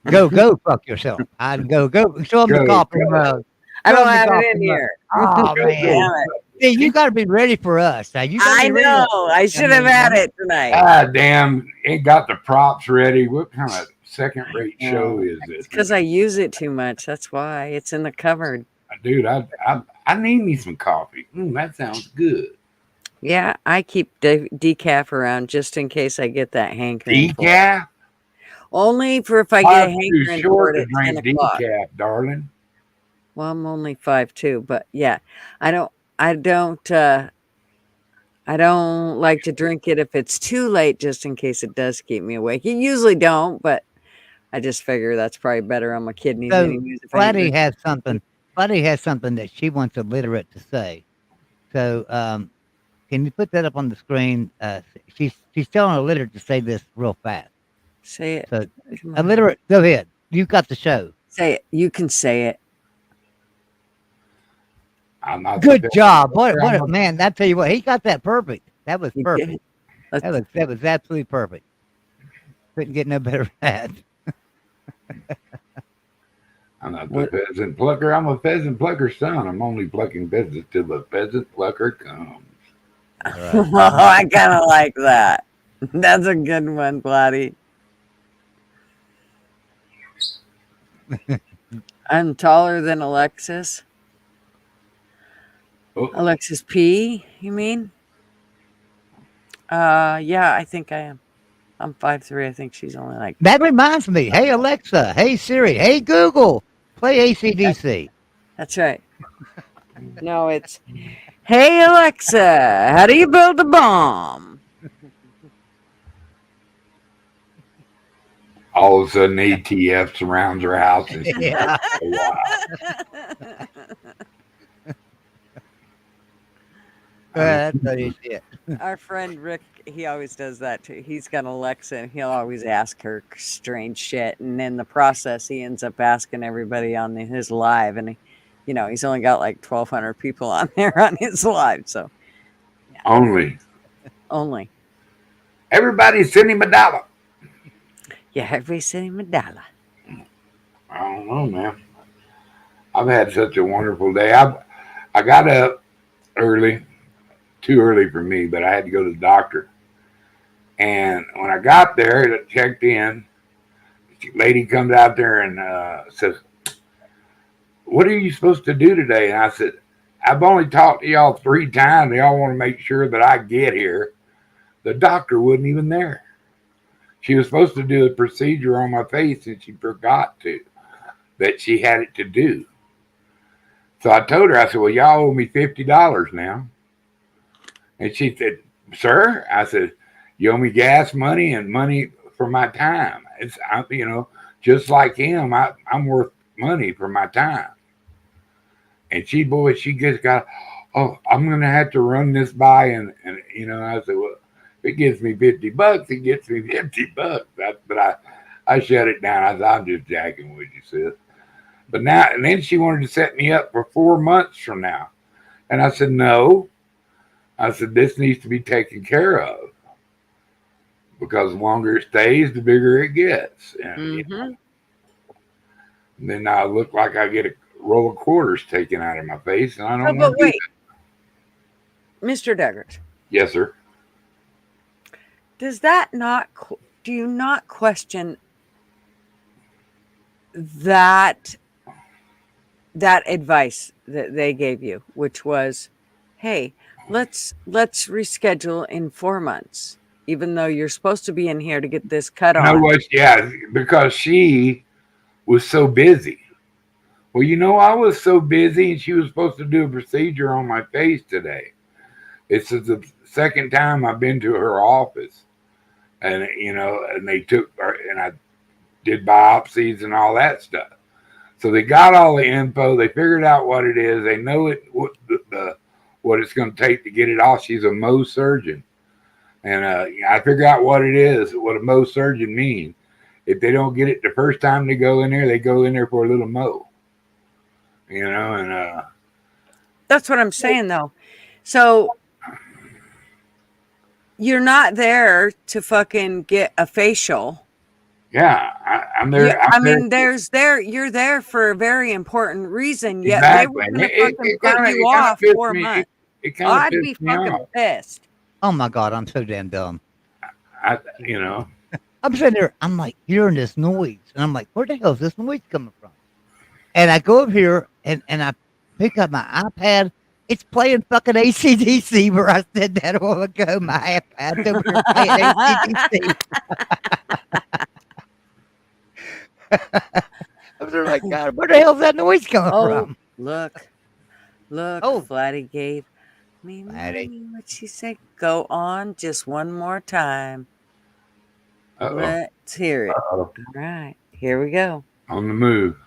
Go fuck yourself. I'd go show them the coffee mug. I don't have it in here. Oh man. See, you got to be ready for us. Now, you gotta I be ready know. I should have had it tonight. Ah, damn. Ain't got the props ready. What kind of second-rate show is this? Because I use it too much. That's why. It's in the cupboard. Dude, I need me some coffee. That sounds good. Yeah, I keep decaf around just in case I get that hankering. Decaf? Only for if I get a hankering for it to at drink 10 o'clock. decaf, darling. Well, I'm only 5'2", but yeah, I don't like to drink it if it's too late, just in case it does keep me awake. You usually don't, but I just figure that's probably better on my kidneys So, anyways. Flatty has something that she wants illiterate to say. So, can you put that up on the screen? She's telling illiterate to say this real fast. Say it. So, illiterate, go ahead. You've got the show. Say it. You can say it. I'm not Good job. What a man. I tell you what, he got that perfect. That was perfect. That was absolutely perfect. Couldn't get no better than that. I'm not the pheasant plucker. I'm a pheasant plucker's son. I'm only plucking pheasants till the pheasant plucker comes. Right. Oh, I kind of like that. That's a good one, Platty. I'm taller than Alexis. Oh. Alexis P, you mean? Yeah, I think I am. I'm 5'3". I think she's only like... That reminds me. Hey, Alexa. Hey, Siri. Hey, Google. Play AC/DC. That's right. No, it's... Hey, Alexa, how do you build a bomb? All of a sudden, ATF surrounds her house. And Yeah. That's funny shit. Our friend Rick, he always does that too. He's got Alexa, and he'll always ask her strange shit, and in the process, he ends up asking everybody on his live, and he's only got like 1,200 people on there on his live, so yeah. Only. Everybody send him $1. Yeah, everybody send him $1. I don't know, man. I've had such a wonderful day. I got up early. Too early for me, but I had to go to the doctor. And when I got there, I checked in. The lady comes out there and says, "What are you supposed to do today?" And I said, "I've only talked to y'all 3 times. Y'all want to make sure that I get here." The doctor wasn't even there. She was supposed to do a procedure on my face, and she forgot that she had it to do. So I told her, I said, "Well, y'all owe me $50 now." And she said, "Sir," I said, "you owe me gas money and money for my time. Just like him, I'm worth money for my time." And she just got, "Oh, I'm going to have to run this by." And I said, "Well, if it gets me $50, it gets me $50. But I shut it down. I said, "I'm just jacking with you, sis." But now, and then she wanted to set me up for 4 months from now. And I said, "No." I said, "This needs to be taken care of." because the longer it stays, the bigger it gets. And, you know, and then I look like I get a roll of quarters taken out of my face, and I don't want to do that. Mr. Deggers. Yes, sir. Does that not, do you not question that advice that they gave you, which was, hey, let's reschedule in 4 months, even though you're supposed to be in here to get this cut You off? know what? Yeah, because she was so busy. Well, you know, I was so busy, and she was supposed to do a procedure on my face today. It's the second time I've been to her office, and you know, and they took, and I did biopsies and all that stuff. So they got all the info. They figured out what it is. They know what it's going to take to get it off. She's a Mohs surgeon, and I figured out what it is. What a Mohs surgeon means. If they don't get it the first time they go in there, they go in there for a little Mohs. You know, and that's what I'm saying, though. So you're not there to fucking get a facial. Yeah, I'm there. Yeah, I mean, you're there for a very important reason. Yet Exactly. they were going to fucking put you off 4 months. I'd be fucking pissed. Oh my God, I'm so damn dumb. You know, I'm sitting there, I'm like hearing this noise, and I'm like, where the hell is this noise coming from? And I go up here and I pick up my iPad. It's playing fucking AC/DC where I said that a while ago. My iPad's over here playing AC/DC. I was like, God, where the hell's that noise coming from? Look. Oh, Flatty gave me money. What'd she say? Go on just one more time. Let's hear it. All right, here we go. On the move.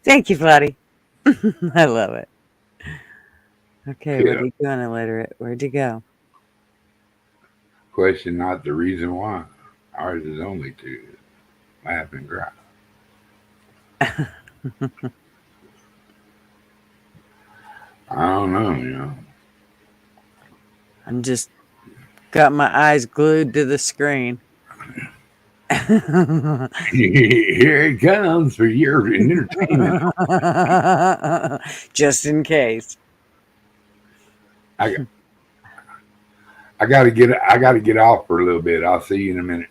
Thank you, Flatty. I love it. Okay, what are you doing, illiterate? Where'd you go? Question not the reason why. Ours is only two. Laugh and cry. I don't know, you know. I'm just got my eyes glued to the screen. Here it comes for your entertainment. Just in case. I gotta get off for a little bit. I'll see you in a minute.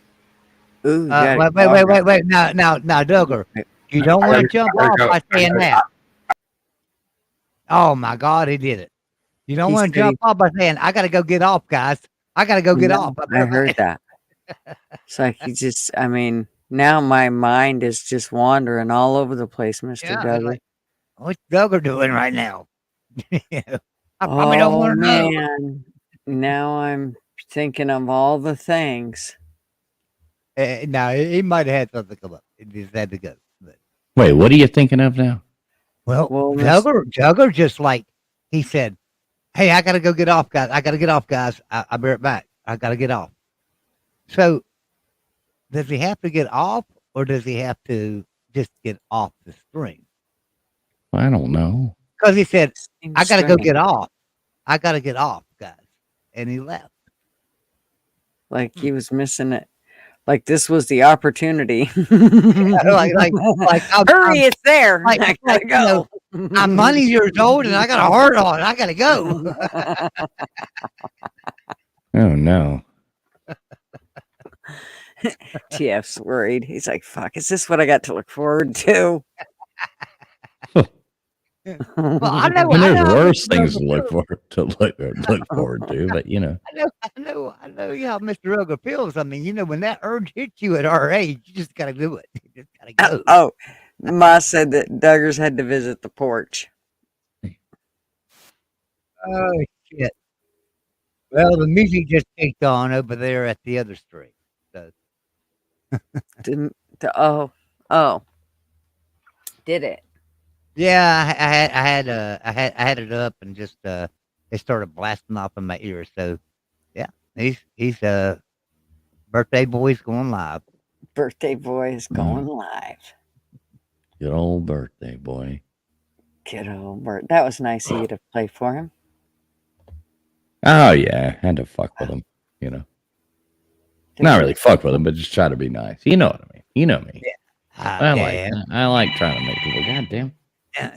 Ooh, wait. Now, Duggar, you don't want to jump off by saying that. Oh my God, he did it. You don't want to jump off by saying, I got to go get off, guys. I got to go get off. I heard that. It's like I mean, now my mind is just wandering all over the place, Mr. Duggar. Like, what's Duggar doing right now? I probably don't want to know. Man. Now I'm thinking of all the things. No, he might have had something come up. He just had to go. But. Wait, what are you thinking of now? Well Duggar just like, he said, hey, I got to go get off, guys. I got to get off, guys. I'll be right back. I got to get off. So does he have to get off, or does he have to just get off the stream? I don't know. Because he said, I got to go get off. I got to get off, guys. And he left. Like he was missing it. Like this was the opportunity. Hurry, it's there. I gotta go. You know, I'm 90 years old and I got a heart on. I gotta go. Oh no. TF's worried. He's like, fuck, is this what I got to look forward to? Well, I know there's worse things to look forward to, but you know. I know how Mr. Duggar feels. I mean, you know, when that urge hits you at our age, you just gotta do it. You just gotta go. Oh, Ma said that Duggar's had to visit the porch. Oh shit! Well, the music just kicked on over there at the other street. So Didn't oh did it? yeah, I had it up and just it started blasting off in my ears. So yeah, he's birthday boy's going live. Birthday boy is going live. Good old birthday boy. Good old Bert. That was nice of you to play for him. Oh yeah, had to fuck with him, you know. Not really fuck with him, but just try to be nice. You know what I mean? You know me. Yeah. I like trying to make people. Goddamn.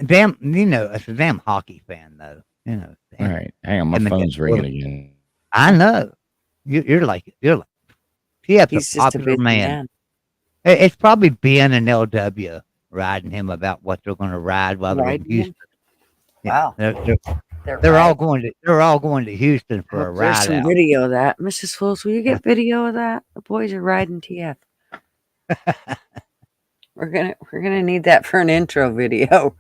Damn, you know, it's a damn hockey fan though. You know. All right, hang on, my phone's ringing again. I know. You're like PF's He's a just a popular busy man. It's probably Ben and LW riding him about what they're going to ride while they're in Riding him? Houston. Wow. They're all going to Houston for a There's ride some out. video of that. Mrs. Fools, will you get video of that? The boys are riding TF. We're gonna need that for an intro video.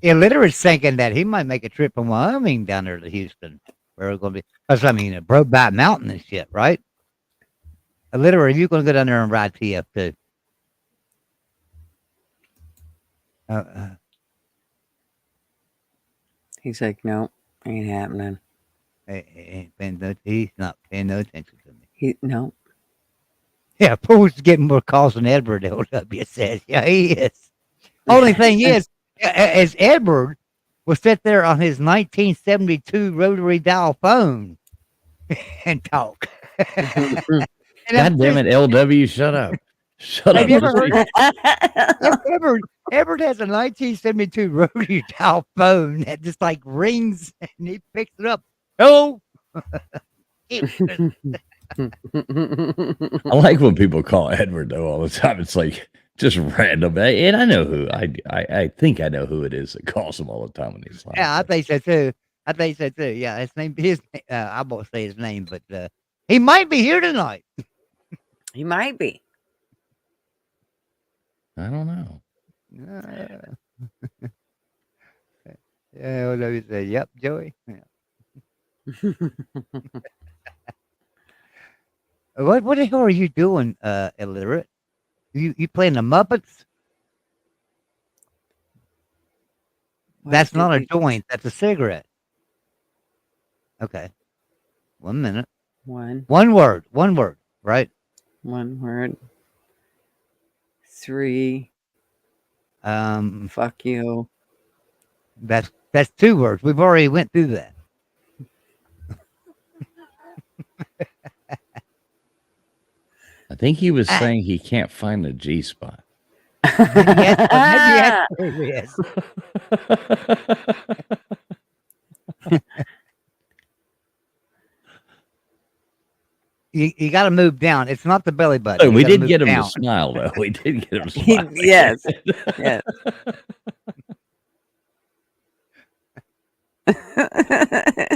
Illiterate's thinking that he might make a trip from Wyoming down there to Houston. Where we're going to be, because I mean, it broke by mountain and shit, right? Illiterate, you going to go down there and ride TF too? He's like, no, ain't happening. He's not paying no attention to me. No. Yeah, Pooh's getting more calls than Edward, LW says. Yeah, he is. Only thing is Edward will sit there on his 1972 rotary dial phone and talk. God damn it, LW, shut up. Shut Have up. you ever heard? Edward has a 1972 rotary dial phone that just like rings and he picks it up. Hello. I like when people call Edward though all the time. It's like just random, and I know who. I think I know who it is that calls him all the time when he's like. Yeah, I think so too. Yeah, I won't say his name, but he might be here tonight. He might be. I don't know. Yeah, LW said, "Yep, Joey." Yeah. What the hell are you doing, Illiterate? You playing the Muppets? That's not a joint. That's a cigarette. Okay. 1 minute. One word. Right? One word. 3. Fuck you. That's 2 words. We've already went through that. I think he was saying he can't find the G spot. Yes. You got to move down. It's not the belly button. Oh, we did get him down. to smile, though. We did get him to smile. Yes. Yes.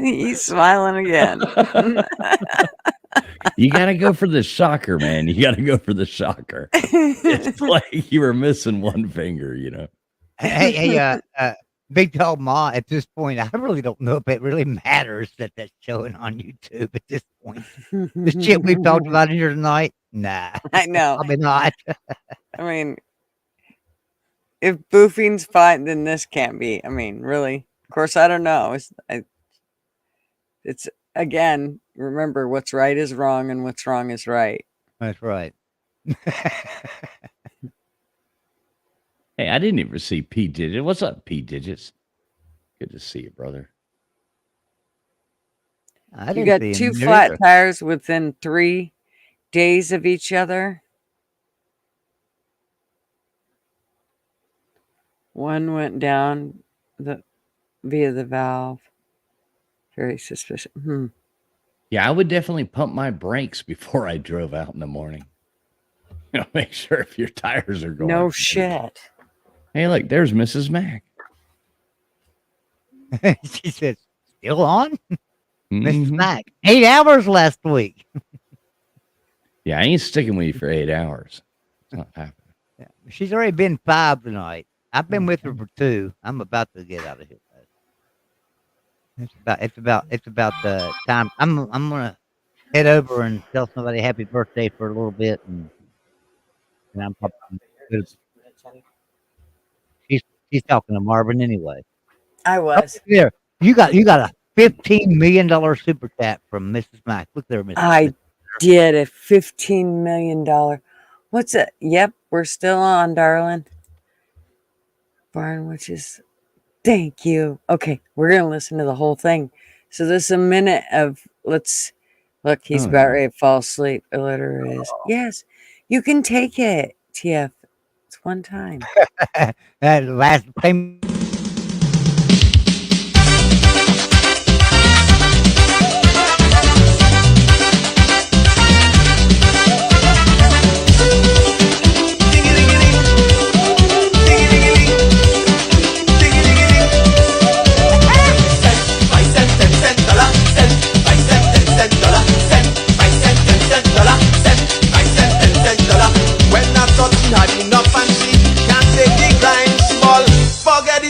He's smiling again. You got to go for the shocker, man. You got to go for the shocker. It's like you were missing one finger, you know. Hey, Big Dog Ma, at this point, I really don't know if it really matters that that's showing on YouTube at this point. The shit we've talked about here tonight, nah. I know. Probably not. I mean, if boofing's fine, then this can't be. I mean, really? Of course, I don't know. It's again, remember, what's right is wrong and what's wrong is right. That's right. Hey, I didn't even see P Digit. What's up, P Digits? Good to see you, brother. You got 2 flat tires within 3 days of each other. One went down via the valve. Very suspicious. Yeah, I would definitely pump my brakes before I drove out in the morning. You know, make sure if your tires are going. No shit. Hey, look, there's Mrs. Mac. She said, still on? Mrs. Mac. 8 hours last week. Yeah, I ain't sticking with you for 8 hours. It's not happening. Yeah. She's already been 5 tonight. I've been with her for 2. I'm about to get out of here. It's about the time. I'm gonna head over and tell somebody happy birthday for a little bit, and I'm probably good. She's she's talking to Marvin anyway. I Oh, was. there. You got a $15 million super chat from Mrs. Mack. Look there, Mrs. I did a $15 million. What's it? Yep, we're still on, darling. Barn witches. Thank you. Okay, we're gonna listen to the whole thing. So this is a minute of let's look. He's about ready to fall asleep. Illiterate is yes. You can take it, TF. It's one time. That last payment.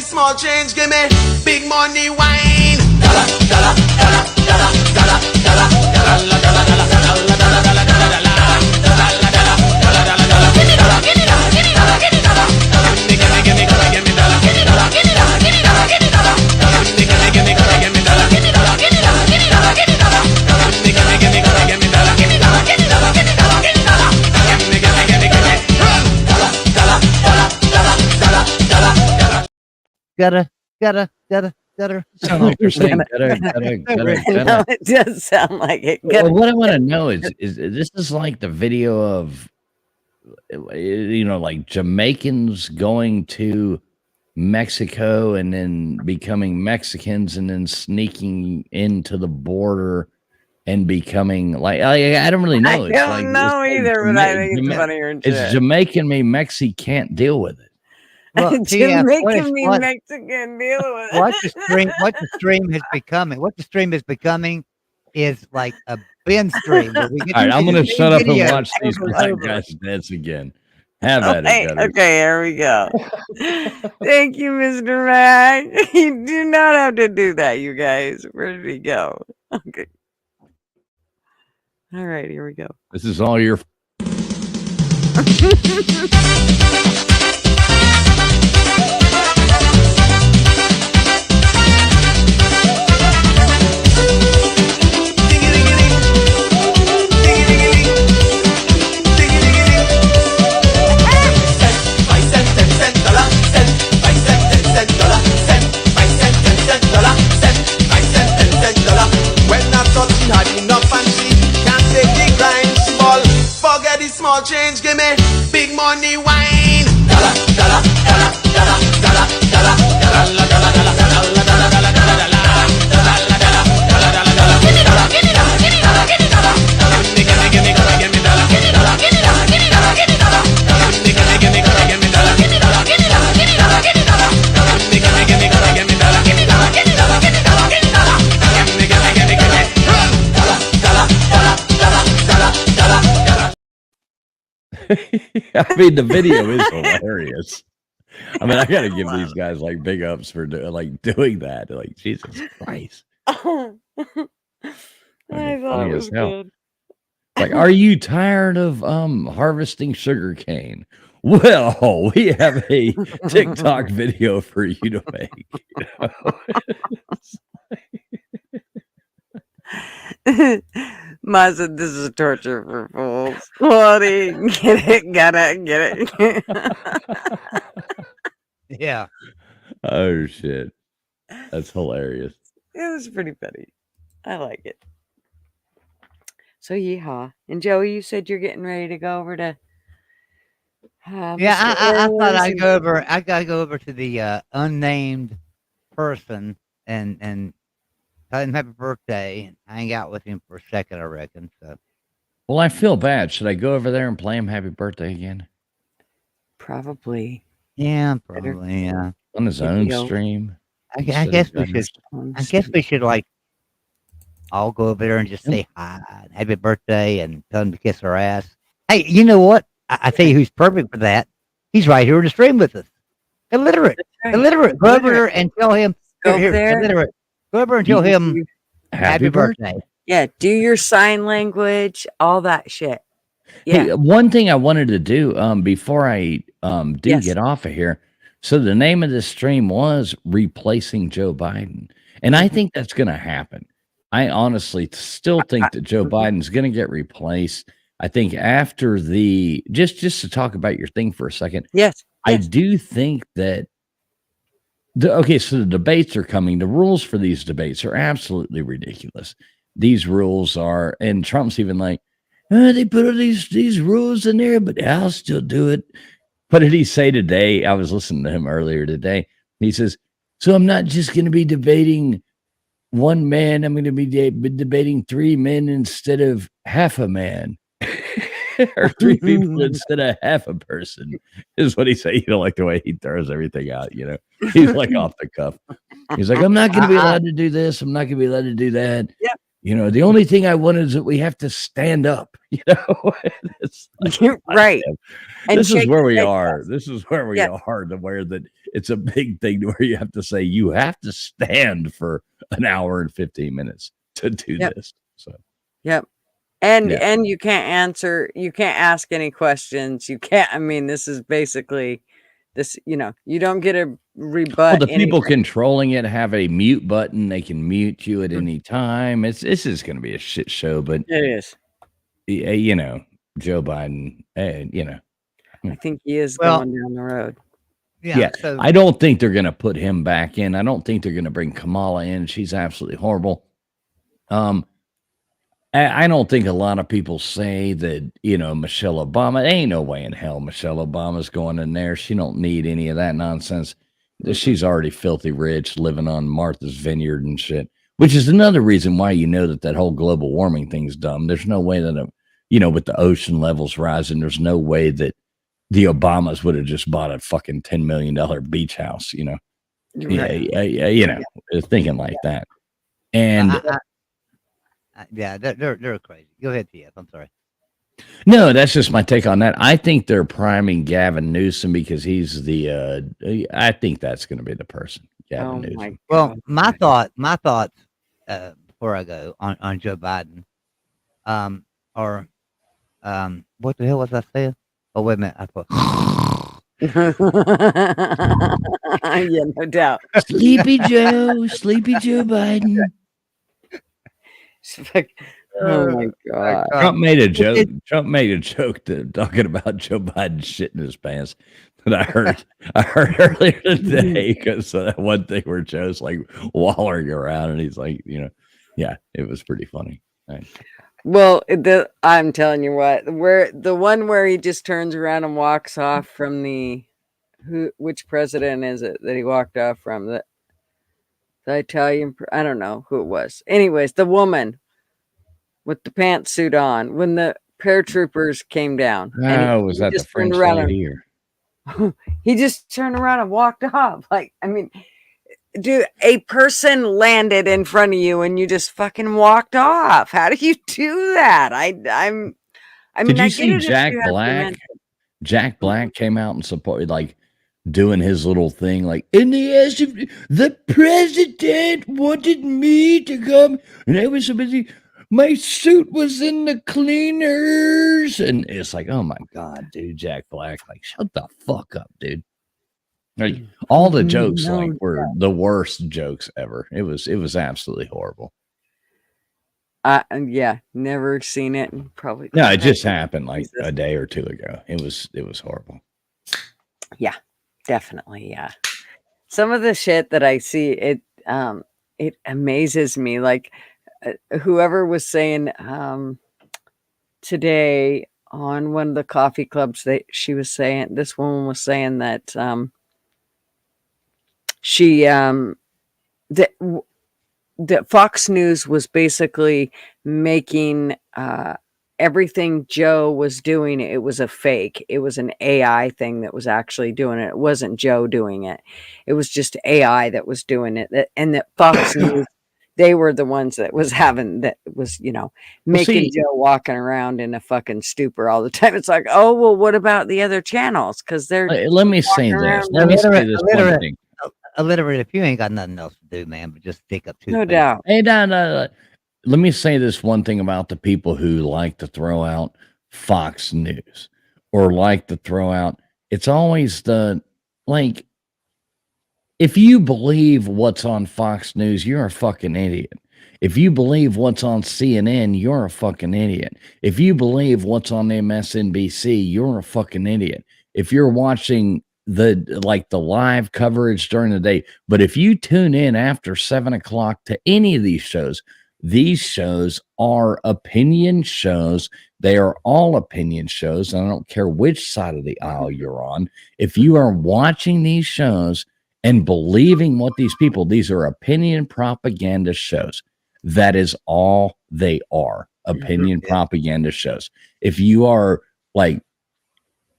Small change, give me big money wine. Dollar, dollar, dollar, dollar, dollar, dollar, dollar, dollar, dollar, dollar, dollar, Gutter. Sound like they're saying gutter. No, it does sound like it. Well, what I want to know is this is like the video of, like Jamaicans going to Mexico and then becoming Mexicans and then sneaking into the border and becoming like I don't really know. I don't know either, but I think it's funnier and shit. It's Jamaican me Mexi can't deal with it. Well, Making me Mexican deal with it. What the stream is becoming is like a bin stream. All right, I'm going to shut up and watch these black guys dance again. Have at it, gutters. Okay, here we go. Thank you, Mr. Mac. You do not have to do that, you guys. Where did he go? Okay. All right, here we go. This is all your. Small change, give me big money wine. Dollar, dollar, dollar, dollar, dollar, dollar, dollar, dollar, dollar, dollar, dollar, I mean, the video is hilarious. I mean, I got to give these guys like big ups for doing that. Like, Jesus Christ. I thought it was good. Like, are you tired of harvesting sugar cane? Well, we have a TikTok video for you to make. Ma said this is torture for fools. Bloody, get it, gotta get it. Yeah. Oh shit, that's hilarious. It was pretty funny. I like it. So yeehaw. And Joey, you said you're getting ready to go over to. Yeah, I thought I'd go over. I gotta go over to the unnamed person and tell him happy birthday and hang out with him for a second, I reckon. So. Well, I feel bad. Should I go over there and play him happy birthday again? Probably. Yeah, probably. Yeah. On his own stream. I guess we should. I guess we should like all go over there and just say hi, and happy birthday, and tell him to kiss our ass. Hey, you know what? I tell you who's perfect for that. He's right here in the stream with us. Illiterate. Right. Illiterate. Go over there and tell him. Go there. Illiterate. Go over and tell him happy birthday. Yeah, do your sign language, all that shit. Yeah. Hey, one thing I wanted to do before I do get off of here. So the name of this stream was replacing Joe Biden, and I think that's going to happen. I honestly still think that Joe Biden's going to get replaced. I think after the just to talk about your thing for a second. Yes. I do think that so the debates are coming. The rules for these debates are absolutely ridiculous. These rules are, and Trump's even like, they put all these rules in there, but I'll still do it. What did he say today? I was listening to him earlier today. He says, so I'm not just going to be debating one man. I'm going to be debating 3 men instead of half a man. Or 3 people instead of half a person is what he said. You know, like the way he throws everything out, you know, he's like off the cuff. He's like, I'm not going to be allowed to do this. I'm not going to be allowed to do that. Yeah. You know, the only thing I wanted is that we have to stand up, you know, like, right. This is where we are. This is where we are, to where that it's a big thing where you have to say you have to stand for an hour and 15 minutes to do this. So, And you can't ask any questions. You can't, I mean, this is basically this, you know, you don't get a rebut. Well, the people controlling it have a mute button. They can mute you at any time. This is going to be a shit show, but it is. You know, Joe Biden, you know. I think he is going down the road. Yeah. So, I don't think they're going to put him back in. I don't think they're going to bring Kamala in. She's absolutely horrible. I don't think a lot of people say that, you know, Michelle Obama, ain't no way in hell Michelle Obama's going in there. She don't need any of that nonsense. She's already filthy rich, living on Martha's Vineyard and shit, which is another reason why you know that whole global warming thing's dumb. There's no way that, you know, with the ocean levels rising, there's no way that the Obamas would have just bought a fucking $10 million beach house, you know. Right. You know, thinking like that. And they're crazy. Go ahead, TF. I'm sorry. No, that's just my take on that. I think they're priming Gavin Newsom because he's the. I think that's going to be the person. Gavin Newsom. Well, my thoughts before I go on Joe Biden, are what the hell was I saying? Oh wait a minute, I thought. Yeah, no doubt. Sleepy Joe Biden. Oh my God! Trump made a joke. Trump made a joke talking about Joe Biden shitting his pants that I heard earlier today, because that one thing where Joe's like wallering around and he's like, you know, yeah, it was pretty funny. Right. Well, I'm telling you what, the one where he just turns around and walks off from which president is it that he walked off from? The Italian, I don't know who it was. Anyways, the woman with the pantsuit on when the paratroopers came down. Was that the French lady? He just turned around and walked off. Like, I mean, dude, a person landed in front of you and you just fucking walked off. How do you do that? Did you see Jack Black? Jack Black came out and supported, like, doing his little thing, like, in the ass of the president wanted me to come, and I was so busy. My suit was in the cleaners, and it's like, oh my God, dude, Jack Black, like, shut the fuck up, dude. Like, all the jokes were the worst jokes ever. It was absolutely horrible. Yeah, never seen it, and probably no. It just happened like a day or two ago. It was horrible. Yeah, definitely. Yeah, some of the shit that I see, it amazes me. Like whoever was saying today on one of the coffee clubs, this woman was saying that she that Fox News was basically making everything Joe was doing. It was a fake. It was an AI thing that was actually doing it. It wasn't Joe doing it. It was just AI that was doing it. And that Fox News, they were the ones that was making Joe walking around in a fucking stupor all the time. It's like, oh, well, what about the other channels? Because they're let me say this. Let me say this one thing. illiterate if you ain't got nothing else to do, man, but just stick up to No doubt. Hey, no. Let me say this one thing about the people who like to throw out Fox News or like to throw out. It's always like, if you believe what's on Fox News, you're a fucking idiot. If you believe what's on CNN, you're a fucking idiot. If you believe what's on MSNBC, you're a fucking idiot. If you're watching the live coverage during the day, but if you tune in after 7 o'clock to any of these shows are opinion shows. They are all opinion shows. And I don't care which side of the aisle you're on. If you are watching these shows and believing what these are opinion propaganda shows. That is all they are, opinion propaganda shows. If you are like,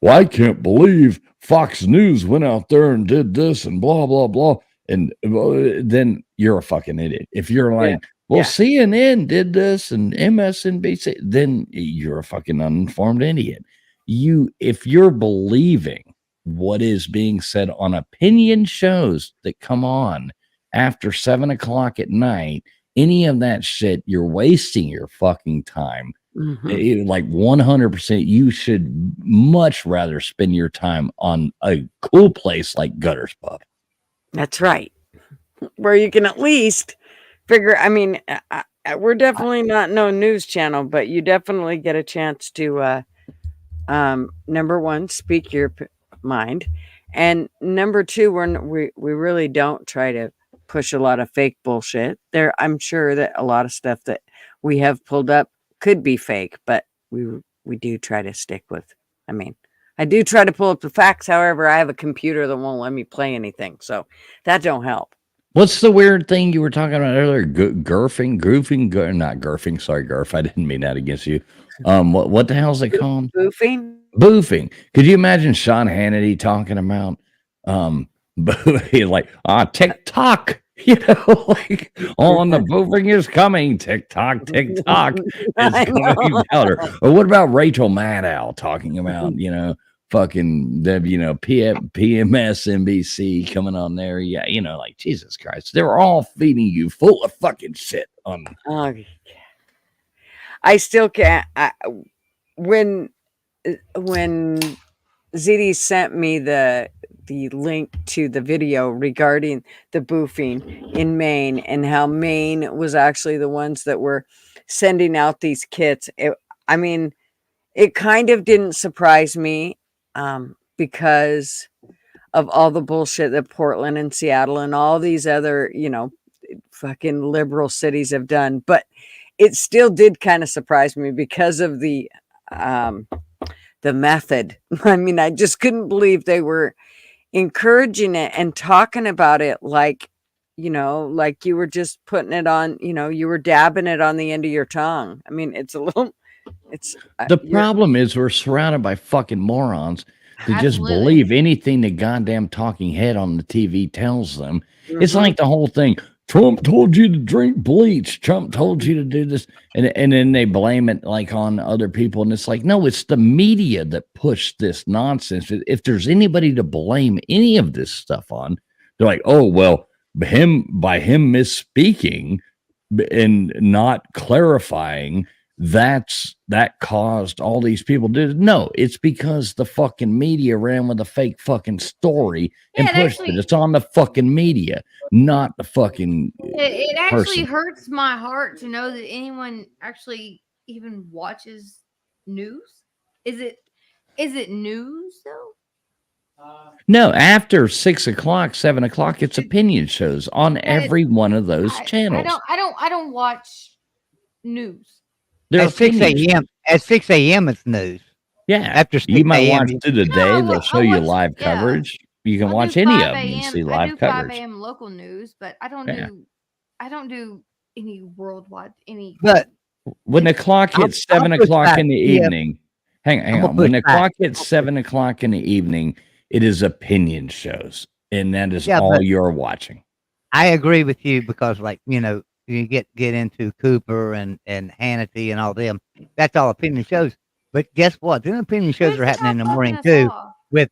well, I can't believe Fox News went out there and did this and blah, blah, blah, and then you're a fucking idiot. If you're like, CNN did this and MSNBC, then you're a fucking uninformed idiot. If you're believing what is being said on opinion shows that come on after 7 o'clock at night, any of that shit, you're wasting your fucking time. Like 100%, you should much rather spend your time on a cool place like Gutter's Pub. That's right. Where you can at least figure, I mean, we're definitely not no news channel, but you definitely get a chance to, number one, speak your mind, and number two, we really don't try to push a lot of fake bullshit there. I'm sure that a lot of stuff that we have pulled up could be fake, but we do try to stick with, I mean, I do try to pull up the facts. However, I have a computer that won't let me play anything, so that don't help. What's the weird thing you were talking about earlier? Not Gurfing. Sorry, Gurf. I didn't mean that against you. What the hell is it called? Boofing. Could you imagine Sean Hannity talking about like TikTok? You know, like the boofing is coming. TikTok is coming out. Or what about Rachel Maddow talking about fucking PMS NBC coming on there? Yeah, like Jesus Christ, they're all feeding you full of fucking shit on. I still can't. When ZD sent me the link to the video regarding the boofing in Maine and how Maine was actually the ones that were sending out these kits, it kind of didn't surprise me because of all the bullshit that Portland and Seattle and all these other, fucking liberal cities have done. But it still did kind of surprise me because of the method. I mean, I just couldn't believe they were encouraging it and talking about it like you were just putting it on, you were dabbing it on the end of your tongue. I mean, The problem is we're surrounded by fucking morons who just believe anything the goddamn talking head on the TV tells them. It's like the whole thing. Trump told you to drink bleach. Trump told you to do this. And then they blame it like on other people. And it's like, no, it's the media that pushed this nonsense. If there's anybody to blame any of this stuff on, they're like, oh, well, by him misspeaking and not clarifying, that caused all these people to. No, it's because the fucking media ran with a fake fucking story and pushed it. It's on the fucking media, not the fucking it actually person. hurts my heart to know that anyone actually even watches news. Is it news though? No, after 6 o'clock, 7 o'clock, it's opinion shows on every one of those channels. I don't watch news. At 6 a.m. At 6 a.m. it's news. Yeah, after 6 you might watch a.m. through the day. They'll show you live coverage. You can watch any of them and see live coverage. 5 a.m. local news, but I don't do any worldwide any. But when the clock hits 7 o'clock in the evening, hang on. When the clock hits 7 o'clock in the evening, it is opinion shows, and that is all you're watching. I agree with you because, you get into Cooper and Hannity and all them. That's all opinion shows. But guess what? Then opinion shows are happening in the morning too. with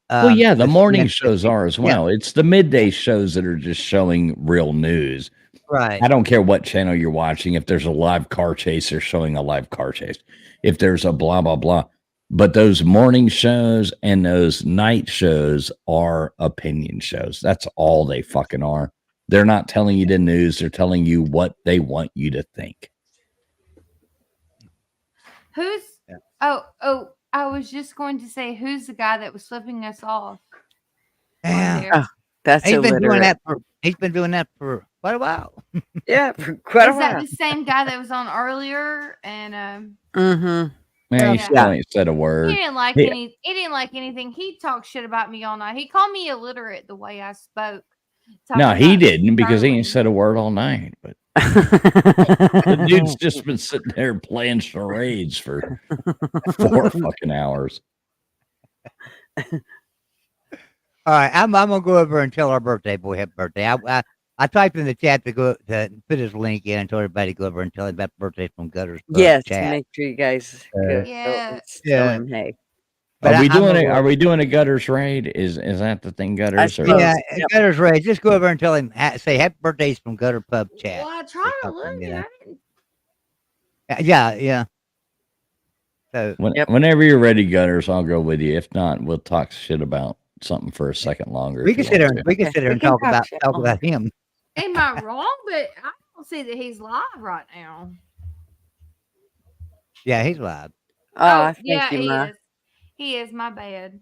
well, yeah, the morning CNN. shows are as Yeah. well. It's the midday shows that are just showing real news. Right. I don't care what channel you're watching. If there's a live car chase, they're showing a live car chase. If there's a blah blah blah, but those morning shows and those night shows are opinion shows. That's all they fucking are. They're not telling you the news. They're telling you what they want you to think. Who's? Oh! I was just going to say, who's the guy that was flipping us off? Yeah. Oh, that's He's been doing illiterate. that he's been doing that for quite a while. Yeah, for quite a Is that while. the same guy that was on earlier? And Mm-hmm. Man, he Yeah. still ain't said a word. he didn't like Yeah. He didn't like anything. He talked shit about me all night. He called me illiterate the way I spoke. No, talking he about didn't because he ain't Starling. said a word all night. But the dude's just been sitting there playing charades for 4 fucking hours. All right, I'm gonna go over and tell our birthday boy happy birthday. I typed in the chat to put his link in and told everybody to go over and tell him about birthday from Gutters. Yes, chat. make sure you guys go Yeah. and tell him hey. But Are we I'm doing gonna it? go Are over- we doing a Gutters raid? Is that the thing, Gutters? Or Yeah, Yep. Gutters Ray. Just go over and tell him. Say happy birthdays from Gutter Pub chat. Well, I tried to something, look you and know. I didn't. Yeah. So whenever you're ready, Gutters, I'll go with you. If not, we'll talk shit about something for a second longer. we if can you sit there. want And, to. we can sit there and talk about him. Am I wrong? But I don't see that he's live right now. Yeah, he's live. Oh, thank yeah, you, he Ma. is. He is. My bad.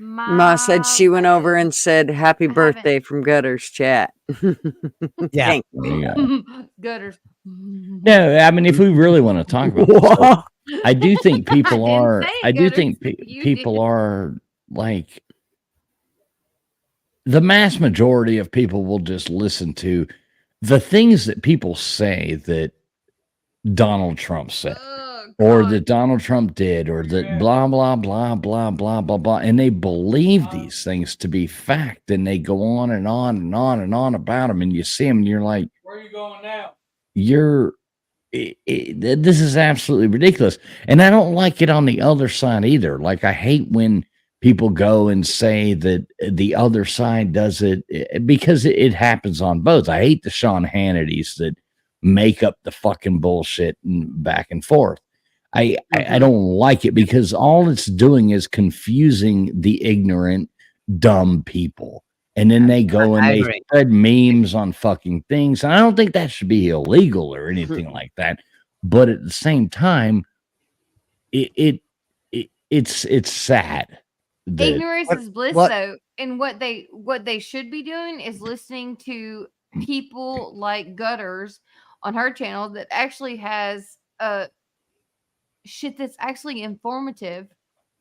Ma said she went over and said happy haven't- birthday from Gutters chat. Yeah. Thank Yeah. Gutters. No, I mean, if we really want to talk about this stuff, I do think people I didn't are. say it, I do Gutters. think people are like the mass majority of people will just listen to the things that people say that Donald Trump said, or that Donald Trump did, or that blah blah blah blah blah blah blah, and they believe these things to be fact, and they go on and on and on and on about them, and you see them, and you're like, Where are you going now? this is absolutely ridiculous. And I don't like it on the other side either. Like, I hate when people go and say that the other side does it because it happens on both. I hate the Sean Hannitys that make up the fucking bullshit and back and forth. I don't like it because all it's doing is confusing the ignorant, dumb people. And then they go and I they agree. spread memes on fucking things. And I don't think that should be illegal or anything like that. But at the same time, it's sad. that- Ignorance is bliss, though, and what they should be doing is listening to people like Gutters on her channel that actually has shit that's actually informative,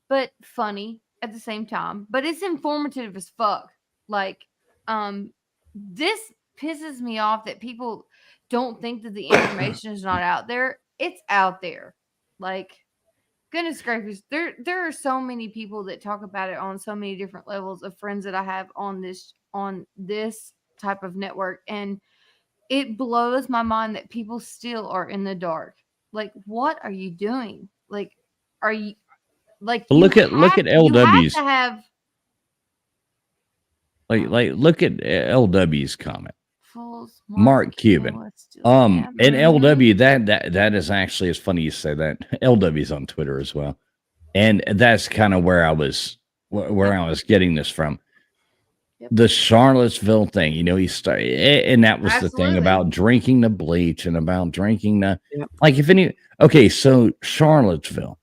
but funny at the same time. But it's informative as fuck. Like, this pisses me off that people don't think that the information is not out there. It's out there. Like, goodness gracious, there are so many people that talk about it on so many different levels of friends that I have on this type of network, and it blows my mind that people still are in the dark. Like, what are you doing? Like, are you like Look you at have LW's. to have Like look at LW's comment. fools. Mark Cuban. And LW, that is actually, it's funny you say that. LW's on Twitter as well. And that's kind of where I was getting this from. The Charlottesville thing, he started, and that was the thing about drinking the bleach and about drinking the, like, so Charlottesville,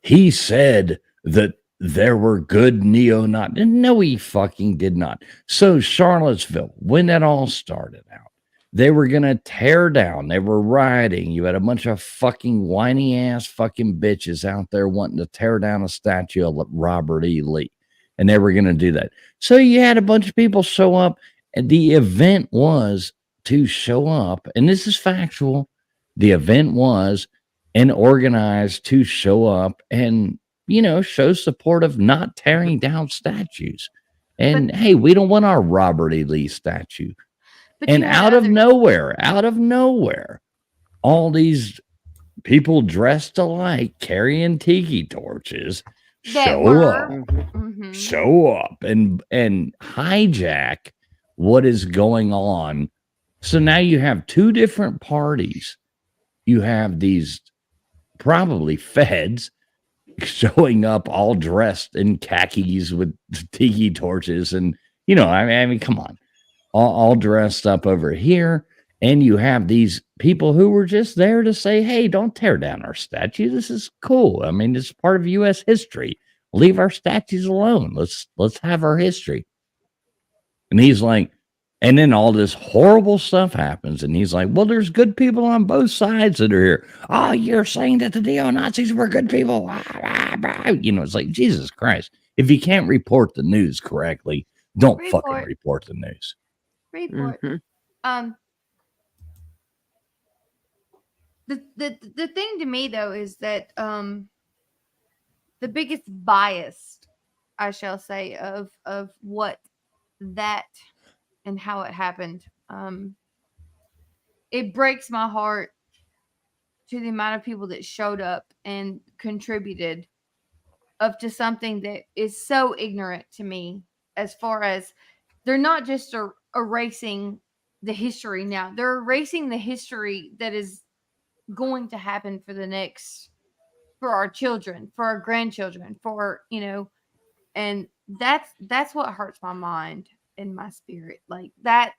he said that there were good neo-Nazis. No, he fucking did not. So Charlottesville, when that all started out, they were going to tear down. They were rioting. You had a bunch of fucking whiny ass fucking bitches out there wanting to tear down a statue of Robert E. Lee. And they were going to do that. So you had a bunch of people show up, and the event was to show up. And this is factual. The event was and organized to show up and, show support of not tearing down statues. And hey, we don't want our Robert E. Lee statue. And out of nowhere, all these people dressed alike carrying tiki torches show up and hijack what is going on. So now you have two different parties. You have these probably feds showing up all dressed in khakis with tiki torches, and I mean, come on, all dressed up over here. And you have these people who were just there to say, hey, don't tear down our statue. This is cool. I mean, it's part of U.S. history. Leave our statues alone. Let's have our history. And he's like, and then all this horrible stuff happens. And he's like, well, there's good people on both sides that are here. Oh, you're saying that the neo-Nazis were good people. It's like, Jesus Christ. If you can't report the news correctly, don't fucking report the news. Report. The thing to me though is that the biggest bias, I shall say, of what that and how it happened, it breaks my heart to the amount of people that showed up and contributed up to something that is so ignorant to me, as far as they're not just erasing the history now, they're erasing the history that is going to happen for our children, for our grandchildren, and that's what hurts my mind and my spirit, like that.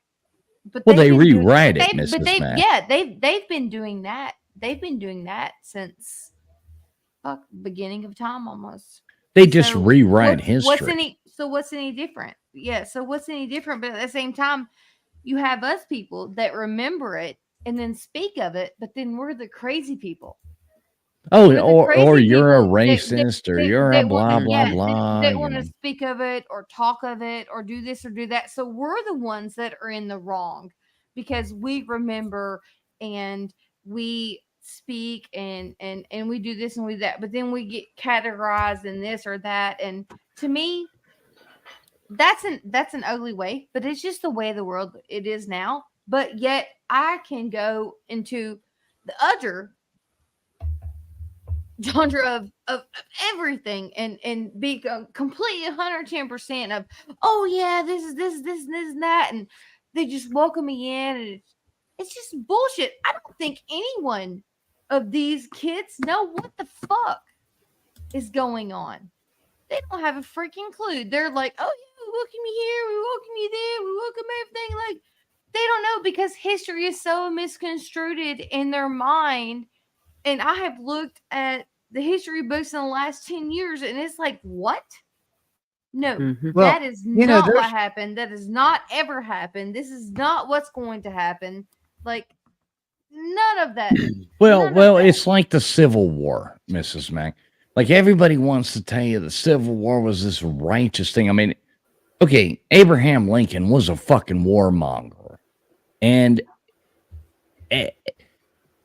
But they rewrite it, Mrs. Mack. They've been doing that. They've been doing that since the beginning of time almost. They just rewrite history. What's any different? Yeah. So what's any different? But at the same time, you have us people that remember it and then speak of it, but then we're the crazy people. Oh, or you're a racist, or you're a blah, blah, blah. They want to speak of it or talk of it or do this or do that. So we're the ones that are in the wrong because we remember and we speak and we do this and we do that, but then we get categorized in this or that. And to me, that's an ugly way, but it's just the way the world it is now. But yet I can go into the other genre of everything and be completely 110% of, oh yeah, this is this and that, and they just welcome me in, and it's just bullshit. I don't think anyone of these kids know what the fuck is going on. They don't have a freaking clue. They're like, oh yeah, we welcome you here, we welcome you there, we welcome everything. Like, they don't know because history is so misconstrued in their mind. And I have looked at the history books in the last 10 years, and it's like, what? No, that is not what happened. That has not ever happened. This is not what's going to happen. Like, none of that. Well, it's like the Civil War, Mrs. Mack. Like, everybody wants to tell you the Civil War was this righteous thing. I mean, okay, Abraham Lincoln was a fucking warmonger. And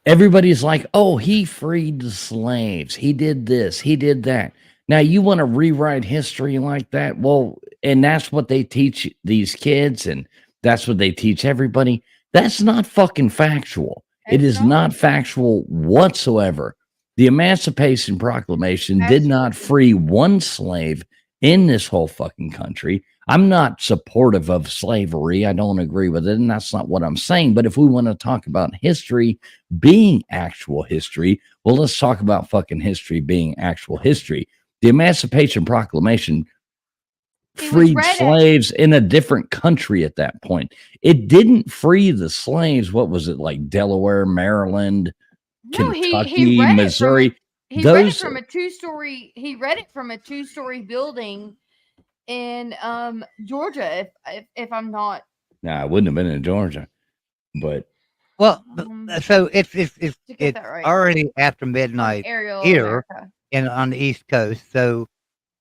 everybody's like, oh, he freed the slaves. He did this. He did that. Now, you want to rewrite history like that? Well, and that's what they teach these kids, and that's what they teach everybody. That's not fucking factual. It is not factual whatsoever. The Emancipation Proclamation did not free one slave in this whole fucking country. I'm not supportive of slavery. I don't agree with it, and that's not what I'm saying. But if we want to talk about history being actual history, well, let's talk about fucking history being actual history. The Emancipation Proclamation freed slaves in a different country at that point. It didn't free the slaves. What was it, like Delaware, Maryland, Kentucky, Missouri? He read it from a two-story. He read it from a two-story building in Georgia. If I'm not, I wouldn't have been in Georgia, but so it's right. already after midnight here on the East Coast. So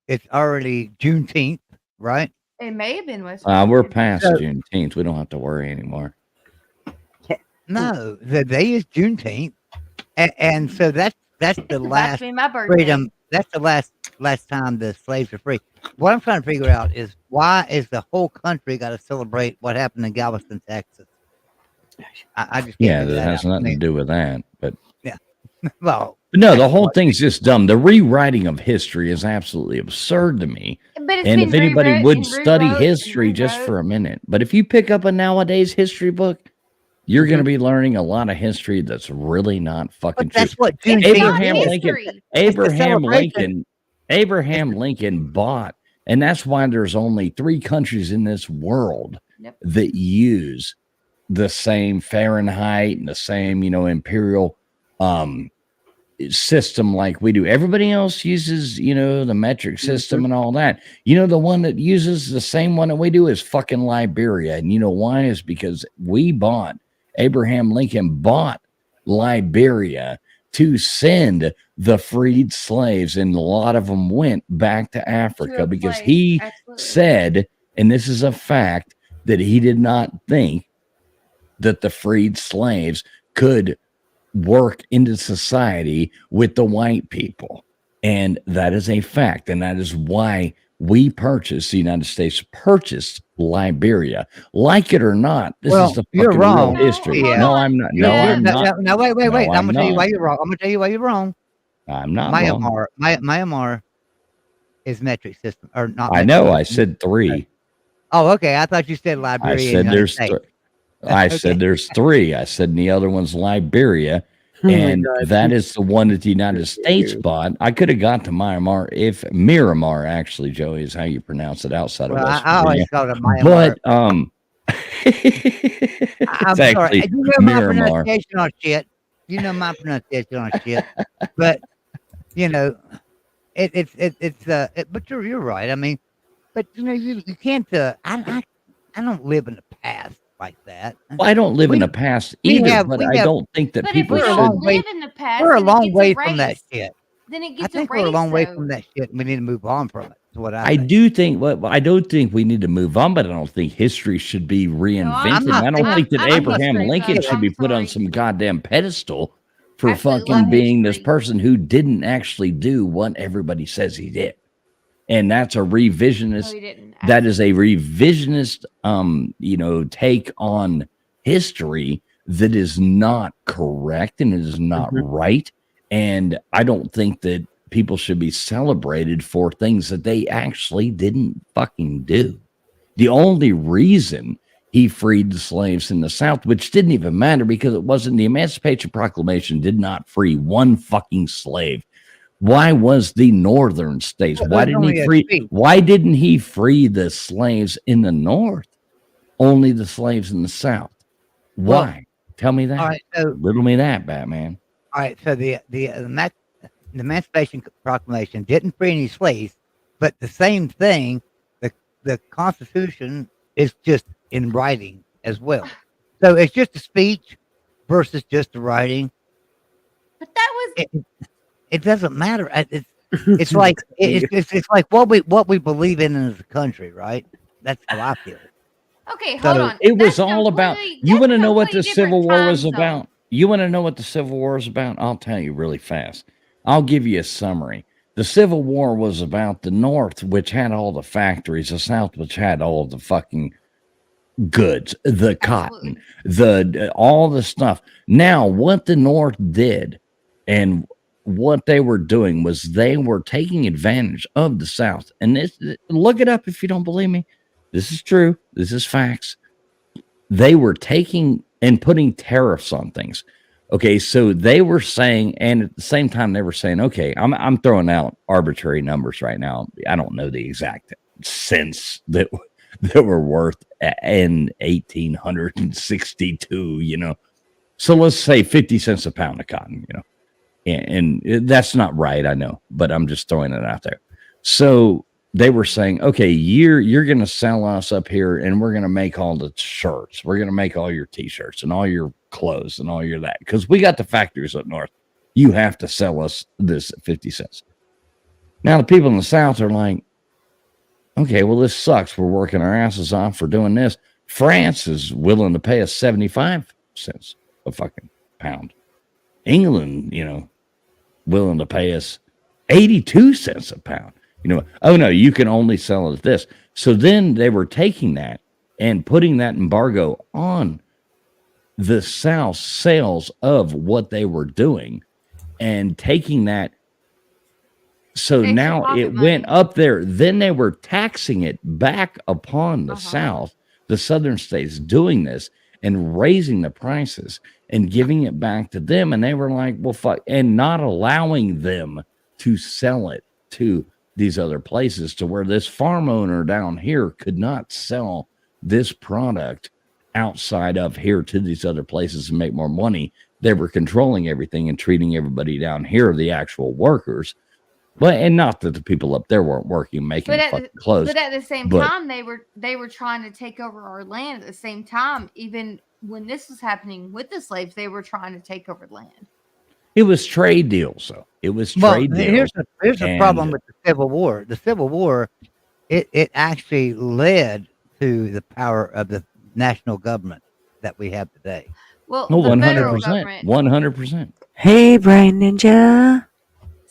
it's already Juneteenth, right? It may have been West. We're past Juneteenth. We don't have to worry anymore. No, the day is Juneteenth, and so that's the last freedom. That's the last time the slaves are free. What I'm trying to figure out is why is the whole country got to celebrate what happened in Galveston, Texas? I just that has nothing to do with that. But yeah, well, But no, the whole thing's just dumb. The rewriting of history is absolutely absurd to me. But it's And been if anybody rewrote would and study rewrote history and just rewrote. for a minute, but if you pick up a nowadays history book, you're going to be learning a lot of history that's really not fucking But that's true. what Juneteenth Abraham is. Lincoln, It's the Abraham celebration. Lincoln, Abraham Lincoln bought, and that's why there's only 3 countries in this world that use the same Fahrenheit and the same, imperial system like we do. Everybody else uses, the metric system and all that. The one that uses the same one that we do is fucking Liberia. And you know why? Is because Abraham Lincoln bought Liberia to send the freed slaves, and a lot of them went back to Africa because he said, and this is a fact, that he did not think that the freed slaves could work into society with the white people. And that is a fact. And that is why the United States purchased Liberia. Like it or not, this is the you're fucking wrong. real history. Yeah. No, I'm not. No, I'm not. No, wait. No, I'm gonna tell you not. why you're wrong. I'm gonna tell you why you're wrong. I'm not wrong. Myanmar is metric system or not. I know. I said 3. Oh, okay. I thought you said Liberia. I said there's said there's 3. I said, and the other one's Liberia. And that is the one that the United States bought. I could have got to Myanmar if Miramar, actually, Joey, is how you pronounce it outside of West I always Virginia. called it Myanmar. But I'm it's sorry. actually You know my Miramar. pronunciation on shit. You know my pronunciation on shit. But but you're right. I mean, but you can't. I don't live in the past like that. Well, I don't live in the past either, but I don't think that But people if we should. don't live in the past, We're a then it long gets way from that erased. shit. Then it I gets think erased. we're a long way though. from that shit, and we need to move on from it. That's what I do think. Well, I don't think we need to move on, but I don't think history should be reinvented. I don't think that Abraham Lincoln should be put on some goddamn pedestal for fucking being this person who didn't actually do what everybody says he did. And that's a revisionist. That is a revisionist, take on history that is not correct and it is not right. And I don't think that people should be celebrated for things that they actually didn't fucking do. The only reason he freed the slaves in the South, which didn't even matter because it wasn't the Emancipation Proclamation, did not free one fucking slave. Why was the northern states? Why didn't he free the slaves in the North? Only the slaves in the South. Why? Well, tell me that. All right, so, riddle me that, Batman. All right, so the Emancipation Proclamation didn't free any slaves, but the same thing, the Constitution is just in writing as well. So it's just a speech versus just a writing. But that was it doesn't matter. It's like it's like what we believe in as a country, right? That's how I feel. okay. Hold on. It was all about. You want to know what the Civil War was about? You want to know what the Civil War is about? I'll tell you really fast. I'll give you a summary. The Civil War was about the North, which had all the factories, the South, which had all the fucking goods, the cotton, all the stuff. Now, what the North did and what they were doing was they were taking advantage of the South. And look it up if you don't believe me. This is true. This is facts. They were taking and putting tariffs on things. Okay, so they were saying, and at the same time, they were saying, okay, I'm throwing out arbitrary numbers right now. I don't know the exact cents that were worth in 1862, So let's say 50 cents a pound of cotton, and that's not right, I know, but I'm just throwing it out there. So they were saying, okay, you're going to sell us up here and we're going to make all the shirts. We're going to make all your t-shirts and all your clothes and all your that. Because we got the factories up north. You have to sell us this at 50 cents. Now the people in the South are like, okay, well, this sucks. We're working our asses off for doing this. France is willing to pay us 75 cents a fucking pound. England, willing to pay us 82 cents a pound. Oh no, you can only sell it at this. So then they were taking that and putting that embargo on the South sales of what they were doing. and taking that. So Extra now pocket it money. went up there. Then they were taxing it back upon the South, the southern states, doing this and raising the prices and giving it back to them. And they were like, well, fuck, and not allowing them to sell it to these other places, to where this farm owner down here could not sell this product outside of here to these other places and make more money. They were controlling everything and treating everybody down here, the actual workers. But and not that the people up there weren't working, making fucking clothes. But at the same but time, they were trying to take over our land. At the same time, even when this was happening with the slaves, they were trying to take over land. it was trade deals, though. It was trade deals. Here's the problem with the Civil War. The Civil War, it actually led to the power of the national government that we have today. Well, No, the 100%. federal government, 100%. Hey, Brian Ninja.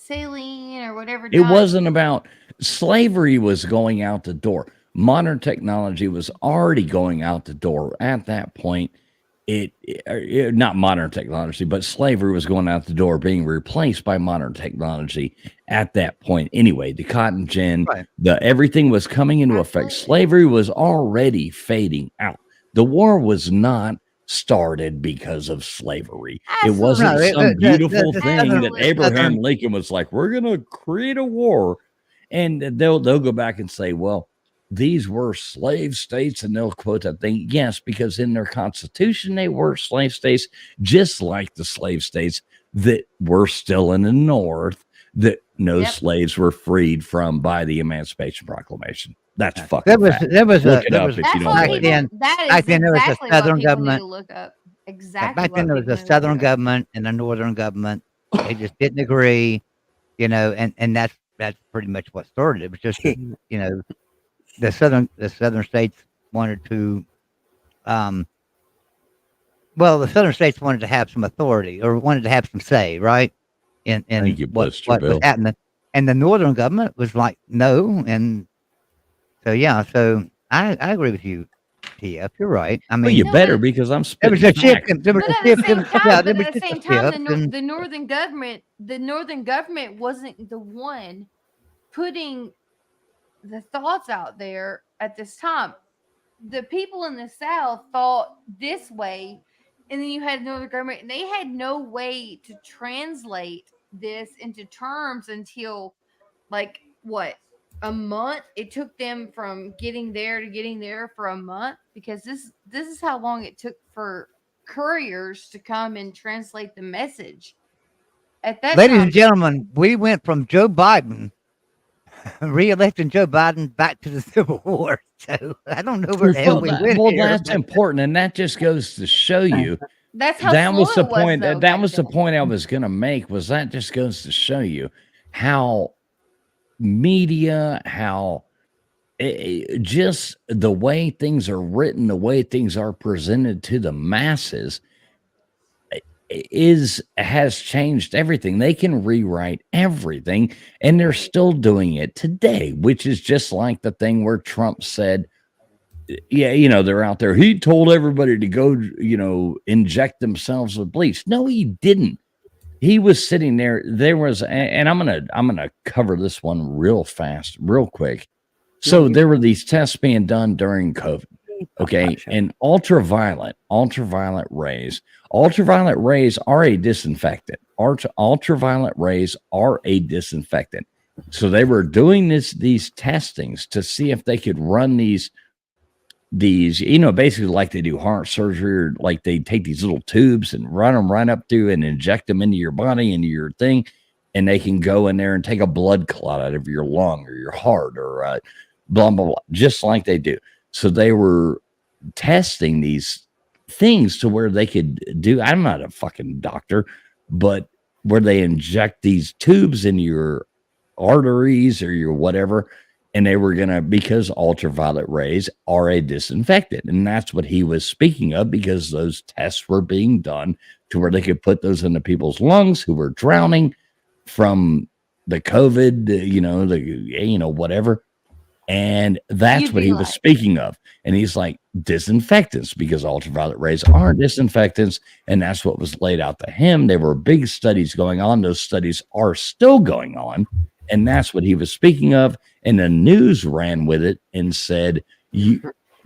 saline or whatever. It wasn't about slavery was going out the door. Modern technology was already going out the door at that point. It not modern technology, but slavery was going out the door, being replaced by modern technology at that point. Anyway, the cotton gin, everything was coming into effect. Slavery was already fading out. The war was not started because of slavery. It wasn't some beautiful thing that Abraham Lincoln was like, we're going to create a war. And they'll go back and say, well, these were slave states, and they'll quote that thing. Yes, because in their constitution, they were slave states, just like the slave states that were still in the North, that no slaves were freed from by the Emancipation Proclamation. That's fucking fact. There was Look it up if you don't believe it. Back then there was a southern government. Look up exactly. Back then there was a southern government and a northern government. They just didn't agree, and that's pretty much what started it. It was just the southern states wanted to the southern states wanted to have some authority or wanted to have some say, right? In what was happening. And the northern government was like, no. And so I agree with you, TF. You're right. I mean, well, you better, because I'm there was a shift. There was a shift. But at the same time, the northern government wasn't the one putting the thoughts out there at this time. The people in the South thought this way, and then you had northern government, and they had no way to translate this into terms until a month. It took them from getting there to getting there for a month, because this is how long it took for couriers to come and translate the message. At that Ladies time, and gentlemen, we went from Joe Biden, re-electing Joe Biden, back to the Civil War. So I don't know where the hell we went. Well, that's important, and that just goes to show you. That's how that was the slow it point. was, though, That was the point I was going to make. Was that just goes to show you how media, how just the way things are written, the way things are presented to the masses has changed everything. They can rewrite everything, and they're still doing it today, which is just like the thing where Trump said, they're out there. He told everybody to go, inject themselves with bleach. No, he didn't. He was sitting there. There was, and I'm gonna cover this one real fast, real quick. So there were these tests being done during COVID. Okay, and ultraviolet rays. Ultraviolet rays are a disinfectant. Ultraviolet rays are a disinfectant. So they were doing these testings to see if they could run these, basically like they do heart surgery, or like they take these little tubes and run them right up through and inject them into your body, into your thing, and they can go in there and take a blood clot out of your lung or your heart or blah, blah, blah, just like they do. So they were testing these things to where they could do, I'm not a fucking doctor, but where they inject these tubes into your arteries or your whatever, and they were going to, because ultraviolet rays are a disinfectant. And that's what he was speaking of, because those tests were being done to where they could put those into people's lungs who were drowning from the COVID, whatever. And that's You'd what be he was like, speaking of. And he's like, disinfectants, because ultraviolet rays are disinfectants. And that's what was laid out to him. There were big studies going on. Those studies are still going on. And that's what he was speaking of. And the news ran with it and said,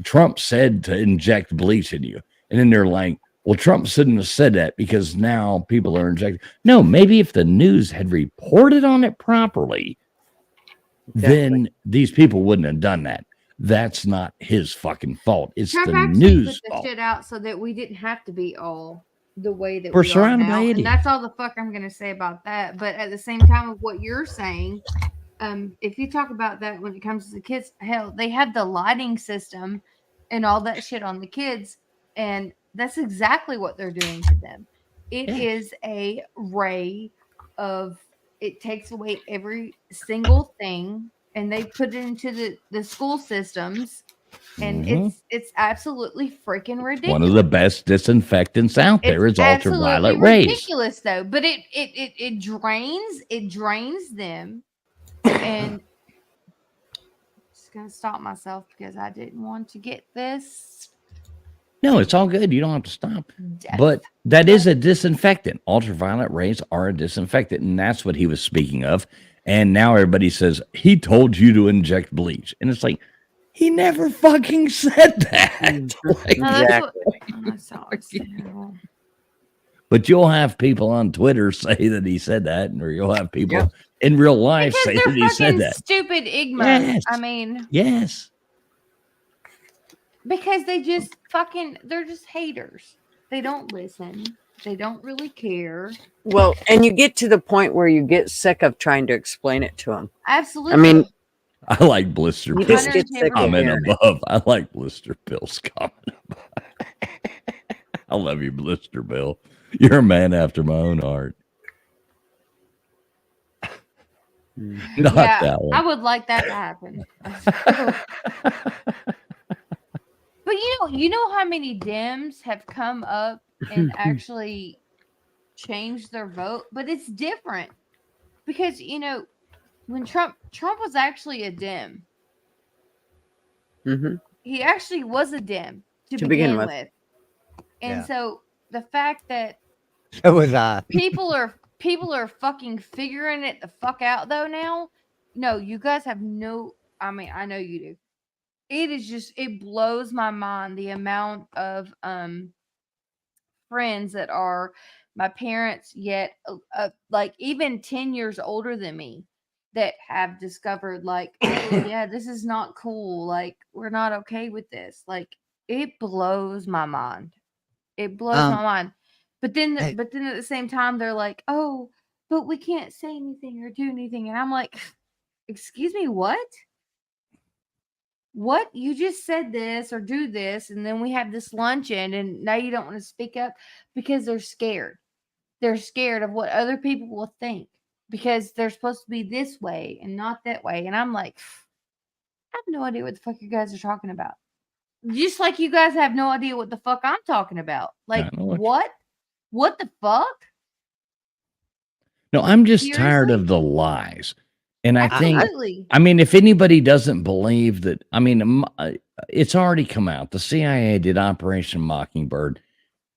Trump said to inject bleach in you. And then they're like, well, Trump shouldn't have said that because now people are injecting. No, maybe if the news had reported on it properly, then these people wouldn't have done that. That's not his fucking fault. It's Trump the actually news put the fault. shit out so that we didn't have to be all the way that We're we are surrounded by now. And idiots. that's all the fuck I'm going to say about that. But at the same time of what you're saying, if you talk about that when it comes to the kids, hell, they have the lighting system and all that shit on the kids. And that's exactly what they're doing to them. It is a ray of, it takes away every single thing and they put it into the school systems. And it's absolutely freaking ridiculous. One of the best disinfectants out there is ultraviolet rays. Ridiculous though, but it drains them. And just gonna stop myself because I didn't want to get this. No, it's all good. You don't have to stop. But that is a disinfectant. Ultraviolet rays are a disinfectant, and that's what he was speaking of. And now everybody says he told you to inject bleach, and it's like he never fucking said that. But you'll have people on Twitter say that he said that, or you'll have people in real life say that he said that. Stupid ignorant. Yes. I mean, yes, because they just they're just haters. They don't listen. They don't really care. Well, and you get to the point where you get sick of trying to explain it to them. Absolutely. I mean, I like Blister you Bill's just get sick of comment hearing above. I like Blister Bill's comment above. I love you, Blister Bill. You're a man after my own heart. Not that one. I would like that to happen. But you know how many Dems have come up and actually changed their vote, but it's different because when Trump was actually a Dem. Mm-hmm. He actually was a Dem to begin with. And so the fact that so was I. people are fucking figuring it the fuck out though now. No, you guys have no. I mean, I know you do. It is just, it blows my mind the amount of friends that are my parents yet like even 10 years older than me that have discovered like, oh yeah, this is not cool, like we're not okay with this. Like it blows my mind. It blows my mind. But then at the same time they're like, oh, but we can't say anything or do anything. And I'm like, excuse me, what? What? You just said this or do this, and then we have this luncheon, and now you don't want to speak up because they're scared. They're scared of what other people will think because they're supposed to be this way and not that way. And I'm like, I have no idea what the fuck you guys are talking about. Just like you guys have no idea what the fuck I'm talking about. Like, what? What the fuck? No, I'm just tired of the lies. And I Absolutely. think, I mean, if anybody doesn't believe that, I mean, it's already come out. The CIA did Operation Mockingbird.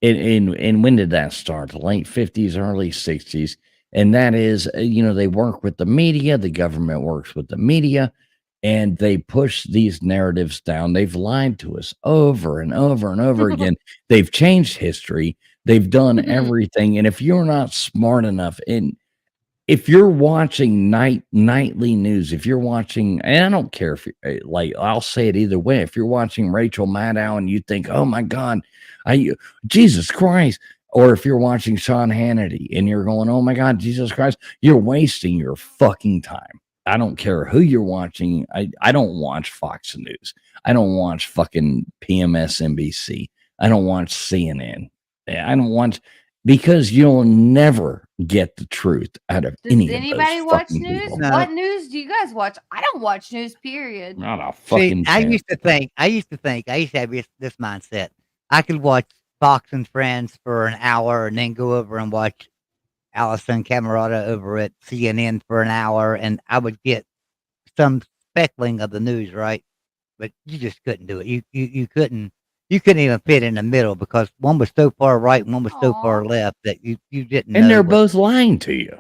And when did that start? The late 50s, early 60s. And that is, they work with the media. The government works with the media. And they push these narratives down. They've lied to us over and over and over again. They've changed history. They've done everything. And if you're not smart enough, and if you're watching nightly news, if you're watching, and I don't care if you're, like, I'll say it either way. If you're watching Rachel Maddow and you think, oh my God, Jesus Christ. Or if you're watching Sean Hannity and you're going, oh my God, Jesus Christ, you're wasting your fucking time. I don't care who you're watching. I don't watch Fox News. I don't watch fucking PMSNBC. I don't watch CNN. I don't watch, because you'll never get the truth out of any of those anybody watch fucking news? people. No. What news do you guys watch? I don't watch news, period. Not a fucking I chance. used to have this mindset. I could watch Fox and Friends for an hour and then go over and watch Allison Camerata over at CNN for an hour, and I would get some speckling of the news, right? But you just couldn't do it. You couldn't even fit in the middle because one was so far right and one was so far left that you didn't know. And they're both lying to you.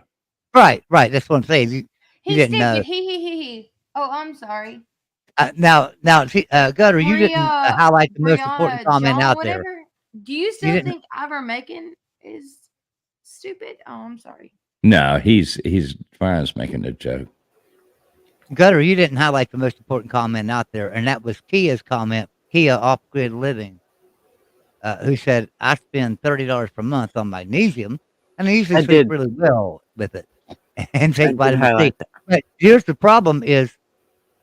Right. That's what I'm saying. You He's didn't know. stupid. He. Oh, I'm sorry. Now, Gutter, you didn't highlight the most important comment John, out whatever. there. Do you still didn't- think Ivor Macon is stupid? Oh, I'm sorry. No, he's Brian's making a joke. Gutter, you didn't highlight the most important comment out there, and that was Kia's comment. Kia Off Grid Living, who said, "I spend $30 per month on magnesium, and I usually sleep really well with it, and take vitamin C." But here's the problem: is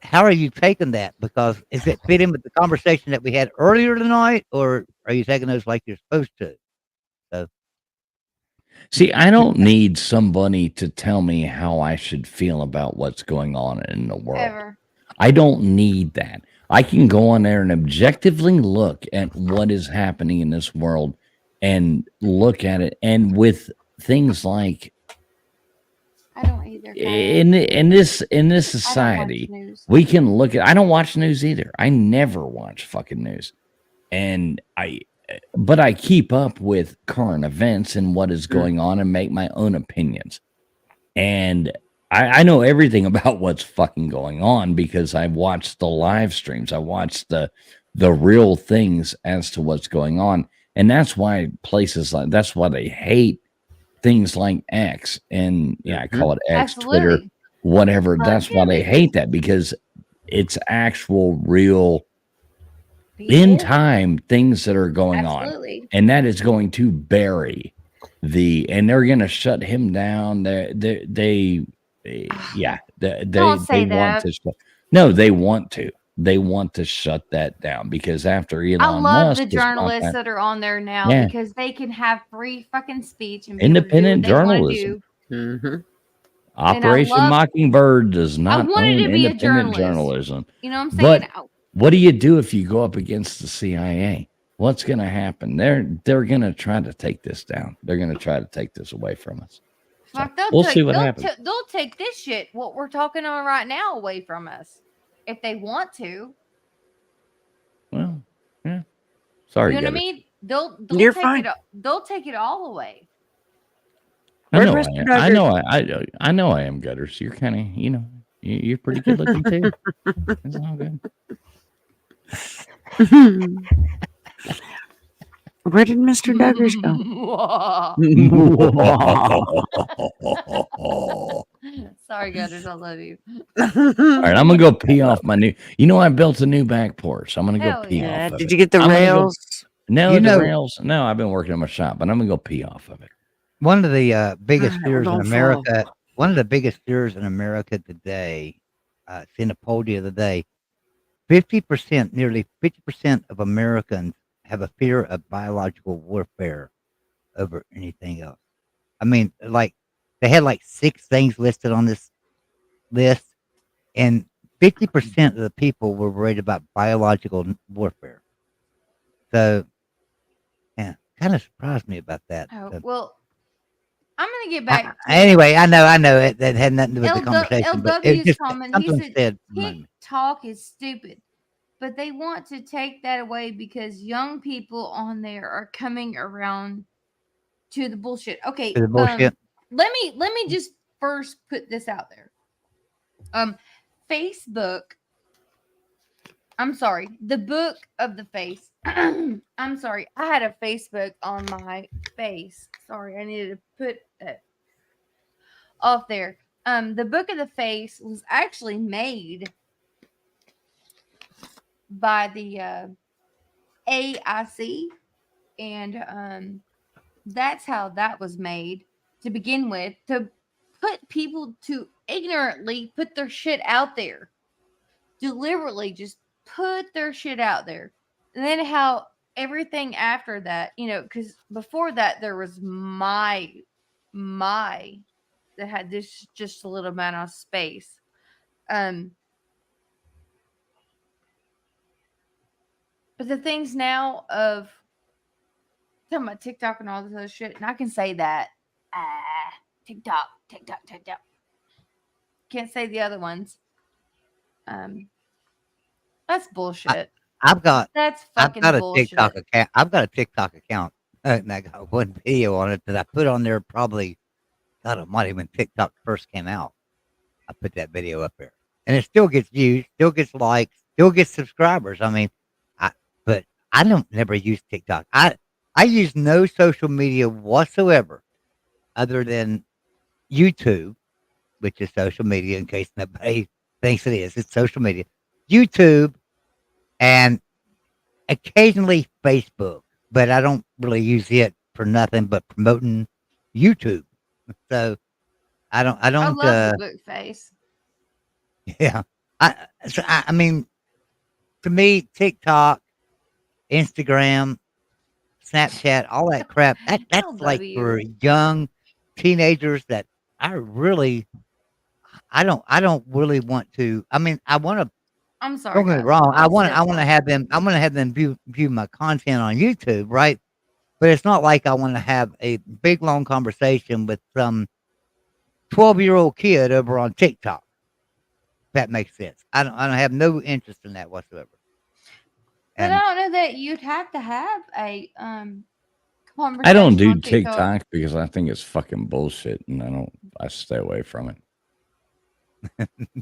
how are you taking that? Because is it fit in with the conversation that we had earlier tonight, or are you taking those like you're supposed to? So, see, I don't need somebody to tell me how I should feel about what's going on in the world. Ever. I don't need that. I can go on there and objectively look at what is happening in this world and look at it. And with things like I don't either. in this society, we can look at. I don't watch news either. I never watch fucking news, but I keep up with current events and what is going on and make my own opinions. And I know everything about what's fucking going on because I watched the live streams. I watched the real things as to what's going on. And that's why that's why they hate things like X and I call it X, Twitter, whatever. That's why they hate that because it's actual real in time things that are going on. And that is going to bury and they're going to shut him down. They want to shut that down because after Elon I love Musk the journalists that are on there now because they can have free fucking speech and independent journalism. Operation Mockingbird does not own independent journalism. You know what I'm saying? But what do you do if you go up against the CIA? What's going to happen? They're going to try to take this down. They're going to try to take this away from us. We'll see what happens. They'll take this shit, what we're talking on right now, away from us if they want to. Well, yeah. Sorry, you know what I mean? They'll You're take fine. They'll take it all away. I know I am Gutters. You're kind of, you're pretty good looking too. It's all good. Where did Mr. Duggars go? Sorry, Gutters, I love you. All right, I'm gonna go pee off my new. I built a new back porch. I'm gonna go pee off of it. Did you get the rails? No, the rails. No, I've been working on my shop, but I'm gonna go pee off of it. One of the biggest fears in America. One of the biggest fears in America today. It's in a poll the other day. 50%, nearly 50% of Americans have a fear of biological warfare over anything else. I mean, like they had like 6 things listed on this list, and 50% of the people were worried about biological warfare. So, yeah, kind of surprised me about that. Oh, well, I'm gonna get back. Anyway, I know it that had nothing to do with the conversation. But it LW's just comment, he something said said. TikTok is stupid, but they want to take that away because young people on there are coming around to the bullshit. Okay, To the bullshit. Let me just first put this out there. Facebook. I'm sorry, the book of the face. I'm sorry, I had a Facebook on my face. Sorry, I needed to put that off there. The book of the face was actually made by the AIC, and that's how that was made to begin with, to put people to ignorantly put their shit out there, deliberately just put their shit out there. And then how everything after that, because before that there was my that had this just a little amount of space. But the things now of talking about TikTok and all this other shit, and I can say that TikTok. Can't say the other ones. That's bullshit. That's fucking a bullshit. TikTok account. I've got a TikTok account, and I got one video on it that I put on there probably, God almighty, when TikTok first came out. I put that video up there, and it still gets views, still gets likes, still gets subscribers. I mean, but I don't never use TikTok. I use no social media whatsoever, other than YouTube, which is social media. In case nobody thinks it is, it's social media. YouTube, and occasionally Facebook, but I don't really use it for nothing but promoting YouTube. So I don't. I love the book face. Yeah. I mean, to me, TikTok, Instagram, Snapchat, all that crap, that's like for young teenagers that I don't really want to. I mean, I want to. I'm sorry. Don't get me wrong. I want to have them. I want to have them view my content on YouTube, right? But it's not like I want to have a big long conversation with some 12-year-old kid over on TikTok. That makes sense. I don't have no interest in that whatsoever. But I don't know that you'd have to have a conversation. I don't do on TikTok because I think it's fucking bullshit, and I stay away from it.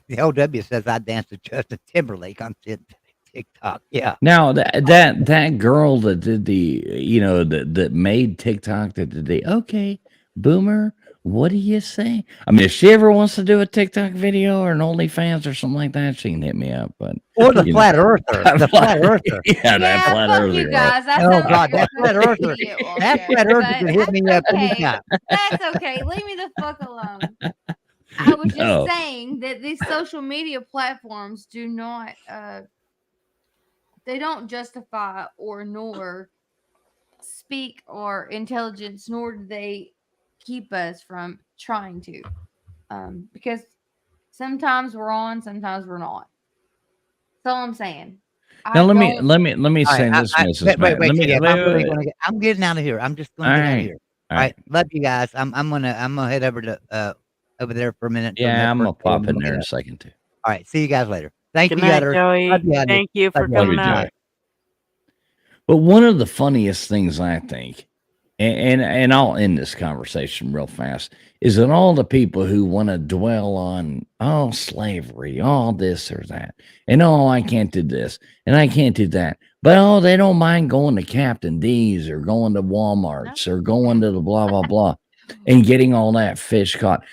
The LW says I danced with Justin Timberlake on TikTok. Yeah. Now that girl that did that made TikTok that did okay, Boomer, what do you say? I mean, if she ever wants to do a TikTok video or an OnlyFans or something like that, she can hit me up. But or the flat earther, the flat earther. Yeah, that flat earther. You guys, that oh God, that flat earther. That flat earther can hit me up anytime. That's okay. Leave me the fuck alone. I was just saying that these social media platforms do not they don't justify or nor speak or intelligence, nor do they keep us from trying to. Because sometimes we're on, sometimes we're not. That's all I'm saying. Now let me say this, Mrs. Wait. I'm getting out of here. I'm just going to get out of here. All right. Love you guys. I'm gonna head over to over there for a minute. Yeah, I'm gonna pop in there in a second too. All right. See you guys later. Thank Good you, night, guys. Joey. Thank you for coming out. But one of the funniest things I think, and I'll end this conversation real fast, is that all the people who want to dwell on slavery, all this or that, and I can't do this and I can't do that, but they don't mind going to Captain D's or going to Walmart's or going to the blah blah blah and getting all that fish caught.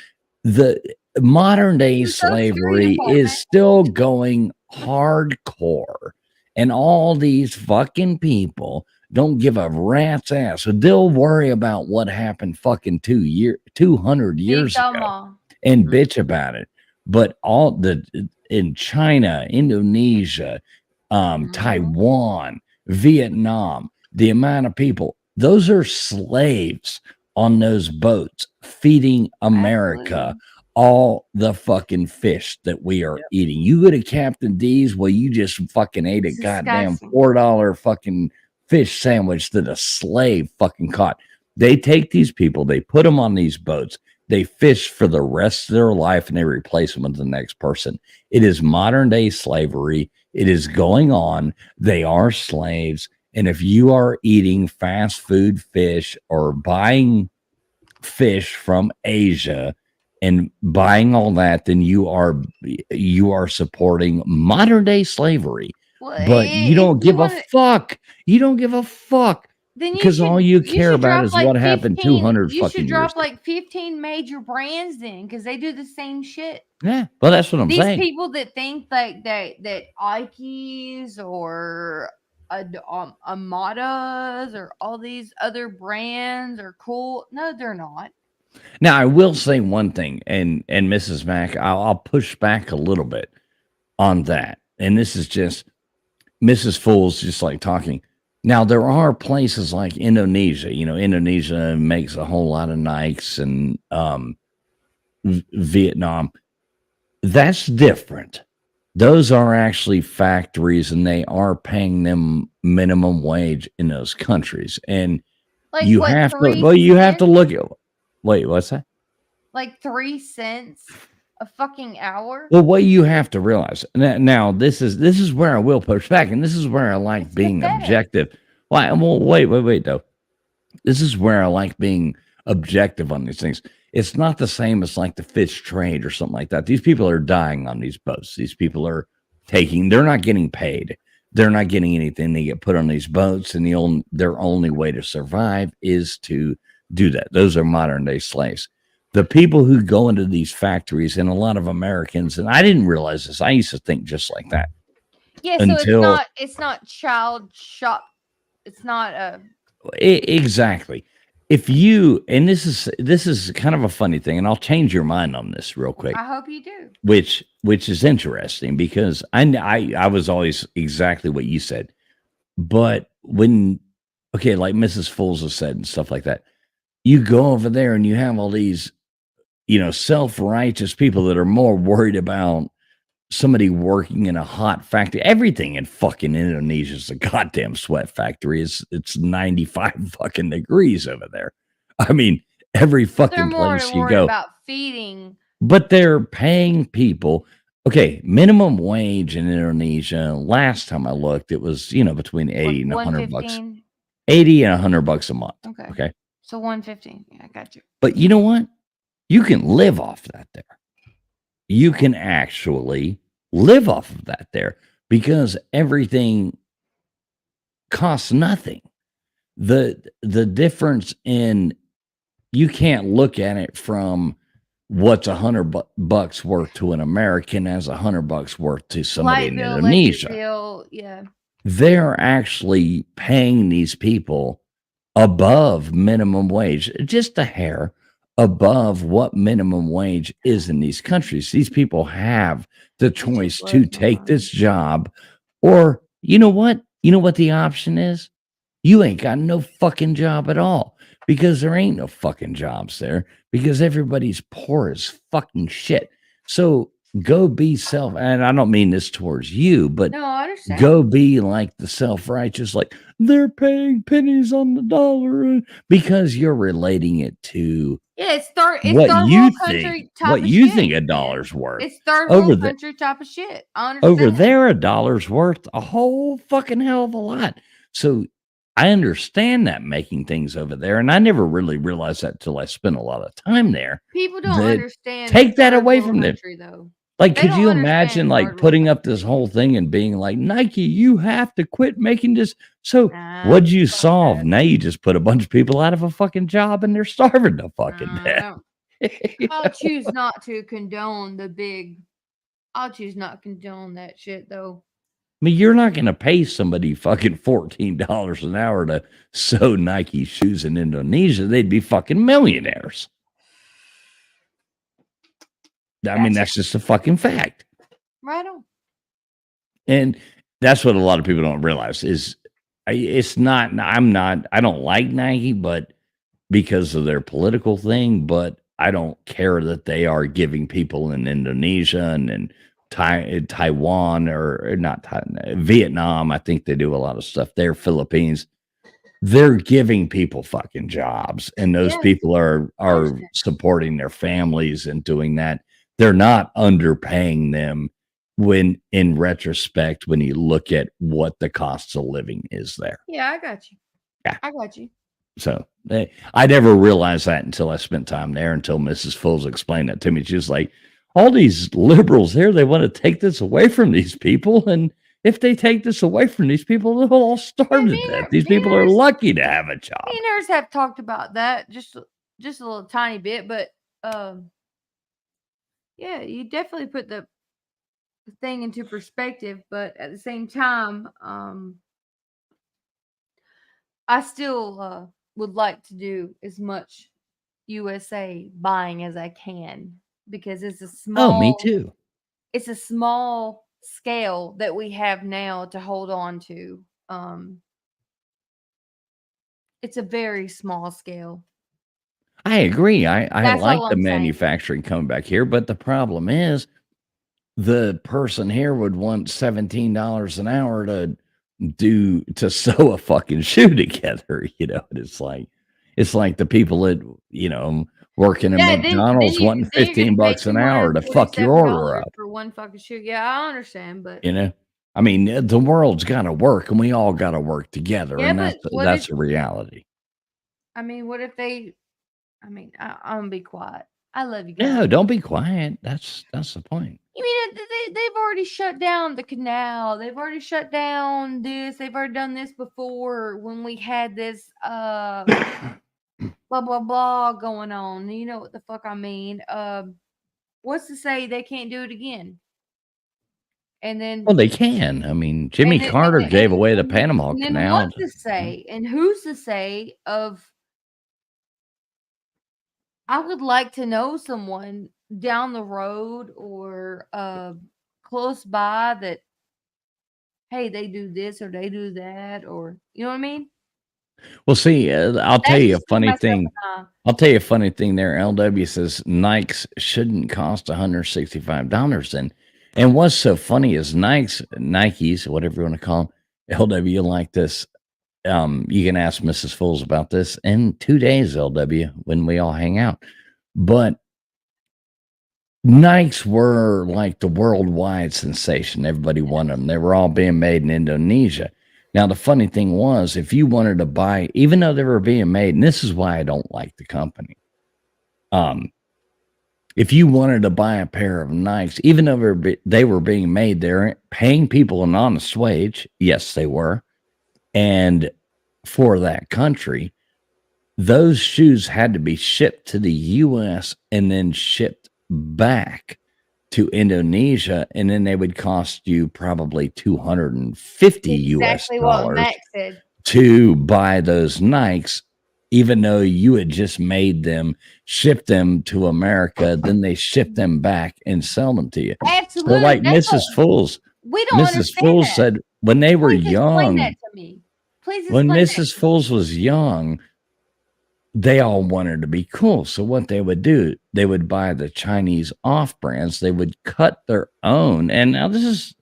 The modern day slavery is still going hardcore, and all these fucking people don't give a rat's ass. So they'll worry about what happened fucking 200 years ago and bitch about it. But in China, Indonesia, Taiwan, Vietnam, the amount of people, those are slaves on those boats feeding America all the fucking fish that we are eating. You go to Captain D's, well, you just fucking ate a goddamn $4 fucking fish sandwich that a slave fucking caught. They take these people, they put them on these boats, they fish for the rest of their life, and they replace them with the next person. It is modern day slavery. It is going on. They are slaves. And if you are eating fast food fish or buying fish from Asia and buying all that, then you are supporting modern day slavery. But you don't give a fuck. You don't give a fuck. Because all you care about is what happened 200 fucking years ago. You should drop like 15 major brands then, because they do the same shit. Yeah, well, that's what I'm saying. These people that think like that Ike's or Amadas or all these other brands are cool. No, they're not. Now, I will say one thing, and Mrs. Mack, I'll push back a little bit on that. And this is just Mrs. Fool's just like talking. Now, there are places like Indonesia. Indonesia makes a whole lot of Nikes, and Vietnam. That's different. Those are actually factories, and they are paying them minimum wage in those countries. And you have to look at. Wait, what's that? Like 3 cents A fucking hour? Well, what you have to realize now, this is where I will push back, and this is where I like being objective. Well, wait, though. This is where I like being objective on these things. It's not the same as like the fish trade or something like that. These people are dying on these boats. These people are they're not getting paid. They're not getting anything. They get put on these boats, and their only way to survive is to do that. Those are modern day slaves. The people who go into these factories, and a lot of Americans, and I didn't realize this. I used to think just like that. Yeah, so it's not child shop. It's not a exactly. If you, and this is kind of a funny thing, and I'll change your mind on this real quick. I hope you do. Which is interesting, because I was always exactly what you said. But when, like Mrs. Fools has said and stuff like that, you go over there and you have all these, self-righteous people that are more worried about somebody working in a hot factory. Everything in fucking Indonesia is a goddamn sweat factory. It's 95 fucking degrees over there. I mean, every fucking place you go. About feeding. But they're paying people. Okay, minimum wage in Indonesia, last time I looked, it was, between 80 and 100 bucks. 80 and 100 bucks a month. Okay. So 115. Yeah, I got you. But you know what? You can live off that there. You can actually live off of that there, because everything costs nothing. The difference in, you can't look at it from what's $100 worth to an American as $100 worth to somebody in Indonesia. Yeah. They're actually paying these people above minimum wage, just a hair above what minimum wage is in these countries. These people have the choice to take this job, or you know what the option is? You ain't got no fucking job at all, because there ain't no fucking jobs there, because everybody's poor as fucking shit. So go be and I don't mean this towards you, but no, I understand. Go be like the self-righteous, like they're paying pennies on the dollar, because you're relating it to it's what you think a dollar's worth. It's third world country type of shit. I understand. Over there, a dollar's worth a whole fucking hell of a lot. So I understand that making things over there, and I never really realized that till I spent a lot of time there. People don't understand. Take that away from them. Though. Like, could you imagine like putting up this whole thing and being like, Nike, you have to quit making this. So what'd you solve? Now you just put a bunch of people out of a fucking job, and they're starving to fucking death. I'll choose not to condone I'll choose not to condone that shit though. I mean, you're not going to pay somebody fucking $14 an hour to sew Nike shoes in Indonesia. They'd be fucking millionaires. I mean, that's just a fucking fact. Right on. And that's what a lot of people don't realize is I don't like Nike, but because of their political thing, but I don't care that they are giving people in Indonesia and in Taiwan or not Vietnam. I think they do a lot of stuff there. Philippines. They're giving people fucking jobs, and those people are supporting their families and doing that. They're not underpaying them when, in retrospect, when you look at what the cost of living is there. Yeah, I got you. Yeah. I got you. So I never realized that until I spent time there, until Mrs. Fools explained that to me. She was like, all these liberals here, they want to take this away from these people. And if they take this away from these people, they'll all starve to death. These people are lucky to have a job. Millionaires have talked about that just a little tiny bit, but yeah, you definitely put the thing into perspective, but at the same time, I still would like to do as much USA buying as I can, because it's a small. Oh, me too. It's a small scale that we have now to hold on to. It's a very small scale. I agree. I like the manufacturing coming back here, but the problem is the person here would want $17 an hour to sew a fucking shoe together. And it's like the people that, working at McDonald's wanting $15 an hour to fuck your order up. for one fucking shoe. Yeah, I understand, but You know, I mean, the world's got to work, and we all got to work together, Yeah, and but what that's if- a reality. I mean, what if they? I mean, I'm gonna be quiet. I love you guys. No, don't be quiet. That's the point. You mean they've already shut down the canal? They've already shut down this. They've already done this before when we had this blah blah blah going on. You know what the fuck I mean? What's to say they can't do it again? And then Well, they can. I mean, Jimmy Carter gave away the Panama and then Canal. what to say? And who's to say of? I would like to know someone down the road or close by that, hey, they do this or they do that, or you know what I mean? Well, see, I'll tell That's you a just funny myself thing. and I. I'll tell you a funny thing there. LW says Nikes shouldn't cost $165. And what's so funny is Nikes, whatever you want to call them, LW like this. You can ask Mrs. Fools about this in 2 days, LW, when we all hang out. But Nikes were like the worldwide sensation. Everybody wanted them. They were all being made in Indonesia. Now, the funny thing was, if you wanted to buy, even though they were being made, and this is why I don't like the company. If you wanted to buy a pair of Nikes, even though they were being made there, paying people an honest wage, yes, they were. And for that country, those shoes had to be shipped to the U.S. and then shipped back to Indonesia, and then they would cost you probably $250 Exactly what Max said. to buy those Nikes, even though you had just made them, shipped them to America, then they ship them back and sell them to you. Absolutely. So like That's Mrs. Fools, we don't Mrs. understand Fools that. said when they were Please explain young, that to me. Please when explain Mrs. Fools was young, they all wanted to be cool. So what they would do, they would buy the Chinese off brands. They would cut their own. And now this is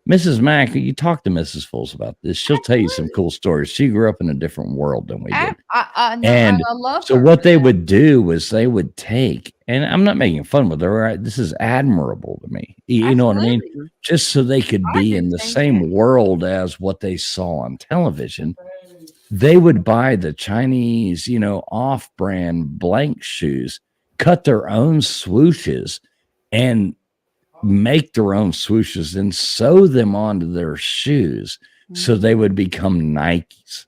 Mrs. Mack. You talk to Mrs. Fools about this. She'll tell you some cool stories. She grew up in a different world than we did. I know, And I love so her. what they would do was they would take, and I'm not making fun with her. Right? This is admirable to me. You know what I mean? Just so they could be in the same world as what they saw on television. They would buy the Chinese, off-brand blank shoes, cut their own swooshes, and make their own swooshes and sew them onto their shoes so they would become Nikes,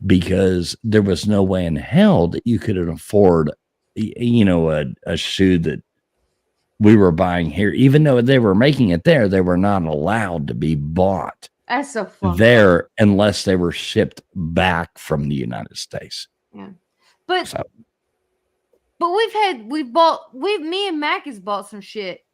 because there was no way in hell that you could afford, a shoe that we were buying here. Even though they were making it there, they were not allowed to be bought That's so fun. there unless they were shipped back from the United States. Yeah. But So, me and Mac has bought some shit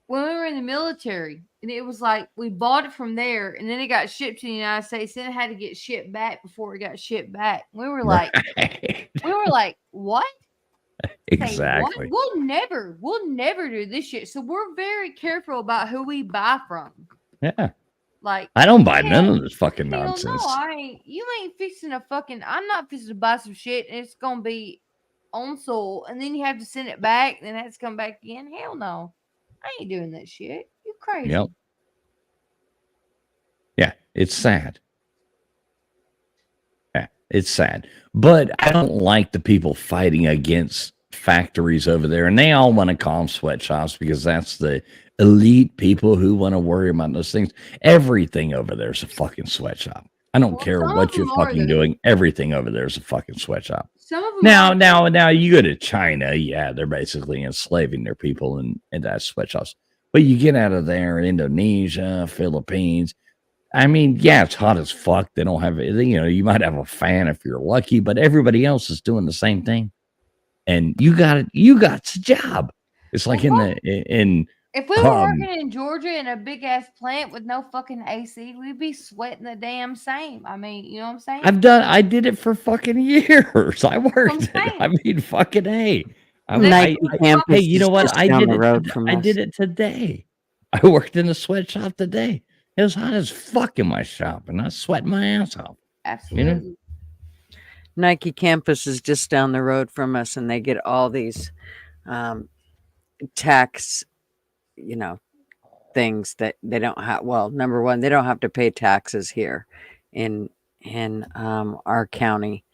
when we were in the military, and it was like we bought it from there, and then it got shipped to the United States, then it had to get shipped back before it got shipped back. We were like, what? exactly. What? We'll never do this shit. So we're very careful about who we buy from. Yeah. Like, I don't buy none of this fucking hell nonsense. no, you ain't fixing I'm not fixing to buy some shit and it's gonna be on soul, and then you have to send it back, and then it has to come back again. Hell no. I ain't doing that shit. You crazy. Yep. Yeah, it's sad. Yeah, it's sad. But I don't like the people fighting against factories over there, and they all want to call them sweatshops because that's the elite people who want to worry about those things. Everything over there is a fucking sweatshop. I don't care what you're fucking doing. Everything over there is a fucking sweatshop. Some of them Now, you go to China, yeah, they're basically enslaving their people in that sweatshops. But you get out of there, Indonesia, Philippines. I mean, yeah, it's hot as fuck. They don't have it. You might have a fan if you're lucky, but everybody else is doing the same thing. And you got it. You got the job. It's like if we were working in Georgia in a big ass plant with no fucking AC, we'd be sweating the damn same. I mean, you know what I'm saying? I did it for fucking years. I worked it. I mean, fucking hey. Hey, you know what? I did it today. I worked in a sweatshop today. It was hot as fuck in my shop, and I sweat my ass off. Absolutely. You know? Nike campus is just down the road from us, and they get all these tax, things that they don't have. Well, number one, they don't have to pay taxes here in our county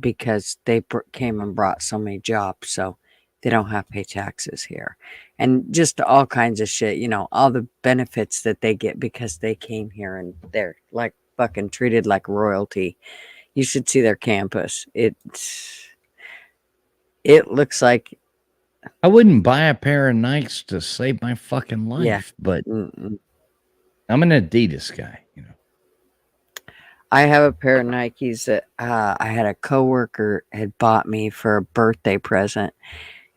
because they came and brought so many jobs, so they don't have to pay taxes here, and just all kinds of shit. All the benefits that they get because they came here, and they're like fucking treated like royalty. You should see their campus. It looks like I wouldn't buy a pair of Nikes to save my fucking life, but I'm an Adidas guy. I have a pair of Nikes that I had a coworker had bought me for a birthday present,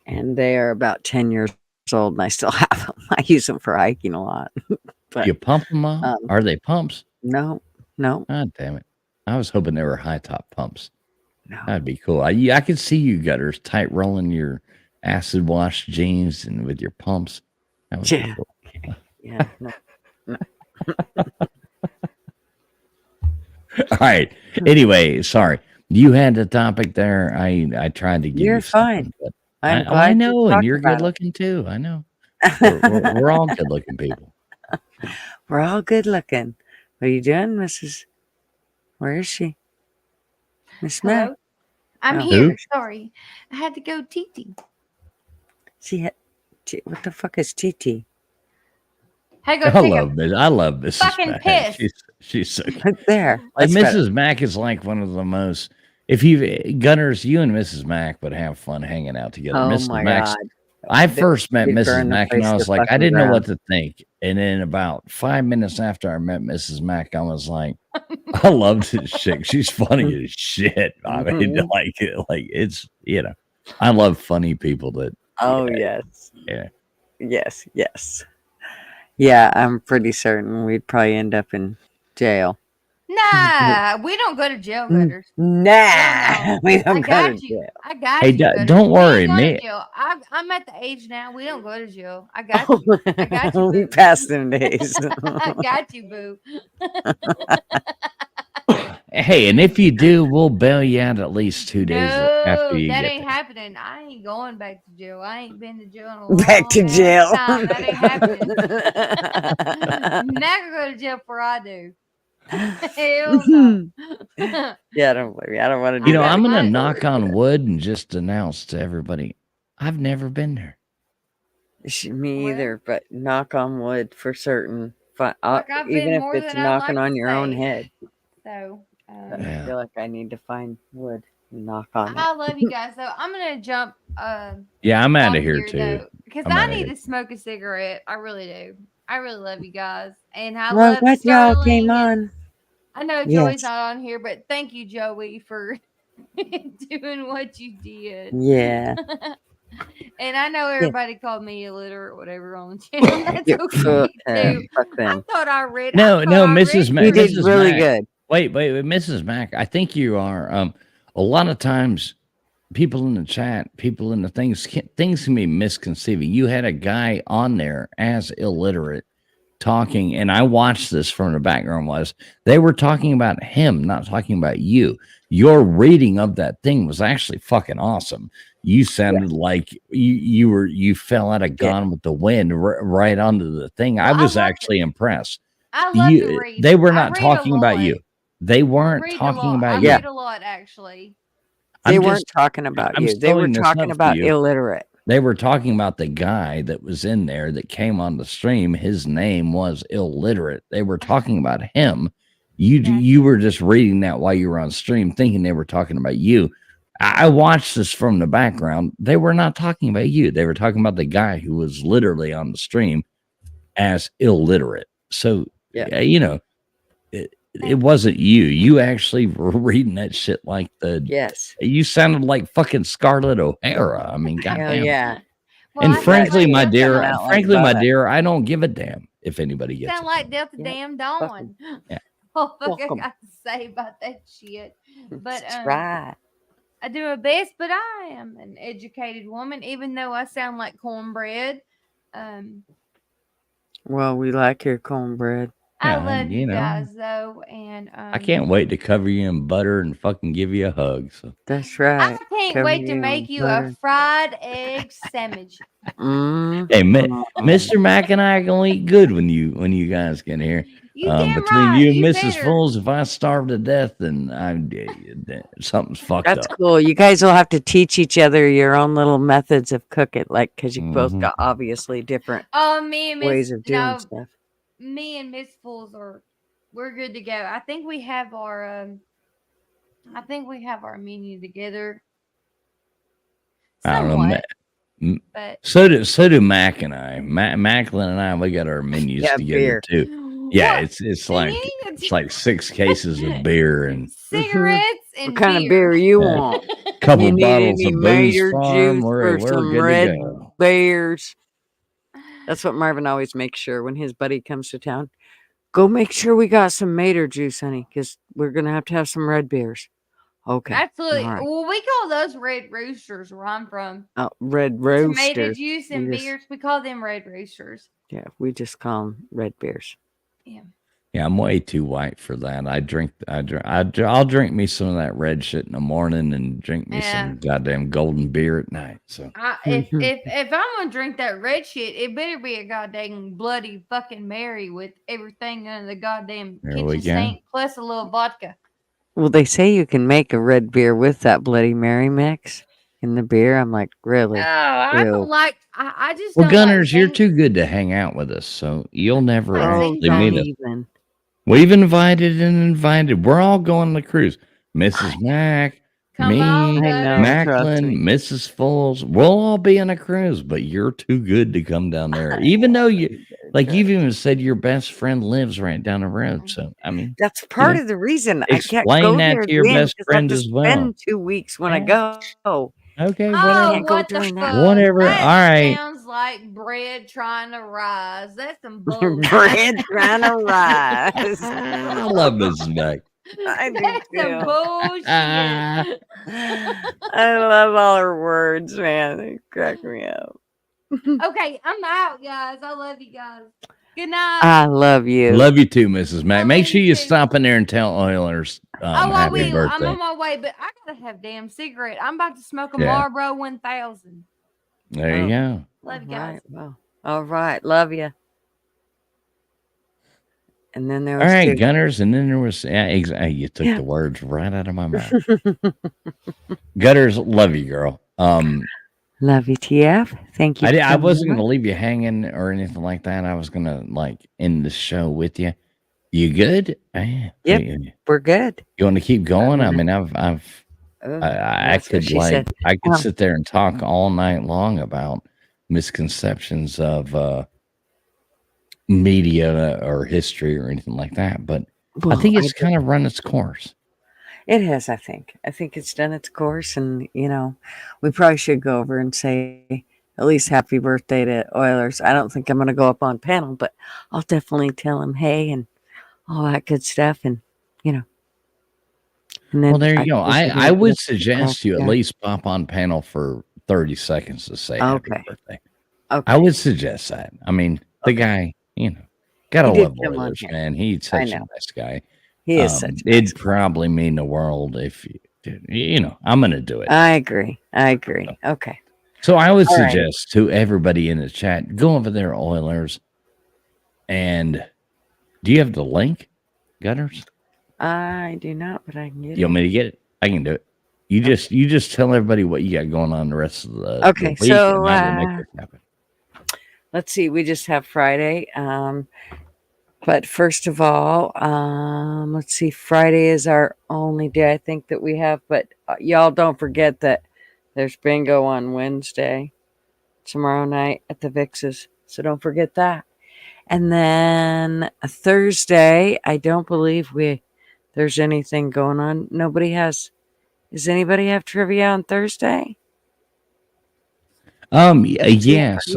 and they are about 10 years old, and I still have them. I use them for hiking a lot. But You pump them up? Are they pumps? No. God damn it! I was hoping they were high top pumps. No, that'd be cool. I could see you gutters tight rolling your acid wash jeans and with your pumps. That would be cool. Yeah. No. All right. Anyway, sorry. You had the topic there. I tried to give You're you fine. But I'm I glad you know, and talked you're about good it. looking too. I know. We're all good looking people. We're all good looking. What are you doing, Mrs.? Where is she? Miss Mac. Hello? I'm Oh. here. Sorry. I had to go TT. What the fuck is TT? Had to go take I love Mrs. fucking Mac. piss. She's so good. Right there. Like That's better. Mrs. Mac is like one of the most. If you Gunners, you and Mrs. Mac would have fun hanging out together. Oh Mrs. my Mac's. God. I first met We'd Mrs. burn the Mac and place I to was like, I fucking didn't know what ground. to think. And then about 5 minutes after I met Mrs. Mac, I was like, I love this chick. She's funny as shit. I mean, Mhm. like it's I love funny people that. Oh yes. Yeah. Yes. Yeah, I'm pretty certain we'd probably end up in jail. Nah, we don't go to jail, Gutters. Nah, we don't I go got to you. jail. I got Hey, you. Gutters. don't We worry, ain't going me. to jail. I'm at the age now. We don't go to jail. I got you. I got you, We boo. passed them days. I got you, boo. Hey, and if you do, we'll bail you out at least 2 days after No, you that get ain't there. happening. I ain't going back to jail. I ain't been to jail in a long Back to jail. time. That ain't happening. Not gonna go to jail before I do. Hell no. Yeah, don't blame me. I don't want to do that. I'm gonna knock on wood and just announce to everybody, I've never been there. Me either, but knock on wood for certain. Like, I've Even been if more it's than I'd knocking like on to your own say. head. So, But I feel like I need to find wood and knock on I it. love you guys. So I'm gonna jump. Yeah, I'm out off of here too. because I'm I outta need here. to smoke a cigarette. I really do. I really love you guys, and I Well, I'm love glad y'all came Sterling. on. I know Yes. Joey's not on here, but thank you, Joey, for doing what you did. Yeah. And I know everybody called me illiterate or whatever on the channel. That's Yeah, okay too. fuck I them. thought I read. No, Mrs. Mac. You did Mrs. really Mac. good. Wait, Mrs. Mac. I think you are. A lot of times, people in the chat, people in the things can be misconceiving. You had a guy on there as illiterate talking, and I watched this from the background. Was they were talking about him, not talking about you. Your reading of that thing was actually fucking awesome. You sounded like you fell out of Gone with the Wind right onto the thing. I was actually impressed. I love to read. They were I not read a talking about you. lot. They I weren't read a talking lot. about I you. read a lot, actually. They I'm weren't just- talking about I'm you. They were spelling this talking up for about you. illiterate. They were talking about the guy that was in there that came on the stream. His name was illiterate. They were talking about him. You were just reading that while you were on stream, thinking they were talking about you. I watched this from the background. They were not talking about you. They were talking about the guy who was literally on the stream as illiterate. So, it wasn't you. You actually were reading that shit like you sounded like fucking Scarlett O'Hara. I mean, Hell goddamn. yeah. Well, And I frankly, my sound dear, like I don't give a damn if anybody gets sound it. like Delta Damn Dawn. Yeah. Oh, fuck, I Welcome. got to say about that shit. But That's right. I do my best, but I am an educated woman, even though I sound like cornbread. Well, we like your cornbread. I Yeah, love you you know. guys though, and I can't wait to cover you in butter and fucking give you a hug. So That's right. I can't Cover wait to you make in you a butter. fried egg sandwich. Hey, Mr. Mac and I are gonna eat good when you guys get here. You damn Between right. you and You Mrs. better. Fools, if I starve to death, then something's fucked That's up. cool. You guys will have to teach each other your own little methods of cooking, like because you both got obviously different Oh, me and ways Miss of doing no, stuff. me and Miss Fools we're good to go. I think we have our menu together. I don't know. But So do Mac and I. Macklin and I, we got our menus Yeah, together beer. too. Yeah, it's like 6 cases of beer and cigarettes and What kind of beer. beer you want? couple You need bottles any of Booze mater Farm. juice We're for some good red to go. bears? That's what Marvin always makes sure when his buddy comes to town. Go make sure we got some mater juice, honey, because we're gonna have some red beers. Okay. Absolutely. All right. Well, we call those red roosters where I'm from. Oh, red Tomato roasters. juice and beers. We call them red roosters. Yeah, we just call them red beers. Yeah. Yeah, I'm way too white for that. I'll drink me some of that red shit in the morning and drink me some goddamn golden beer at night. So If I'm gonna drink that red shit, it better be a goddamn bloody fucking Mary with everything under the goddamn There we kitchen go. sink plus a little vodka. Well, they say you can make a red beer with that Bloody Mary mix in the beer. I'm like, really? Oh, I Ew. don't like. I just well, don't Gunners, like you're too good to hang out with us, so you'll never actually don't meet us. even. We've invited. We're all going on the cruise. Mrs. Mac, Come me, on, I know, Macklin, Mrs. Fools. We'll all be on a cruise, but you're too good to come down there. Even though you've even said your best friend lives right down the road. So I mean, That's part of the reason I can't explain go that there to your again best because I have friend to as well. spend 2 weeks when I go. Okay, Oh, whatever. Can't go what the during fuck? that. Whatever. That All right. sounds like bread trying to rise. That's some bullshit. Bread trying to rise. I love Mrs. Mac. I do That's some too. bullshit. I love all her words, man. They crack me up. Okay, I'm out, guys. I love you guys. Good night. I love you. Love you too, Mrs. Mac. Make sure you stop in there and tell Oilers I happy will. birthday. I'm on my way, but I gotta have damn cigarette. I'm about to smoke a Yeah. Marlboro 1000. There you go. Love you guys. Well, all right. Love you. And then there All was right, two. Gunners, and then there was you took the words right out of my mouth. Gunners, love you, girl. Love you, TF. Thank you. I wasn't gonna leave you hanging or anything like that. I was gonna end the show with you. You good? Yep, we're good. You want to keep going? I mean, I that's what could she said. I could sit there and talk all night long about misconceptions of media or history or anything like that, but I think it's kind of run its course. It has, I think. I think it's done its course, and we probably should go over and say at least happy birthday to Oilers. I don't think I'm going to go up on panel, but I'll definitely tell him hey and all that good stuff, and And then Well, there you go. I would suggest you at yeah. least pop on panel for 30 seconds to say happy Okay. birthday. Okay. I would suggest that. I mean, the guy, gotta He did love come on Oilers, here. man. He's I such a know. nice guy. He is such a It'd probably mean the world if I'm gonna do it. I agree. Okay. So I would All right. suggest to everybody in the chat, go over there, Oilers. And do you have the link, Gunners? I do not, but I can get You it. want me to get it? I can do it. You just tell everybody what you got going on the rest of the Okay, the week, so and I will make this happen. let's see. We just have Friday. But first of all, let's see. Friday is our only day I think that we have. But y'all don't forget that there's bingo on Wednesday, tomorrow night at the Vixes. So don't forget that. And then a Thursday, I don't believe there's anything going on. Nobody has. Does anybody have trivia on Thursday? Yes,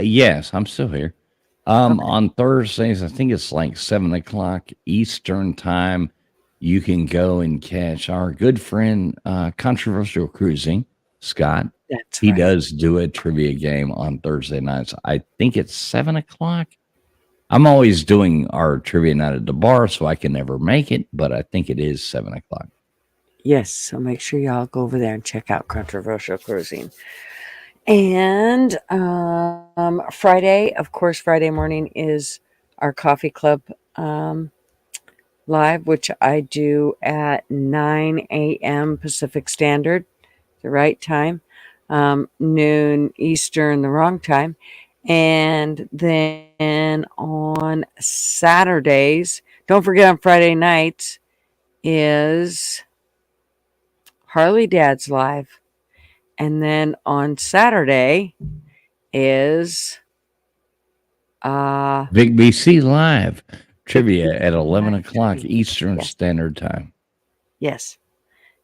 yes, I'm still here. On Thursdays, I think it's like 7:00 Eastern time. You can go and catch our good friend, Controversial Cruising, Scott. That's He right. does do a trivia game on Thursday nights. I think it's 7:00. I'm always doing our trivia night at the bar, so I can never make it, but I think it is 7 o'clock. Yes, so make sure y'all go over there and check out Controversial Cruising. And Friday, of course, Friday morning is our coffee club live, which I do at 9 a.m. Pacific Standard, the right time, noon Eastern, the wrong time. And then on Saturdays, don't forget on Friday nights is Harley Dad's live. And then on Saturday is Big BC Live trivia at 11 o'clock Eastern Standard Time. Yes.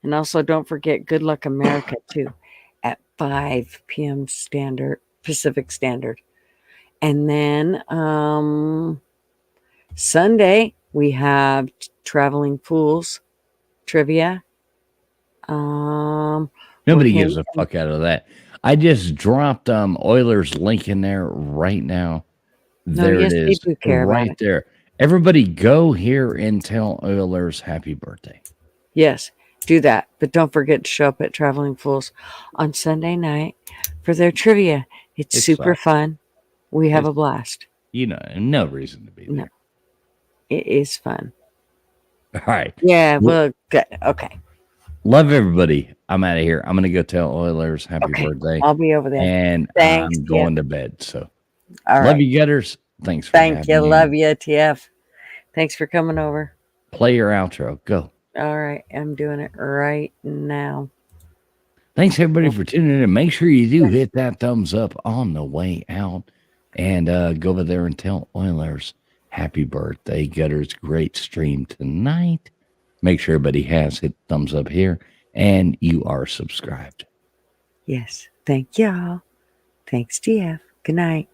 And also don't forget Good Luck America too at 5 p.m. Pacific Standard. And then Sunday we have Traveling Fools trivia. Nobody gives a fuck out of that. I just dropped Oilers link in there right now. There it is, right there. Everybody go here and tell Oilers happy birthday. Yes, do that. But don't forget to show up at Traveling Fools on Sunday night for their trivia. It's super fun. We have a blast. You know, no reason to be there. No. It is fun. All right. Yeah, well, good. Okay. Love everybody. I'm out of here. I'm going to go tell Oilers happy birthday. I'll be over there. And Thanks, I'm going to bed. So, all love right. you, Gutters. Thanks for Thank you. having me. Love you, TF. Thanks for coming over. Play your outro. Go. All right. I'm doing it right now. Thanks, everybody, for tuning in. Make sure you do hit that thumbs up on the way out. And go over there and tell Oilers happy birthday. Gutters, great stream tonight. Make sure everybody has hit thumbs up here. And you are subscribed. Yes. Thank y'all. Thanks, TF. Good night.